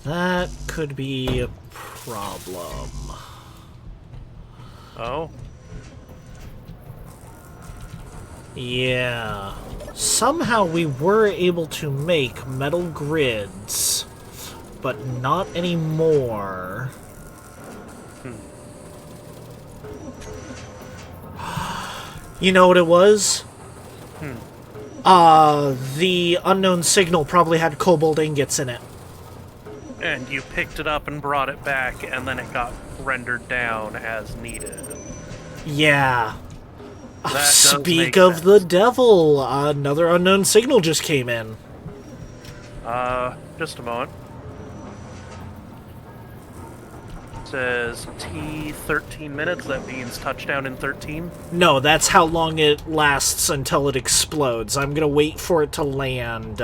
S1: That could be a problem.
S2: Oh?
S1: Yeah. Somehow we were able to make metal grids, but not anymore. You know what it was? The unknown signal probably had cobalt ingots in it.
S2: And you picked it up and brought it back, and then it got rendered down as needed.
S1: Yeah.
S2: That does
S1: Speak
S2: make
S1: of
S2: sense.
S1: the devil, another unknown signal just came in.
S2: Just a moment. It says T 13 minutes, that means touchdown in 13.
S1: No, that's how long it lasts until it explodes. I'm gonna wait for it to land.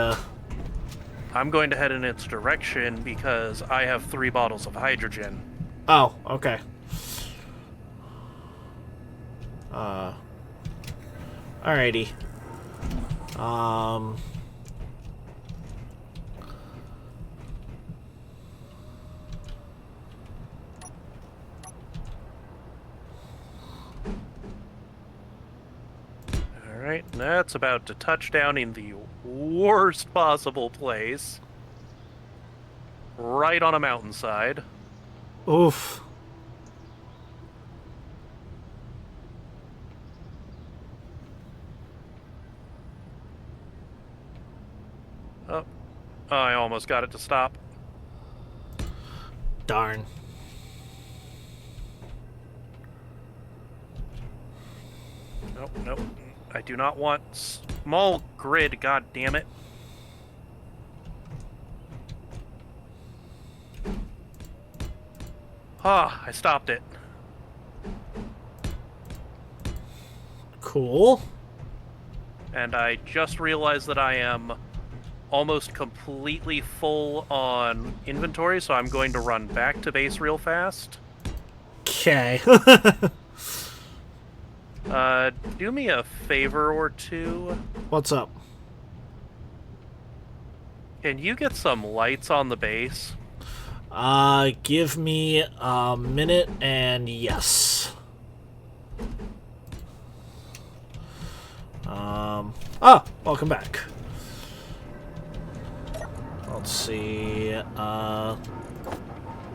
S2: I'm going to head in its direction because I have 3 bottles of hydrogen.
S1: Oh, okay. Alrighty.
S2: Alright, that's about to touch down in the worst possible place. Right on a mountainside.
S1: Oof.
S2: Oh, I almost got it to stop.
S1: Darn.
S2: Nope, nope. I do not want small grid, god damn it. Ah, I stopped it.
S1: Cool.
S2: And I just realized that I am almost completely full on inventory, so I'm going to run back to base real fast.
S1: Okay.
S2: Do me a favor or two.
S1: What's up?
S2: Can you get some lights on the base?
S1: Give me a minute and yes. Welcome back. Let's see, oh,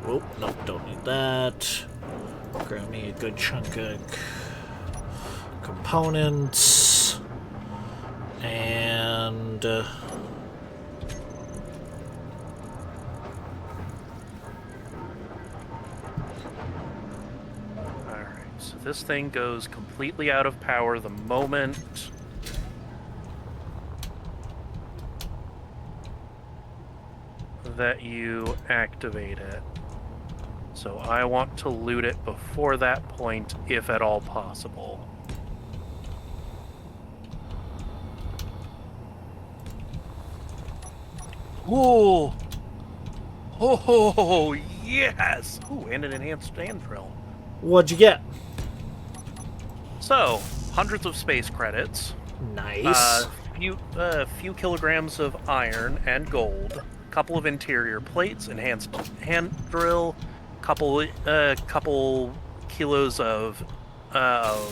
S1: nope, don't need that. Grab me a good chunk of components. And,
S2: Alright, so this thing goes completely out of power the moment that you activate it. So I want to loot it before that point, if at all possible. Ooh! Oh, yes! Ooh, and an enhanced hand drill.
S1: What'd you get?
S2: So, hundreds of space credits.
S1: Nice.
S2: Few kilograms of iron and gold. Couple of interior plates, enhanced hand drill. Couple kilos of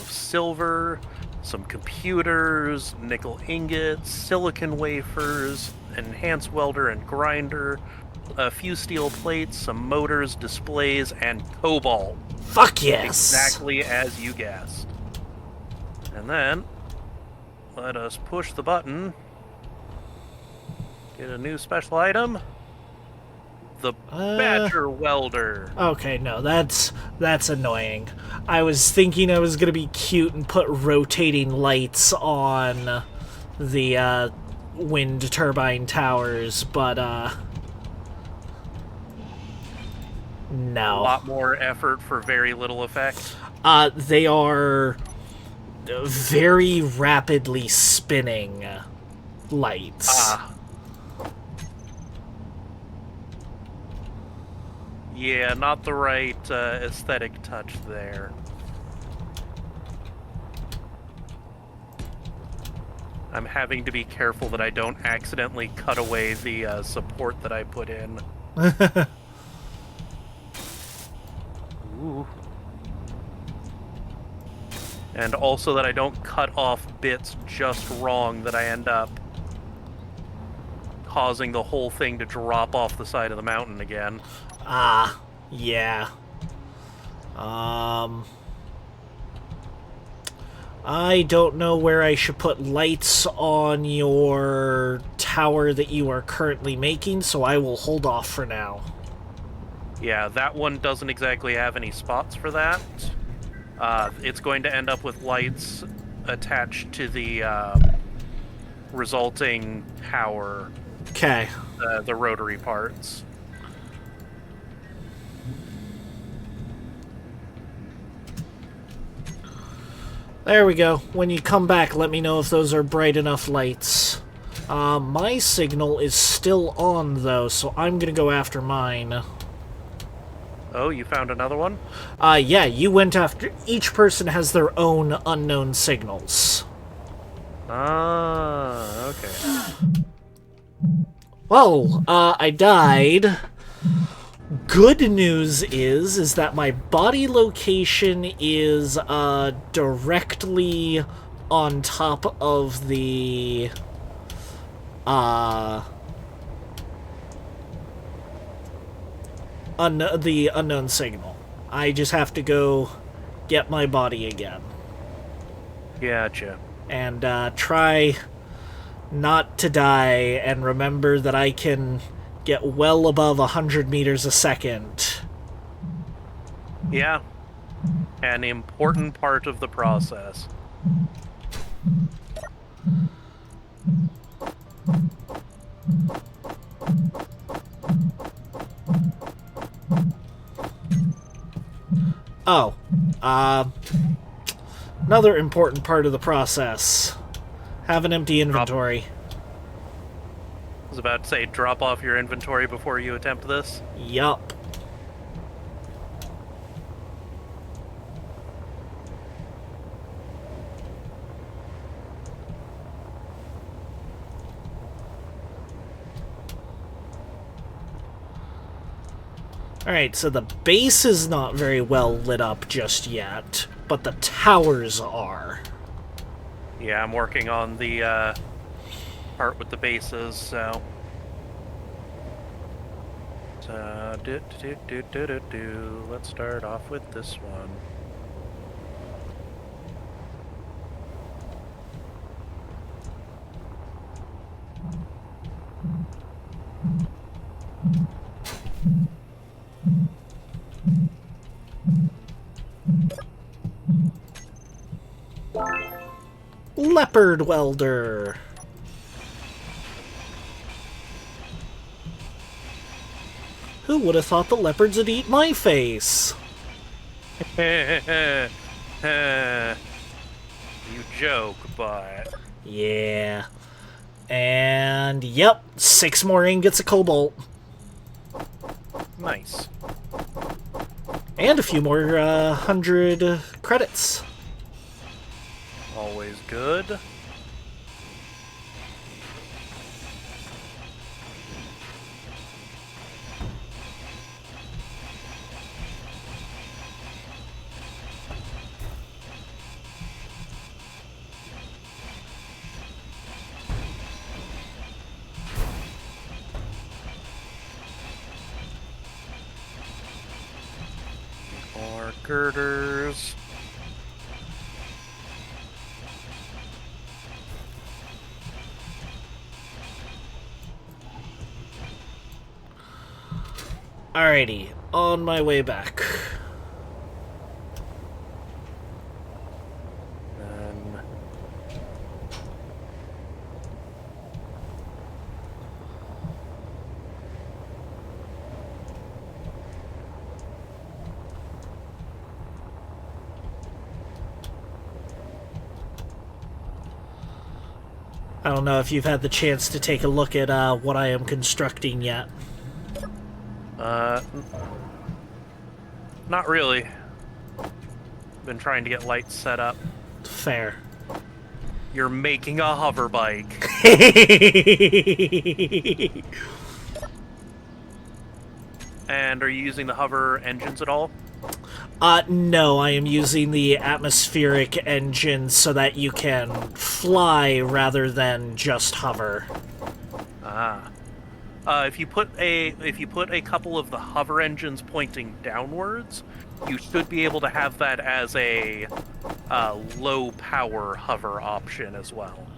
S2: silver. Some computers, nickel ingots, silicon wafers, enhanced welder and grinder. A few steel plates, some motors, displays, and cobalt.
S1: Fuck yes.
S2: Exactly as you guessed. And then, let us push the button. Get a new special item. The Badger Welder.
S1: Okay, no, that's annoying. I was thinking I was gonna be cute and put rotating lights on the wind turbine towers, but no.
S2: A lot more effort for very little effect.
S1: They are very rapidly spinning lights.
S2: Yeah, not the right aesthetic touch there. I'm having to be careful that I don't accidentally cut away the support that I put in. Ooh. And also that I don't cut off bits just wrong, that I end up causing the whole thing to drop off the side of the mountain again.
S1: Yeah. I don't know where I should put lights on your tower that you are currently making, so I will hold off for now.
S2: Yeah, that one doesn't exactly have any spots for that. It's going to end up with lights attached to the resulting power.
S1: Okay.
S2: The rotary parts.
S1: There we go. When you come back, let me know if those are bright enough lights. My signal is still on, though, so I'm gonna go after mine.
S2: Oh, you found another one?
S1: Yeah, you went after... Each person has their own unknown signals.
S2: Ah, okay.
S1: Well, I died. Good news is that my body location is, directly on top of the, the unknown signal. I just have to go get my body again.
S2: Gotcha.
S1: And, try not to die, and remember that I can get well above 100 meters a second.
S2: Yeah. An important part of the process.
S1: Oh, another important part of the process. Have an empty inventory.
S2: I was about to say, drop off your inventory before you attempt this.
S1: Yup. Alright, so the base is not very well lit up just yet, but the towers are.
S2: Yeah, I'm working on the part with the bases, so... Let's start off with this one.
S1: Leopard welder. Who would have thought the leopards would eat my face?
S2: You joke, but...
S1: Yeah. And, yep, 6 more ingots of cobalt.
S2: Nice.
S1: And a few more 100 credits.
S2: Always good. More girders.
S1: Alrighty, on my way back.
S2: Then...
S1: I don't know if you've had the chance to take a look at what I am constructing yet.
S2: Not really. Been trying to get lights set up.
S1: Fair.
S2: You're making a hover bike. And are you using the hover engines at all?
S1: No, I am using the atmospheric engine so that you can fly rather than just hover.
S2: Ah. If you put a couple of the hover engines pointing downwards, you should be able to have that as a low power hover option as well.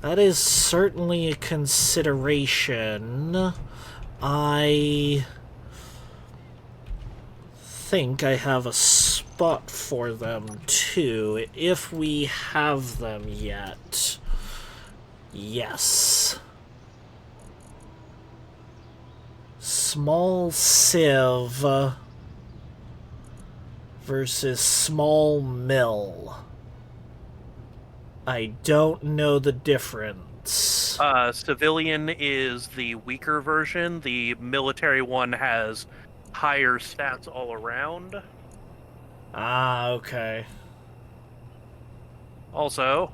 S1: That is certainly a consideration. I think I have a spot for them too, if we have them yet. Yes. Small sieve versus small mill. I don't know the difference.
S2: Civilian is the weaker version. The military one has higher stats all around.
S1: Ah, okay.
S2: Also,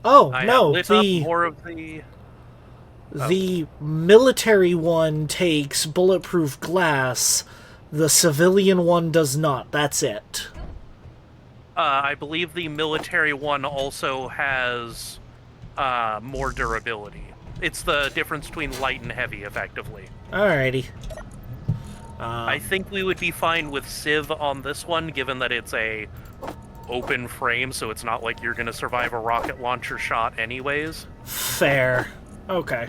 S1: Oh,
S2: I
S1: no,
S2: lit up more of the...
S1: the military one takes bulletproof glass. The civilian one does not. That's it.
S2: I believe the military one also has more durability. It's the difference between light and heavy, effectively.
S1: Alrighty.
S2: I think we would be fine with Civ on this one, given that it's a open frame, so it's not like you're going to survive a rocket launcher shot anyways.
S1: Fair. Okay.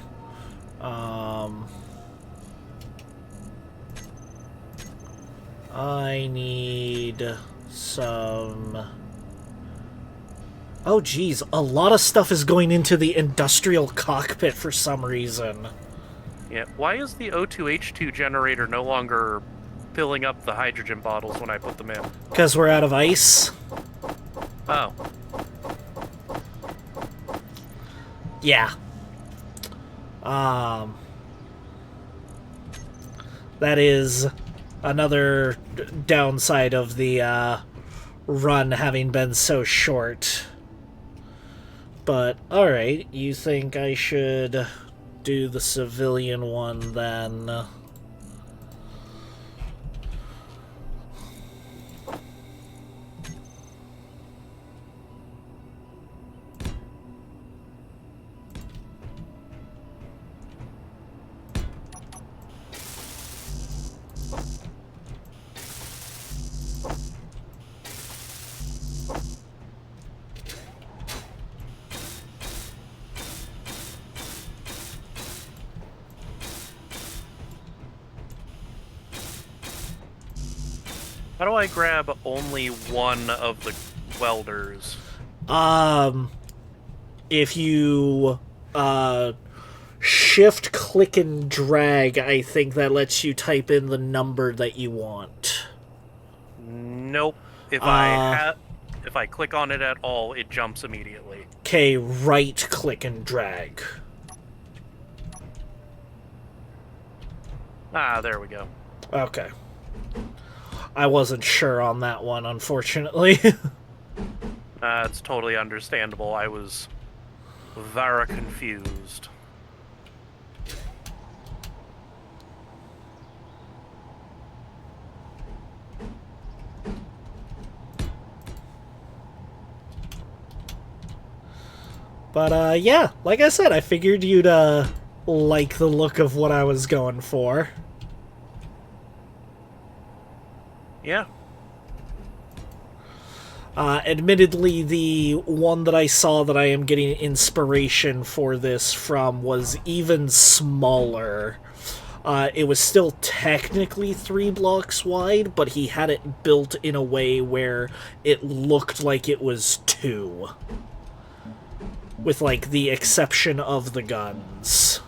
S1: I need some... Oh, geez. A lot of stuff is going into the industrial cockpit for some reason.
S2: Yeah, why is the O2H2 generator no longer filling up the hydrogen bottles when I put them in?
S1: Because we're out of ice.
S2: Oh.
S1: Yeah. That is another downside of the run having been so short. But, alright, you think I should do the civilian one then?
S2: How do I grab only one of the welders?
S1: If you shift, click, and drag, I think that lets you type in the number that you want.
S2: Nope. If I click on it at all, it jumps immediately.
S1: Okay, right click and drag.
S2: Ah, there we go.
S1: Okay. I wasn't sure on that one, unfortunately.
S2: It's totally understandable. I was very confused.
S1: But, yeah, like I said, I figured you'd, like the look of what I was going for.
S2: Yeah.
S1: Admittedly, the one that I saw that I am getting inspiration for this from was even smaller. It was still technically 3 blocks wide, but he had it built in a way where it looked like it was 2. With, like, the exception of the guns.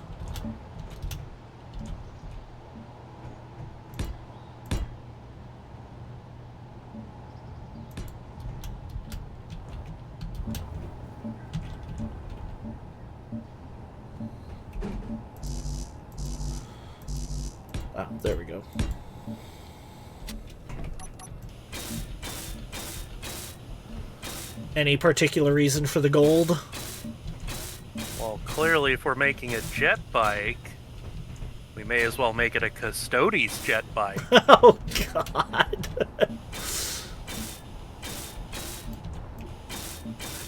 S1: Ah, there we go. Any particular reason for the gold?
S2: Well, clearly if we're making a jet bike, we may as well make it a Custodes jet bike.
S1: Oh, God.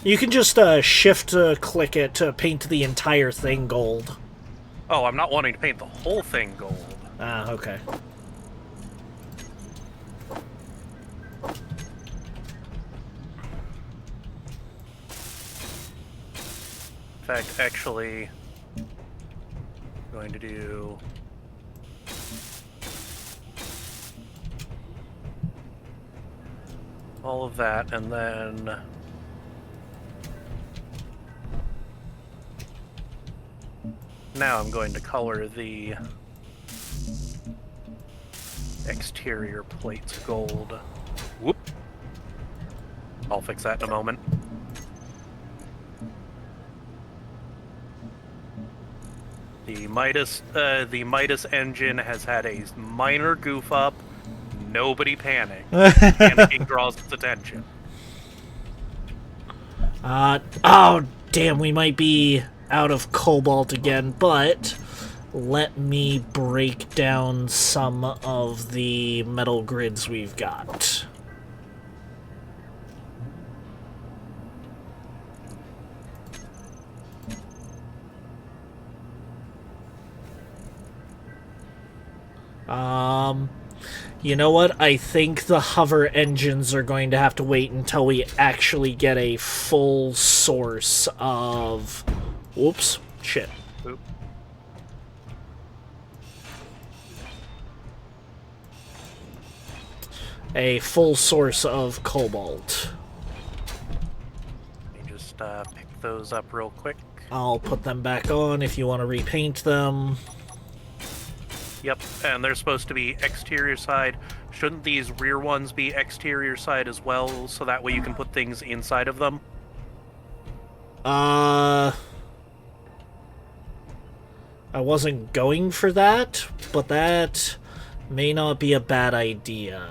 S1: You can just shift-click it to paint the entire thing gold.
S2: Oh, I'm not wanting to paint the whole thing gold.
S1: Ah, okay.
S2: In fact, actually, I'm going to do all of that, and then now I'm going to color the exterior plates gold. Whoop. I'll fix that in a moment. The Midas engine has had a minor goof up. Nobody panic. Panicking draws its attention.
S1: Oh, damn, we might be out of cobalt again, but let me break down some of the metal grids we've got. You know what? I think the hover engines are going to have to wait until we actually get a full source of... Whoops. Shit.
S2: Oop.
S1: A full source of cobalt.
S2: Let me just pick those up real quick.
S1: I'll put them back on if you want to repaint them.
S2: Yep, and they're supposed to be exterior side. Shouldn't these rear ones be exterior side as well, so that way you can put things inside of them?
S1: I wasn't going for that, but that may not be a bad idea.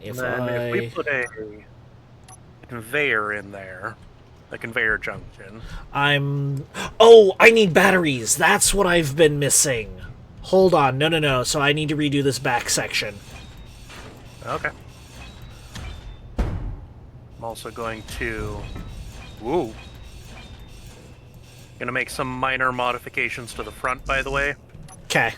S2: If we put a conveyor in there, a conveyor junction.
S1: Oh, I need batteries. That's what I've been missing. Hold on. No. So I need to redo this back section.
S2: Okay. I'm also going to... Woo. Gonna make some minor modifications to the front, by the way.
S1: Okay.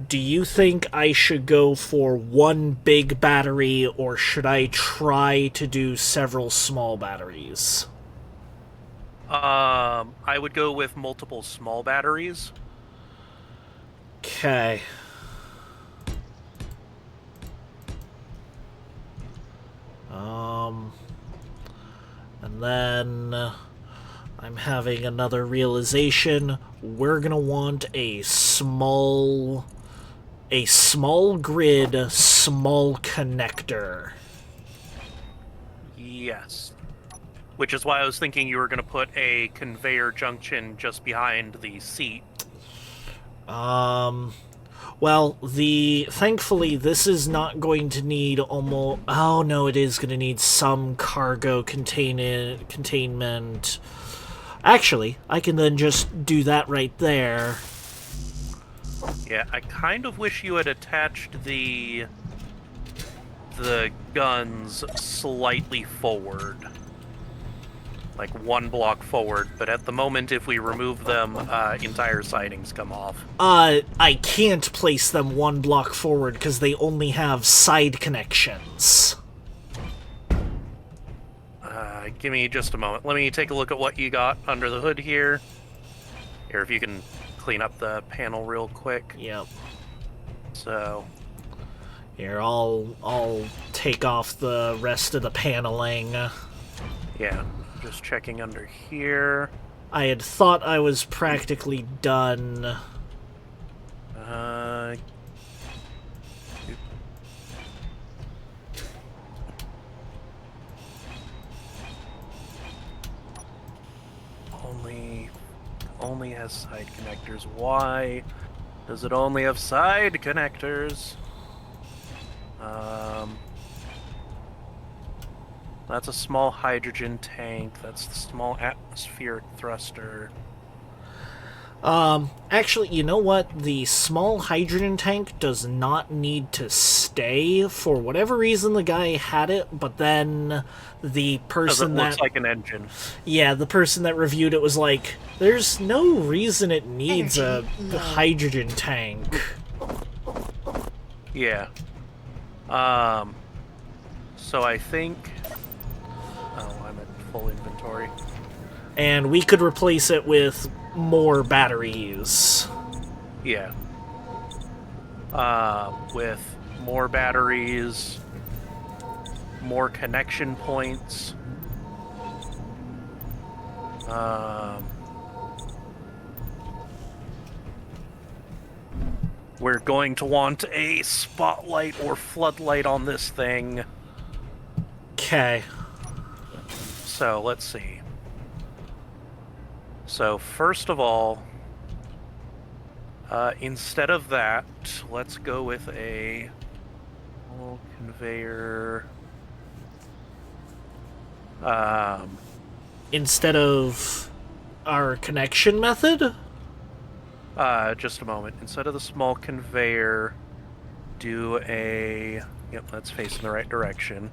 S1: Do you think I should go for one big battery, or should I try to do several small batteries?
S2: I would go with multiple small batteries.
S1: Okay. And then I'm having another realization. We're gonna want a small grid, small connector.
S2: Yes. Which is why I was thinking you were going to put a conveyor junction just behind the seat.
S1: Well, thankfully this is not going to need almost. Oh no, it is going to need some cargo containment. Actually, I can then just do that right there.
S2: Yeah, I kind of wish you had attached the guns slightly forward. Like 1 block forward, but at the moment, if we remove them, entire sidings come off.
S1: I can't place them 1 block forward because they only have side connections.
S2: Give me just a moment. Let me take a look at what you got under the hood here. Here, if you can clean up the panel real quick.
S1: Yep.
S2: So,
S1: Here, I'll take off the rest of the paneling.
S2: yeah, just checking under here.
S1: I had thought I was practically done.
S2: Only has side connectors. Why does it only have side connectors? That's a small hydrogen tank. That's the small atmospheric thruster.
S1: Actually, you know what? The small hydrogen tank does not need to stay. For whatever reason, the guy had it, but then the person
S2: looks like an engine.
S1: Yeah, the person that reviewed it was like, there's no reason it needs
S4: Energy
S1: a
S4: low.
S1: hydrogen tank.
S2: Yeah. So I think... Oh, I'm at full inventory.
S1: And we could replace it with more batteries.
S2: Yeah. With more batteries, more connection points. We're going to want a spotlight or floodlight on this thing.
S1: Okay.
S2: So, let's see. So, first of all, instead of that, let's go with a little conveyor.
S1: Instead of our connection method?
S2: Just a moment. Instead of the small conveyor, do a... Yep, that's facing the right direction.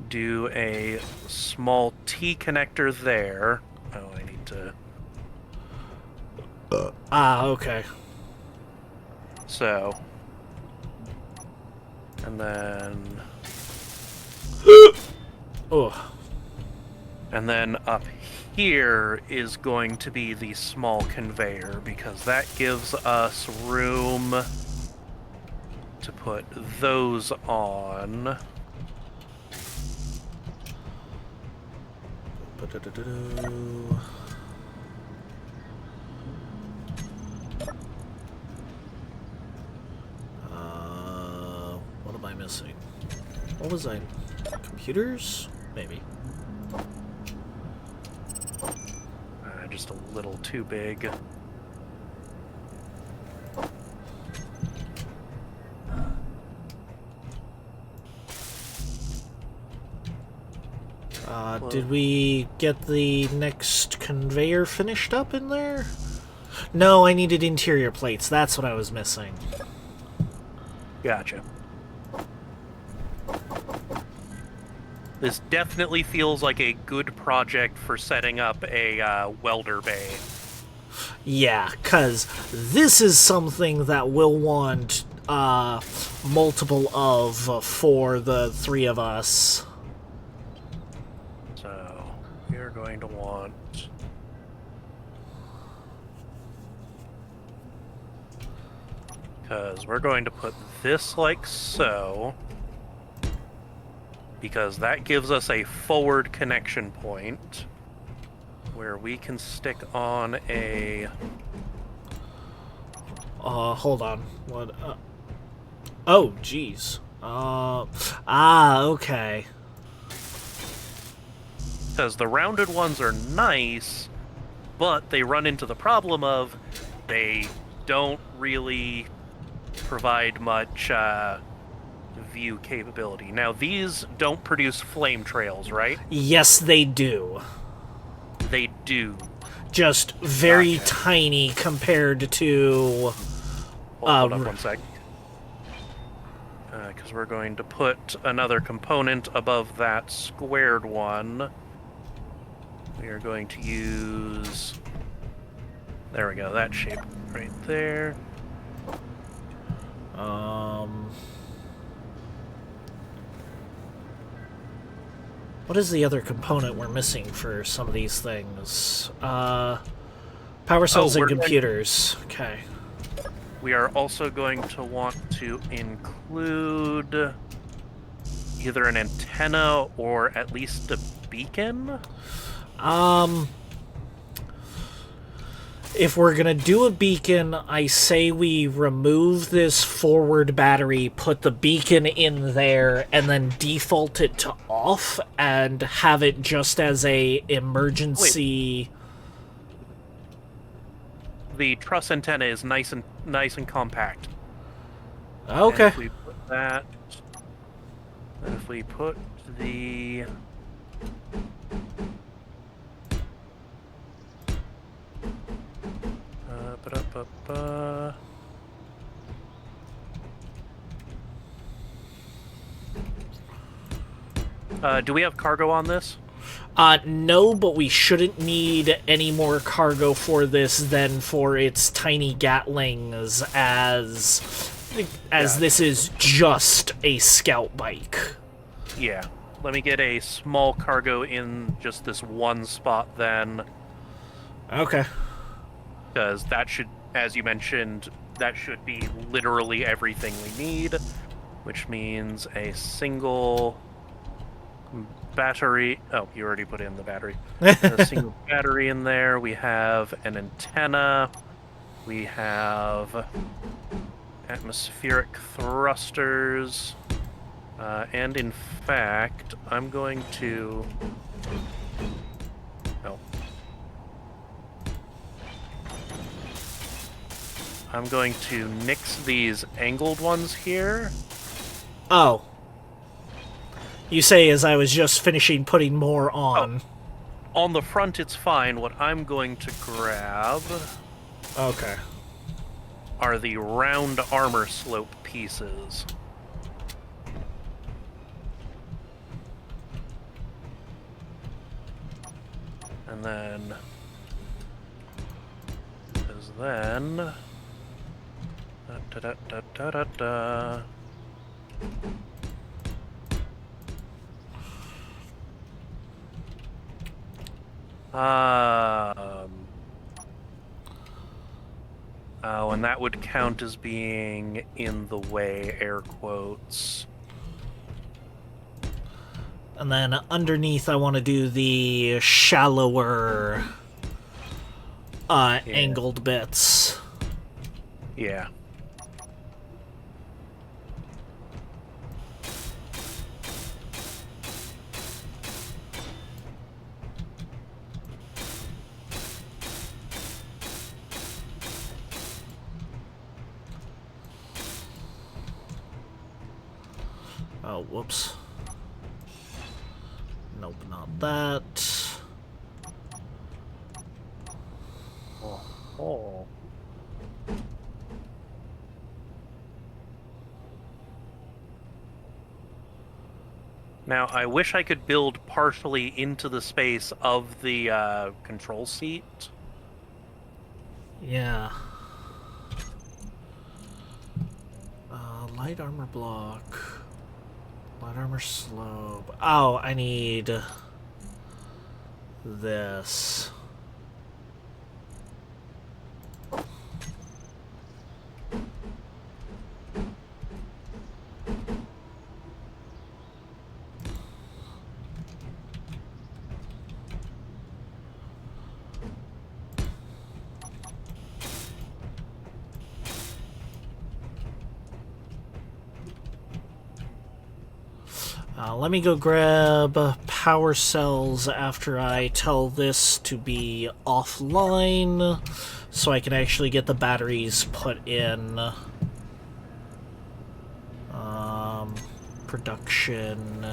S2: Do a small T connector there. Oh, I need to...
S1: Okay.
S2: So... And then...
S1: Oh.
S2: And then up here is going to be the small conveyor, because that gives us room to put those on.
S1: What am I missing? What was I? Computers? Maybe.
S2: Just a little too big.
S1: Did we get the next conveyor finished up in there? No, I needed interior plates. That's what I was missing.
S2: Gotcha. This definitely feels like a good project for setting up a welder bay.
S1: Yeah, because this is something that we'll want multiple of for the 3 of us.
S2: So, you're going to want... Because we're going to put this like so. Because that gives us a forward connection point where we can stick on a...
S1: Hold on. What? Oh, jeez. Okay.
S2: Because the rounded ones are nice, but they run into the problem of they don't really provide much view capability. Now, these don't produce flame trails, right?
S1: Yes, they do.
S2: They do.
S1: Just very
S2: Gotcha.
S1: tiny compared to...
S2: Hold up one sec. Because we're going to put another component above that squared one. We are going to use... There we go, that shape right there.
S1: What is the other component we're missing for some of these things? Power cells and computers. Okay.
S2: We are also going to want to include either an antenna or at least a beacon.
S1: If we're gonna do a beacon, I say we remove this forward battery, put the beacon in there, and then default it to off, and have it just as a emergency...
S2: The truss antenna is nice and compact.
S1: Okay.
S2: And if we put that, and if we put the do we have cargo on this?
S1: No, but we shouldn't need any more cargo for this than for its tiny Gatlings, as this is just a scout bike.
S2: Yeah. Let me get a small cargo in just this one spot then.
S1: Okay.
S2: Because that should, as you mentioned, that should be literally everything we need, which means a single battery. Oh, you already put in the battery. A single battery in there. We have an antenna. We have atmospheric thrusters. And in fact, I'm going to... Oh. I'm going to nix these angled ones here.
S1: Oh. You say as I was just finishing putting more on.
S2: Oh. On the front, it's fine. What I'm going to grab...
S1: Okay.
S2: Are the round armor slope pieces. And then... Because then... Da-da-da-da-da-da. Oh, and that would count as being in the way, air quotes.
S1: And then underneath I want to do the shallower angled bits.
S2: Yeah.
S1: Oh, whoops. Nope, not that.
S2: Oh. Now, I wish I could build partially into the space of the control seat.
S1: Yeah. Light armor block. Light armor slope. Oh, I need this. Let me go grab power cells after I tell this to be offline, so I can actually get the batteries put in. Production,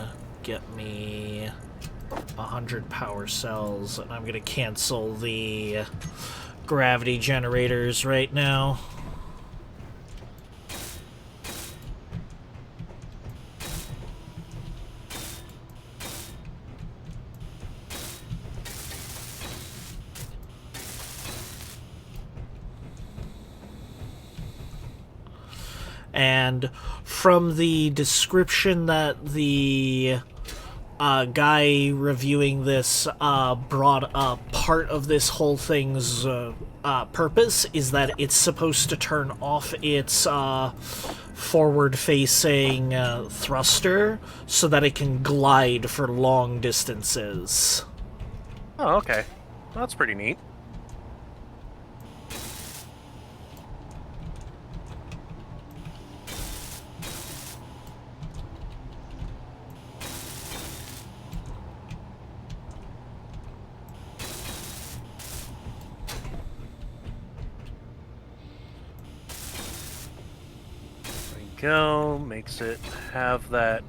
S1: get me 100 power cells, and I'm gonna cancel the gravity generators right now. And from the description that the guy reviewing this brought up, part of this whole thing's purpose is that it's supposed to turn off its forward-facing thruster so that it can glide for long distances.
S2: Oh, okay. Well, that's pretty neat. Go, makes it have that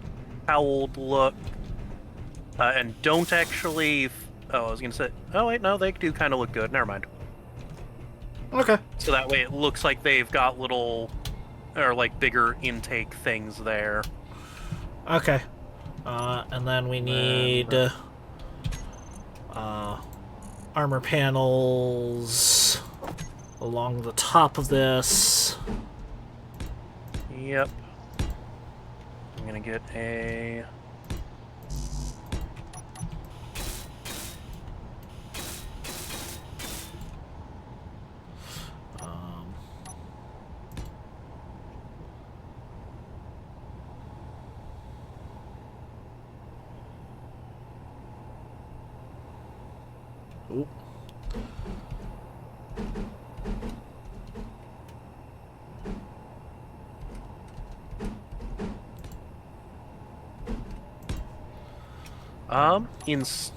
S2: cowled look, and don't actually. Oh, I was gonna say. Oh wait, no, they do kind of look good. Never mind.
S1: Okay.
S2: So that way, it looks like they've got little, or like bigger intake things there.
S1: Okay. And then we need armor panels along the top of this.
S2: Yep. I'm gonna get a.
S1: Ooh.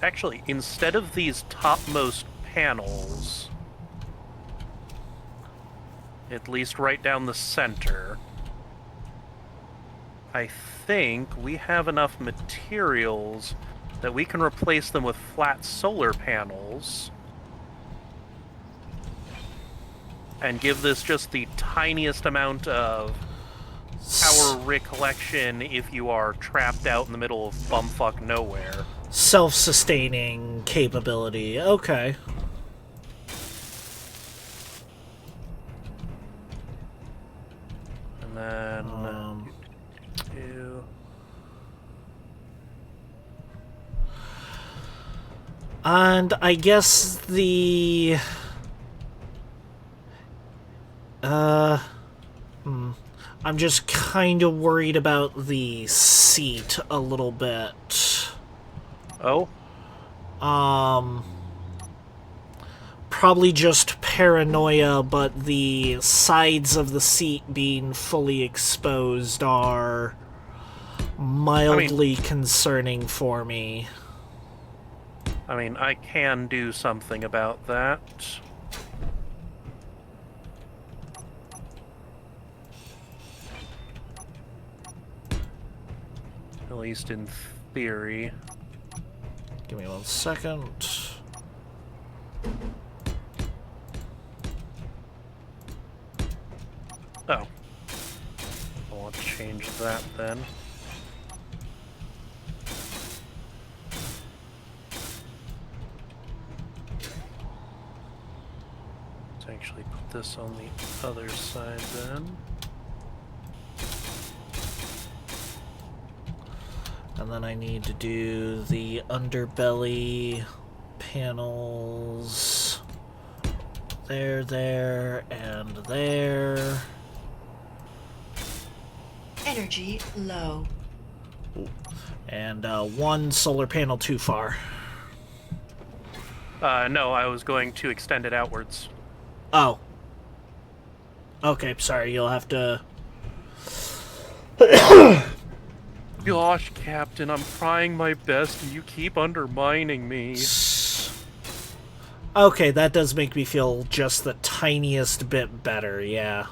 S2: Actually, instead of these topmost panels, at least right down the center, I think we have enough materials that we can replace them with flat solar panels and give this just the tiniest amount of power recollection if you are trapped out in the middle of bumfuck nowhere.
S1: Self-sustaining capability. Okay.
S2: And then two.
S1: And I guess the I'm just kind of worried about the seat a little bit.
S2: Oh?
S1: Probably just paranoia, but the sides of the seat being fully exposed are mildly concerning for me.
S2: I mean, I can do something about that. At least in theory.
S1: Give me 1 second.
S2: Oh. I want to change that then. Let's actually put this on the other side then.
S1: And then I need to do the underbelly panels. There, and there.
S4: Energy low.
S1: And one solar panel too far.
S2: No, I was going to extend it outwards.
S1: Oh. Okay, sorry, you'll have to...
S2: Gosh, Captain, I'm trying my best and you keep undermining me.
S1: Okay, that does make me feel just the tiniest bit better, yeah.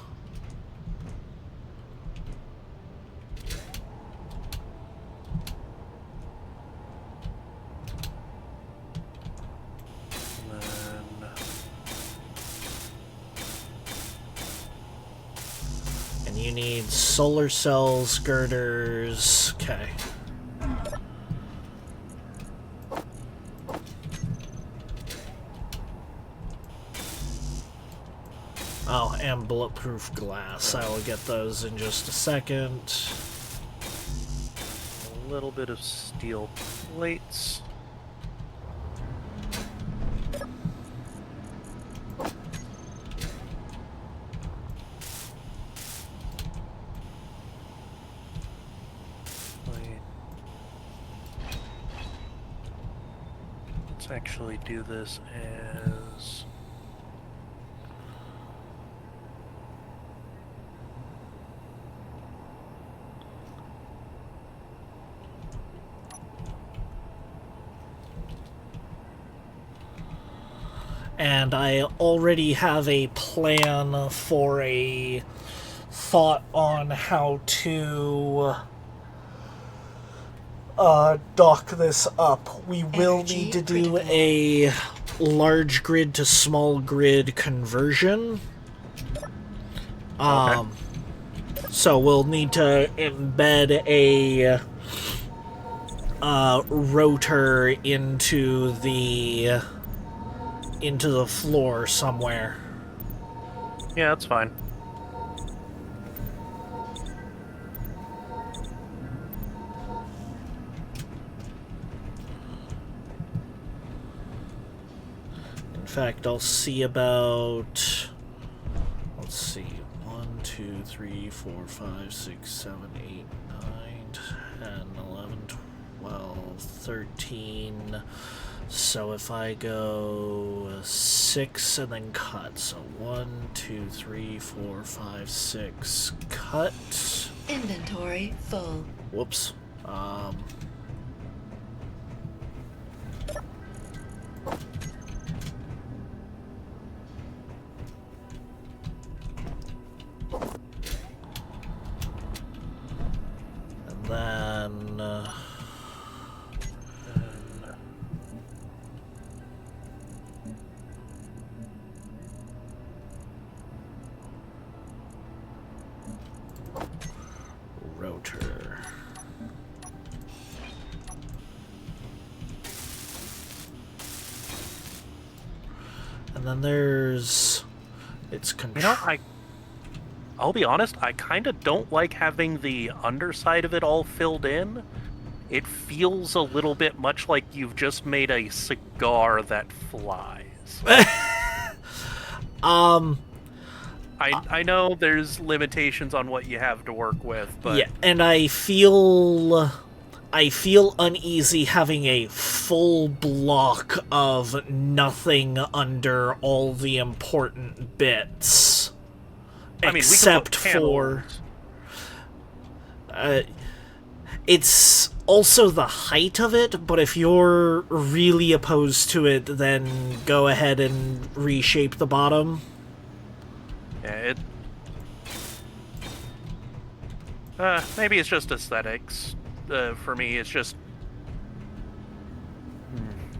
S1: And you need solar cells, girders. Okay. Oh, and bulletproof glass. I will get those in just a second.
S2: A little bit of steel plates. Let's actually do this as...
S1: And I already have a plan for a thought on how to dock this up. We will
S4: Energy
S1: need to do
S4: critical.
S1: a large grid to small grid conversion.
S2: Okay.
S1: So we'll need to embed a rotor into the floor somewhere.
S2: Yeah, that's fine.
S1: In fact, I'll see about... Let's see. 1, 2, 3, 4, 5, 6, 7, 8, 9, 10, 11, 12, 13... So if I go 6 and then cut, so 1, 2, 3, 4, 5, 6, cut.
S4: Inventory full.
S1: Whoops. And then rotor. And then there's its control.
S2: I'll be honest, I kind of don't like having the underside of it all filled in. It feels a little bit much like you've just made a cigar that flies. I know there's limitations on what you have to work with, but
S1: Yeah, and I feel uneasy having a full block of nothing under all the important bits.
S2: I mean,
S1: Except
S2: we can put
S1: for
S2: panels.
S1: it's also the height of it, but if you're really opposed to it, then go ahead and reshape the bottom.
S2: Yeah, maybe it's just aesthetics. For me, it's just...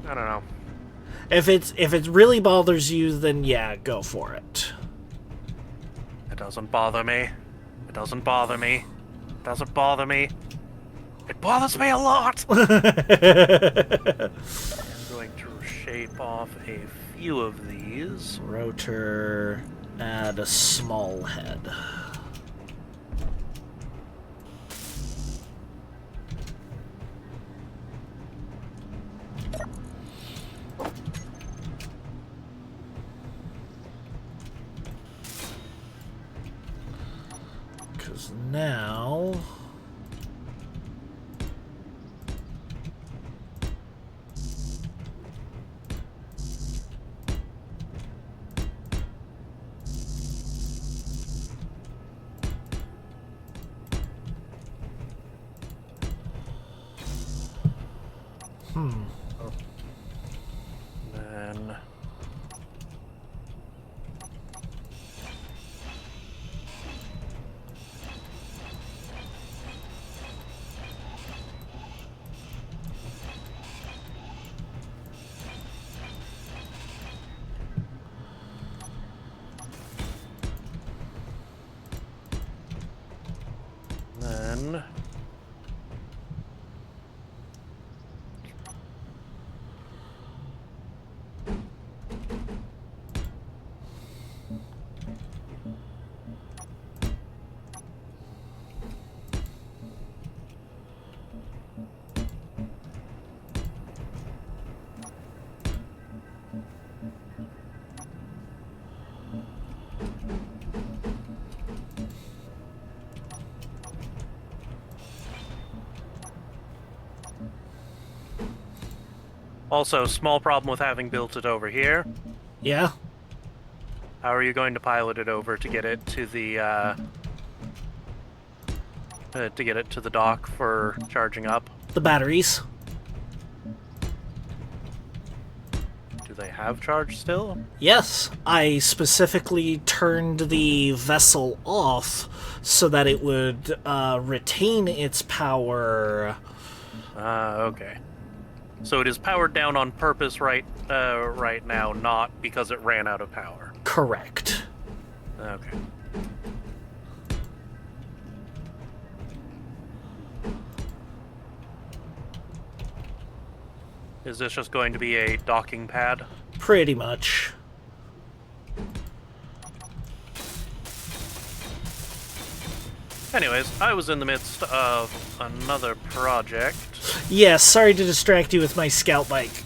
S2: I don't know.
S1: If it really bothers you, then yeah, go for it.
S2: It doesn't bother me. It doesn't bother me. It doesn't bother me. It bothers me a lot! I'm going to shape off a few of these.
S1: Rotor, add a small head. Because now...
S2: Then... Then... Also, small problem with having built it over here.
S1: Yeah?
S2: How are you going to pilot it over to get it to the dock for charging up?
S1: The batteries.
S2: Do they have charge still?
S1: Yes, I specifically turned the vessel off so that it would retain its power.
S2: Okay. So it is powered down on purpose right now, not because it ran out of power.
S1: Correct.
S2: Okay. Is this just going to be a docking pad?
S1: Pretty much.
S2: Anyways, I was in the midst of another project.
S1: Yes, sorry to distract you with my scout bike.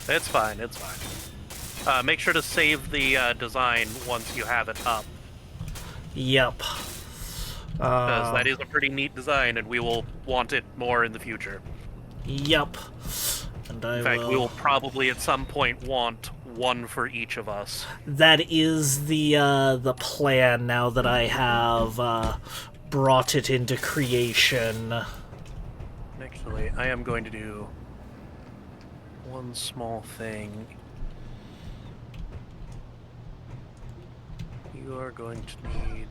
S2: It's fine, it's fine. Make sure to save the design once you have it up,
S1: Yep.
S2: because that is a pretty neat design, and we will want it more in the future.
S1: Yep. And
S2: In fact, we will probably at some point want one for each of us.
S1: That is the plan now that I have brought it into creation.
S2: Actually, I am going to do one small thing. You are going to need...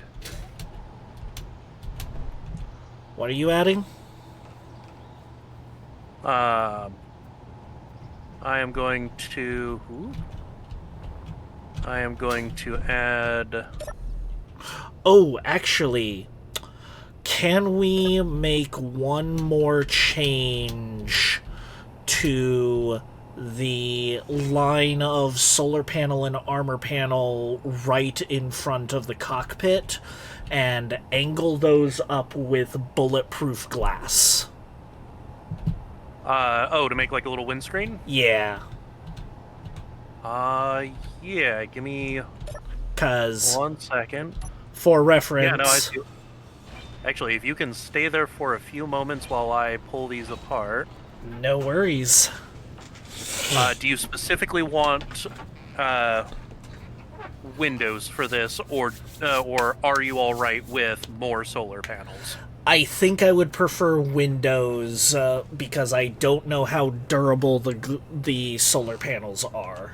S1: What are you adding?
S2: I am going to... Ooh. I am going to add...
S1: Oh, actually, can we make one more change to the line of solar panel and armor panel right in front of the cockpit and angle those up with bulletproof glass?
S2: to make like a little windscreen?
S1: Yeah,
S2: Yeah, give me
S1: because
S2: 1 second.
S1: for reference...
S2: Yeah, no, I do. Actually, if you can stay there for a few moments while I pull these apart.
S1: No worries.
S2: Do you specifically want windows for this, or are you all right with more solar panels?
S1: I think I would prefer windows because I don't know how durable the solar panels are.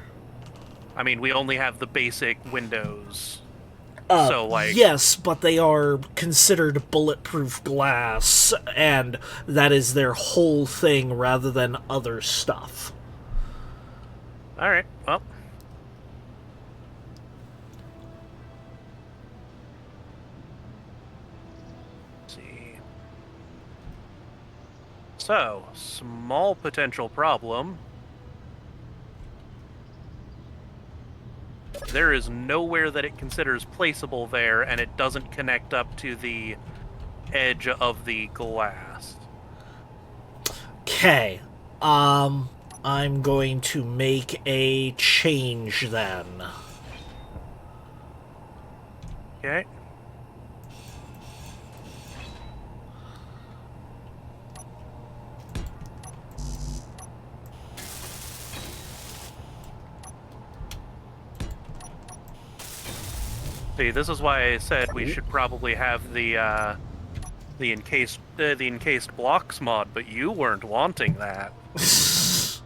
S2: I mean, we only have the basic windows. So, like...
S1: Yes, but they are considered bulletproof glass, and that is their whole thing rather than other stuff.
S2: Alright, well. Let's see. So, small potential problem. There is nowhere that it considers placeable there, and it doesn't connect up to the edge of the glass.
S1: Okay. I'm going to make a change then.
S2: Okay. See, this is why I said we should probably have the the encased blocks mod, but you weren't wanting that. Because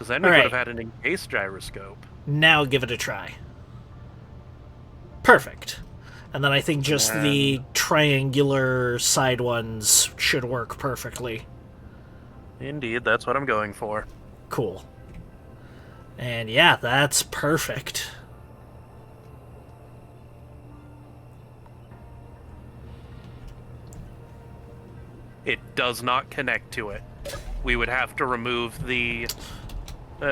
S2: then we
S1: All
S2: could have
S1: right.
S2: had an encased gyroscope.
S1: Now give it a try. Perfect. And then I think just the triangular side ones should work perfectly.
S2: Indeed, that's what I'm going for.
S1: Cool. And yeah, that's perfect.
S2: It does not connect to it. We would have to remove the.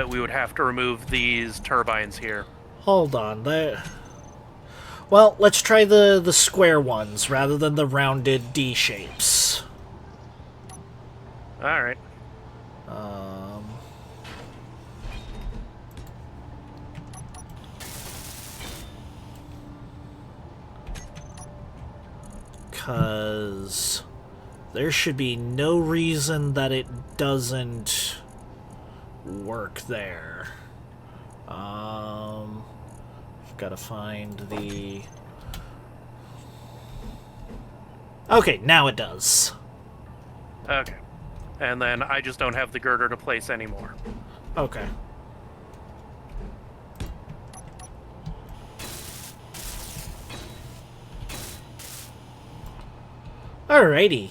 S2: We would have to remove these turbines here.
S1: Hold on. Well, let's try the square ones rather than the rounded D shapes.
S2: All right.
S1: Because there should be no reason that it doesn't work there. Gotta find the... Okay, now it does.
S2: Okay. And then I just don't have the girder to place anymore.
S1: Okay. Alrighty.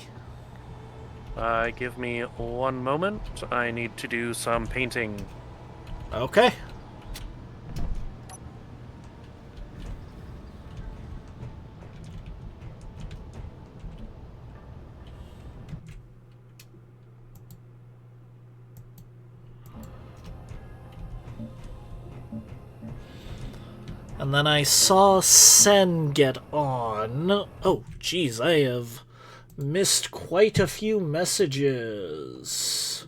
S2: Give me 1 moment. I need to do some painting.
S1: Okay. And then I saw Sen get on. Oh, geez, I have missed quite a few messages.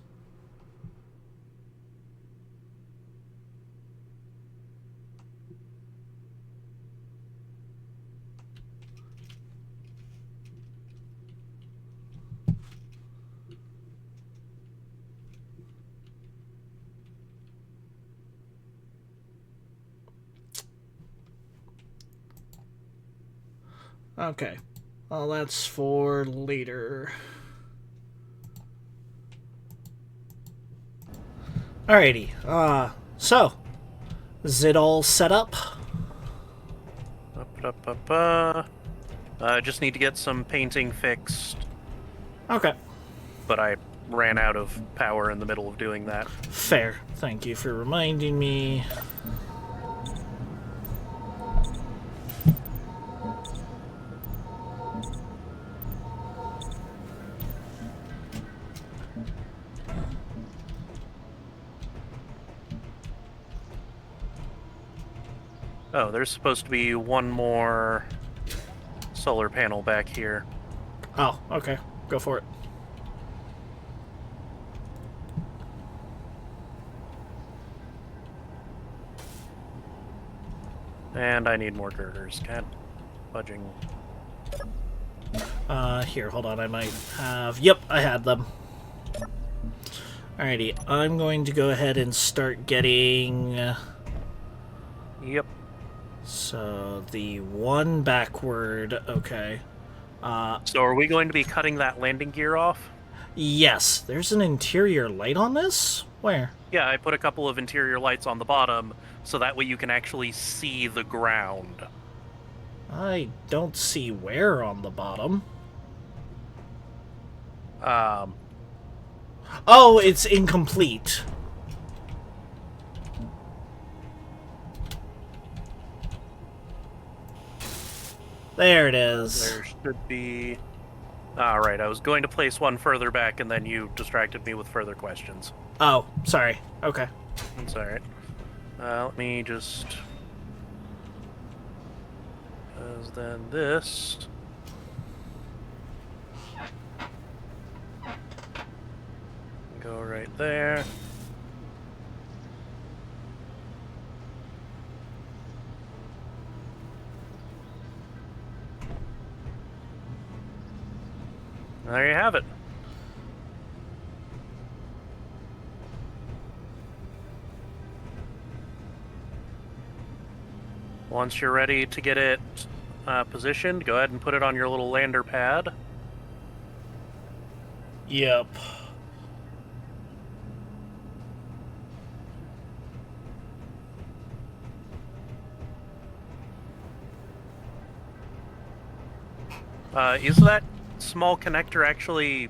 S1: Okay. Well, that's for later. Alrighty. So, is it all set up?
S2: Just need to get some painting fixed,
S1: Okay.
S2: but I ran out of power in the middle of doing that.
S1: Fair. Thank you for reminding me.
S2: Oh, there's supposed to be one more solar panel back here.
S1: Oh, okay. Go for it.
S2: And I need more girders. God, fudging.
S1: Here, hold on. I might have... Yep, I had them. Alrighty, I'm going to go ahead and start getting...
S2: Yep.
S1: So, the one backward, okay.
S2: So are we going to be cutting that landing gear off?
S1: Yes, there's an interior light on this? Where?
S2: Yeah, I put a couple of interior lights on the bottom, so that way you can actually see the ground.
S1: I don't see where on the bottom. Oh, it's incomplete. There it is.
S2: There should be... Alright, I was going to place one further back, and then you distracted me with further questions.
S1: Oh, sorry. Okay.
S2: That's alright. Let me just... Because then this... Go right there. There you have it. Once you're ready to get it positioned, go ahead and put it on your little lander pad.
S1: Yep.
S2: Is that small connector actually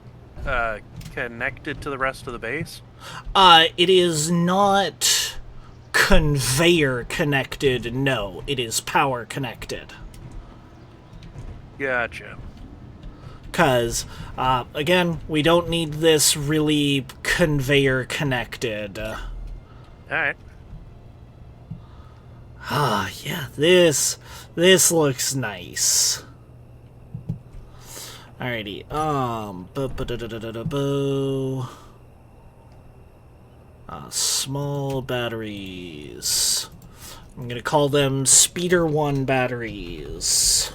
S2: connected to the rest of the base?
S1: It is not conveyor connected, no. It is power connected.
S2: Gotcha.
S1: Because, again, we don't need this really conveyor connected.
S2: Alright.
S1: Yeah, this looks nice. Alrighty, small batteries. I'm gonna call them Speeder 1 batteries.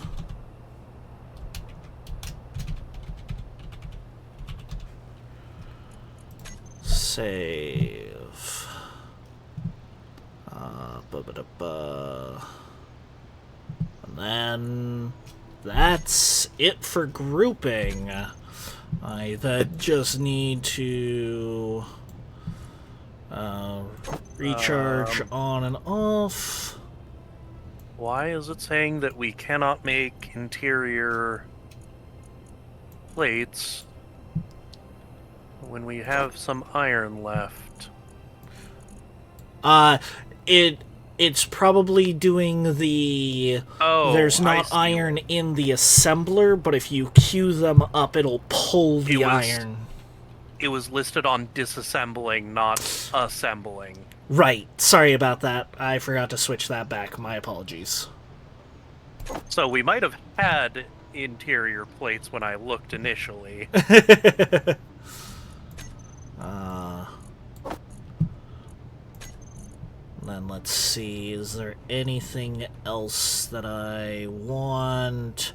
S1: Save. And then that's it for grouping. I then just need to recharge on and off.
S2: Why is it saying that we cannot make interior plates when we have some iron left?
S1: It's probably doing the...
S2: Oh,
S1: there's
S2: I
S1: not
S2: see.
S1: iron in the assembler, but if you queue them up, it'll pull the iron.
S2: It was listed on disassembling, not assembling.
S1: Right. Sorry about that. I forgot to switch that back. My apologies.
S2: So we might have had interior plates when I looked initially.
S1: Then let's see, is there anything else that I want?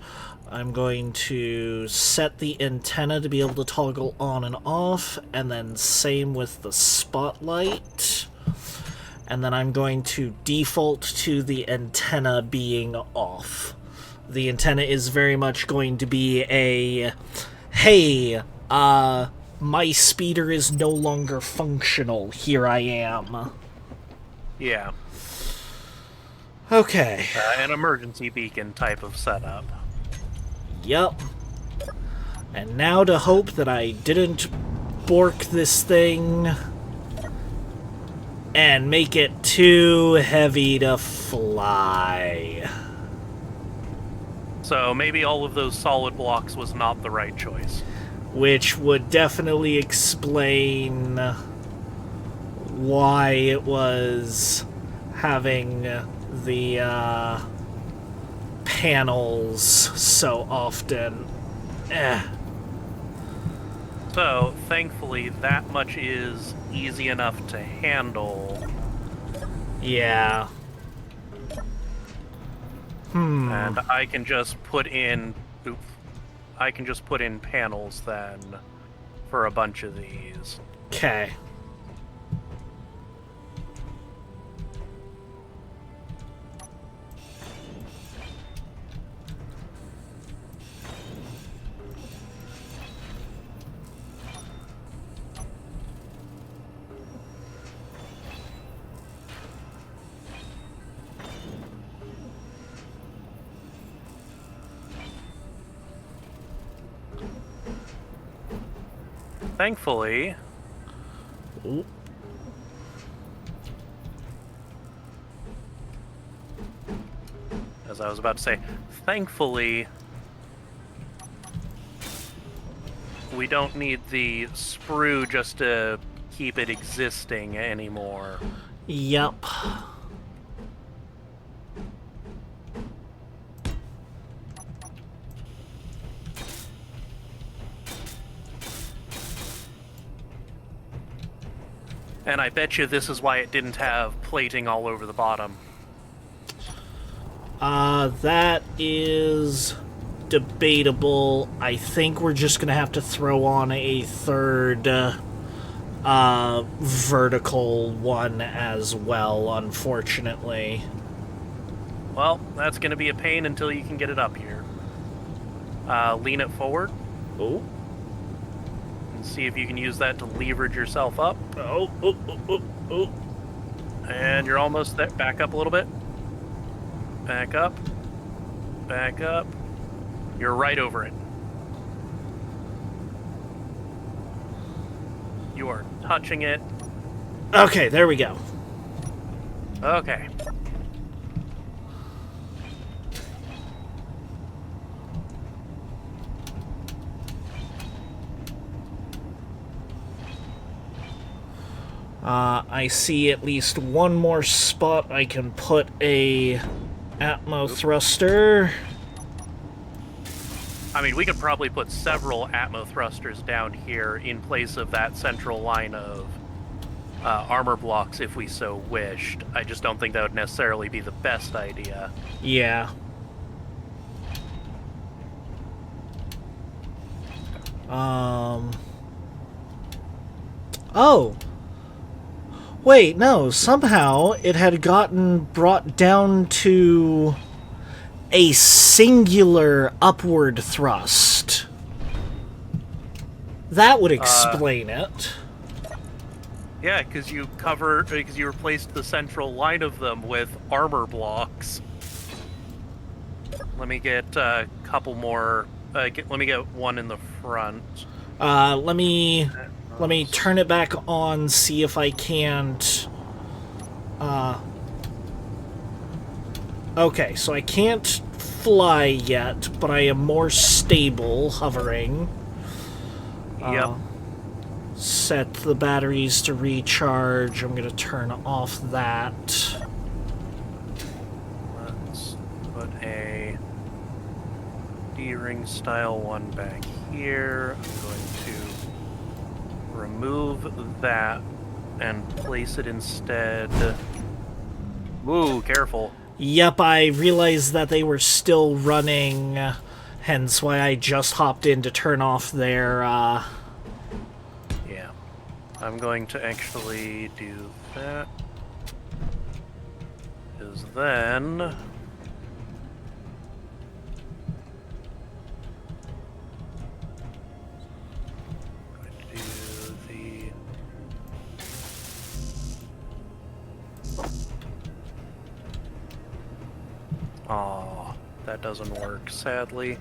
S1: I'm going to set the antenna to be able to toggle on and off, and then same with the spotlight. And then I'm going to default to the antenna being off. The antenna is very much going to be a, hey, my speeder is no longer functional, here I am.
S2: Yeah.
S1: Okay.
S2: An emergency beacon type of setup.
S1: Yep. And now to hope that I didn't bork this thing and make it too heavy to fly.
S2: So maybe all of those solid blocks was not the right choice.
S1: Which would definitely explain why it was having the panels so often.
S2: So, thankfully, that much is easy enough to handle.
S1: Yeah.
S2: And I can just put in... I can just put in panels, then, for a bunch of these.
S1: Okay.
S2: Thankfully...
S1: Ooh.
S2: As I was about to say, thankfully, we don't need the sprue just to keep it existing anymore.
S1: Yup.
S2: And I bet you this is why it didn't have plating all over the bottom.
S1: That is debatable. I think we're just gonna have to throw on a third, vertical one as well, unfortunately.
S2: Well, that's going to be a pain until you can get it up here. Lean it forward.
S1: Oh.
S2: and see if you can use that to leverage yourself up.
S1: Oh.
S2: And you're almost there. Back up a little bit. Back up. Back up. You're right over it. You are touching it.
S1: Okay, there we go.
S2: Okay.
S1: I see at least one more spot I can put a Atmo thruster.
S2: I mean, we could probably put several Atmo thrusters down here in place of that central line of armor blocks if we so wished. I just don't think that would necessarily be the best idea.
S1: Yeah. Oh. Wait, no. Somehow it had gotten brought down to a singular upward thrust. That would explain it.
S2: Yeah, because you replaced the central line of them with armor blocks. Let me get a couple more. Let me get one in the front.
S1: Let me turn it back on, see if I can't... Okay, so I can't fly yet, but I am more stable hovering.
S2: Yep.
S1: Set the batteries to recharge. I'm going to turn off that.
S2: Let's put a D-ring style one back here. I'm going to remove that and place it instead. Ooh, careful.
S1: Yep, I realized that they were still running, hence why I just hopped in to turn off their,
S2: Yeah. I'm going to actually do that. Because then... I'm going to do the... Aw, that doesn't work, sadly.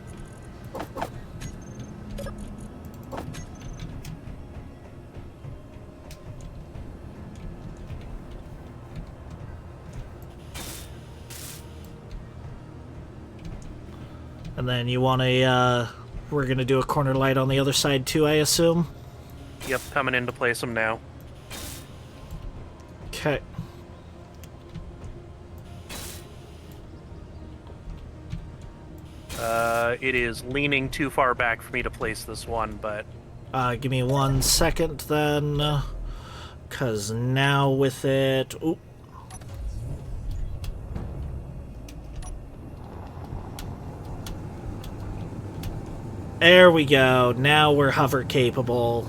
S1: and then you want a, we're gonna do a corner light on the other side too, I assume?
S2: Yep, coming in to place them now.
S1: Okay.
S2: It is leaning too far back for me to place this one, but...
S1: Give me 1 second then, because now with it... Ooh. There we go. Now we're hover capable.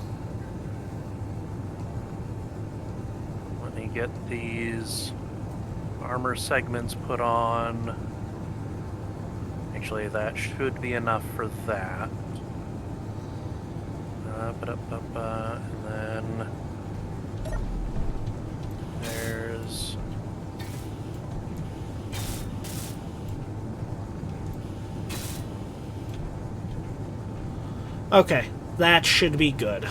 S2: Let me get these armor segments put on. Actually, that should be enough for that. And then there's...
S1: Okay, that should be good.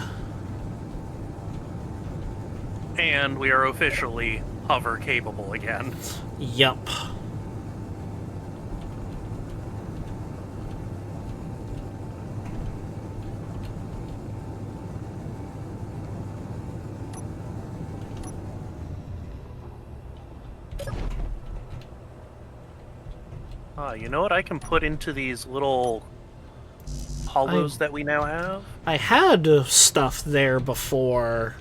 S2: And we are officially hover capable again.
S1: Yup.
S2: You know what I can put into these little hollows that we now have?
S1: I had stuff there before.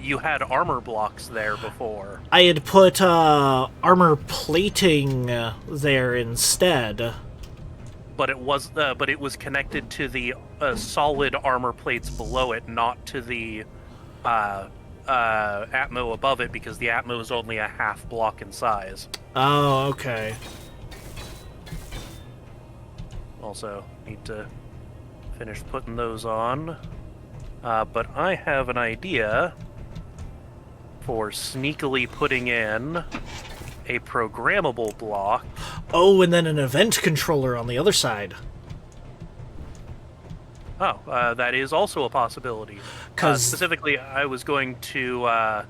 S2: You had armor blocks there before.
S1: I had put armor plating there instead.
S2: But it was connected to the solid armor plates below it, not to the Atmo above it, because the Atmo is only a half block in size.
S1: Oh, okay.
S2: Also, need to Finished putting those on. But I have an idea for sneakily putting in a programmable block.
S1: Oh, and then an event controller on the other side.
S2: Oh, that is also a possibility.
S1: 'Cause-
S2: Specifically, I was going to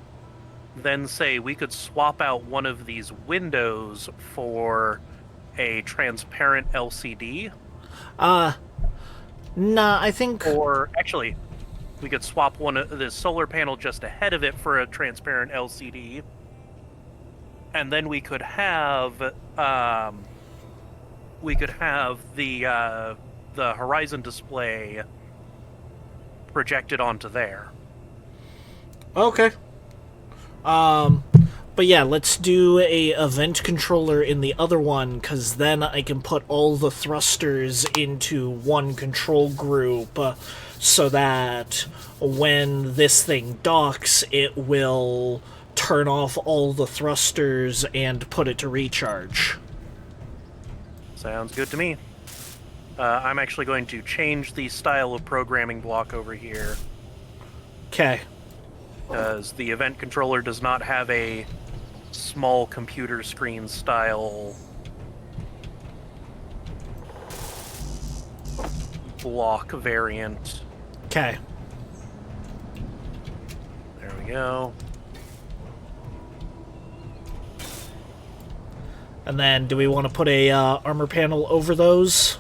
S2: then say we could swap out one of these windows for a transparent LCD.
S1: Nah, I think...
S2: Or, actually, we could swap one of the solar panel just ahead of it for a transparent LCD. And then we could have the horizon display projected onto there.
S1: Okay. But yeah, let's do a event controller in the other one, because then I can put all the thrusters into one control group, so that when this thing docks, it will turn off all the thrusters and put it to recharge.
S2: Sounds good to me. I'm actually going to change the style of programming block over here,
S1: Okay.
S2: because the event controller does not have a small computer screen style block variant.
S1: Okay.
S2: There we go.
S1: And then, do we want to put a armor panel over those?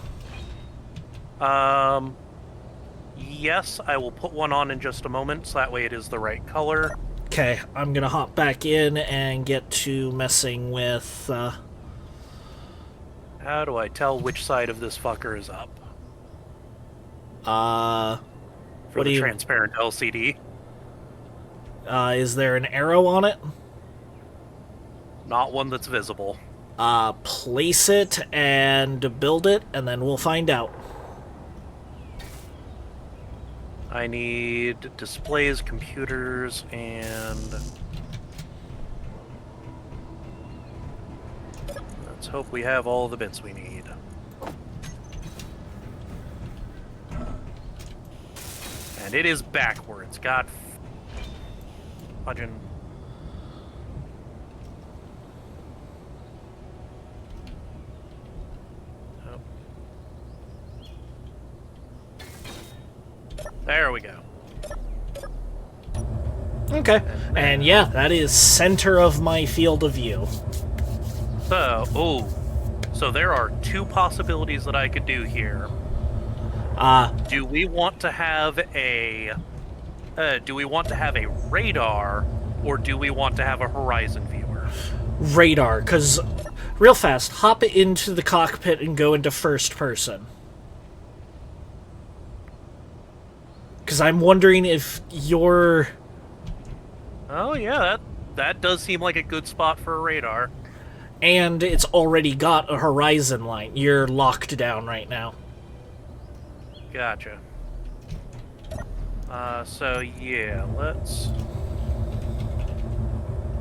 S2: Yes, I will put one on in just a moment, so that way it is the right color.
S1: Okay, I'm gonna hop back in and get to messing with...
S2: How do I tell which side of this fucker is up?
S1: what
S2: For
S1: do
S2: the
S1: you...
S2: transparent LCD.
S1: Is there an arrow on it?
S2: Not one that's visible.
S1: Place it and build it, and then we'll find out.
S2: I need displays, computers, and... Let's hope we have all the bits we need. And it is backwards. God fudging. Oh. There we go.
S1: Okay. And yeah, that is center of my field of view.
S2: So there are two possibilities that I could do here. Do we want to have a radar, or do we want to have a horizon viewer?
S1: Radar, because real fast, hop into the cockpit and go into first person. Because I'm wondering if you're...
S2: Oh yeah, that does seem like a good spot for a radar.
S1: And it's already got a horizon line. You're locked down right now.
S2: Gotcha. So yeah, let's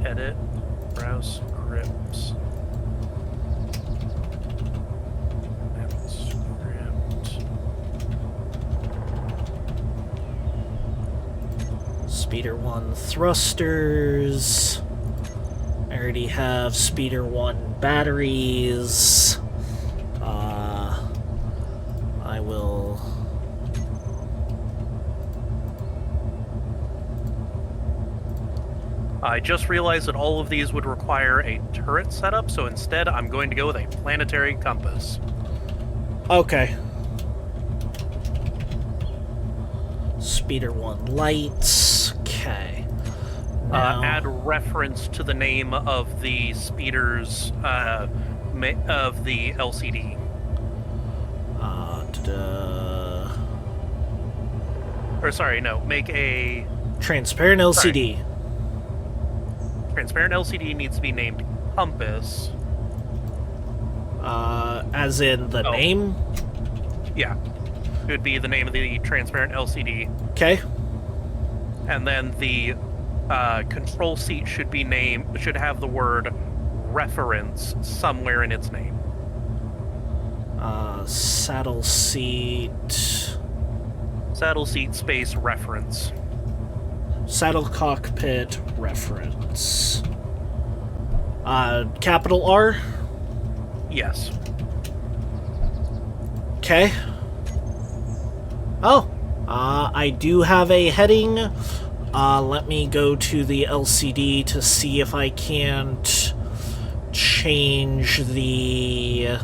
S2: edit, browse scripts. Edit script.
S1: Speeder 1 thrusters. I already have Speeder 1 batteries. I will...
S2: I just realized that all of these would require a turret setup, so instead I'm going to go with a planetary compass.
S1: Okay. Speeder 1 lights. Okay. Now...
S2: Add reference to the name of the speeders of the LCD. Or sorry, no, make a...
S1: Transparent LCD.
S2: Sorry. Transparent LCD needs to be named Compass.
S1: As in the name?
S2: Yeah. It would be the name of the transparent LCD.
S1: Okay.
S2: And then the control seat should have the word reference somewhere in its name.
S1: Saddle seat.
S2: Saddle seat space reference.
S1: Saddle cockpit reference. Capital R?
S2: Yes.
S1: Okay. Oh, I do have a heading. Let me go to the LCD to see if I can't change the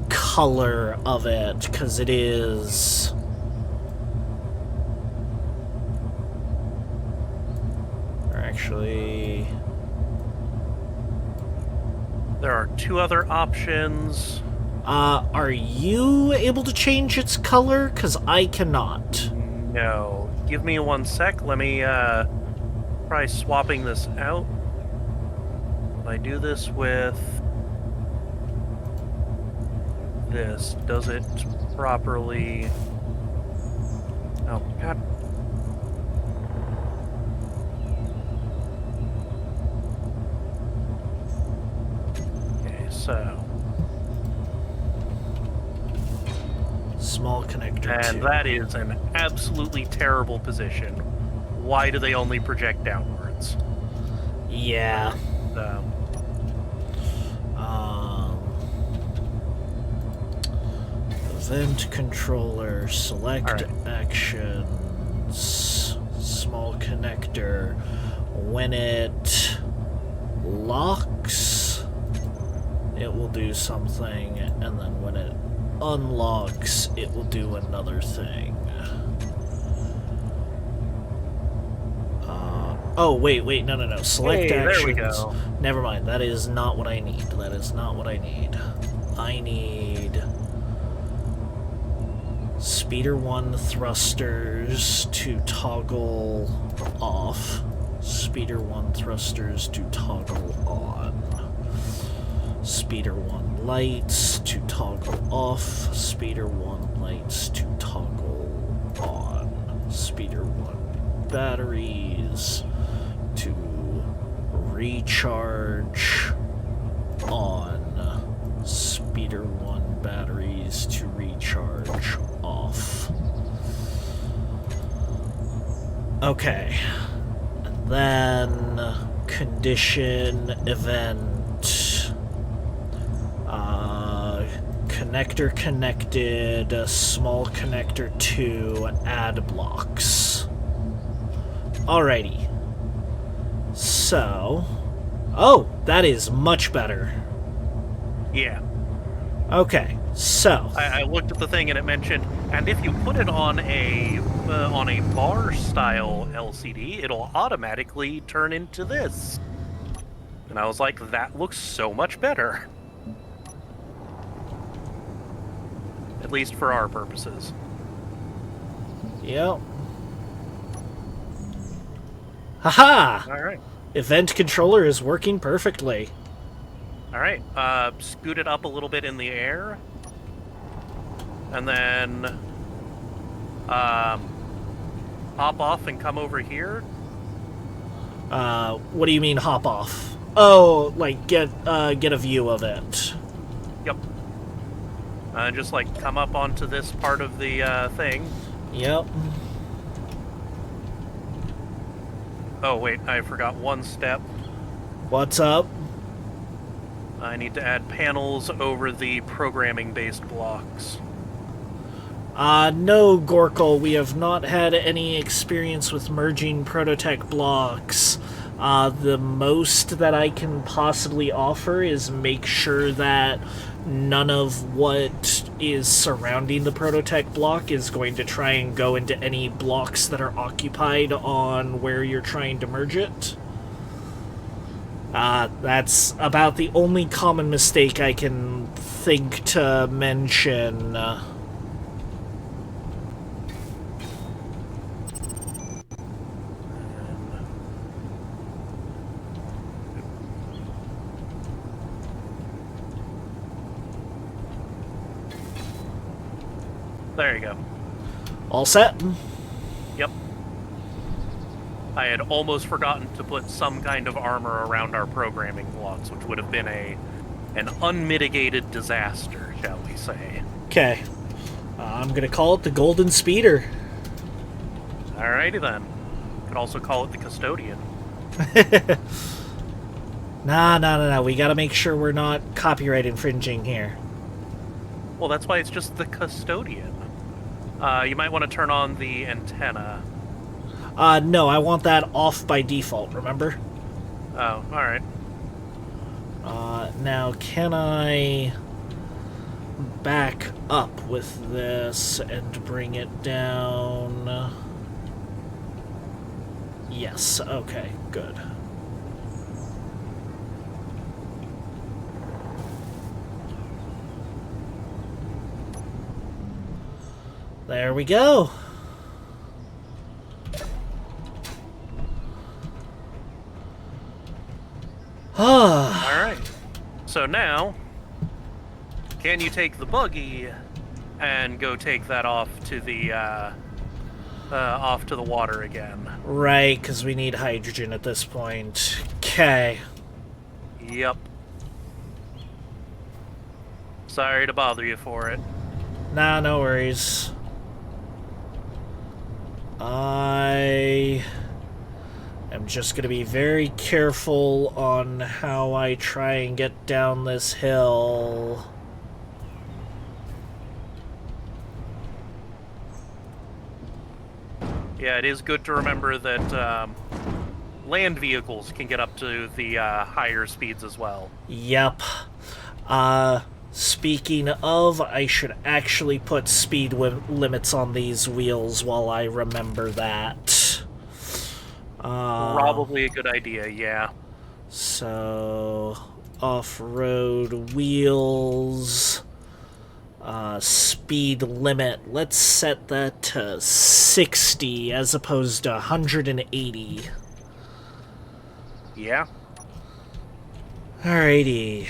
S1: color of it, because it is... Or actually...
S2: There are 2 other options.
S1: Are you able to change its color? Because I cannot.
S2: No. Give me 1 sec. Let me try swapping this out. If I do this with this, does it properly? Oh, God. Okay, so.
S1: Small connector
S2: And
S1: 2.
S2: that is an absolutely terrible position. Why do they only project downwards?
S1: Yeah. Event controller, select
S2: Alright.
S1: actions, small connector. When it locks, it will do something, and then when it unlocks, it will do another thing. Oh, wait, no. Select
S2: Hey,
S1: actions.
S2: there we go.
S1: Never mind, that is not what I need. That is not what I need. I need... Speeder 1 thrusters to toggle off. Speeder 1 thrusters to toggle on. Speeder 1 lights to toggle off. Speeder 1 lights to toggle on. Speeder 1 batteries to recharge on. Speeder 1 batteries to recharge off. Okay. And then condition event. Connector connected, small connector 2, add blocks. Alrighty. So... Oh, that is much better.
S2: Yeah.
S1: Okay, so...
S2: I looked at the thing and it mentioned, and if you put it on a bar style LCD, it'll automatically turn into this. And I was like, that looks so much better. At least for our purposes.
S1: Yep. Haha!
S2: Alright.
S1: Event controller is working perfectly.
S2: Alright, scoot it up a little bit in the air. And then hop off and come over here.
S1: What do you mean hop off? Oh, like get a view of it.
S2: Yep. Just like come up onto this part of the thing.
S1: Yep.
S2: Oh wait, I forgot 1 step.
S1: What's up?
S2: I need to add panels over the programming-based blocks.
S1: No, Gorkle, we have not had any experience with merging Prototech blocks. The most that I can possibly offer is make sure that none of what is surrounding the Prototech block is going to try and go into any blocks that are occupied on where you're trying to merge it. That's about the only common mistake I can think to mention.
S2: There you go.
S1: All set?
S2: Yep. I had almost forgotten to put some kind of armor around our programming blocks, which would have been an unmitigated disaster, shall we say.
S1: Okay. I'm gonna call it the Golden Speeder.
S2: Alrighty then. Could also call it the custodian.
S1: No. We gotta make sure we're not copyright infringing here.
S2: Well, that's why it's just the custodian. You might want to turn on the antenna.
S1: No, I want that off by default, remember?
S2: Oh, alright.
S1: Now, can I back up with this and bring it down? Yes, okay, good. There we go.
S2: Alright. So now, can you take the buggy and go take that off to the water again?
S1: Right, because we need hydrogen at this point. Okay.
S2: Yep. Sorry to bother you for it.
S1: Nah, no worries. I am just going to be very careful on how I try and get down this hill.
S2: Yeah, it is good to remember that land vehicles can get up to the higher speeds as well.
S1: Yep. Speaking of, I should actually put speed limits on these wheels while I remember that.
S2: Probably a good idea, yeah.
S1: So, off-road wheels, speed limit, let's set that to 60 as opposed to 180.
S2: Yeah.
S1: Alrighty.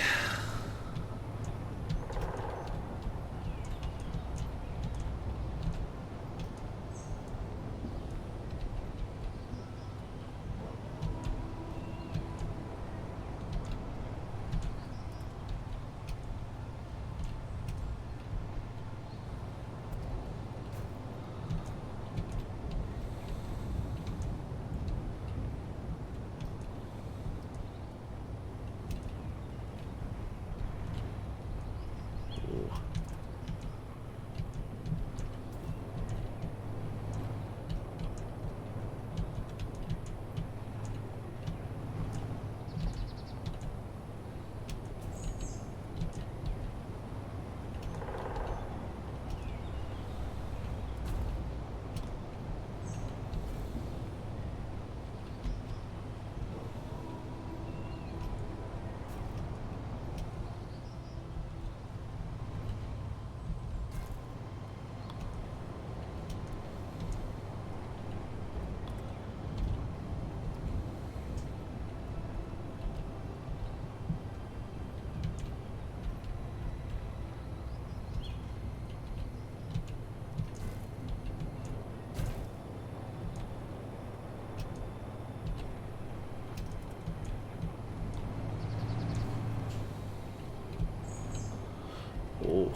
S1: Ooh.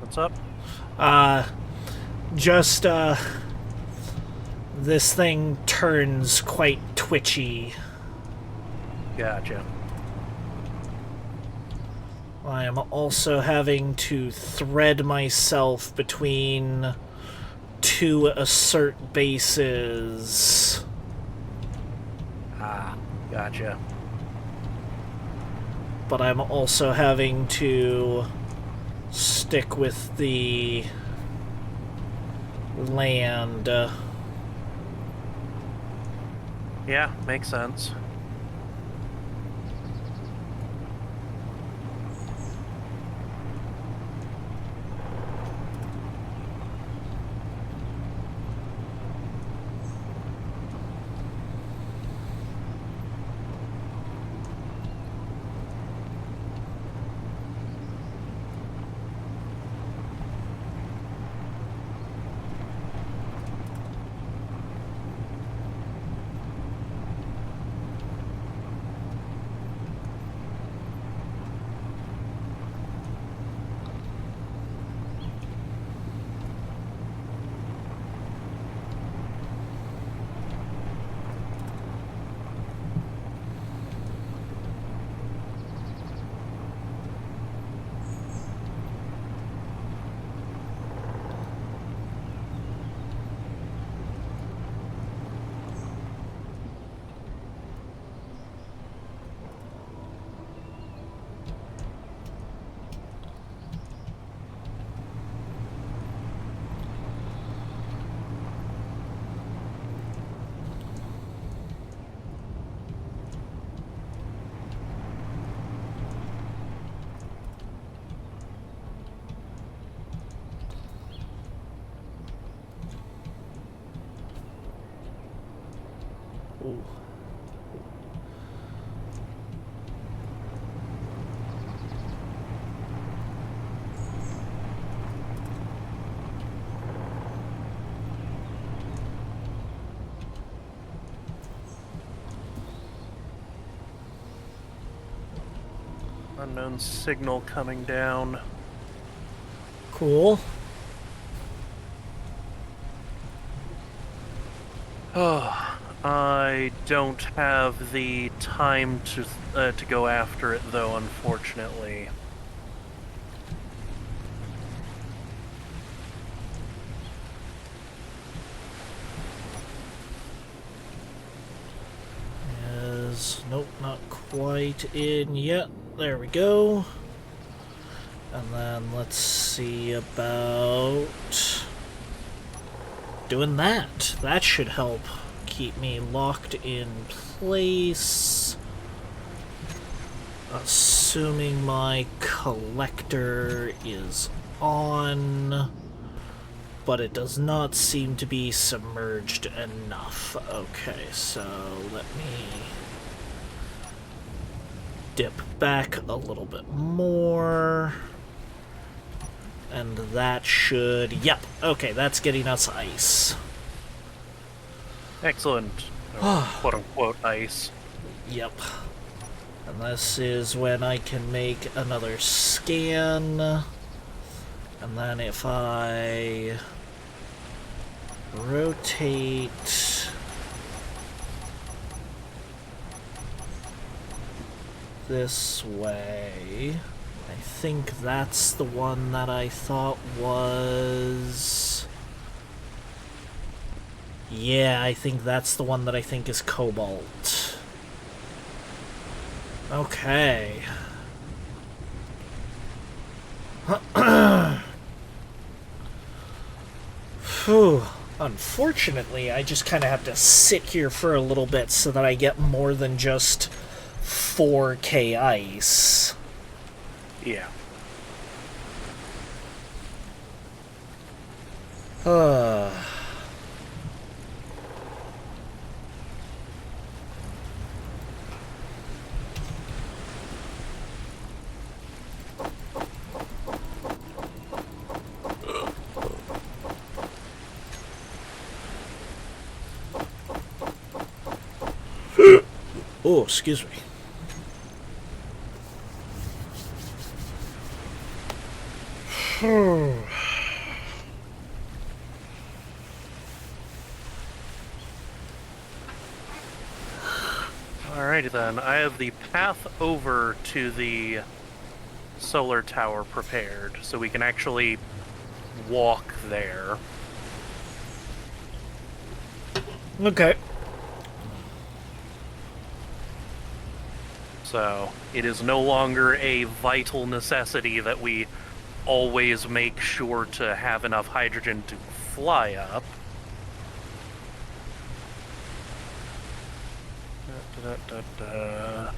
S2: What's up?
S1: Just, this thing turns quite twitchy.
S2: Gotcha.
S1: I am also having to thread myself between two assert bases.
S2: Ah, gotcha.
S1: But I'm also having to stick with the land.
S2: Yeah, makes sense. Unknown signal coming down.
S1: Cool.
S2: Oh, I don't have the time to go after it, though, unfortunately.
S1: Nope, not quite in yet. There we go. And then let's see about doing that. That should help keep me locked in place. Assuming my collector is on, but it does not seem to be submerged enough. Okay, so let me dip back a little bit more. And that should... Yep, okay, that's getting us ice.
S2: Excellent. Or quote-unquote ice.
S1: Yep. And this is when I can make another scan. And then if I rotate this way, I think that's the one that I thought was... Yeah, I think that's the one that I think is cobalt. Okay. Phew. Unfortunately, I just kind of have to sit here for a little bit so that I get more than just 4K ice.
S2: Yeah.
S1: Oh, excuse me.
S2: Alrighty then, I have the path over to the solar tower prepared, so we can actually walk there.
S1: Okay.
S2: So, it is no longer a vital necessity that we always make sure to have enough hydrogen to fly up. Now.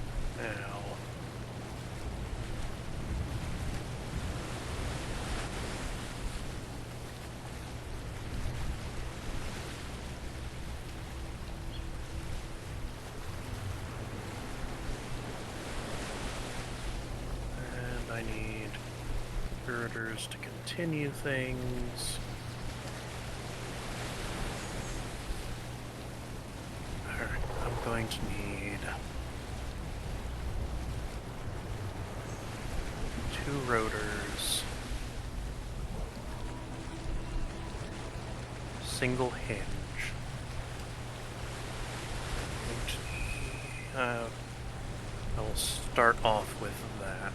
S2: And I need girders to continue things. Alright, I'm going to need 2 rotors, single hinge. I will start off with that.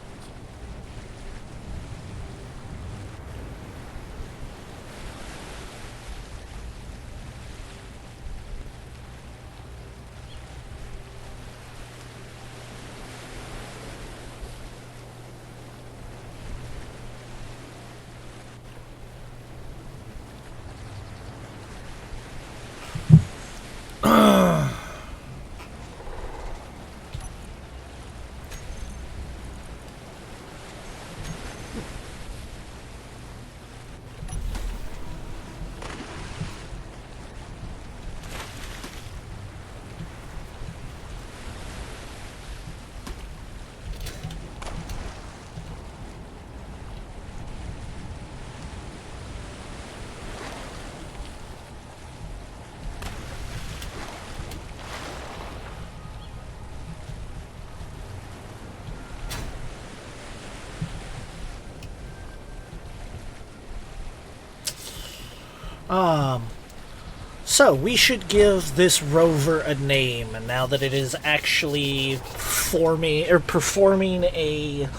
S1: So we should give this rover a name now that it is actually performing a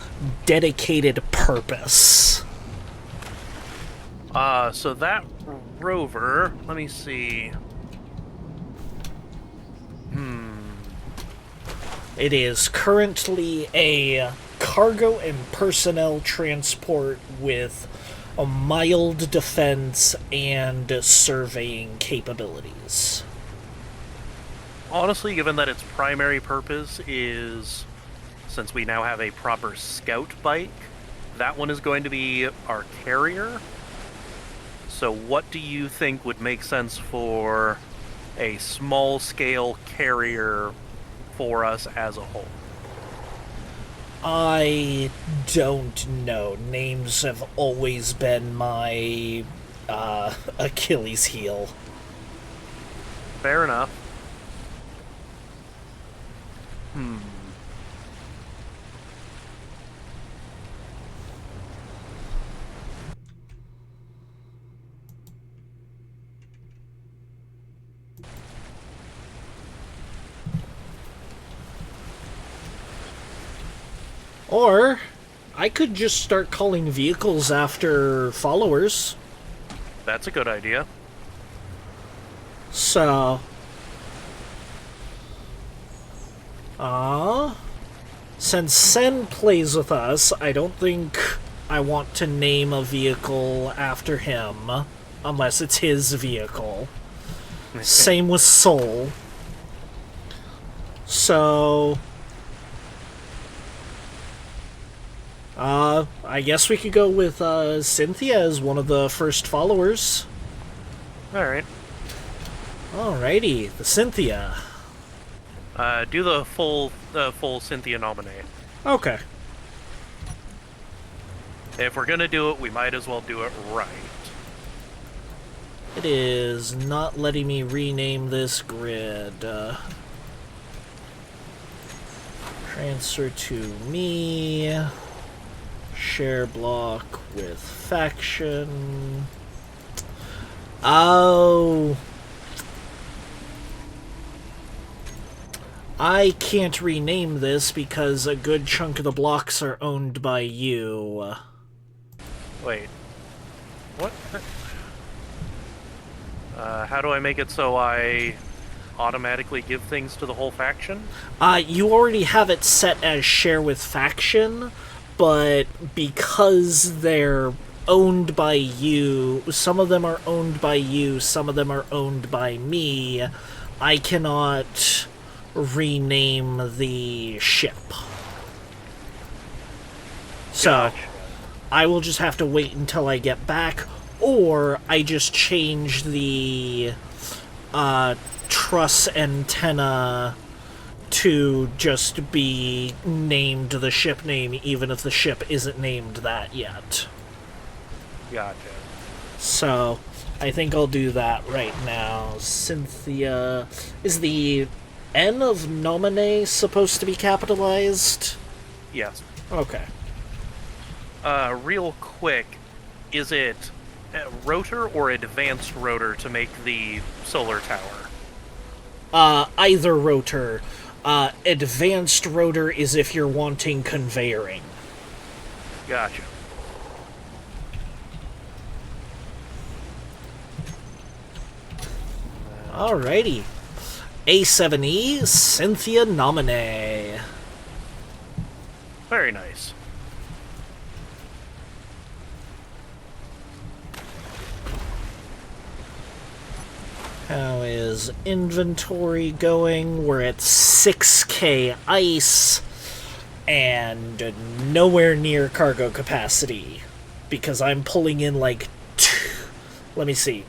S1: dedicated purpose.
S2: So that rover, let me see.
S1: It is currently a cargo and personnel transport with a mild defense and surveying capabilities.
S2: Honestly, given that its primary purpose is, since we now have a proper scout bike, that one is going to be our carrier. So what do you think would make sense for a small-scale carrier for us as a whole?
S1: I don't know. Names have always been my Achilles heel.
S2: Fair enough.
S1: Or I could just start calling vehicles after followers.
S2: That's a good idea.
S1: So, since Sen plays with us, I don't think I want to name a vehicle after him, unless it's his vehicle. Same with Soul. So, I guess we could go with Cynthia as one of the first followers.
S2: Alright.
S1: Alrighty, the Cynthia.
S2: Do the full Cynthia nominate.
S1: Okay.
S2: If we're gonna do it, we might as well do it right.
S1: It is not letting me rename this grid. Transfer to me. Share block with faction. Oh. I can't rename this because a good chunk of the blocks are owned by you.
S2: Wait. What? How do I make it so I automatically give things to the whole faction?
S1: You already have it set as share with faction, but because they're owned by you, some of them are owned by you, some of them are owned by me, I cannot rename the ship. So,
S2: Gotcha.
S1: I will just have to wait until I get back, or I just change the truss antenna to just be named the ship name, even if the ship isn't named that yet.
S2: Gotcha.
S1: So, I think I'll do that right now. Cynthia... Is the N of nominee supposed to be capitalized?
S2: Yes.
S1: Okay.
S2: Real quick, is it rotor or advanced rotor to make the solar tower?
S1: Either rotor. Advanced rotor is if you're wanting conveying.
S2: Gotcha.
S1: Alrighty. A7E, Cynthia nominee.
S2: Very nice.
S1: How is inventory going? We're at 6k ice and nowhere near cargo capacity because I'm pulling in like let me see.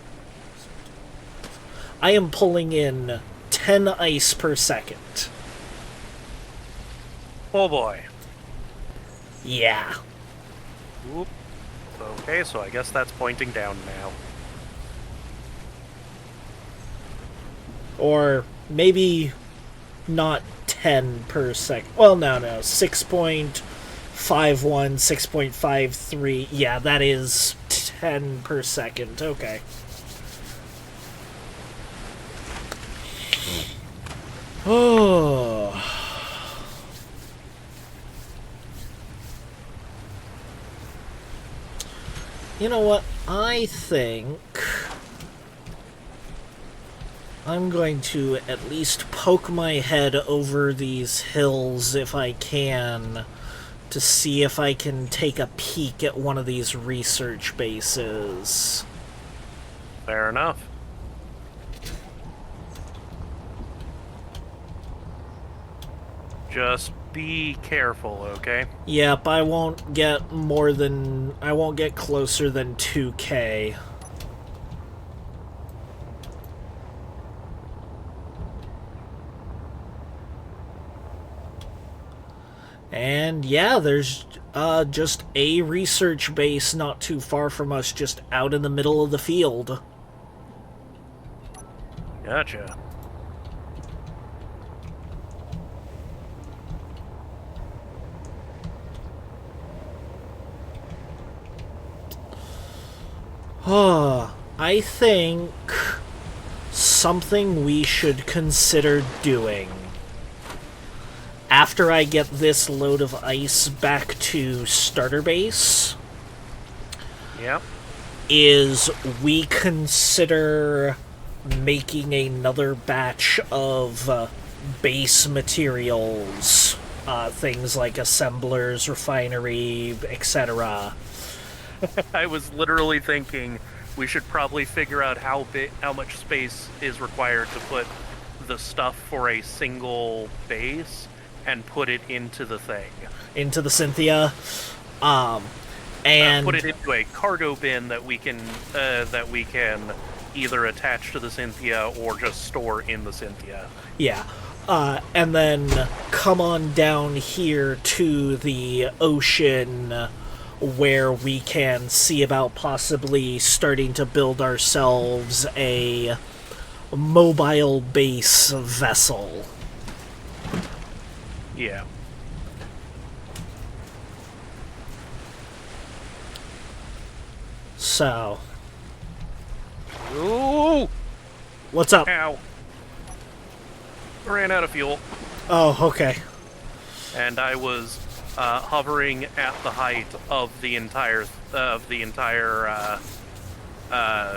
S1: I am pulling in 10 ice per second.
S2: Oh boy.
S1: Yeah.
S2: Oop. Okay, so I guess that's pointing down now.
S1: Or maybe not 10 per second. Well, no. 6.51, 6.53. Yeah, that is 10 per second. Okay. Oh. You know what? I think I'm going to at least poke my head over these hills if I can to see if I can take a peek at one of these research bases.
S2: Fair enough. Just be careful, okay?
S1: Yep, I won't get closer than 2K. And yeah, there's just a research base not too far from us, just out in the middle of the field.
S2: Gotcha.
S1: I think something we should consider doing after I get this load of ice back to starter base
S2: Yep.
S1: is we consider making another batch of base materials, things like assemblers, refinery, etc.
S2: I was literally thinking we should probably figure out how much space is required to put the stuff for a single base and put it into the thing.
S1: Into the Cynthia. And
S2: put it into a cargo bin that we can either attach to the Cynthia or just store in the Cynthia.
S1: yeah. And then come on down here to the ocean where we can see about possibly starting to build ourselves a mobile base vessel.
S2: Yeah.
S1: So,
S2: Ooh!
S1: what's up?
S2: Ow. Ran out of fuel.
S1: Oh, okay.
S2: And I was hovering at the height of the entire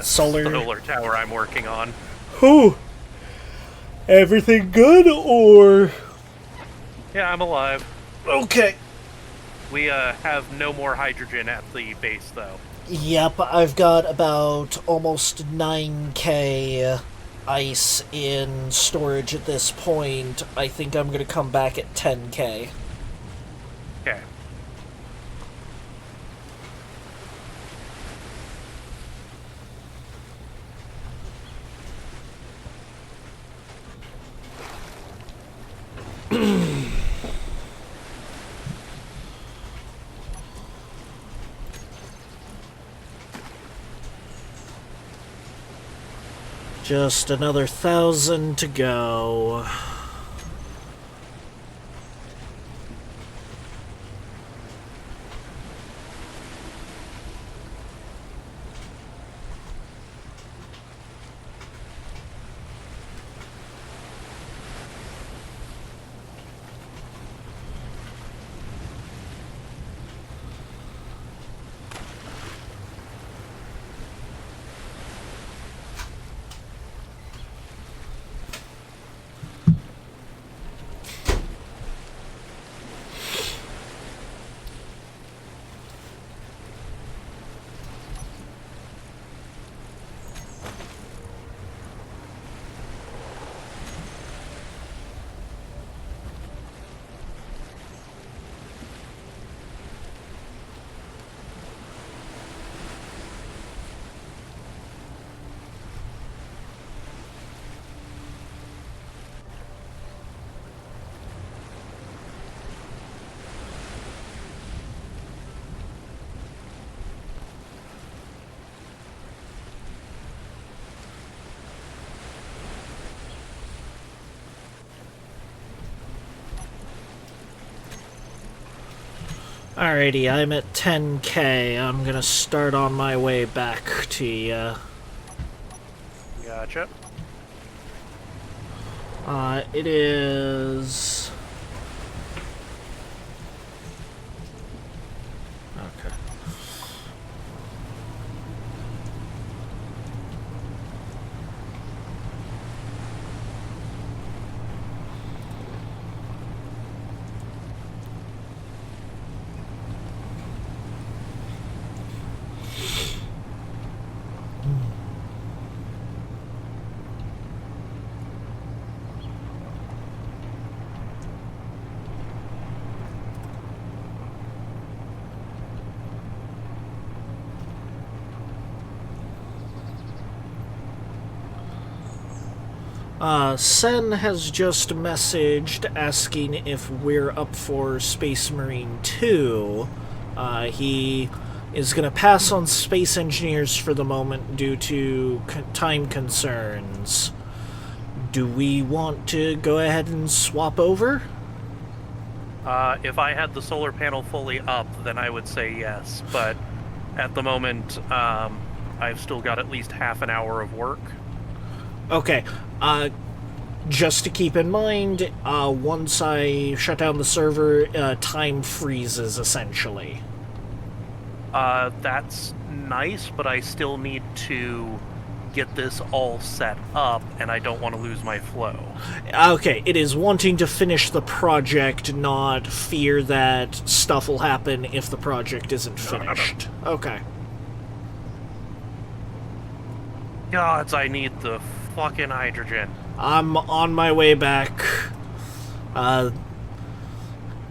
S2: solar tower I'm working on.
S1: Whew. Everything good, or?
S2: Yeah, I'm alive.
S1: Okay.
S2: We have no more hydrogen at the base, though.
S1: Yep, I've got about almost 9K ice in storage at this point. I think I'm going to come back at 10K.
S2: Okay.
S1: Just another 1,000 to go. Alrighty, I'm at 10K. I'm gonna start on my way back to ya.
S2: Gotcha.
S1: It is... Okay. Sen has just messaged asking if we're up for Space Marine 2. He is going to pass on Space Engineers for the moment due to time concerns. Do we want to go ahead and swap over?
S2: If I had the solar panel fully up, then I would say yes, but at the moment, I've still got at least half an hour of work.
S1: Okay, just to keep in mind, once I shut down the server, time freezes, essentially.
S2: That's nice, but I still need to get this all set up, and I don't want to lose my flow.
S1: Okay, it is wanting to finish the project, not fear that stuff will happen if the project isn't finished. Okay.
S2: Gods, I need the fucking hydrogen.
S1: I'm on my way back.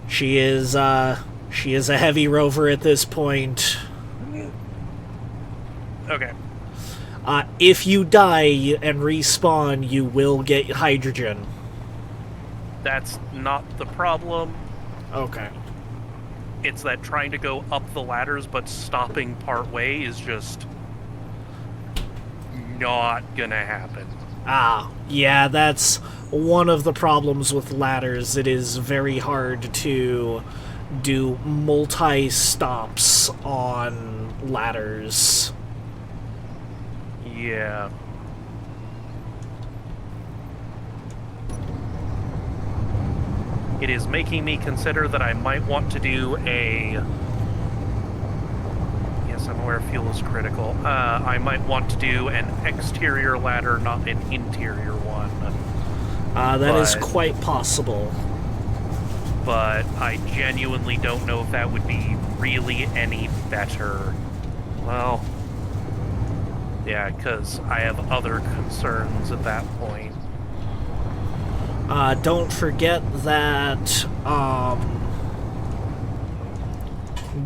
S1: She is a heavy rover at this point.
S2: Okay.
S1: If you die and respawn, you will get hydrogen.
S2: That's not the problem.
S1: Okay.
S2: It's that trying to go up the ladders but stopping part way is just not gonna happen.
S1: Yeah, that's one of the problems with ladders. It is very hard to do multi-stops on ladders.
S2: Yeah. It is making me consider that I might want to do a... Yes, I'm aware fuel is critical. I might want to do an exterior ladder, not an interior one.
S1: That is quite possible.
S2: But I genuinely don't know if that would be really any better. Well... Yeah, because I have other concerns at that point.
S1: Don't forget that,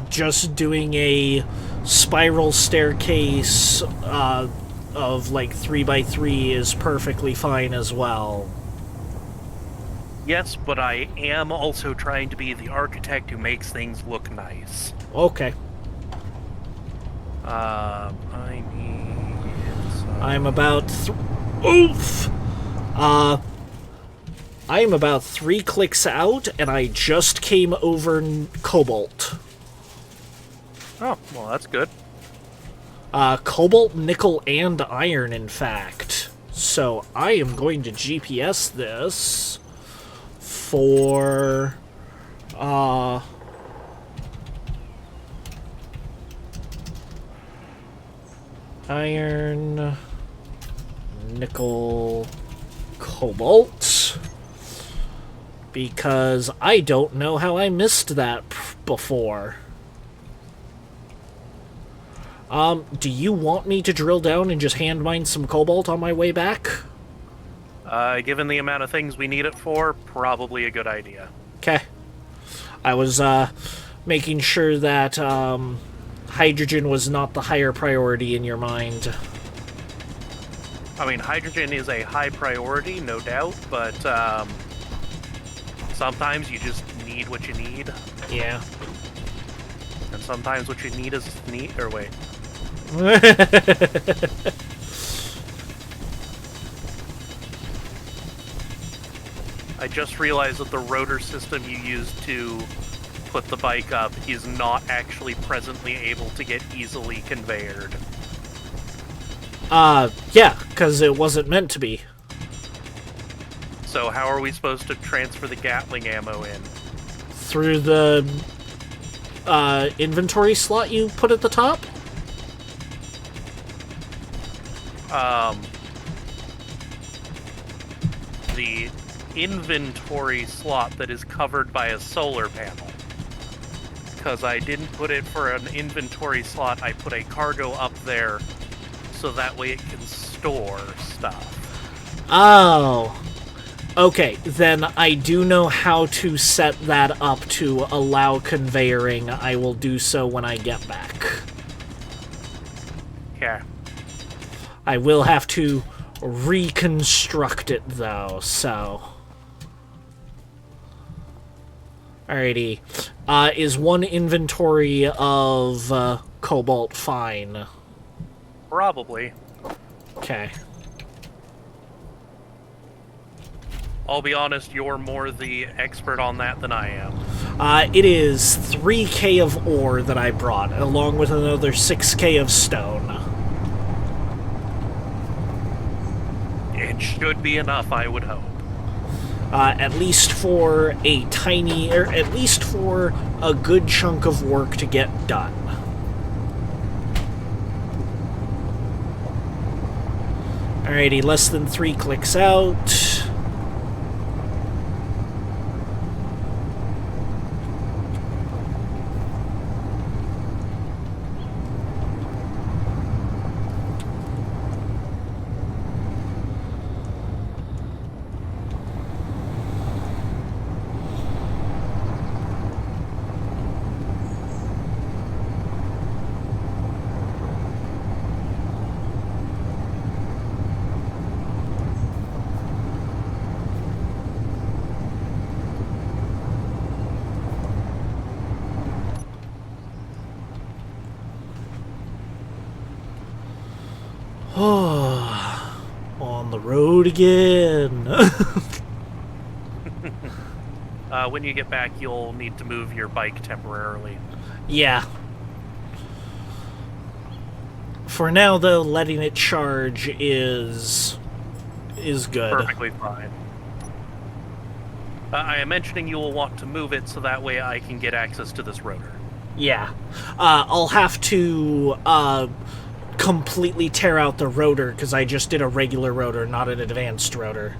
S1: just doing a spiral staircase, of, like, 3x3 is perfectly fine as well.
S2: Yes, but I am also trying to be the architect who makes things look nice.
S1: Okay.
S2: I need...
S1: I'm about oof! I am about 3 clicks out, and I just came over Cobalt.
S2: Oh, well, that's good.
S1: Cobalt, nickel, and iron, in fact. So I am going to GPS this for, iron, nickel, cobalt, because I don't know how I missed that before. Do you want me to drill down and just hand mine some cobalt on my way back?
S2: Given the amount of things we need it for, probably a good idea.
S1: Okay. I was, making sure that, hydrogen was not the higher priority in your mind.
S2: I mean, hydrogen is a high priority, no doubt, but, sometimes you just need what you need.
S1: Yeah.
S2: And sometimes what you need is neat, or wait. I just realized that the rotor system you used to put the bike up is not actually presently able to get easily conveyed.
S1: Yeah, because it wasn't meant to be.
S2: So how are we supposed to transfer the Gatling ammo in?
S1: Through the inventory slot you put at the top?
S2: The inventory slot that is covered by a solar panel. Because I didn't put it for an inventory slot, I put a cargo up there so that way it can store stuff.
S1: Oh. Okay, then I do know how to set that up to allow conveying. I will do so when I get back.
S2: Yeah.
S1: I will have to reconstruct it, though, so... Alrighty. Is one inventory of cobalt fine?
S2: Probably.
S1: Okay.
S2: I'll be honest, you're more the expert on that than I am.
S1: It is 3k of ore that I brought, along with another 6k of stone.
S2: It should be enough, I would hope.
S1: At least for a tiny, or at least for a good chunk of work to get done. Alrighty, less than 3 clicks out. On the road again.
S2: When you get back, you'll need to move your bike temporarily.
S1: Yeah. For now, though, letting it charge is good.
S2: Perfectly fine. I am mentioning you will want to move it so that way I can get access to this rotor.
S1: Yeah. I'll have to completely tear out the rotor because I just did a regular rotor, not an advanced rotor.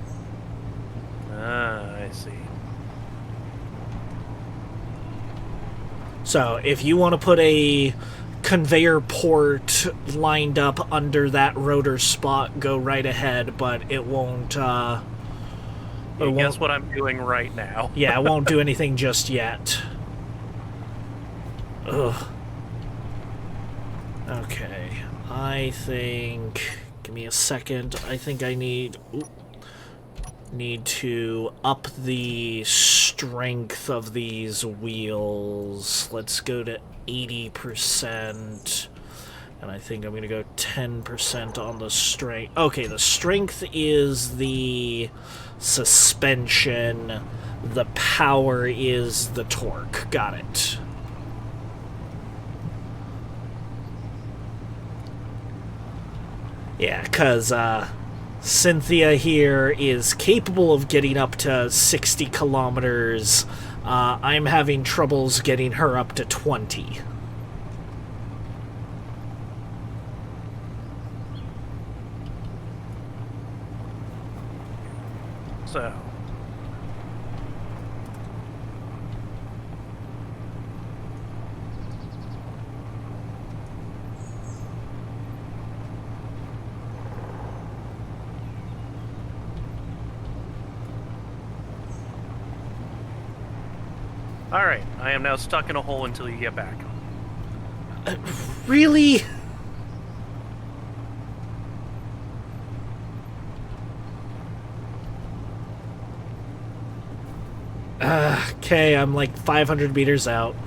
S2: Ah, I see.
S1: So if you want to put a conveyor port lined up under that rotor spot, go right ahead, but it won't...
S2: Guess what I'm doing right now.
S1: Yeah, it won't do anything just yet. Ugh. Okay, I think... Give me a second. I think I need to up the strength of these wheels. Let's go to 80%. And I think I'm going to go 10% on the strength. Okay, the strength is the suspension. The power is the torque. Got it. Yeah, because Cynthia here is capable of getting up to 60 kilometers. I'm having troubles getting her up to 20.
S2: So... Alright, I am now stuck in a hole until you get back.
S1: Really? Okay, I'm like 500 meters out.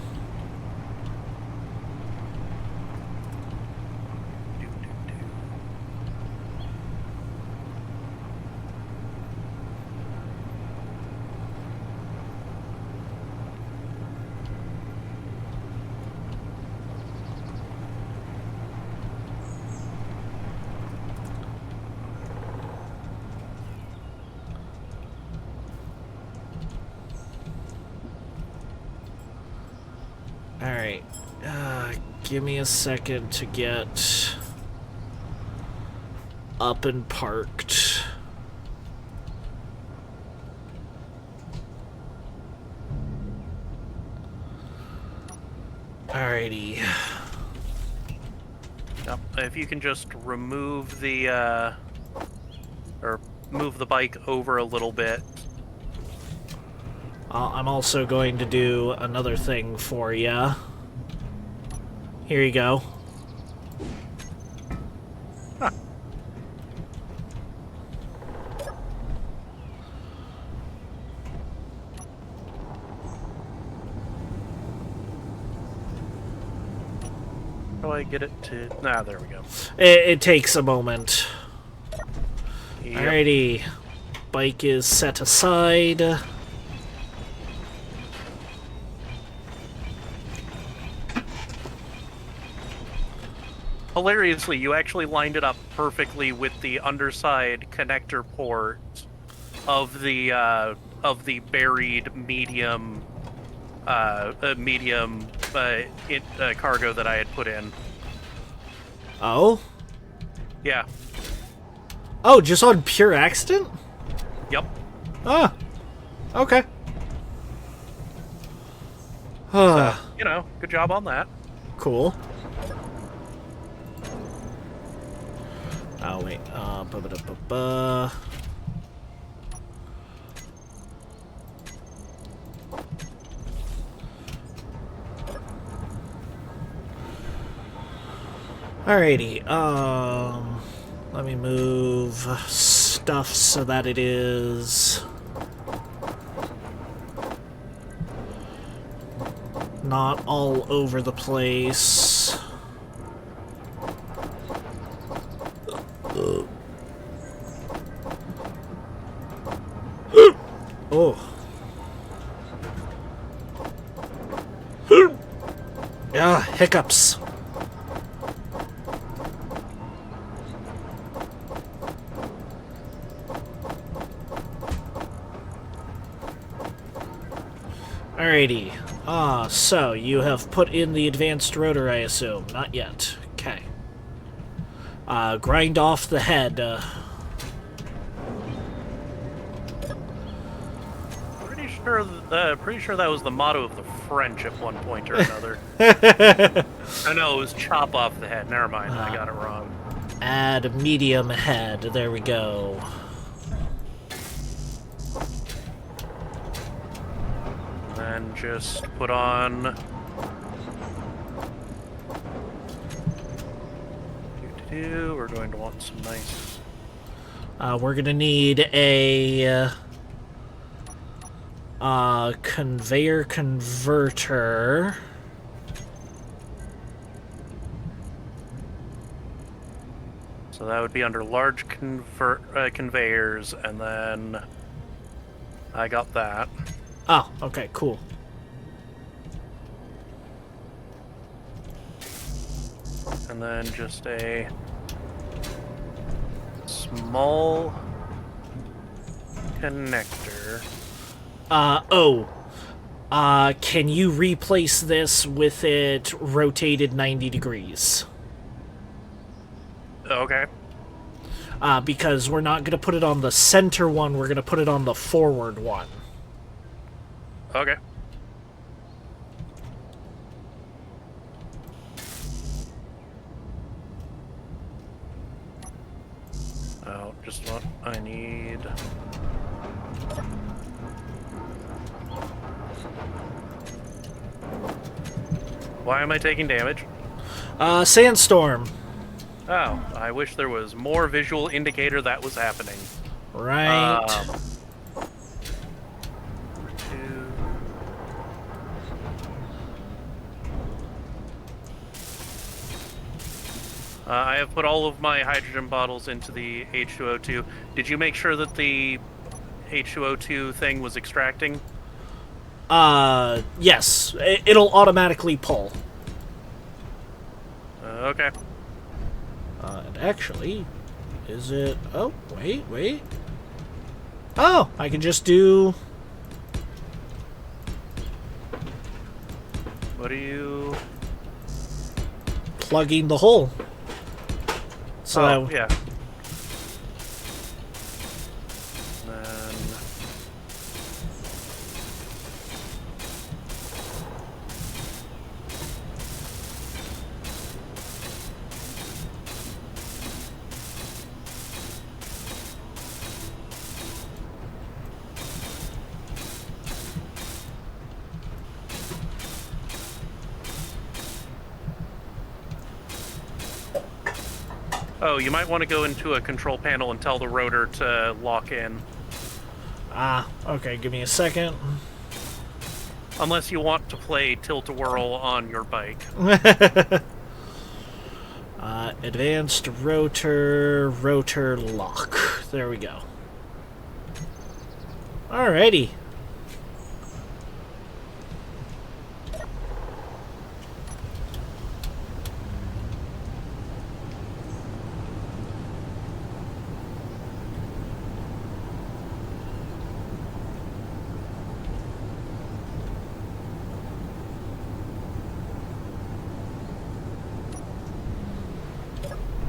S1: Give me a second to get up and parked. Alrighty.
S2: Yep. If you can just remove the or move the bike over a little bit.
S1: I'm also going to do another thing for ya. Here you go.
S2: Huh. How do I get it to... Ah, there we go.
S1: It takes a moment.
S2: Yep.
S1: Alrighty. Bike is set aside.
S2: Hilariously, you actually lined it up perfectly with the underside connector port of the buried medium cargo that I had put in.
S1: Oh?
S2: Yeah.
S1: Oh, just on pure accident?
S2: Yep.
S1: Ah. Okay. Ah.
S2: You know, good job on that.
S1: Cool. Oh, wait. Ba-ba-da-ba-ba. Alrighty, let me move stuff so that it is not all over the place. Oh. Yeah, hiccups. Alrighty. So you have put in the advanced rotor, I assume. Not yet. Okay. Grind off the head.
S2: Pretty sure that was the motto of the French at one point or another. I know, it was chop off the head. Never mind, I got it wrong.
S1: Add medium head. There we go.
S2: And just put on... We're going to want some nice...
S1: We're gonna need a... conveyor converter.
S2: So that would be under large conveyors, and then... I got that.
S1: Oh, okay, cool.
S2: And then just a small connector.
S1: Can you replace this with it rotated 90 degrees?
S2: Okay.
S1: Because we're not gonna put it on the center one, we're gonna put it on the forward one.
S2: Okay. Oh, just what I need. Why am I taking damage?
S1: Sandstorm.
S2: Oh, I wish there was more visual indicator that was happening.
S1: Right.
S2: I have put all of my hydrogen bottles into the H2O2. Did you make sure that the H2O2 thing was extracting?
S1: Yes. It'll automatically pull.
S2: Okay.
S1: And actually, is it... Oh, wait. Oh, I can just do...
S2: What do you...
S1: plugging the hole. So
S2: Oh,
S1: that,
S2: yeah. Then... Oh, you might want to go into a control panel and tell the rotor to lock in.
S1: okay, give me a second.
S2: Unless you want to play tilt-a-whirl on your bike.
S1: Advanced rotor lock. There we go. Alrighty.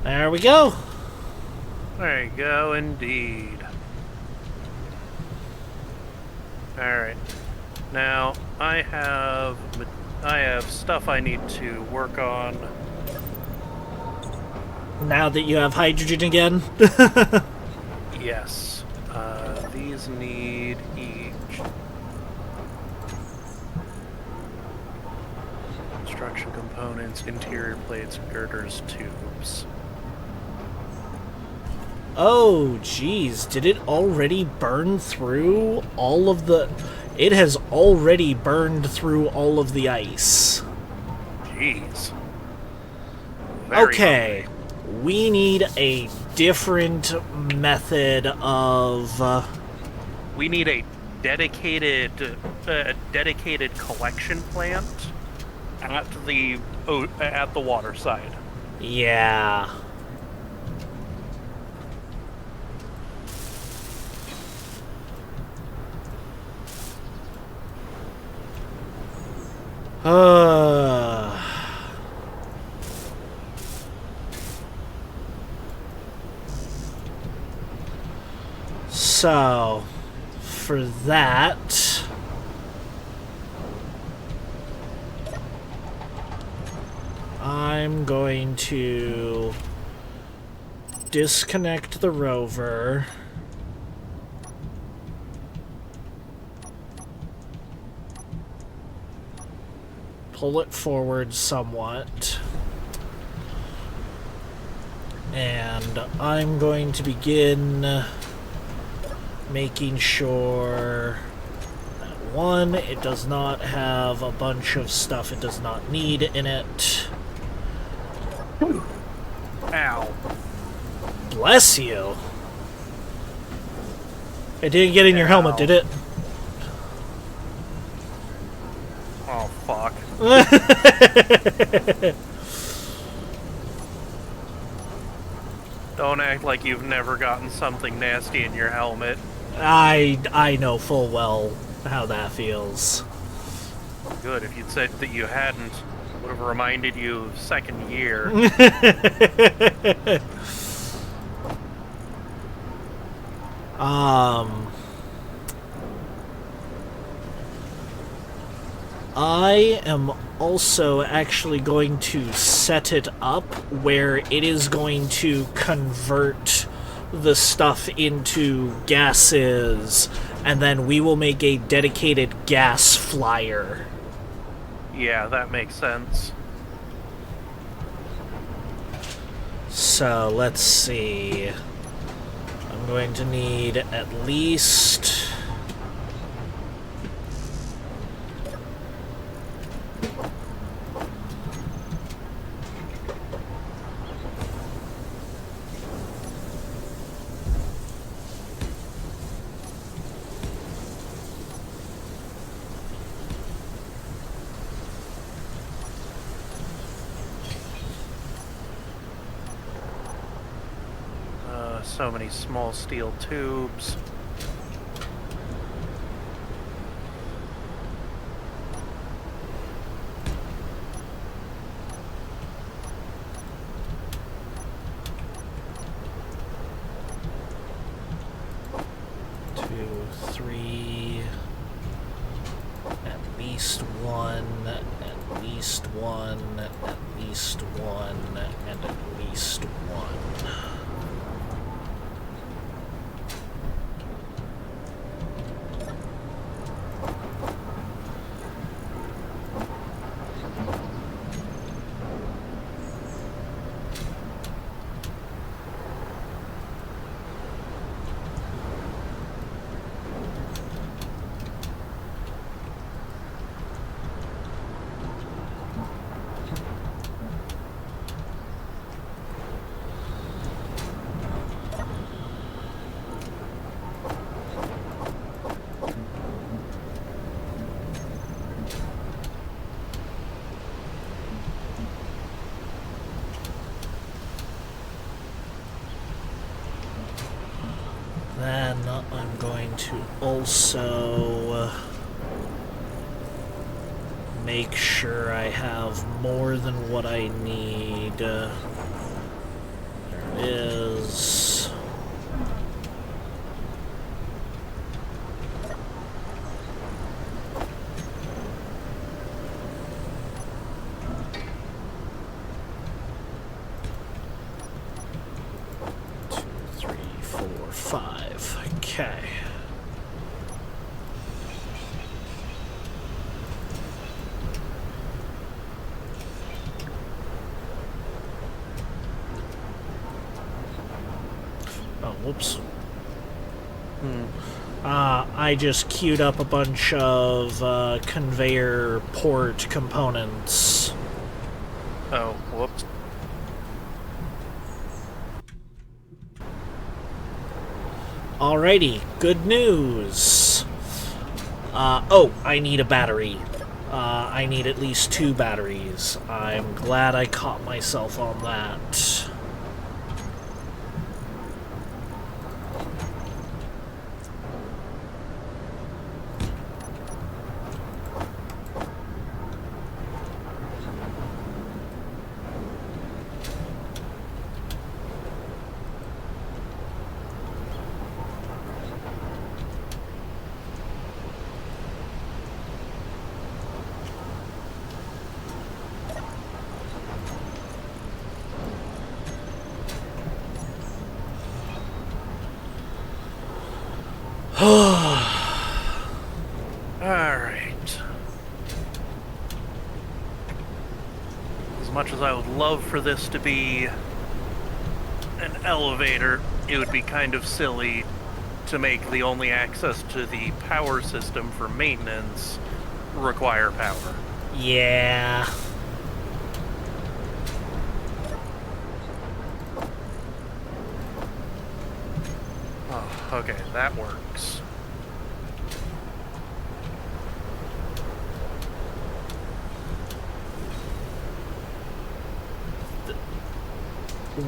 S1: There we go.
S2: There you go, indeed. Alright. Now, I have stuff I need to work on.
S1: Now that you have hydrogen again.
S2: Yes. These need each. Construction components, interior plates, girders, tubes.
S1: Oh, geez. Did it already burn through all of the... It has already burned through all of the ice.
S2: Jeez. Very
S1: Okay.
S2: hungry.
S1: We need a different method of...
S2: We need a dedicated collection plant at the water side.
S1: Yeah. So, for that, I'm going to disconnect the rover. Pull it forward somewhat. And I'm going to begin making sure that, one, it does not have a bunch of stuff it does not need in it.
S2: Ow.
S1: Bless you. It didn't get in your helmet,
S2: Ow.
S1: did it?
S2: Oh, fuck. Don't act like you've never gotten something nasty in your helmet.
S1: I know full well how that feels.
S2: Good, if you'd said that you hadn't, would have reminded you of second year. I am also actually going to set it up where it is going to convert the stuff into gases, and then we will make a dedicated gas flyer. Yeah, that makes sense.
S1: So, let's see. I'm going to need at least...
S2: So many small steel tubes.
S1: 3. At least 1. At least 1. At least 1. And at least 1. Then I'm going to also make sure I have more than what I need. There is... Okay. Oh, whoops. I just queued up a bunch of conveyor port components.
S2: Oh, whoops.
S1: Alrighty, good news. Oh, I need a battery. I need at least 2 batteries. I'm glad I caught myself on that.
S2: Alright. As much as I would love for this to be an elevator, it would be kind of silly to make the only access to the power system for maintenance require power.
S1: Yeah.
S2: Oh, okay, that works.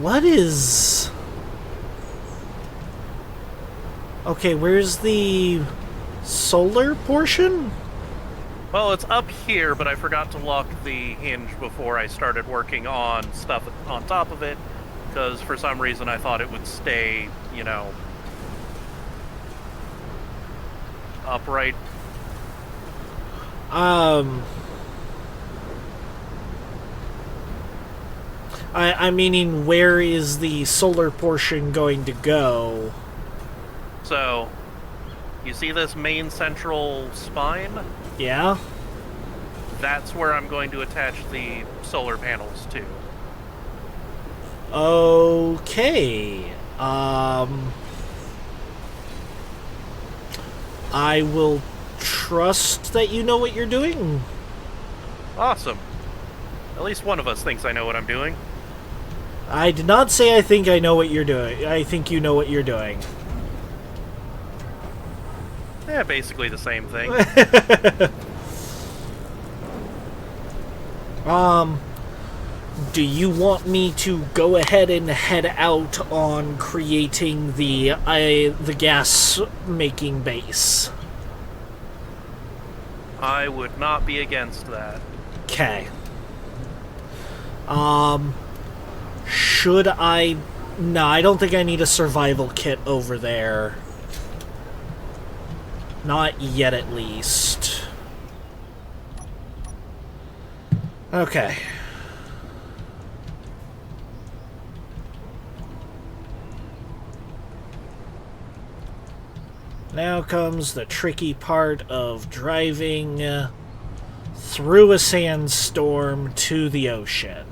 S1: What is... Okay, where's the solar portion?
S2: Well, it's up here, but I forgot to lock the hinge before I started working on stuff on top of it, because for some reason I thought it would stay, you know, upright.
S1: I'm meaning, where is the solar portion going to go?
S2: So, you see this main central spine?
S1: Yeah?
S2: That's where I'm going to attach the solar panels to.
S1: Okay. I will trust that you know what you're doing.
S2: Awesome. At least one of us thinks I know what I'm doing.
S1: I did not say I think I know what you're doing. I think you know what you're doing.
S2: Yeah, basically the same thing.
S1: Do you want me to go ahead and head out on creating the gas making base?
S2: I would not be against that.
S1: Okay. Should I... No, I don't think I need a survival kit over there. Not yet, at least. Okay. Now comes the tricky part of driving through a sandstorm to the ocean.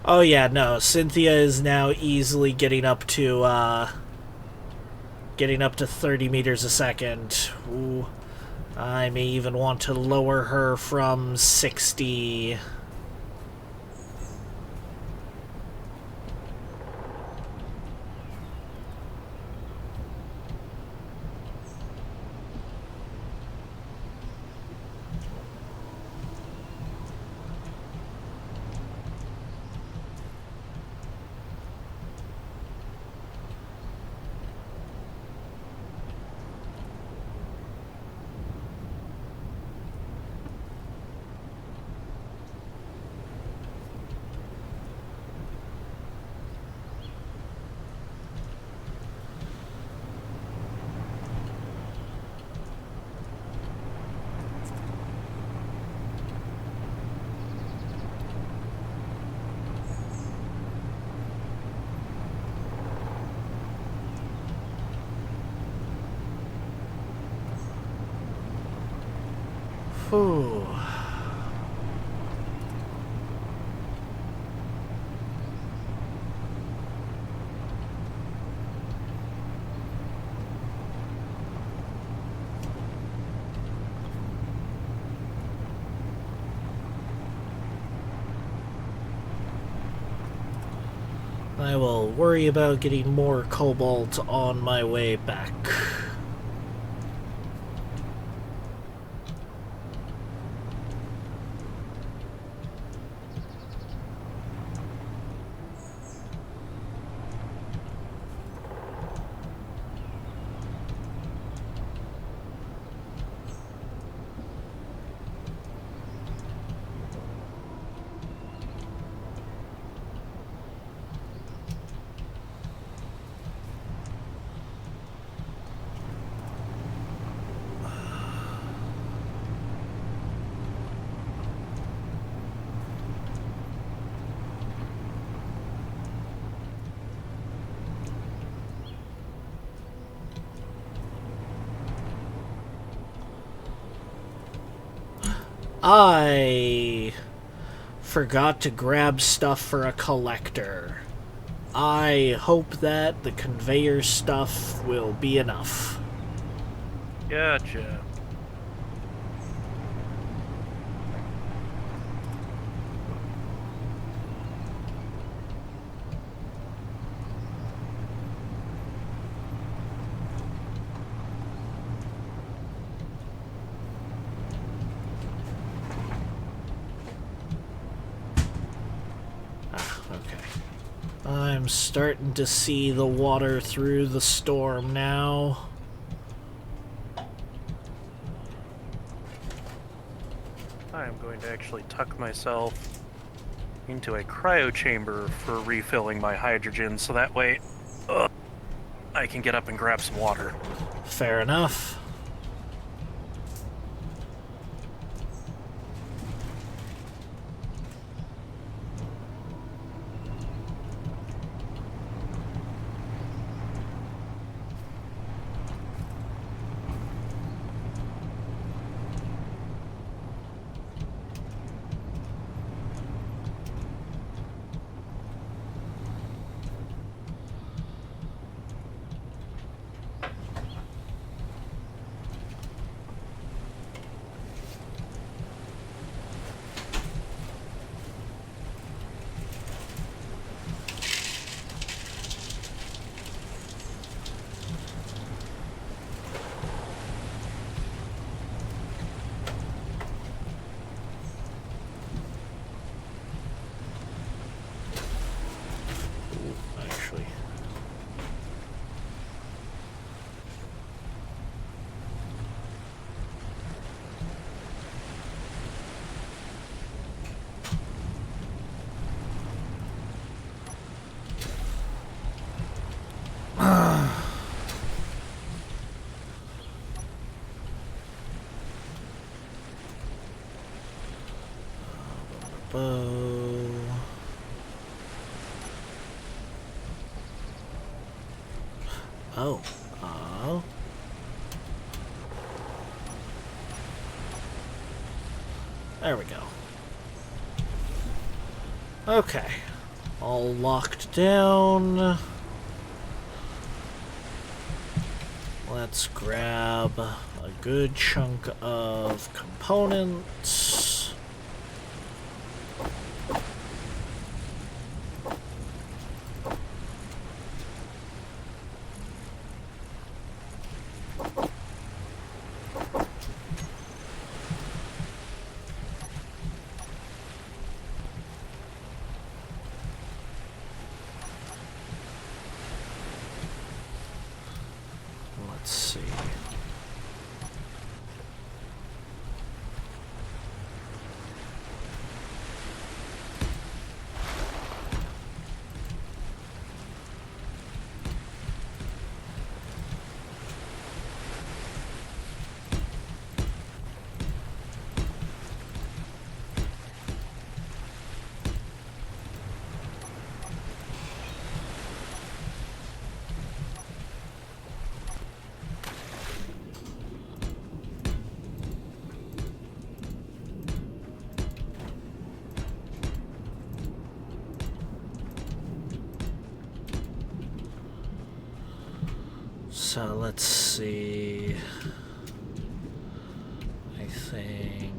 S1: Oh yeah, no, Cynthia is now easily getting up to 30 meters a second. Ooh, I may even want to lower her from 60. Whew. I will worry about getting more cobalt on my way back. I forgot to grab stuff for a collector. I hope that the conveyor stuff will be enough.
S2: Gotcha.
S1: I'm starting to see the water through the storm now.
S2: I'm going to actually tuck myself into a cryo chamber for refilling my hydrogen, so that way I can get up and grab some water.
S1: Fair enough. bow. Oh. Oh. There we go. Okay. All locked down. Let's grab a good chunk of components. Let's see. So let's see. I think.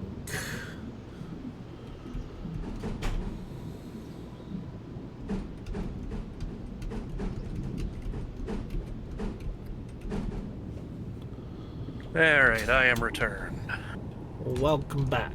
S2: Alright, I am returned.
S1: Welcome back.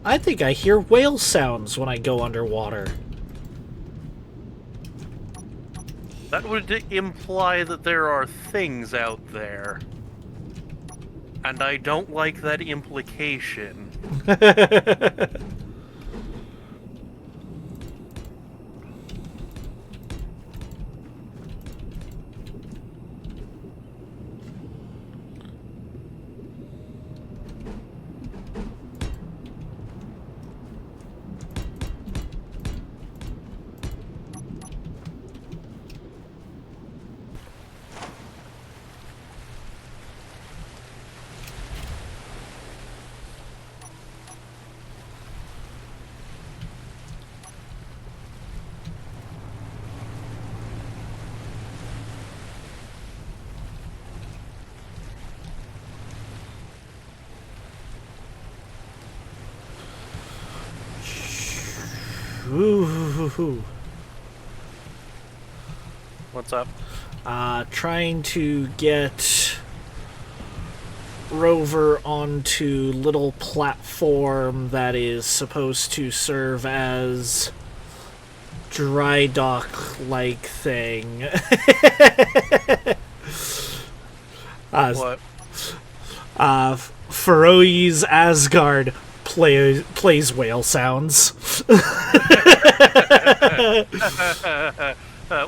S1: I think I hear whale sounds when I go underwater.
S2: That would imply that there are things out there. And I don't like that implication.
S1: Ooh.
S2: What's up?
S1: Trying to get Rover onto little platform that is supposed to serve as dry dock-like thing.
S2: What?
S1: Faroese Asgard plays whale sounds.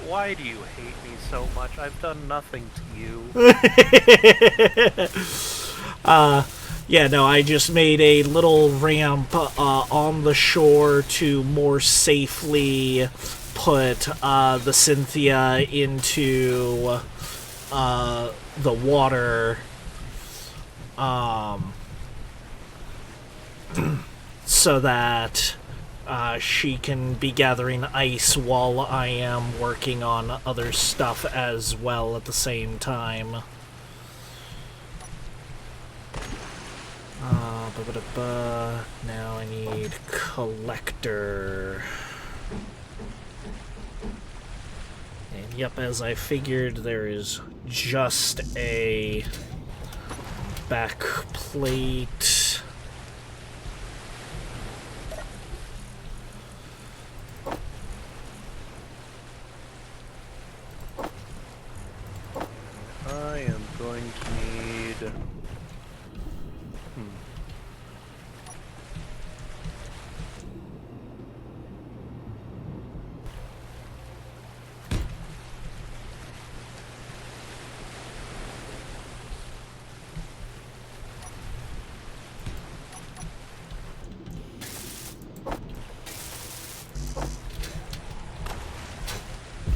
S2: Why do you hate me so much? I've done nothing to you.
S1: Yeah, no, I just made a little ramp on the shore to more safely put the Cynthia into the water. So that she can be gathering ice while I am working on other stuff as well at the same time. Now I need collector. And yep, as I figured, there is just a back plate.
S2: I am going to need...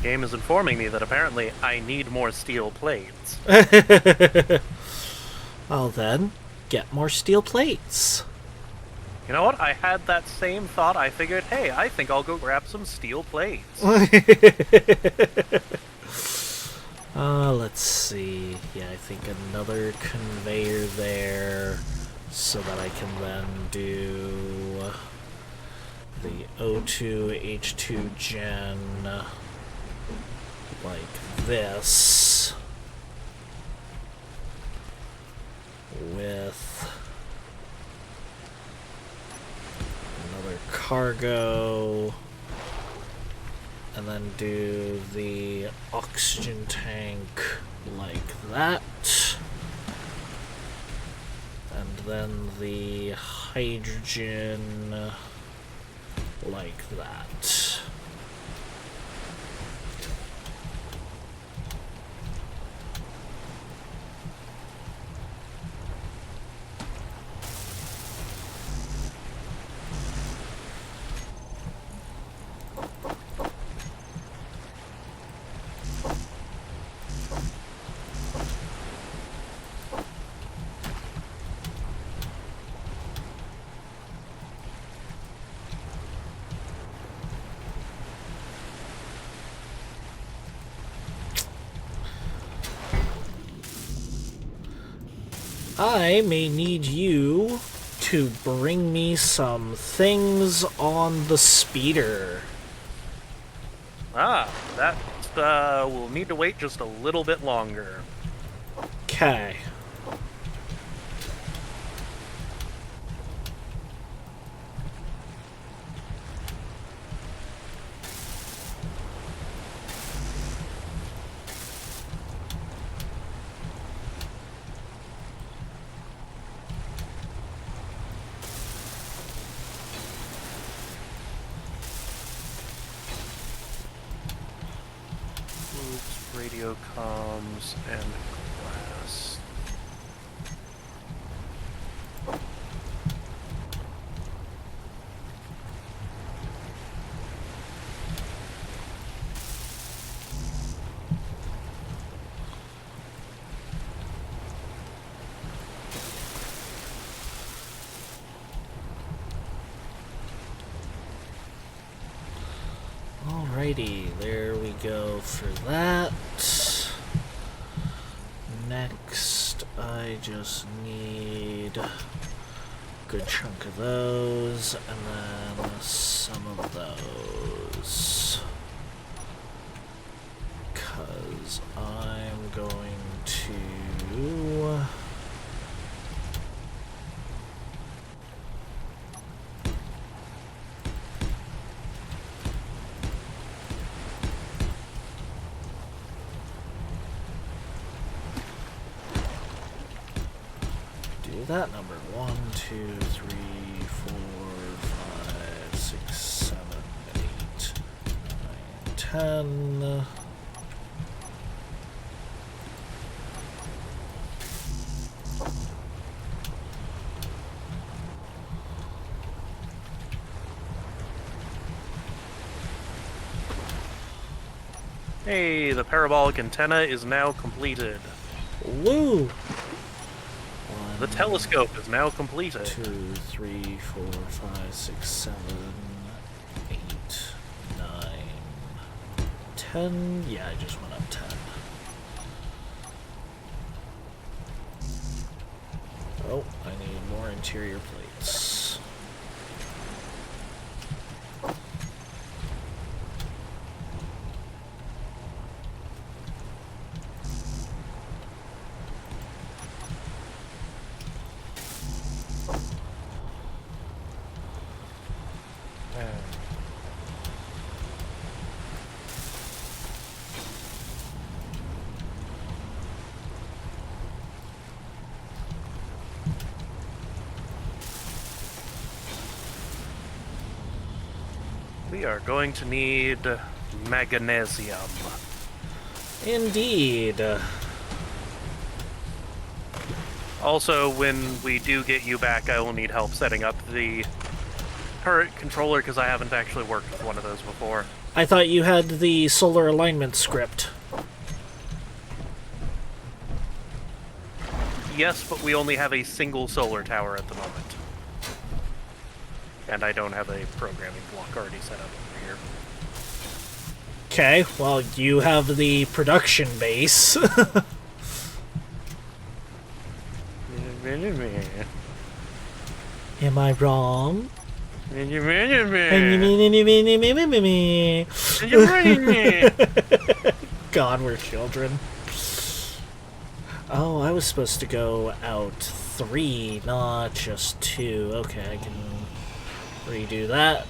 S2: Game is informing me that apparently I need more steel plates.
S1: Well then, get more steel plates.
S2: You know what? I had that same thought. I figured, hey, I think I'll go grab some steel plates.
S1: Let's see. Yeah, I think another conveyor there, so that I can then do the O2 H2 gen like this with another cargo, and then do the oxygen tank like that, and then the hydrogen like that. I may need you to bring me some things on the speeder.
S2: Ah, that will need to wait just a little bit longer.
S1: Okay.
S2: Radio comms and glass.
S1: Alrighty, there we go for that. Next, I just need a good chunk of those, and then some of those. 'Cause I'm going to... that number 1, 2, 3, 4, 5, 6, 7, 8, 9, 10.
S2: Hey, the parabolic antenna is now completed.
S1: Woo!
S2: The telescope is now completed.
S1: 2, 3, 4, 5, 6, 7, 8, 9, 10. Yeah, I just went up 10. Oh, I need more interior plates.
S2: We are going to need magnesium.
S1: Indeed.
S2: Also, when we do get you back, I will need help setting up the turret controller because I haven't actually worked with one of those before.
S1: I thought you had the solar alignment script.
S2: Yes, but we only have a single solar tower at the moment. And I don't have a programming block already set up over here.
S1: Okay, well, you have the production base. Am I wrong? God, we're children. Oh, I was supposed to go out 3, not just 2. Okay, I can redo that.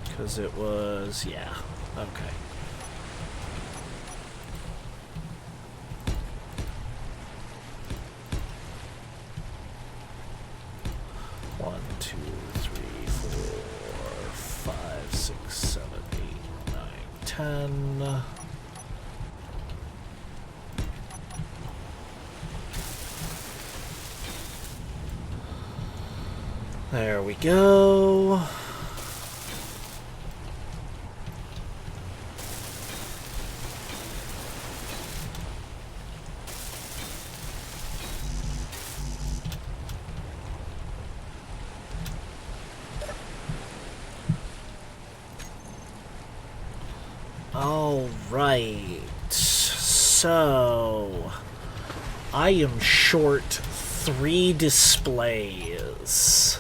S1: Because it was, yeah, okay. One, two, three, 4, 5, 6, 7, 8, 9, 10. There we go. All right. So I am short 3 displays.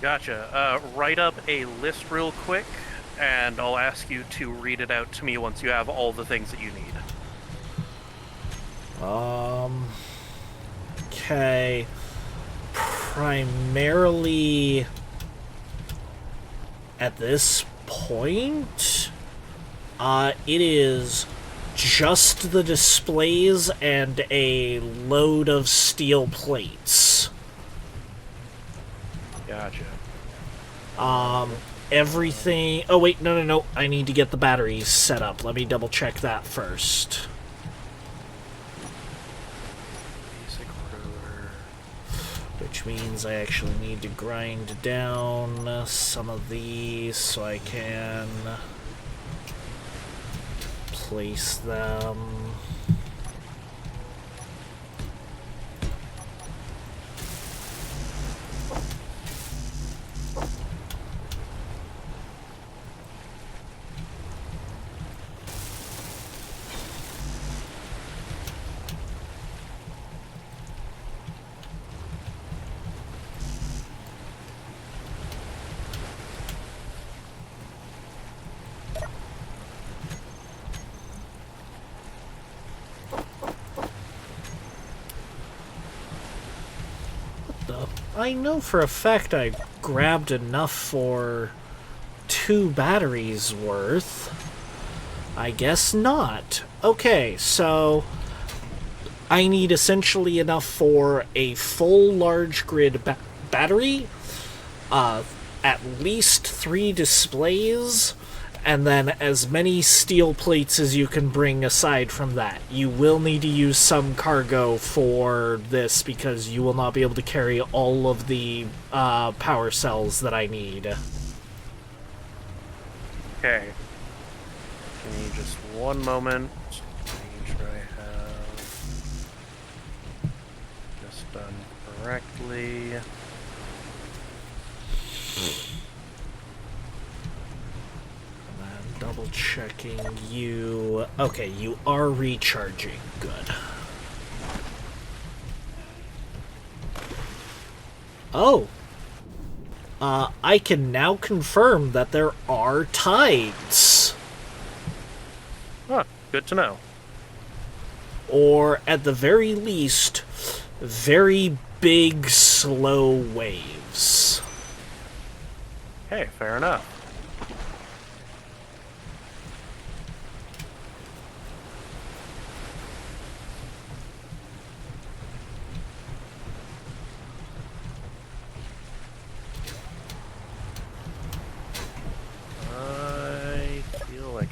S2: Gotcha. Write up a list real quick, and I'll ask you to read it out to me once you have all the things that you need.
S1: Okay. Primarily at this point, it is just the displays and a load of steel plates.
S2: Gotcha.
S1: Everything... Oh, wait, no. I need to get the batteries set up. Let me double check that first.
S2: Basic rotor.
S1: Which means I actually need to grind down some of these so I can place them. I know for a fact I grabbed enough for 2 batteries worth. I guess not. Okay, so I need essentially enough for a full large grid battery, at least 3 displays, and then as many steel plates as you can bring aside from that. You will need to use some cargo for this because you will not be able to carry all of the power cells that I need.
S2: Okay. Give me just one moment. Make sure I have this done correctly.
S1: Double checking you. Okay, you are recharging. Good. Oh. I can now confirm that there are tides.
S2: Huh, good to know.
S1: Or, at the very least, very big, slow waves.
S2: Hey, fair enough.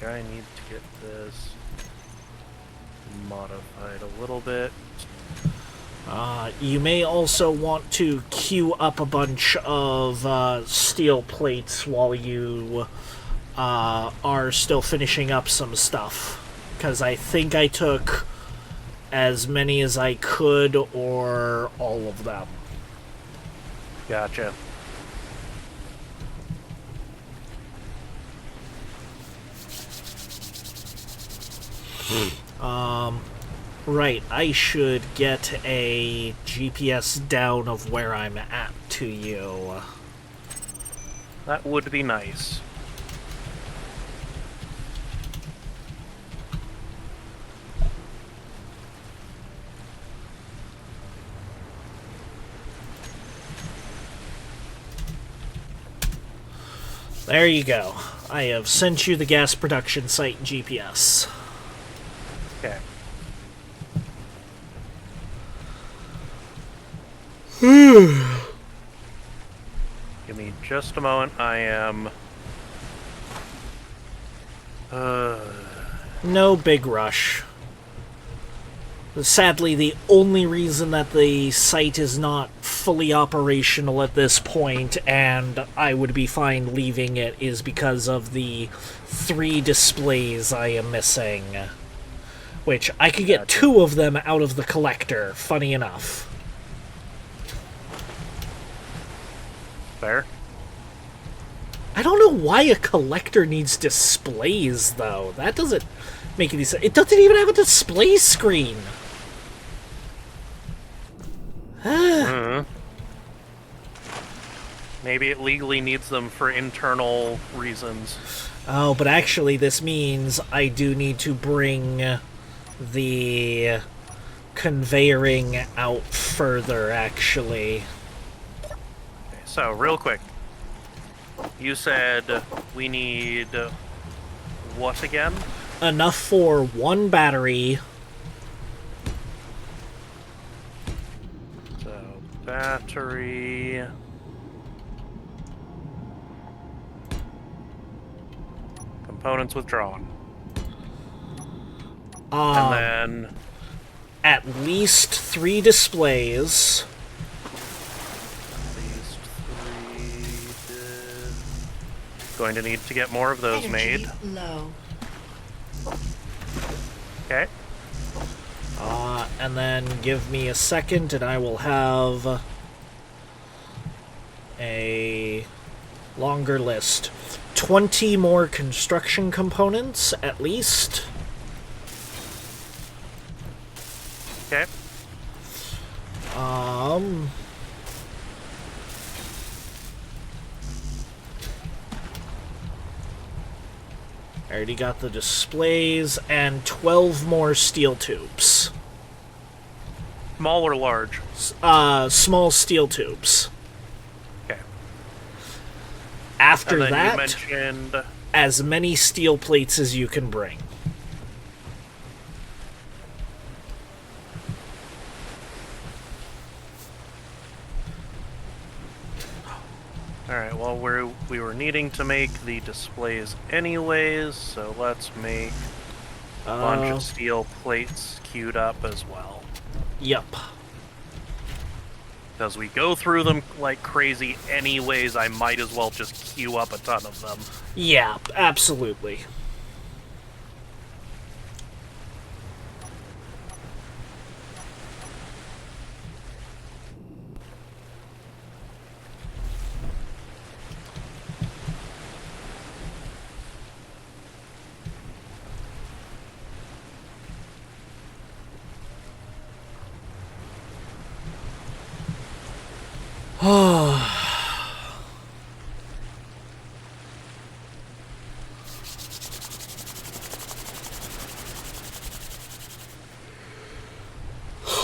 S2: think I need to get this modified a little bit.
S1: You may also want to queue up a bunch of steel plates while you are still finishing up some stuff. Because I think I took as many as I could, or all of them.
S2: Gotcha.
S1: Right, I should get a GPS down of where I'm at to you.
S2: That would be nice.
S1: There you go. I have sent you the gas production site GPS.
S2: Okay. Give me just a moment. I am...
S1: No big rush. Sadly, the only reason that the site is not fully operational at this point, and I would be fine leaving it, is because of the 3 displays I am missing. Which, I could get 2 of them out of the collector, funny enough.
S2: Fair.
S1: I don't know why a collector needs displays, though. That doesn't make any sense. It doesn't even have a display screen.
S2: Maybe it legally needs them for internal reasons.
S1: Oh, but actually this means I do need to bring the conveyoring out further, actually.
S2: Okay, so, real quick. You said we need... what again?
S1: Enough for 1 battery.
S2: So, battery... Components withdrawn. And then...
S1: At least 3 displays.
S2: At least 3... Going to need to get more of those
S4: Energy
S2: made.
S4: low.
S2: Okay.
S1: And then give me a second and I will have a longer list. 20 more construction components, at least.
S2: Okay.
S1: I already got the displays, and 12 more steel tubes.
S2: Small or large?
S1: Small steel tubes.
S2: Okay.
S1: After
S2: and then
S1: that,
S2: you mentioned...
S1: as many steel plates as you can bring.
S2: Alright, well, we were needing to make the displays anyways, so let's make a bunch of steel plates queued up as well.
S1: Yep.
S2: Because we go through them like crazy anyways, I might as well just queue up a ton of them.
S1: Yeah, absolutely.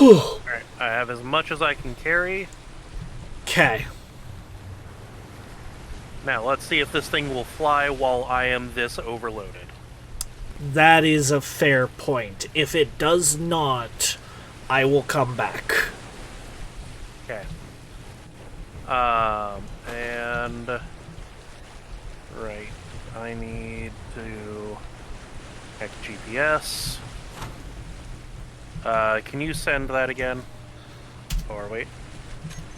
S2: Alright, I have as much as I can carry.
S1: Okay.
S2: Now, let's see if this thing will fly while I am this overloaded.
S1: That is a fair point. If it does not, I will come back.
S2: Okay. And... Right. I need to... Check GPS. Can you send that again? Or wait,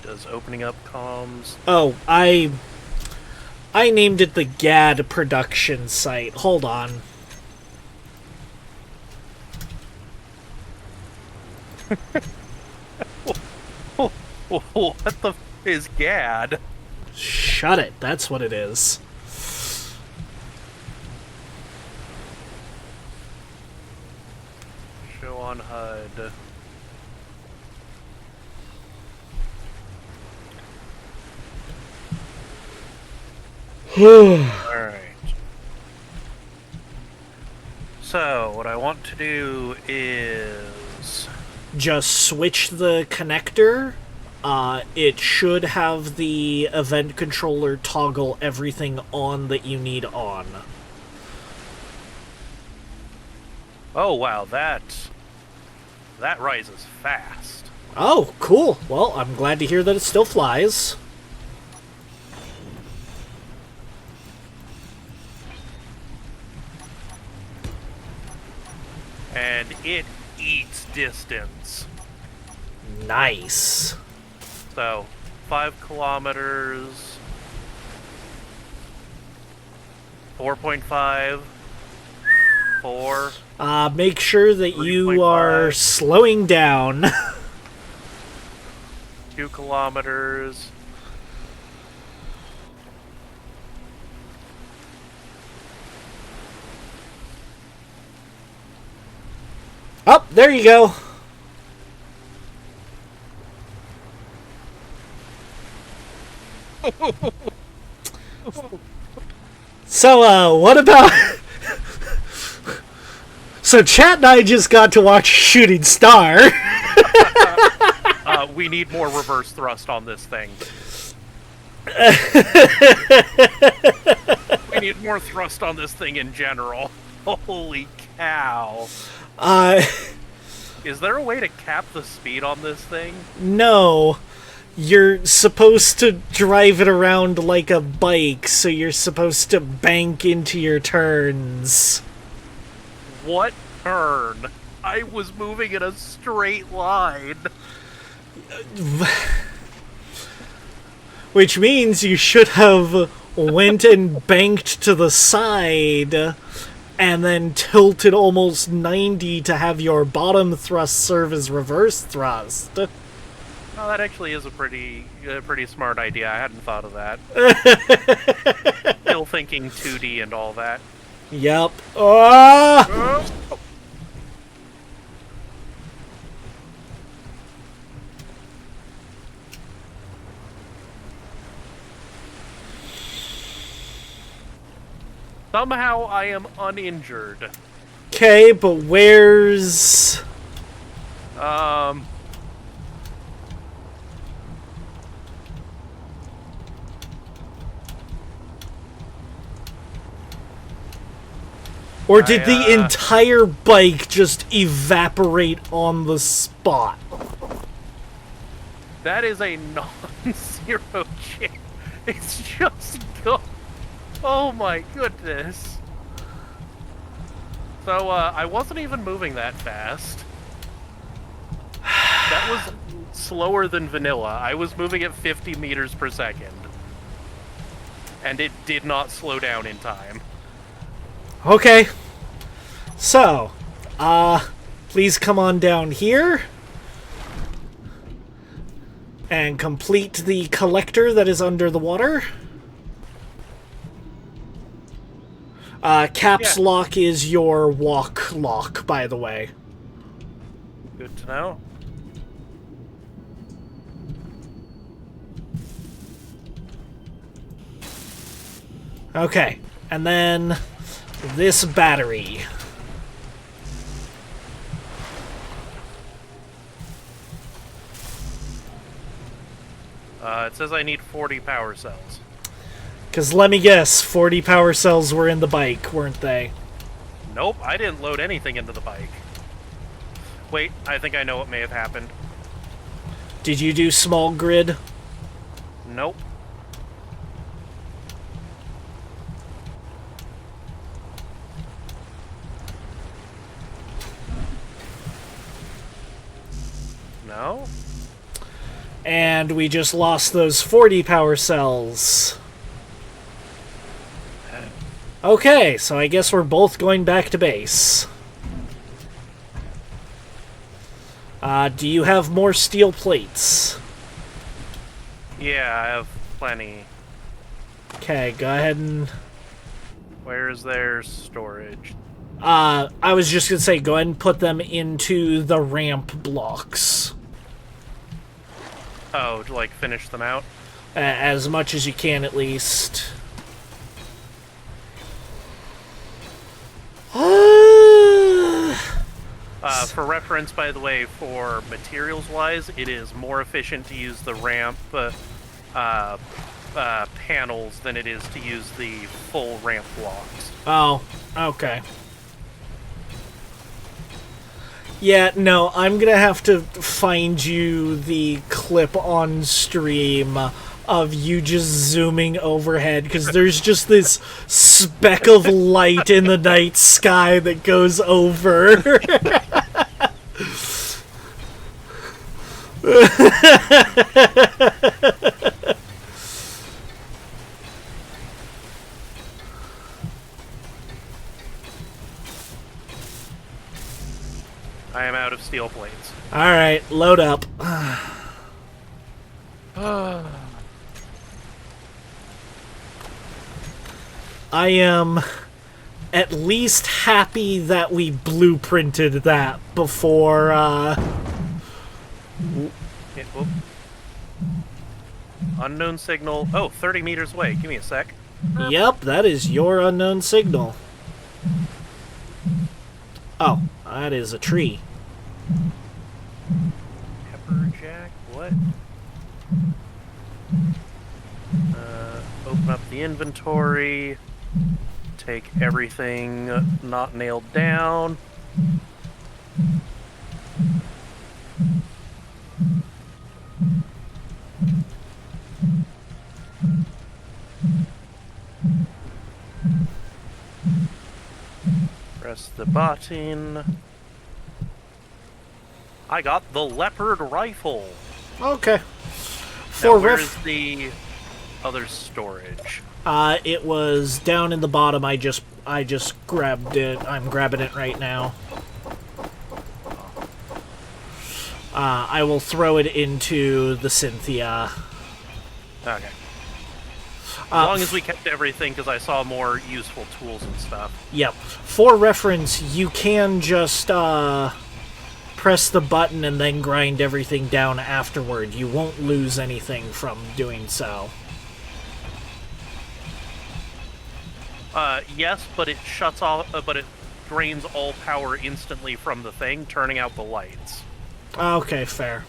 S2: does opening up comms?
S1: Oh, I named it the GAD production site. Hold on.
S2: What the f is GAD?
S1: Shut it. That's what it is.
S2: Show on HUD. Alright. So, what I want to do is...
S1: Just switch the connector. It should have the event controller toggle everything on that you need on.
S2: Oh wow, that rises fast.
S1: Oh, cool. Well, I'm glad to hear that it still flies.
S2: And it eats distance.
S1: Nice.
S2: So, 5 kilometers, 4.5, 4.
S1: Make sure that you
S2: 3.5.
S1: are slowing down.
S2: 2 kilometers.
S1: Oh, there you go. So, what about... So, Chat and I just got to watch Shooting Star.
S2: We need more reverse thrust on this thing. We need more thrust on this thing in general. Holy cow. Is there a way to cap the speed on this thing?
S1: No. You're supposed to drive it around like a bike, so you're supposed to bank into your turns.
S2: What turn? I was moving in a straight line.
S1: Which means you should have went and banked to the side and then tilted almost 90 to have your bottom thrust serve as reverse thrust.
S2: Oh, that actually is a pretty smart idea. I hadn't thought of that. Still thinking 2D and all that.
S1: Yep. Oh!
S2: Somehow I am uninjured.
S1: Okay, but where's... Or did the entire bike just evaporate on the spot?
S2: That is a non-zero chance. It's just go. Oh my goodness. So, I wasn't even moving that fast. That was slower than vanilla. I was moving at 50 meters per second. And it did not slow down in time.
S1: Okay. So, please come on down here. And complete the collector that is under the water. Caps lock is your walk lock, by the way.
S2: Good to know.
S1: Okay, and then this battery.
S2: It says I need 40 power cells.
S1: Because let me guess, 40 power cells were in the bike, weren't they?
S2: Nope, I didn't load anything into the bike. Wait, I think I know what may have happened.
S1: Did you do small grid?
S2: Nope. No.
S1: And we just lost those 40 power cells. Okay, so I guess we're both going back to base. Do you have more steel plates?
S2: Yeah, I have plenty.
S1: Okay, go ahead and...
S2: Where's their storage?
S1: I was just gonna say, go ahead and put them into the ramp blocks.
S2: Oh, to like finish them out?
S1: As much as you can, at least.
S2: For reference, by the way, for materials-wise, it is more efficient to use the ramp panels than it is to use the full ramp blocks.
S1: Oh, okay. Yeah, no, I'm gonna have to find you the clip on stream of you just zooming overhead, because there's just this speck of light in the night sky that goes over.
S2: I am out of steel plates.
S1: Alright, load up. I am at least happy that we blueprinted that before,
S2: Yeah, whoop. Unknown signal. Oh, 30 meters away. Give me a sec.
S1: Yep, that is your unknown signal. Oh, that is a tree.
S2: Pepperjack? What? Open up the inventory. Take everything not nailed down. Press the button. I got the leopard rifle.
S1: Okay.
S2: Now,
S1: For
S2: where's the other storage?
S1: it was down in the bottom. I just grabbed it. I'm grabbing it right now. I will throw it into the Cynthia.
S2: Okay. As long as we kept everything, because I saw more useful tools and stuff.
S1: Yep. For reference, you can just press the button and then grind everything down afterward. You won't lose anything from doing so.
S2: Yes, but it shuts off. But it drains all power instantly from the thing, turning out the lights,
S1: Okay, fair.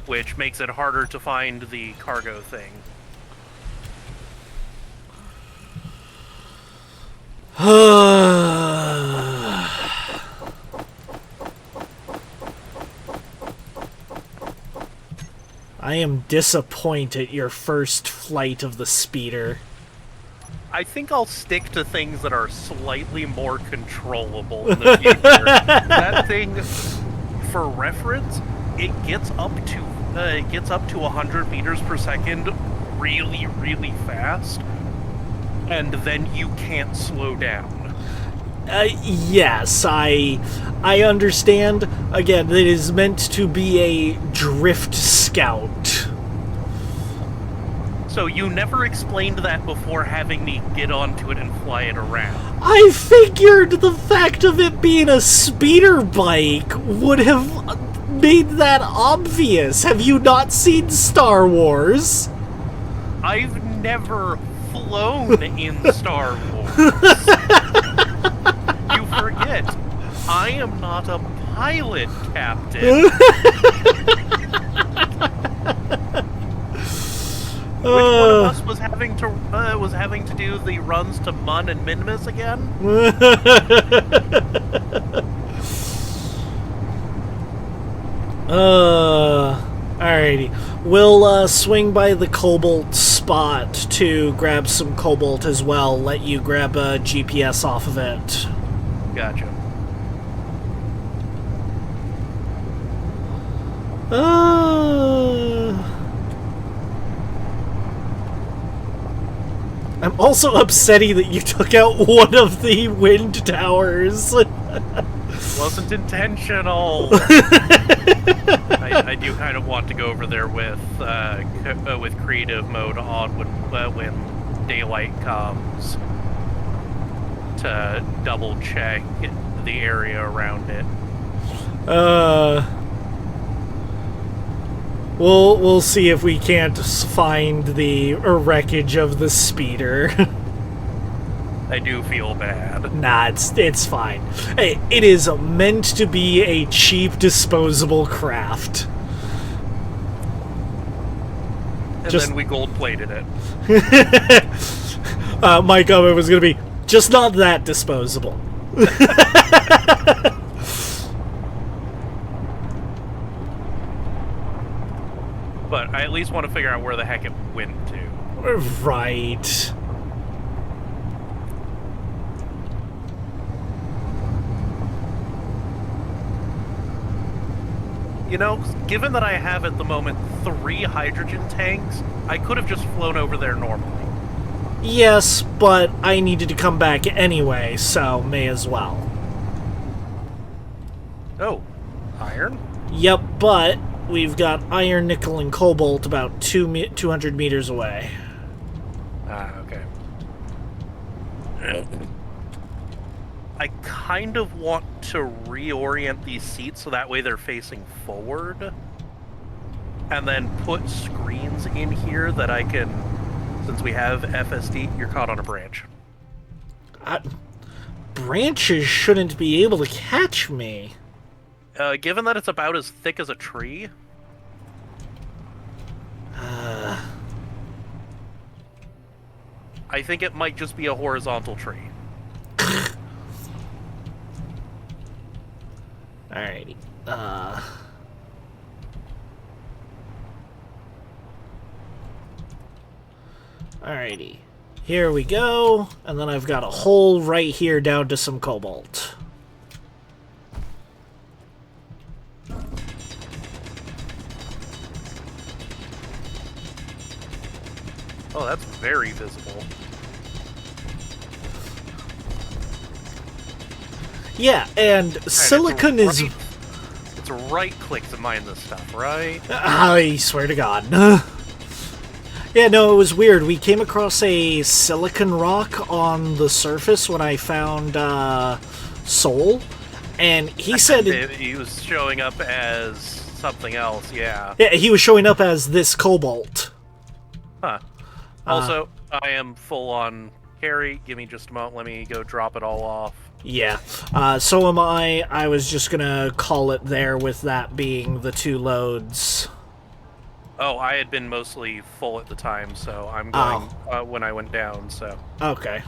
S2: which makes it harder to find the cargo thing.
S1: I am disappointed at your first flight of the speeder.
S2: I think I'll stick to things that are slightly more controllable in the future. That thing, for reference, it gets up to 100 meters per second really, really fast, and then you can't slow down.
S1: Yes, I understand. Again, it is meant to be a drift scout.
S2: So you never explained that before having me get onto it and fly it around.
S1: I figured the fact of it being a speeder bike would have made that obvious. Have you not seen Star Wars?
S2: I've never flown in Star Wars. You forget, I am not a pilot, Captain. Which one of us was having to do the runs to Mun and Minimus again?
S1: Alrighty. We'll swing by the Cobalt spot to grab some Cobalt as well. Let you grab a GPS off of it.
S2: Gotcha.
S1: I'm also upsetty that you took out one of the wind towers.
S2: Wasn't intentional. I do kind of want to go over there with creative mode on when daylight comes to double check the area around it.
S1: We'll see if we can't find the wreckage of the speeder.
S2: I do feel bad.
S1: Nah, it's fine. Hey, it is meant to be a cheap, disposable craft.
S2: And then we gold-plated it.
S1: My comment was gonna be, just not that disposable.
S2: But I at least want to figure out where the heck it went to.
S1: Right.
S2: You know, given that I have at the moment 3 hydrogen tanks, I could have just flown over there normally.
S1: Yes, but I needed to come back anyway, so may as well.
S2: Oh, iron?
S1: Yep, but we've got iron, nickel, and cobalt about 200 meters away.
S2: Ah, okay. I kind of want to reorient these seats so that way they're facing forward. And then put screens in here that I can, since we have FSD, you're caught on a branch.
S1: Branches shouldn't be able to catch me.
S2: Given that it's about as thick as a tree... I think it might just be a horizontal tree.
S1: Alrighty. Alrighty. Here we go. And then I've got a hole right here down to some cobalt.
S2: Oh, that's very visible.
S1: Yeah, and silicon is...
S2: It's right-click to mine this stuff, right?
S1: I swear to God. Yeah, no, it was weird. We came across a silicon rock on the surface when I found Soul, and he said...
S2: He was showing up as something else, yeah.
S1: Yeah, he was showing up as this cobalt.
S2: Huh. Also, I am full on carry. Give me just a moment. Let me go drop it all off.
S1: Yeah. So am I. I was just gonna call it there with that being the 2 loads.
S2: Oh, I had been mostly full at the time, so I'm going when I went down, so...
S1: Okay.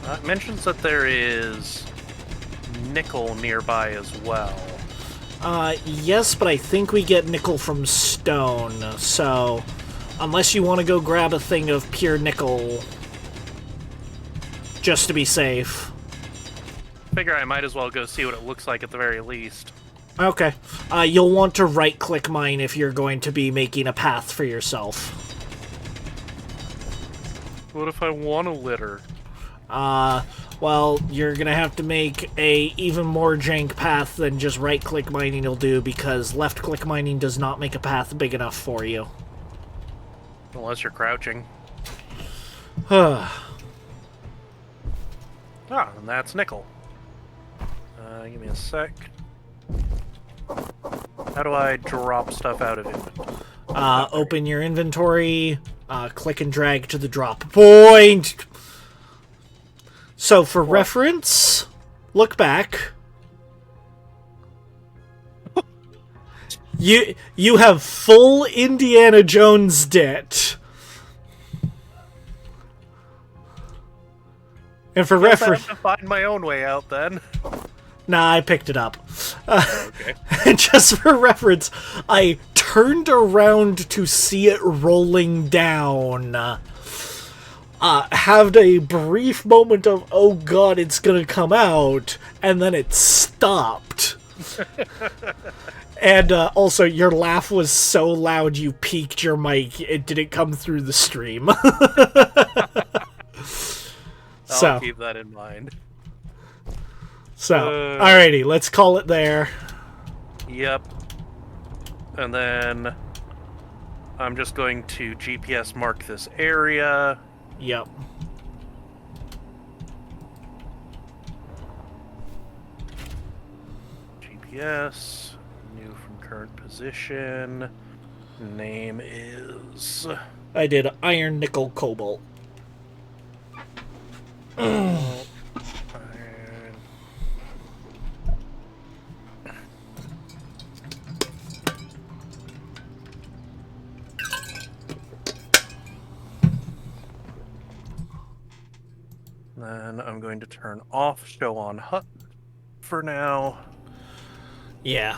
S2: It mentions that there is nickel nearby as well.
S1: Yes, but I think we get nickel from stone, so unless you want to go grab a thing of pure nickel, just to be safe.
S2: Figure I might as well go see what it looks like at the very least.
S1: Okay. You'll want to right-click mine if you're going to be making a path for yourself.
S2: What if I want a litter?
S1: Well, you're gonna have to make a even more jank path than just right-click mining will do, because left-click mining does not make a path big enough for you.
S2: Unless you're crouching.
S1: Huh.
S2: And that's nickel. Give me a sec. How do I drop stuff out of it?
S1: Open your inventory, click and drag to the drop point. So, for reference, look back. You have full Indiana Jones debt. And for
S2: Guess I
S1: reference...
S2: have to find my own way out then.
S1: Nah, I picked it up.
S2: Okay.
S1: And just for reference, I turned around to see it rolling down. Had a brief moment of, oh god, it's gonna come out, and then it stopped. And also, your laugh was so loud you peaked your mic. It didn't come through the stream.
S2: I'll keep that in mind.
S1: So, alrighty, let's call it there.
S2: Yep. And then I'm just going to GPS mark this area.
S1: Yep.
S2: GPS, new from current position. Name is...
S1: I did iron, nickel, cobalt.
S2: Iron. Then I'm going to turn off show on HUD for now.
S1: Yeah.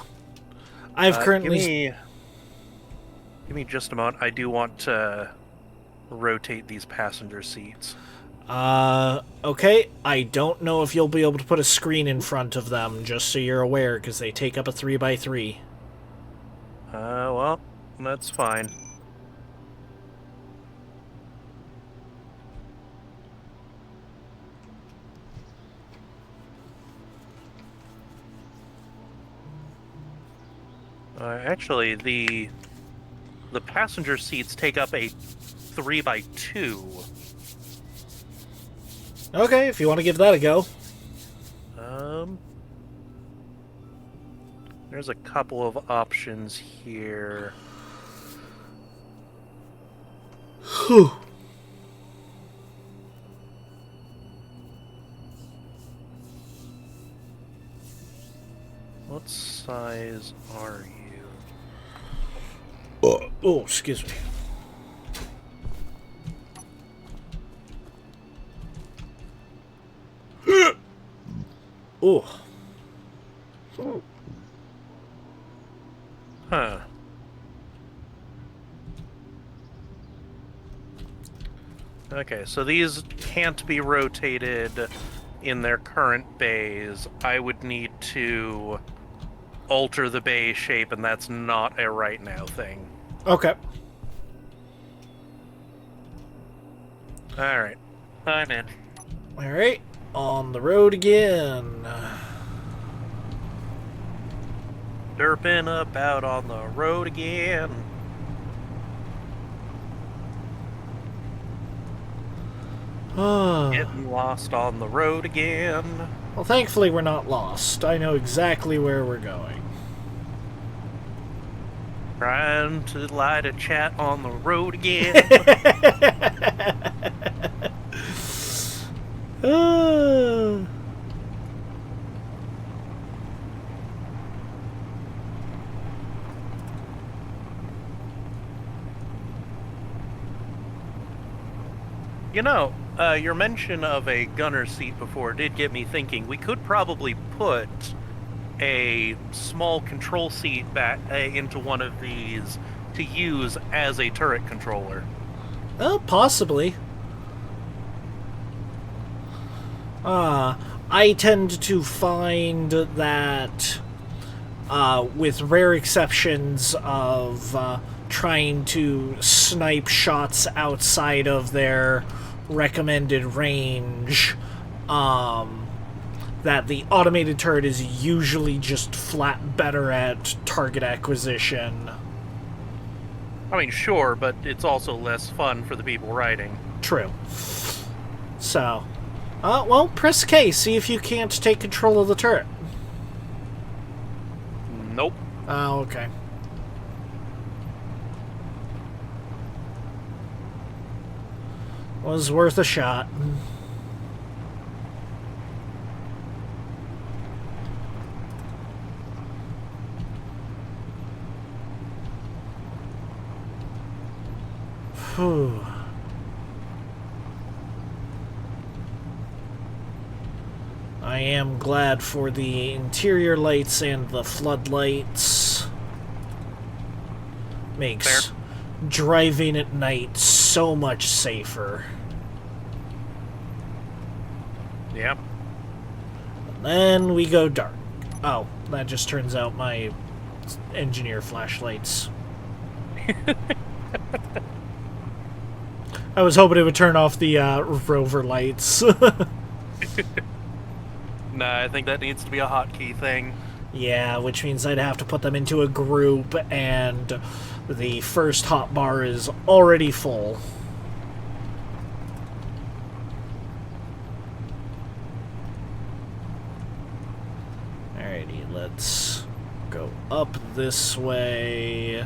S1: I've currently...
S2: Give me just a moment. I do want to rotate these passenger seats.
S1: Okay. I don't know if you'll be able to put a screen in front of them, just so you're aware, because they take up a 3x3.
S2: Well, that's fine. Actually, the passenger seats take up a 3x2.
S1: Okay, if you want to give that a go.
S2: There's a couple of options here.
S1: Whew.
S2: What size are you?
S1: Oh, excuse me. Oh.
S2: Huh. Okay, so these can't be rotated in their current bays. I would need to alter the bay shape, and that's not a right now thing.
S1: Okay.
S2: Alright, I'm in.
S1: Alright, on the road again.
S2: Derping about on the road again. Getting lost on the road again.
S1: Well, thankfully we're not lost. I know exactly where we're going.
S2: Trying to light a chat on the road again. You know, your mention of a gunner seat before did get me thinking. We could probably put a small control seat back into one of these to use as a turret controller.
S1: Oh, possibly. I tend to find that, with rare exceptions of trying to snipe shots outside of their recommended range, that the automated turret is usually just flat better at target acquisition.
S2: I mean, sure, but it's also less fun for the people riding.
S1: True. So, well, press K, see if you can't take control of the turret.
S2: Nope.
S1: Oh, okay. Was worth a shot. Whew. I am glad for the interior lights and the floodlights. Makes
S2: Fair.
S1: driving at night so much safer.
S2: Yeah.
S1: Then we go dark. Oh, that just turns out my engineer flashlights. I was hoping it would turn off the rover lights.
S2: Nah, I think that needs to be a hotkey thing.
S1: Yeah, which means I'd have to put them into a group, and the first hotbar is already full. Alrighty, let's go up this way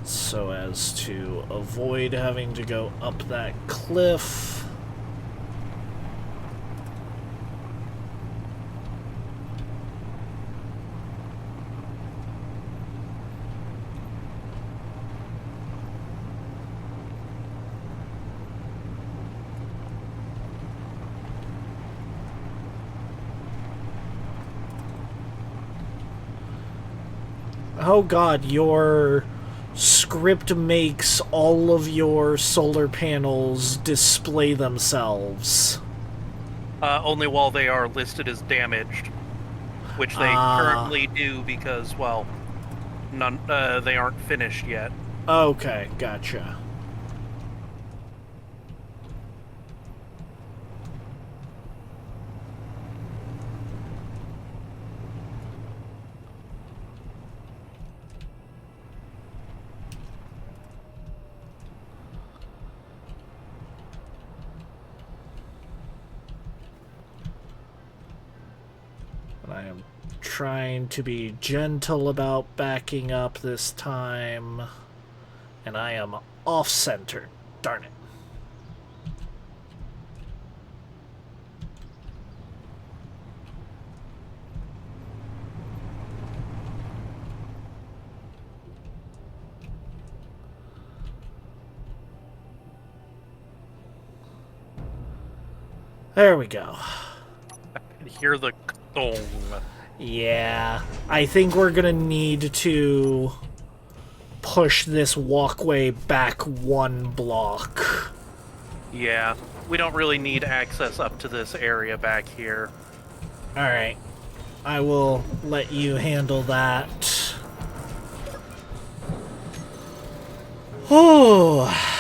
S1: so as to avoid having to go up that cliff. Oh god, your script makes all of your solar panels display themselves.
S2: Only while they are listed as damaged, which they currently do because, well, none. They aren't finished yet.
S1: Okay, gotcha. I am trying to be gentle about backing up this time, and I am off-center. Darn it. There we go.
S2: And hear the dong.
S1: Yeah, I think we're gonna need to push this walkway back one block.
S2: Yeah, we don't really need access up to this area back here.
S1: Alright, I will let you handle that. Oh.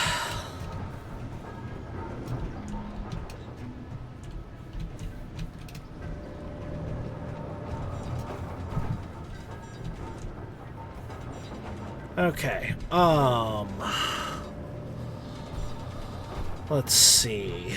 S1: Okay, let's see.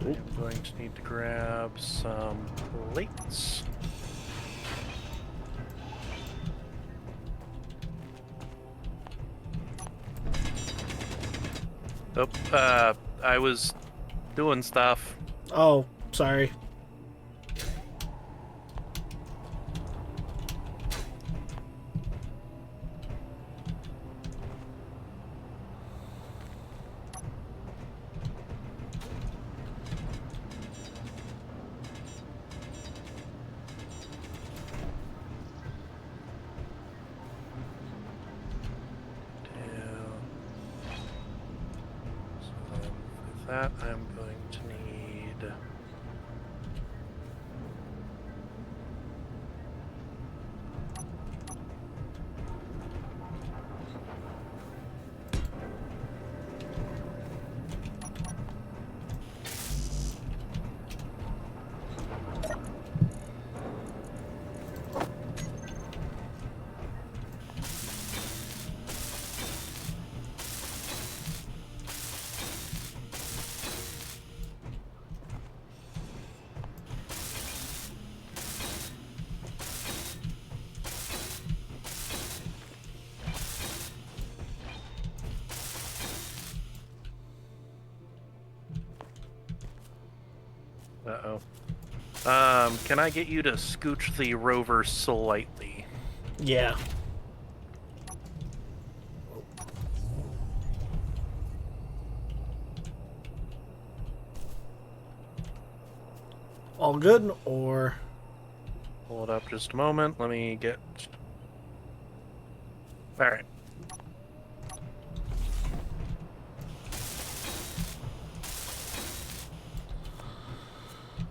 S2: I'm going to need to grab some plates. Oh, I was doing stuff.
S1: Oh, sorry.
S2: That I'm going to need. Uh-oh. Can I get you to scooch the rover slightly?
S1: Yeah. All good, or...
S2: Hold up just a moment. Let me get... Alright.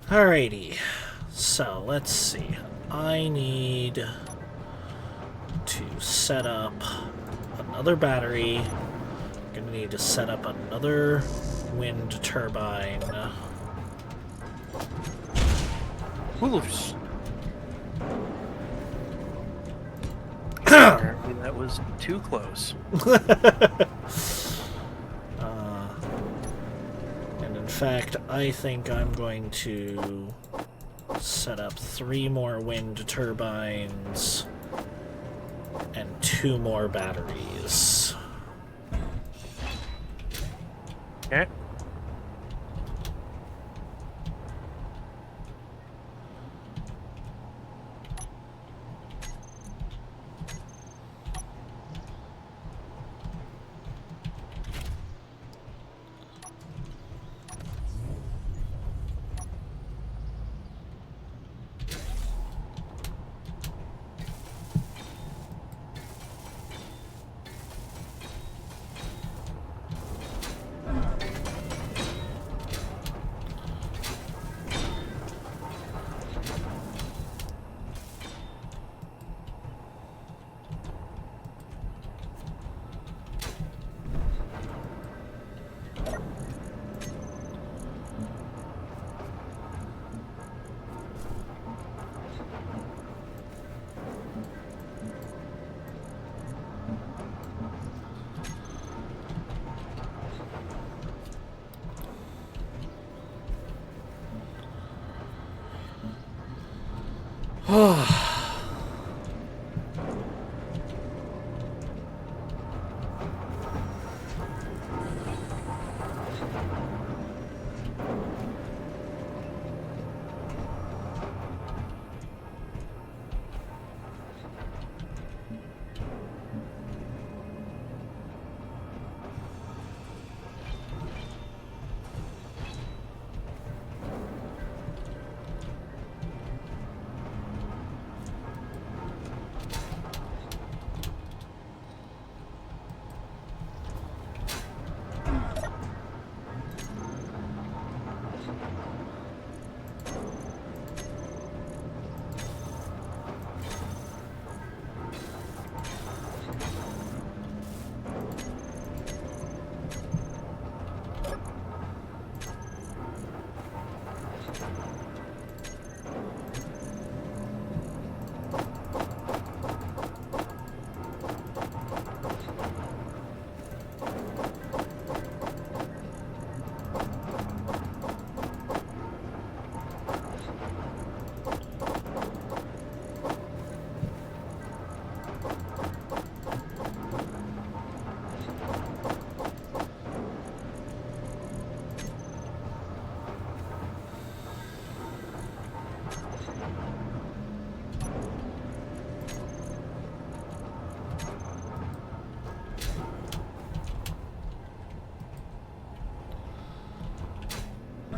S1: Alrighty. So, let's see. I need to set up another battery. I'm gonna need to set up another wind turbine.
S2: Oops. Apparently that was too close.
S1: And in fact, I think I'm going to set up 3 more wind turbines and 2 more batteries.
S2: Okay.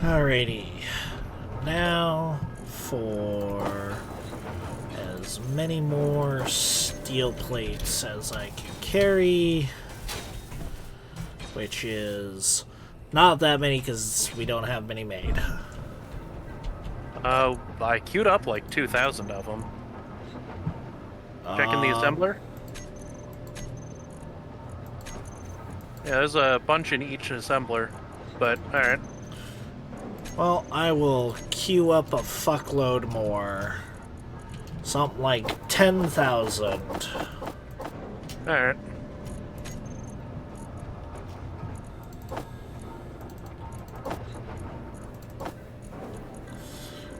S1: Alrighty. Now for as many more steel plates as I can carry, which is not that many because we don't have many made.
S2: I queued up like 2,000 of them. Checking the assembler? Yeah, there's a bunch in each assembler, but alright.
S1: Well, I will queue up a fuckload more. Something like 10,000.
S2: Alright.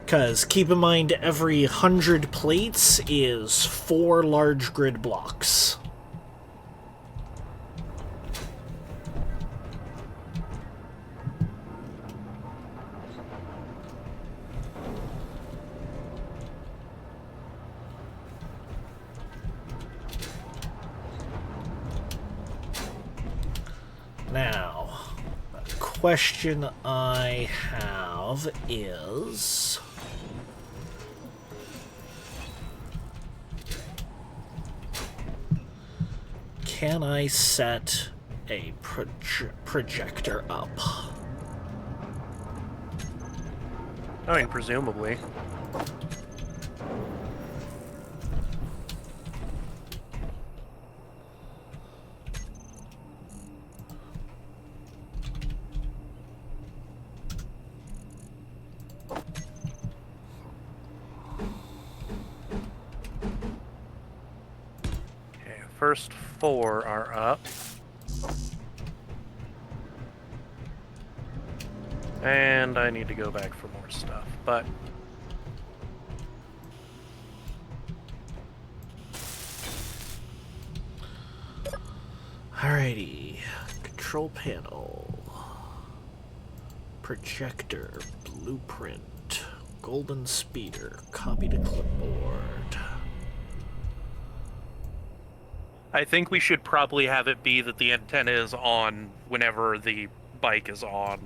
S1: Because keep in mind, every 100 plates is 4 large grid blocks. question I have is... Can I set a projector up?
S2: I mean, presumably. Okay, first 4 are up. And I need to go back for more stuff, but...
S1: Alrighty. Control panel. Projector. Blueprint. Golden speeder. Copy to clipboard.
S2: I think we should probably have it be that the antenna is on whenever the bike is on.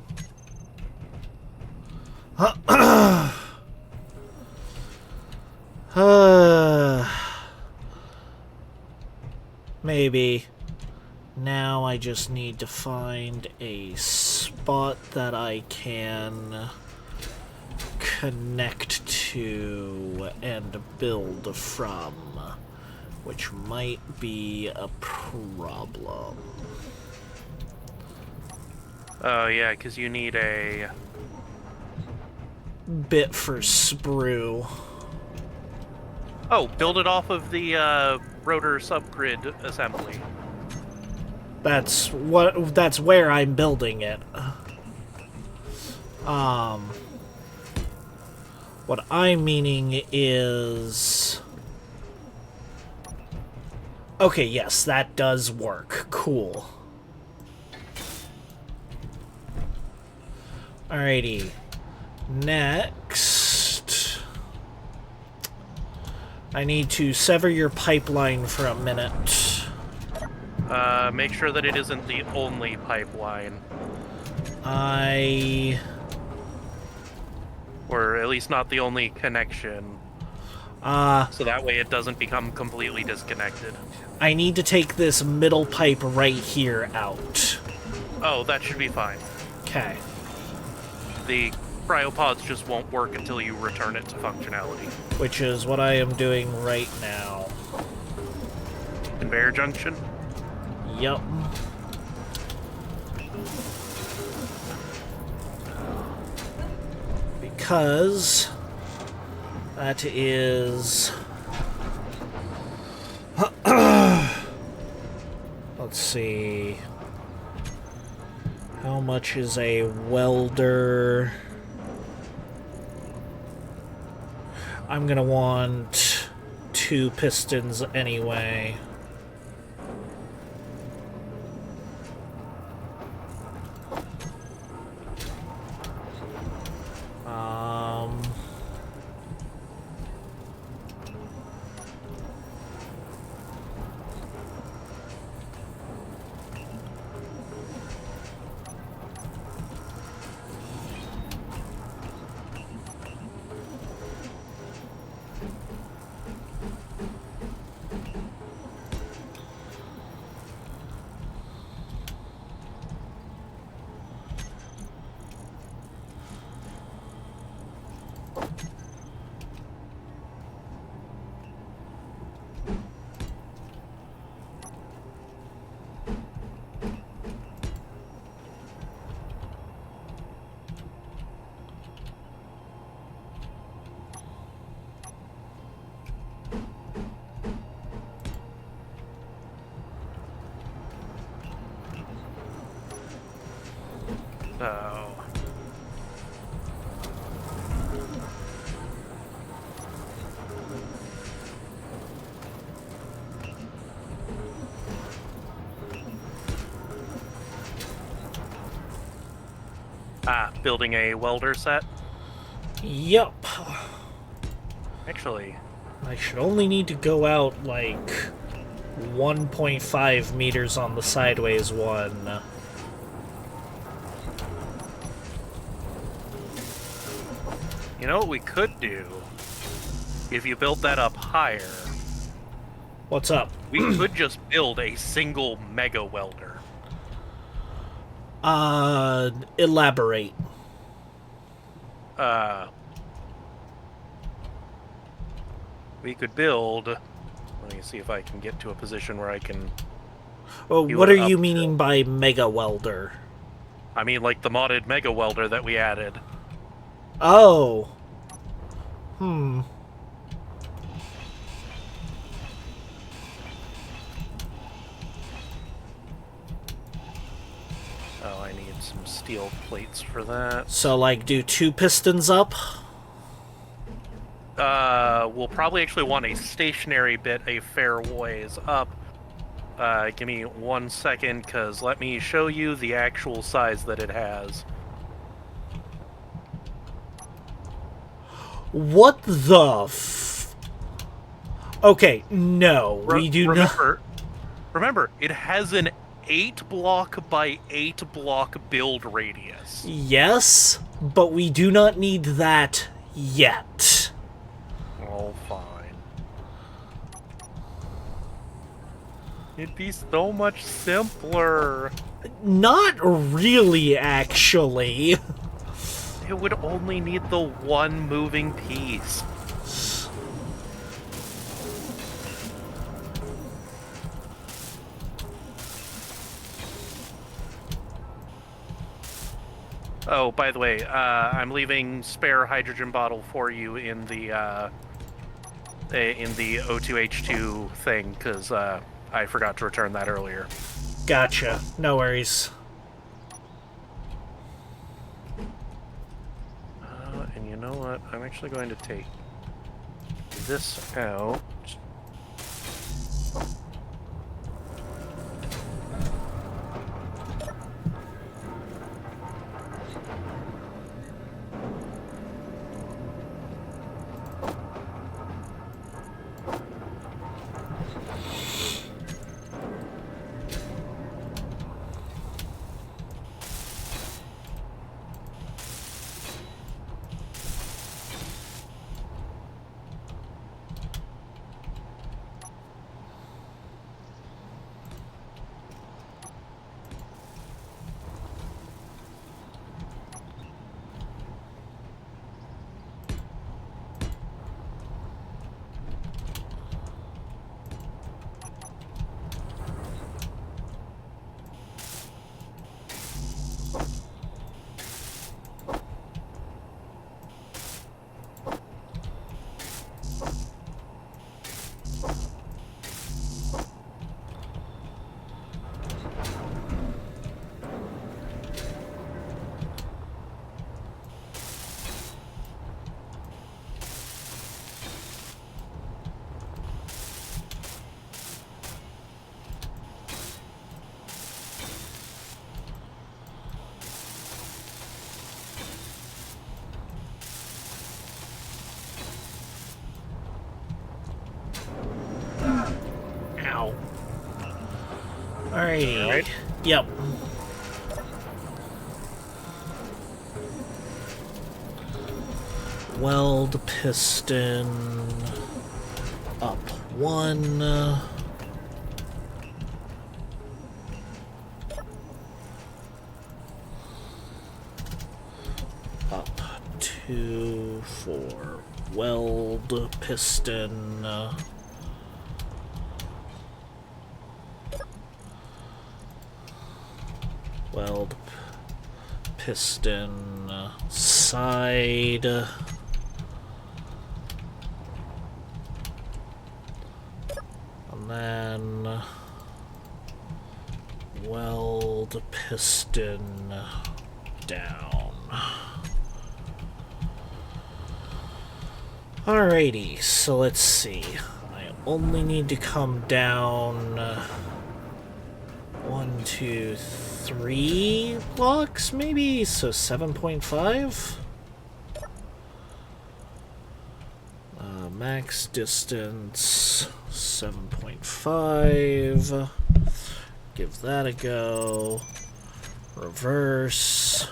S1: Maybe. Now I just need to find a spot that I can connect to and build from, which might be a problem.
S2: Oh, yeah, because you need a...
S1: bit for sprue.
S2: Oh, build it off of the rotor subgrid assembly.
S1: That's where I'm building it. What I'm meaning is... Okay, yes, that does work. Cool. Alrighty. Next... I need to sever your pipeline for a minute.
S2: Make sure that it isn't the only pipeline. Or at least not the only connection. So that way it doesn't become completely disconnected.
S1: I need to take this middle pipe right here out.
S2: Oh, that should be fine.
S1: Okay.
S2: The cryopods just won't work until you return it to functionality.
S1: Which is what I am doing right now.
S2: Conveyor junction?
S1: Yup. Because that is... Let's see... How much is a welder? I'm gonna want 2 pistons anyway.
S2: Oh. Building a welder set?
S1: Yup.
S2: Actually,
S1: I should only need to go out, like, 1.5 meters on the sideways one.
S2: You know what we could do? If you built that up higher,
S1: What's up?
S2: we could just build a single mega welder.
S1: Elaborate.
S2: We could build... Let me see if I can get to a position where I can...
S1: Well,
S2: You
S1: what
S2: would
S1: are you
S2: up
S1: meaning
S2: to-
S1: by mega welder?
S2: I mean, like the modded mega welder that we added.
S1: Oh.
S2: Oh, I need some steel plates for that.
S1: So, like, do 2 pistons up?
S2: We'll probably actually want a stationary bit a fair ways up. Give me 1 second, because let me show you the actual size that it has.
S1: What the f... Okay, no, we do not...
S2: Remember, it has an 8 block by 8 block build radius.
S1: Yes, but we do not need that yet.
S2: Oh, fine. It'd be so much simpler.
S1: Not really, actually.
S2: It would only need the one moving piece. Oh, by the way, I'm leaving spare hydrogen bottle for you in the O2H2 thing, because I forgot to return that earlier.
S1: Gotcha. No worries.
S2: And you know what? I'm actually going to take this out.
S1: Ow. Alrighty.
S2: Alright.
S1: Yep. Weld piston up 1. Up 2 for weld piston. Weld piston side. And then weld piston down. Alrighty, so let's see. I only need to come down 1, 2, 3 blocks, maybe? So 7.5? Max distance 7.5. Give that a go. Reverse.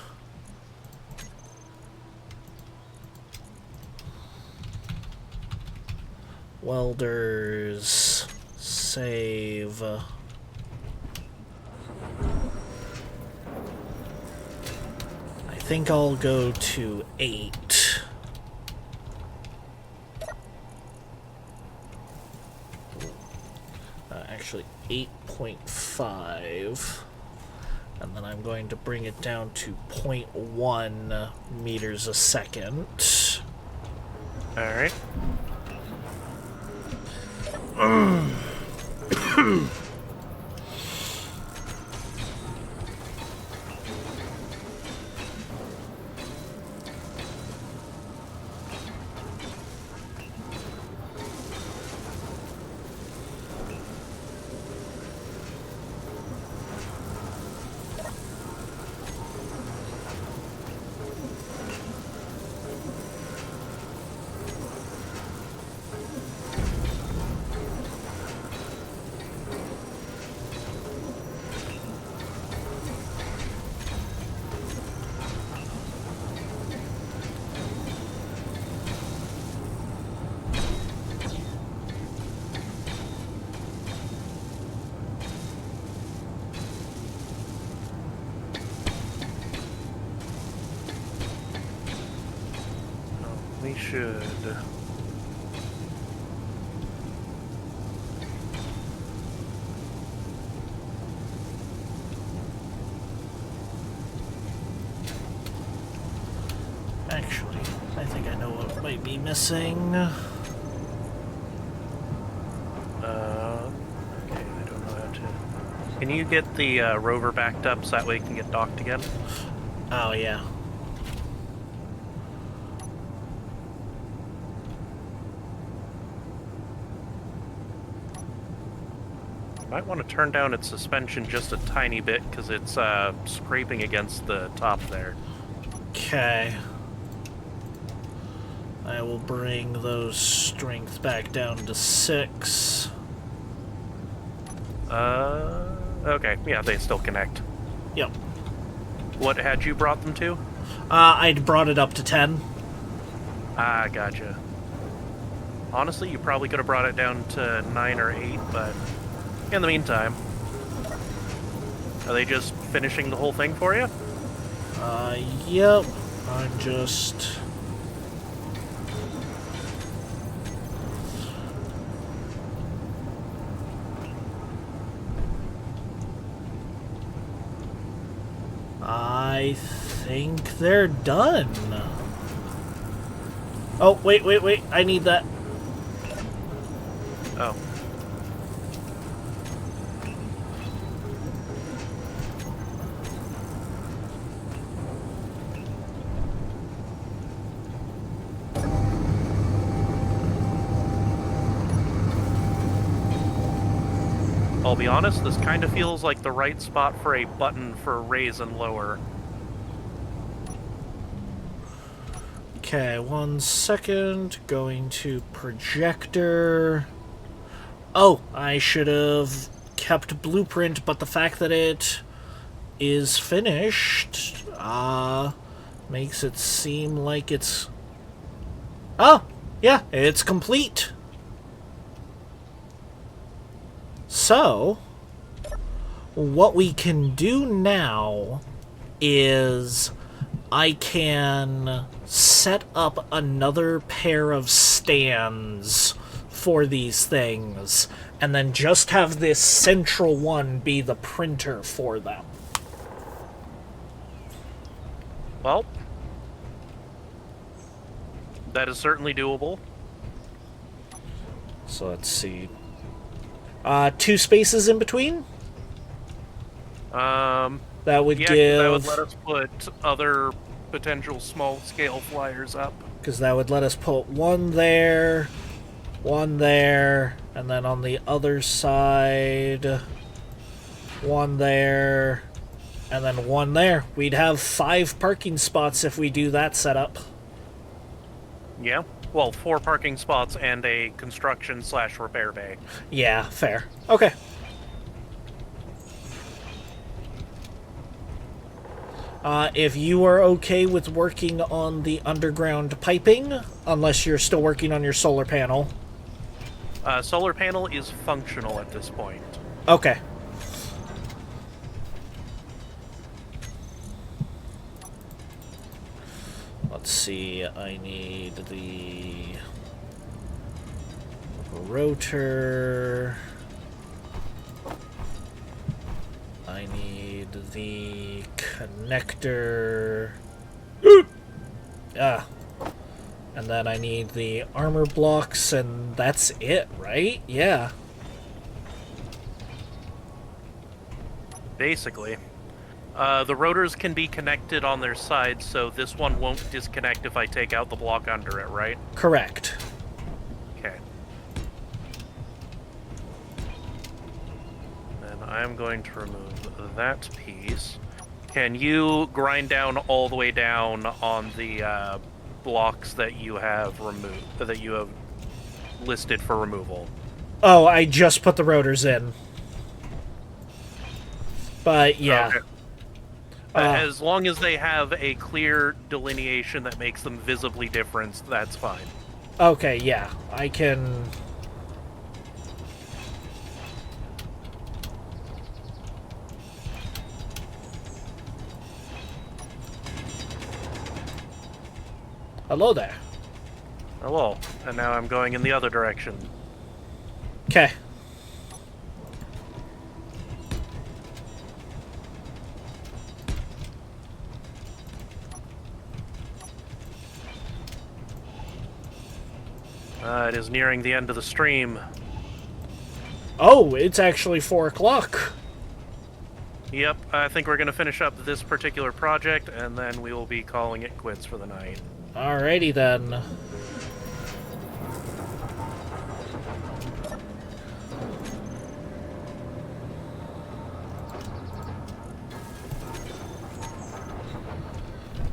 S1: Welders. Save. I think I'll go to 8. Actually, 8.5. And then I'm going to bring it down to 0.1 meters a second.
S2: Alright. We should.
S1: Actually, I think I know what might be missing.
S2: Okay, I don't know how to. Can you get the rover backed up so that way it can get docked again?
S1: Oh, yeah.
S2: Might want to turn down its suspension just a tiny bit because it's scraping against the top there.
S1: Okay. I will bring those strength back down to 6.
S2: Okay, yeah, they still connect.
S1: Yep.
S2: What had you brought them to?
S1: I'd brought it up to 10.
S2: Ah, gotcha. Honestly, you probably could have brought it down to 9 or 8, but in the meantime, are they just finishing the whole thing for you?
S1: Yep. I'm just... I think they're done. Oh, wait. I need that.
S2: Oh. I'll be honest, this kind of feels like the right spot for a button for raise and lower.
S1: Okay, 1 second. Going to projector. Oh, I should have kept blueprint, but the fact that it is finished, makes it seem like it's... Oh, yeah, it's complete. So, what we can do now is I can set up another pair of stands for these things, and then just have this central one be the printer for them.
S2: Well, that is certainly doable.
S1: So let's see. 2 spaces in between? That would
S2: Yeah,
S1: give...
S2: that would let us put other potential small-scale flyers up.
S1: Because that would let us put one there, and then on the other side, one there, and then one there. We'd have 5 parking spots if we do that setup.
S2: Yeah. Well, 4 parking spots and a construction/repair bay.
S1: Yeah, fair. Okay. If you are okay with working on the underground piping, unless you're still working on your solar panel.
S2: Solar panel is functional at this point.
S1: Okay. Let's see, I need the rotor. I need the connector. Ah. And then I need the armor blocks, and that's it, right? Yeah.
S2: Basically. The rotors can be connected on their sides, so this one won't disconnect if I take out the block under it, right?
S1: Correct.
S2: Okay. Then I'm going to remove that piece. Can you grind down all the way down on the blocks that you have listed for removal?
S1: Oh, I just put the rotors in. But, yeah.
S2: Okay. As long as they have a clear delineation that makes them visibly different, that's fine.
S1: Okay, yeah. I can... Hello there.
S2: Hello. And now I'm going in the other direction.
S1: Okay.
S2: It is nearing the end of the stream.
S1: Oh, it's actually 4 o'clock.
S2: Yep, I think we're going to finish up this particular project, and then we will be calling it quits for the night.
S1: Alrighty then.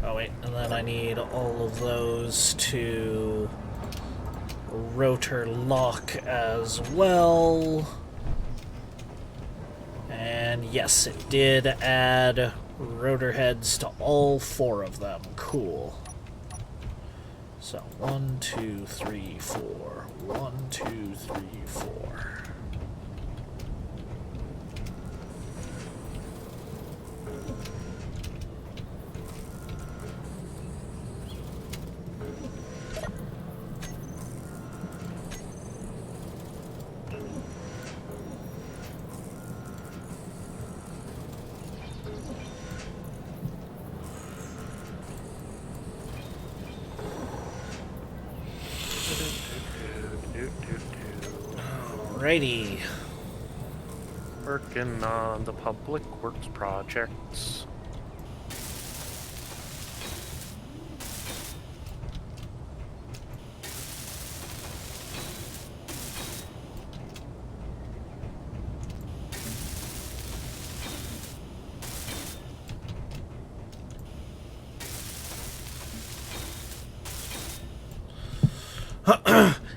S1: Oh wait, and then I need all of those to rotor lock as well. And yes, it did add rotor heads to all 4 of them. Cool. So 1, 2, 3, 4. 1, 2, 3, 4. Alrighty.
S2: Working on the public works projects.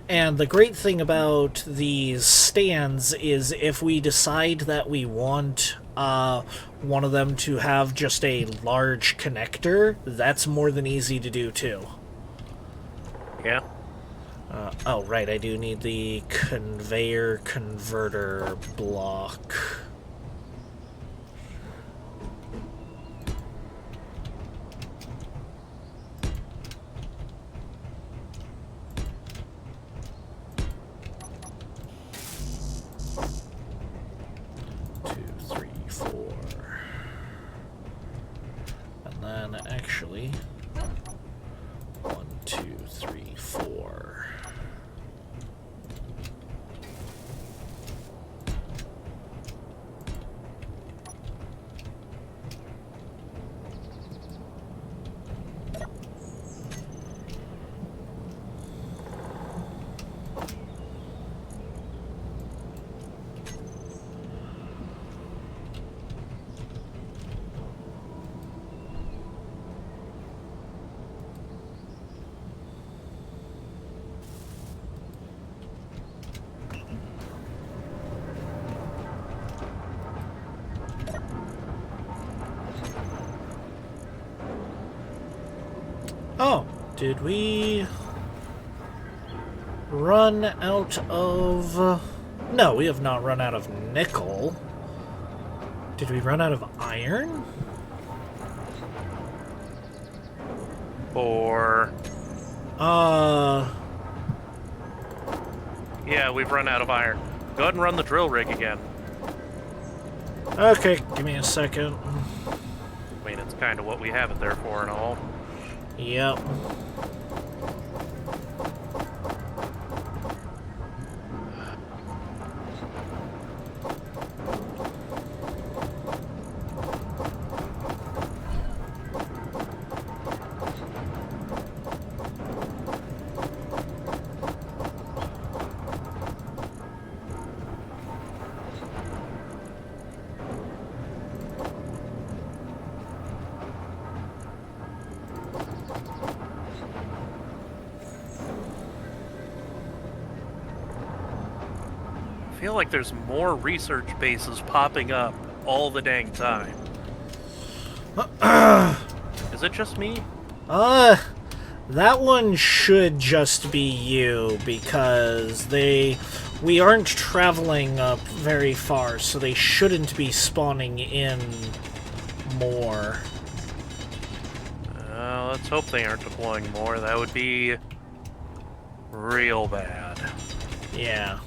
S1: And the great thing about these stands is if we decide that we want one of them to have just a large connector, that's more than easy to do too.
S2: Yeah.
S1: Oh, right, I do need the conveyor converter block. Actually, 1, 2, 3, 4. Oh, did we run out of... No, we have not run out of nickel. Did we run out of iron?
S2: Or... Yeah, we've run out of iron. Go ahead and run the drill rig again.
S1: Okay, give me a second.
S2: I mean, it's kind of what we have it there for and all.
S1: Yep.
S2: I feel like there's more research bases popping up all the dang time. Is it just me?
S1: That one should just be you, because we aren't traveling up very far, so they shouldn't be spawning in more.
S2: Let's hope they aren't deploying more. That would be real bad.
S1: Yeah.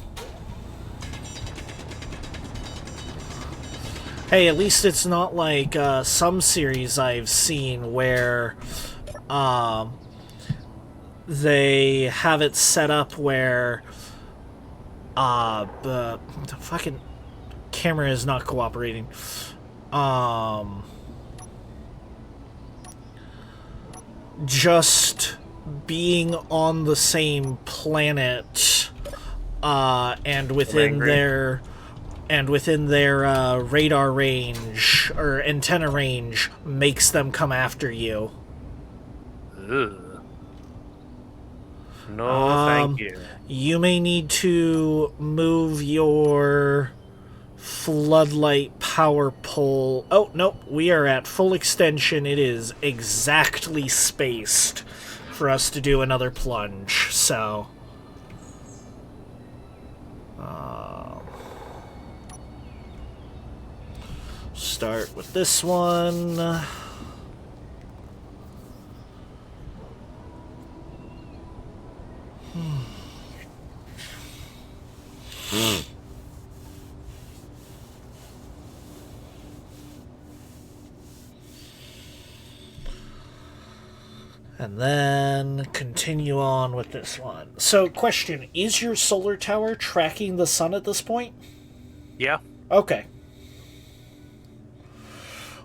S1: Hey, at least it's not like some series I've seen where they have it set up where the fucking camera is not cooperating. Just being on the same planet and within their radar range or antenna range makes them come after you.
S2: Ugh. No, thank you.
S1: You may need to move your floodlight power pole. Oh, nope, we are at full extension. It is exactly spaced for us to do another plunge, so... start with this one. And then continue on with this one. So, question, is your solar tower tracking the sun at this point?
S2: Yeah.
S1: Okay.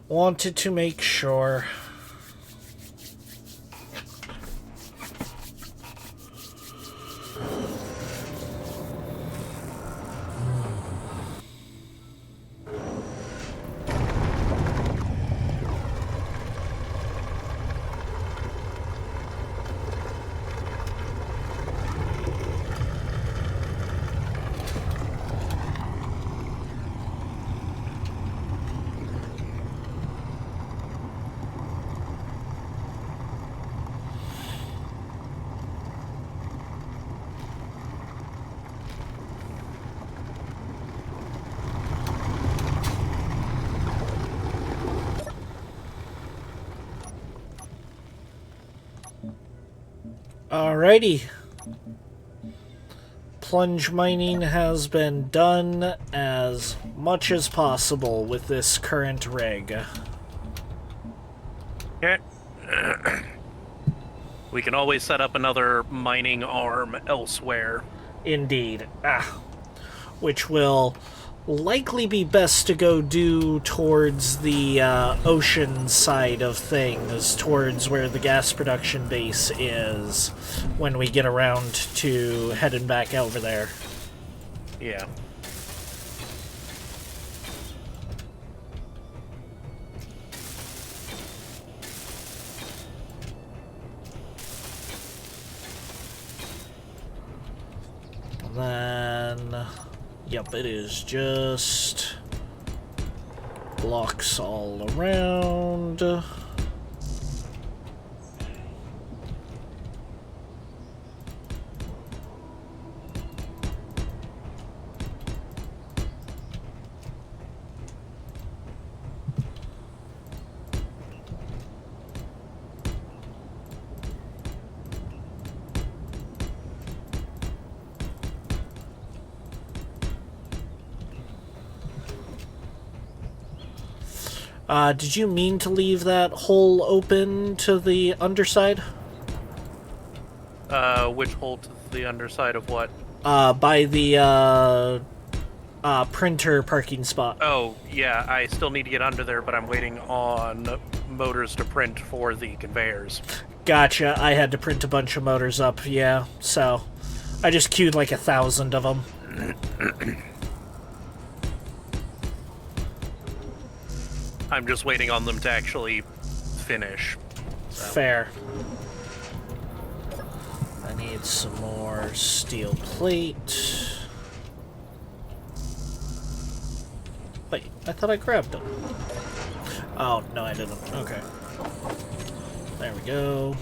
S1: Wanted to make sure. Alrighty. Plunge mining has been done as much as possible with this current rig.
S2: Okay. We can always set up another mining arm elsewhere.
S1: Indeed. Which will likely be best to go do towards the ocean side of things, towards where the gas production base is, when we get around to heading back over there.
S2: Yeah.
S1: Then, yep, it is just blocks all around. Did you mean to leave that hole open to the underside?
S2: Which hole to the underside of what?
S1: By the, printer parking spot.
S2: Oh, yeah, I still need to get under there, but I'm waiting on motors to print for the conveyors.
S1: Gotcha, I had to print a bunch of motors up, yeah, so... I just queued like 1,000 of them.
S2: I'm just waiting on them to actually finish. So.
S1: Fair. I need some more steel plate. Wait, I thought I grabbed them. Oh, no I didn't. Okay. There we go.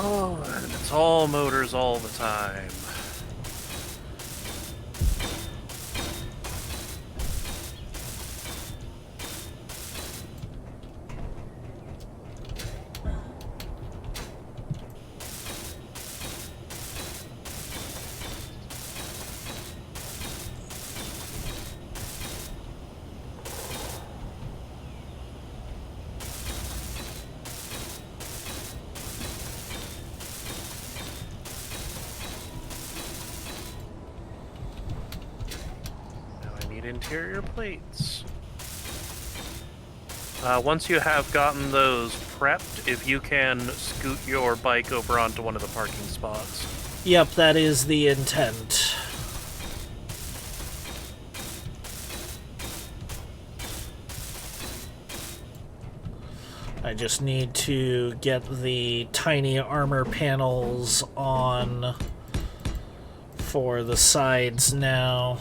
S2: Oh, and it's all motors all the time. Interior plates. Once you have gotten those prepped, if you can scoot your bike over onto one of the parking spots.
S1: Yep, that is the intent. I just need to get the tiny armor panels on for the sides now.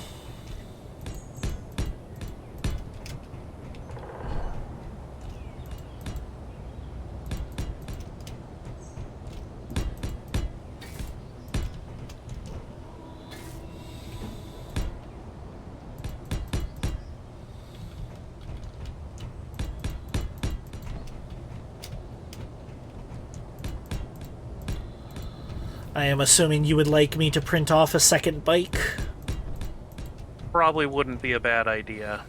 S1: I am assuming you would like me to print off a second bike?
S2: Probably wouldn't be a bad idea.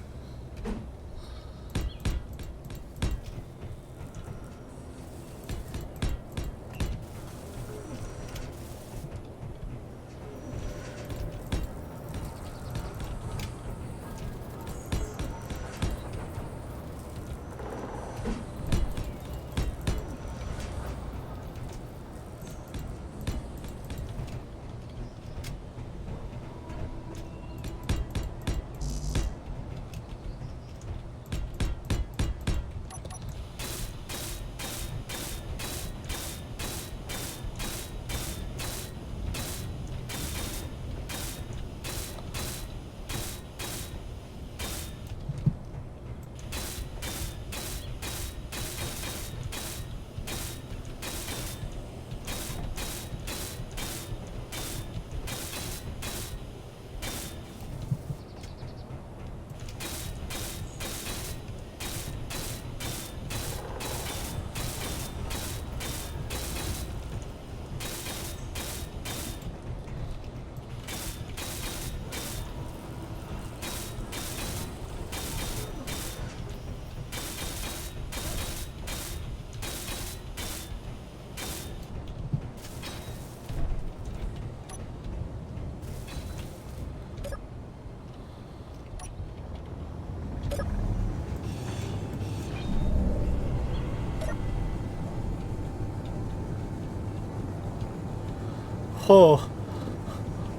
S1: Oh,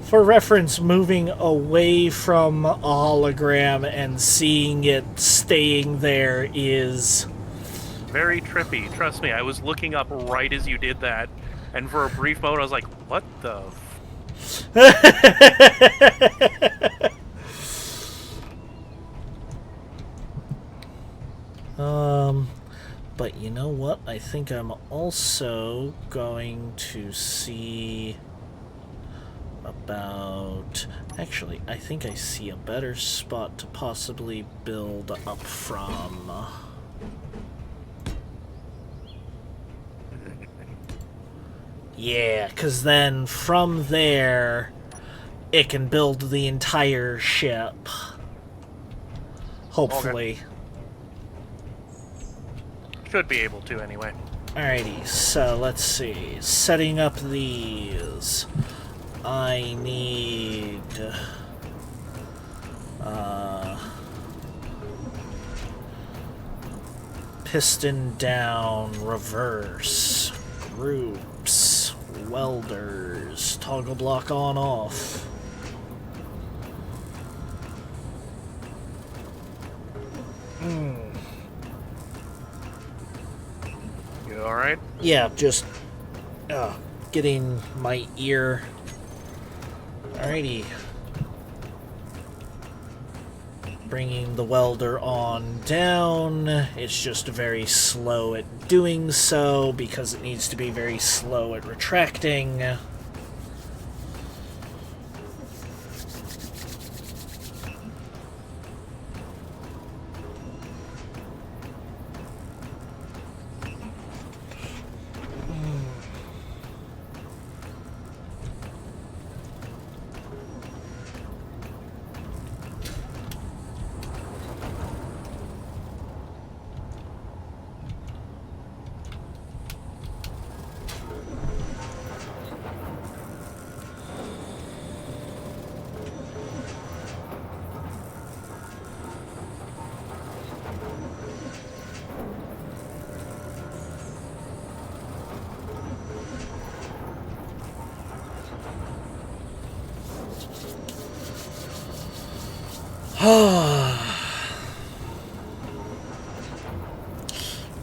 S1: for reference, moving away from a hologram and seeing it staying there is...
S2: Very trippy. Trust me, I was looking up right as you did that, and for a brief moment I was like, what the
S1: But you know what? I think I'm also going to see about... Actually, I think I see a better spot to possibly build up from. Yeah, because then from there, it can build the entire ship. Hopefully.
S2: Okay. Should be able to, anyway.
S1: Alrighty, so let's see. Setting up these. I need... piston down, reverse, groups, welders, toggle block on off.
S2: You alright?
S1: Yeah, just getting my ear. Alrighty. Bringing the welder on down. It's just very slow at doing so because it needs to be very slow at retracting.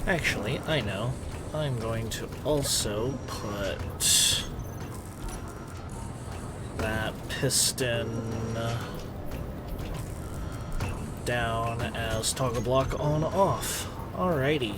S1: Actually, I know. I'm going to also put that piston down as toggle block on off. Alrighty.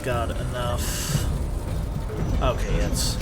S1: Got enough. Okay, it's...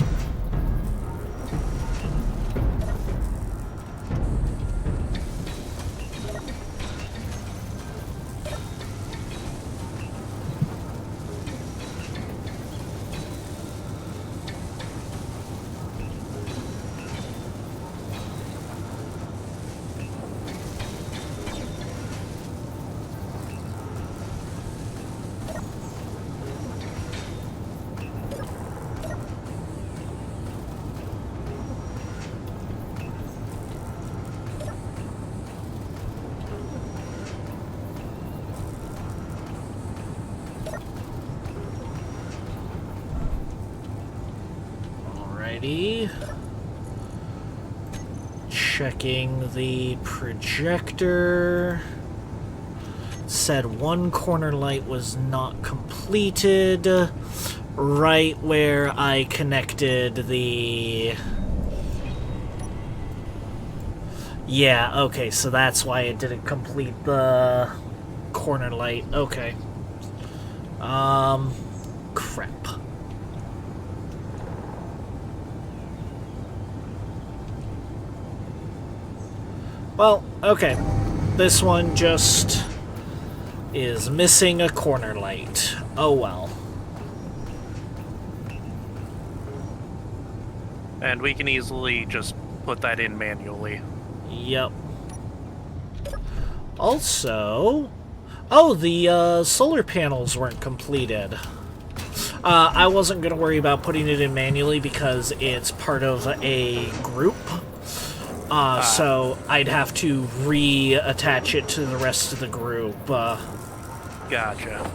S1: Checking the projector. Said one corner light was not completed. Right where I connected the... Yeah, okay, so that's why it didn't complete the corner light. Okay. Crap. Well, okay. This one just is missing a corner light. Oh well.
S2: And we can easily just put that in manually.
S1: Yep. Also... Oh, the solar panels weren't completed. I wasn't going to worry about putting it in manually because it's part of a group. So I'd have to reattach it to the rest of the group.
S2: Gotcha.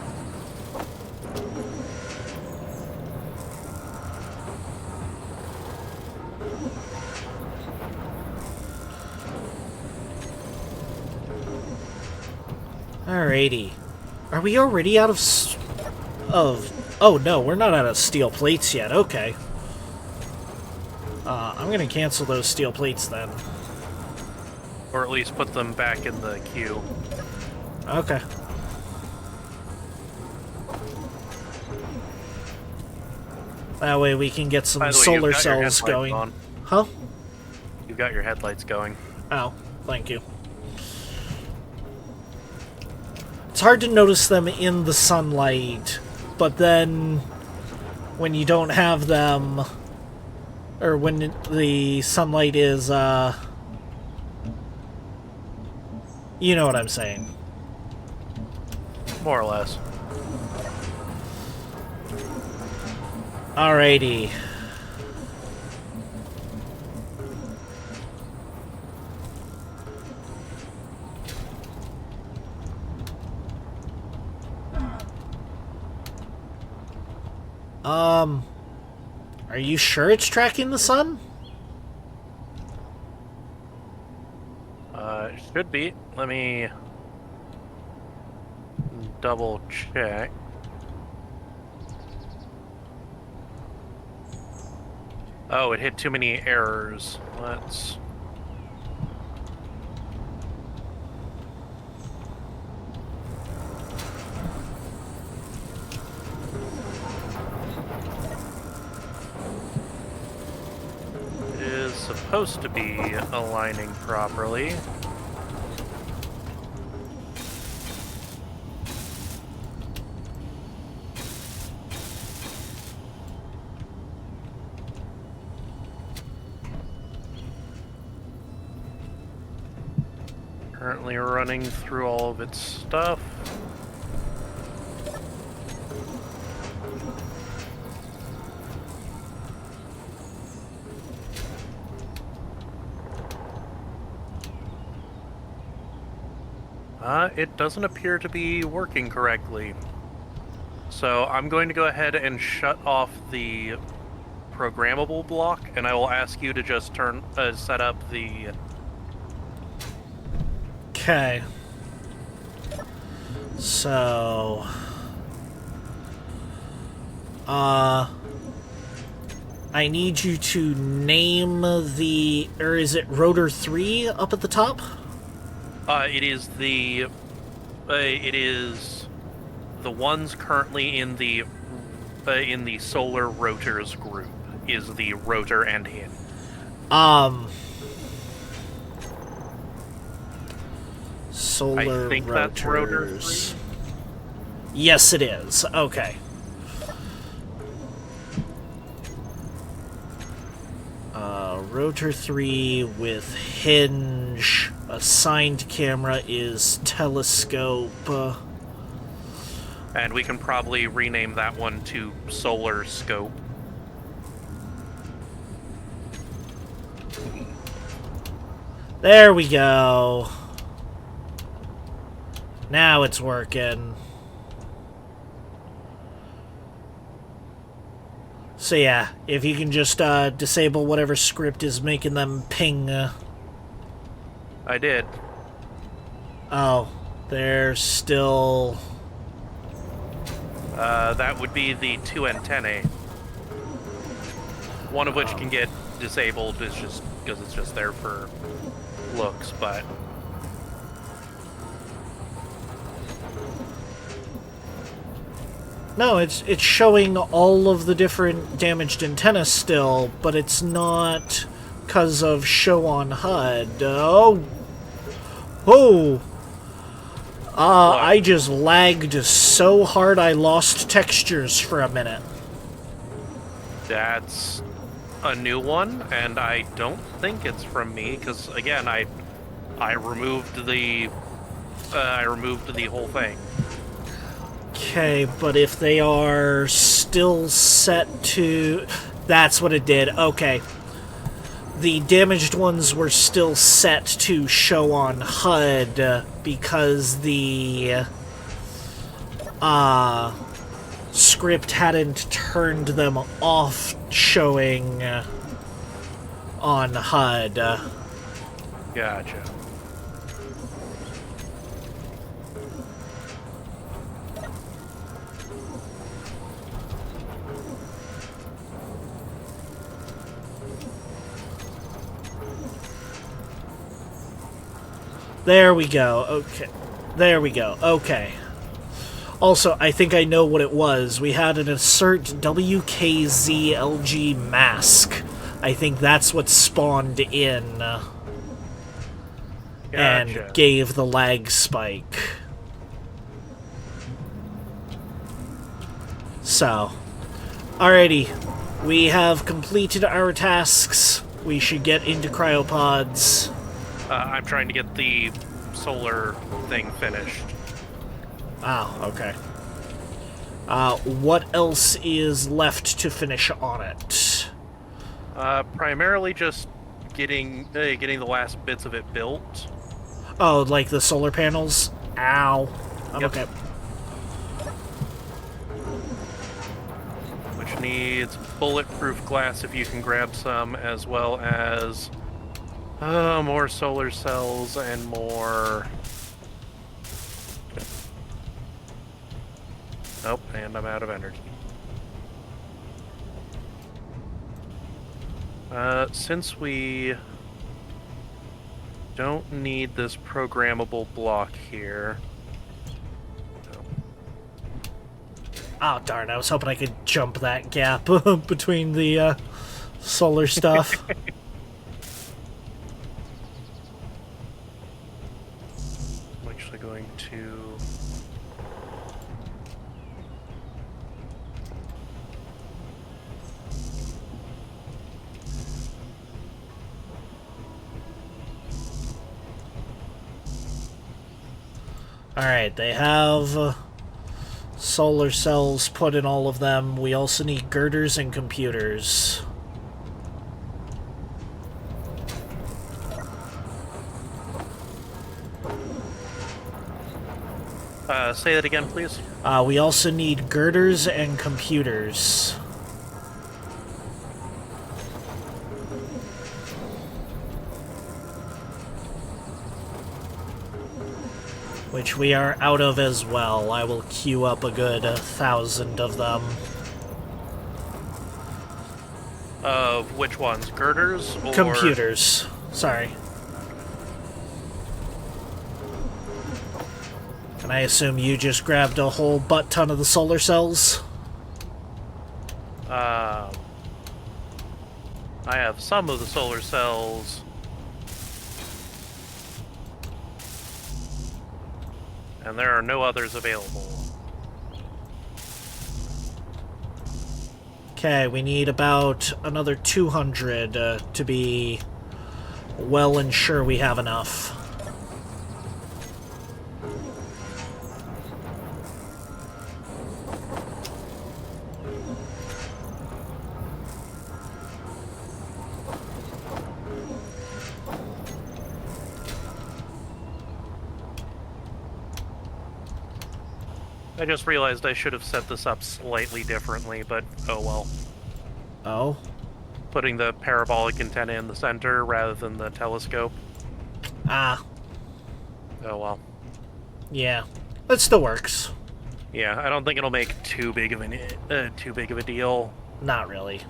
S1: Alrighty. Are we already out of... Oh, no, we're not out of steel plates yet. Okay. I'm gonna cancel those steel plates then.
S2: Or at least put them back in the queue.
S1: Okay. That way we can get some
S2: By the way,
S1: solar
S2: you've got your
S1: cells
S2: headlights
S1: going.
S2: on.
S1: Huh?
S2: You've got your headlights going.
S1: Oh, thank you. It's hard to notice them in the sunlight, but then when you don't have them, or when the sunlight is, you know what I'm saying.
S2: More or less.
S1: Alrighty. Are you sure it's tracking the sun?
S2: It should be. Let me double check. Oh, it hit too many errors. Let's... It is supposed to be aligning properly. Currently running through all of its stuff. It doesn't appear to be working correctly. So I'm going to go ahead and shut off the programmable block, and I will ask you to just set up the...
S1: Okay. So... I need you to name the... Or is it Rotor 3 up at the top?
S2: It is the... it is the ones currently in the solar rotors group. Is the rotor and hin.
S1: Solar
S2: I think
S1: rotors.
S2: that's rotor 3.
S1: Yes, it is. Okay. Rotor 3 with hinge. Assigned camera is telescope.
S2: And we can probably rename that one to solar scope.
S1: There we go. Now it's working. So yeah, if you can just disable whatever script is making them ping.
S2: I did.
S1: Oh, they're still...
S2: That would be the 2 antennae. One of which can get disabled is just because it's just there for looks, but...
S1: No, it's showing all of the different damaged antennas still, but it's not because of show on HUD. Oh! I just lagged so hard I lost textures for a minute.
S2: That's a new one, and I don't think it's from me, because, again, I removed the whole thing.
S1: Okay, but if they are still set to... That's what it did. Okay. the damaged ones were still set to show on HUD because the script hadn't turned them off showing on HUD.
S2: Gotcha.
S1: There we go. Okay. There we go. Okay. Also, I think I know what it was. We had an assert WKZLG mask. I think that's what spawned in and gave the lag spike. So, alrighty. We have completed our tasks. We should get into cryopods.
S2: I'm trying to get the solar thing finished.
S1: Oh, okay. What else is left to finish on it?
S2: Primarily just getting the last bits of it built.
S1: Oh, like the solar panels? Ow. I'm
S2: Yep.
S1: okay.
S2: Which needs bulletproof glass if you can grab some, as well as more solar cells and more... Nope, and I'm out of energy. Since we don't need this programmable block here...
S1: Oh, darn. I was hoping I could jump that gap between the solar stuff.
S2: I'm actually going to...
S1: Alright, they have solar cells put in all of them. We also need girders and computers.
S2: Say that again, please.
S1: We also need girders and computers. Which we are out of as well. I will queue up a good 1,000 of them.
S2: Of which ones? Girders or...
S1: Computers. Sorry. And I assume you just grabbed a whole butt ton of the solar cells?
S2: I have some of the solar cells. And there are no others available.
S1: Okay, we need about another 200 to be well and sure we have enough.
S2: I just realized I should have set this up slightly differently, but oh well.
S1: Oh?
S2: Putting the parabolic antenna in the center rather than the telescope.
S1: Ah.
S2: Oh well.
S1: Yeah. It still works.
S2: Yeah, I don't think it'll make too big of a deal.
S1: Not really.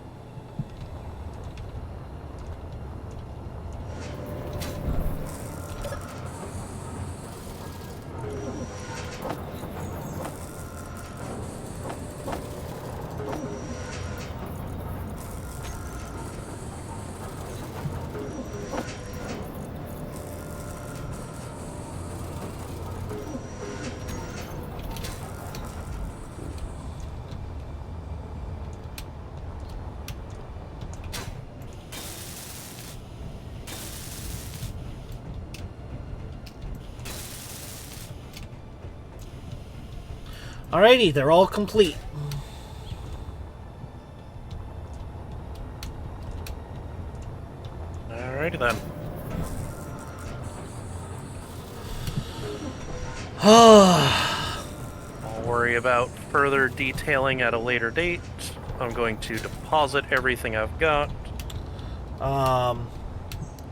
S1: Alrighty, they're all complete.
S2: I'll worry about further detailing at a later date. I'm going to deposit everything I've got.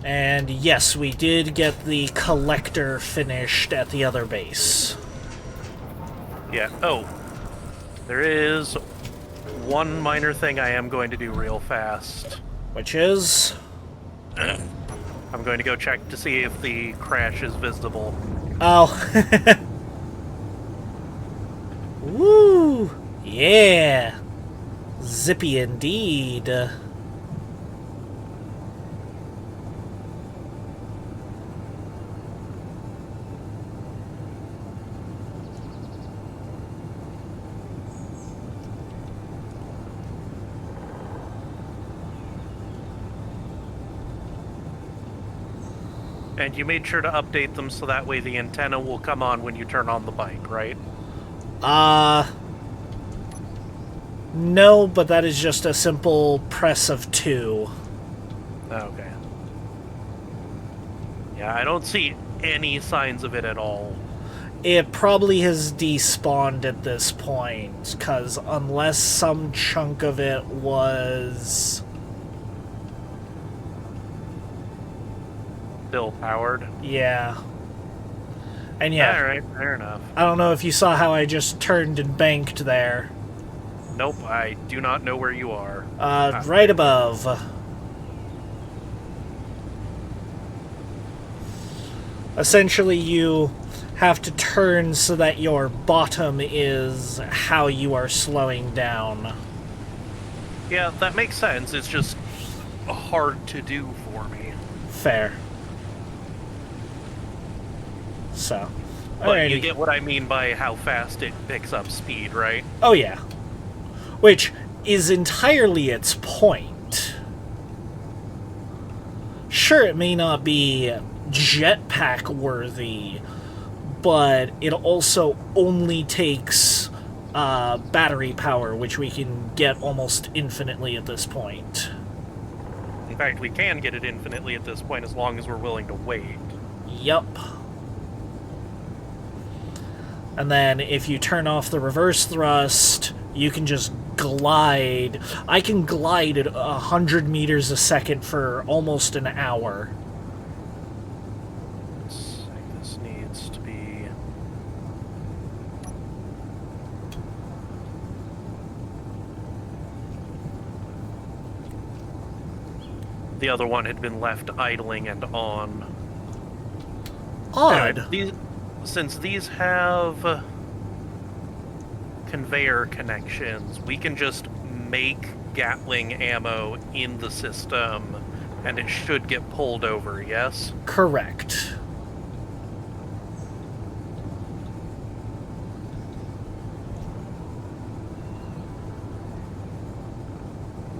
S1: And yes, we did get the collector finished at the other base.
S2: Yeah. Oh, there is one minor thing I am going to do real fast.
S1: Which is?
S2: I'm going to go check to see if the crash is visible.
S1: Oh. Woo! Yeah! Zippy indeed.
S2: And you made sure to update them so that way the antenna will come on when you turn on the bike, right?
S1: No, but that is just a simple press of 2.
S2: Okay. Yeah, I don't see any signs of it at all.
S1: It probably has despawned at this point, because unless some chunk of it was...
S2: Still powered.
S1: Yeah. And yeah.
S2: Alright, fair enough.
S1: I don't know if you saw how I just turned and banked there.
S2: Nope, I do not know where you are.
S1: Right above. Essentially, you have to turn so that your bottom is how you are slowing down.
S2: Yeah, that makes sense. It's just hard to do for me.
S1: Fair. So.
S2: But you
S1: alrighty.
S2: get what I mean by how fast it picks up speed, right?
S1: Oh, yeah. Which is entirely its point. Sure, it may not be jetpack worthy, but it also only takes battery power, which we can get almost infinitely at this point.
S2: In fact, we can get it infinitely at this point as long as we're willing to wait.
S1: Yup. And then if you turn off the reverse thrust, you can just glide. I can glide at 100 meters a second for almost an hour.
S2: This needs to be... The other one had been left idling and on.
S1: Odd.
S2: Anyway, since these have conveyor connections, we can just make Gatling ammo in the system, and it should get pulled over, yes?
S1: Correct.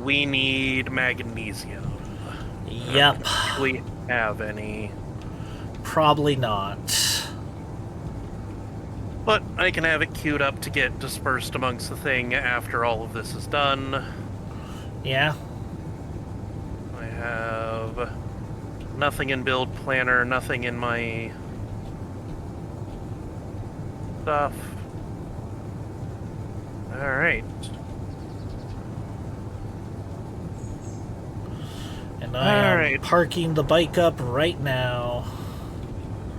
S2: We need magnesium.
S1: Yep.
S2: Do we have any?
S1: Probably not.
S2: But I can have it queued up to get dispersed amongst the thing after all of this is done.
S1: Yeah.
S2: I have nothing in build planner, nothing in my stuff. Alright.
S1: And I am
S2: Alright.
S1: parking the bike up right now.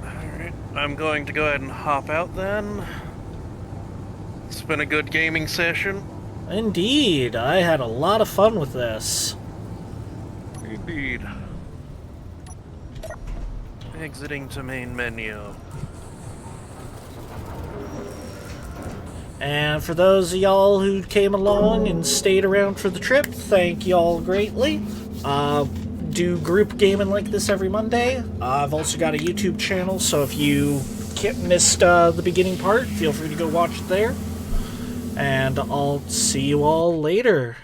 S2: Alright. I'm going to go ahead and hop out then. It's been a good gaming session.
S1: Indeed, I had a lot of fun with this.
S2: Indeed. Exiting to main menu.
S1: And for those of y'all who came along and stayed around for the trip, thank y'all greatly. Do group gaming like this every Monday. I've also got a YouTube channel, so if you missed the beginning part, feel free to go watch it there. And I'll see you all later.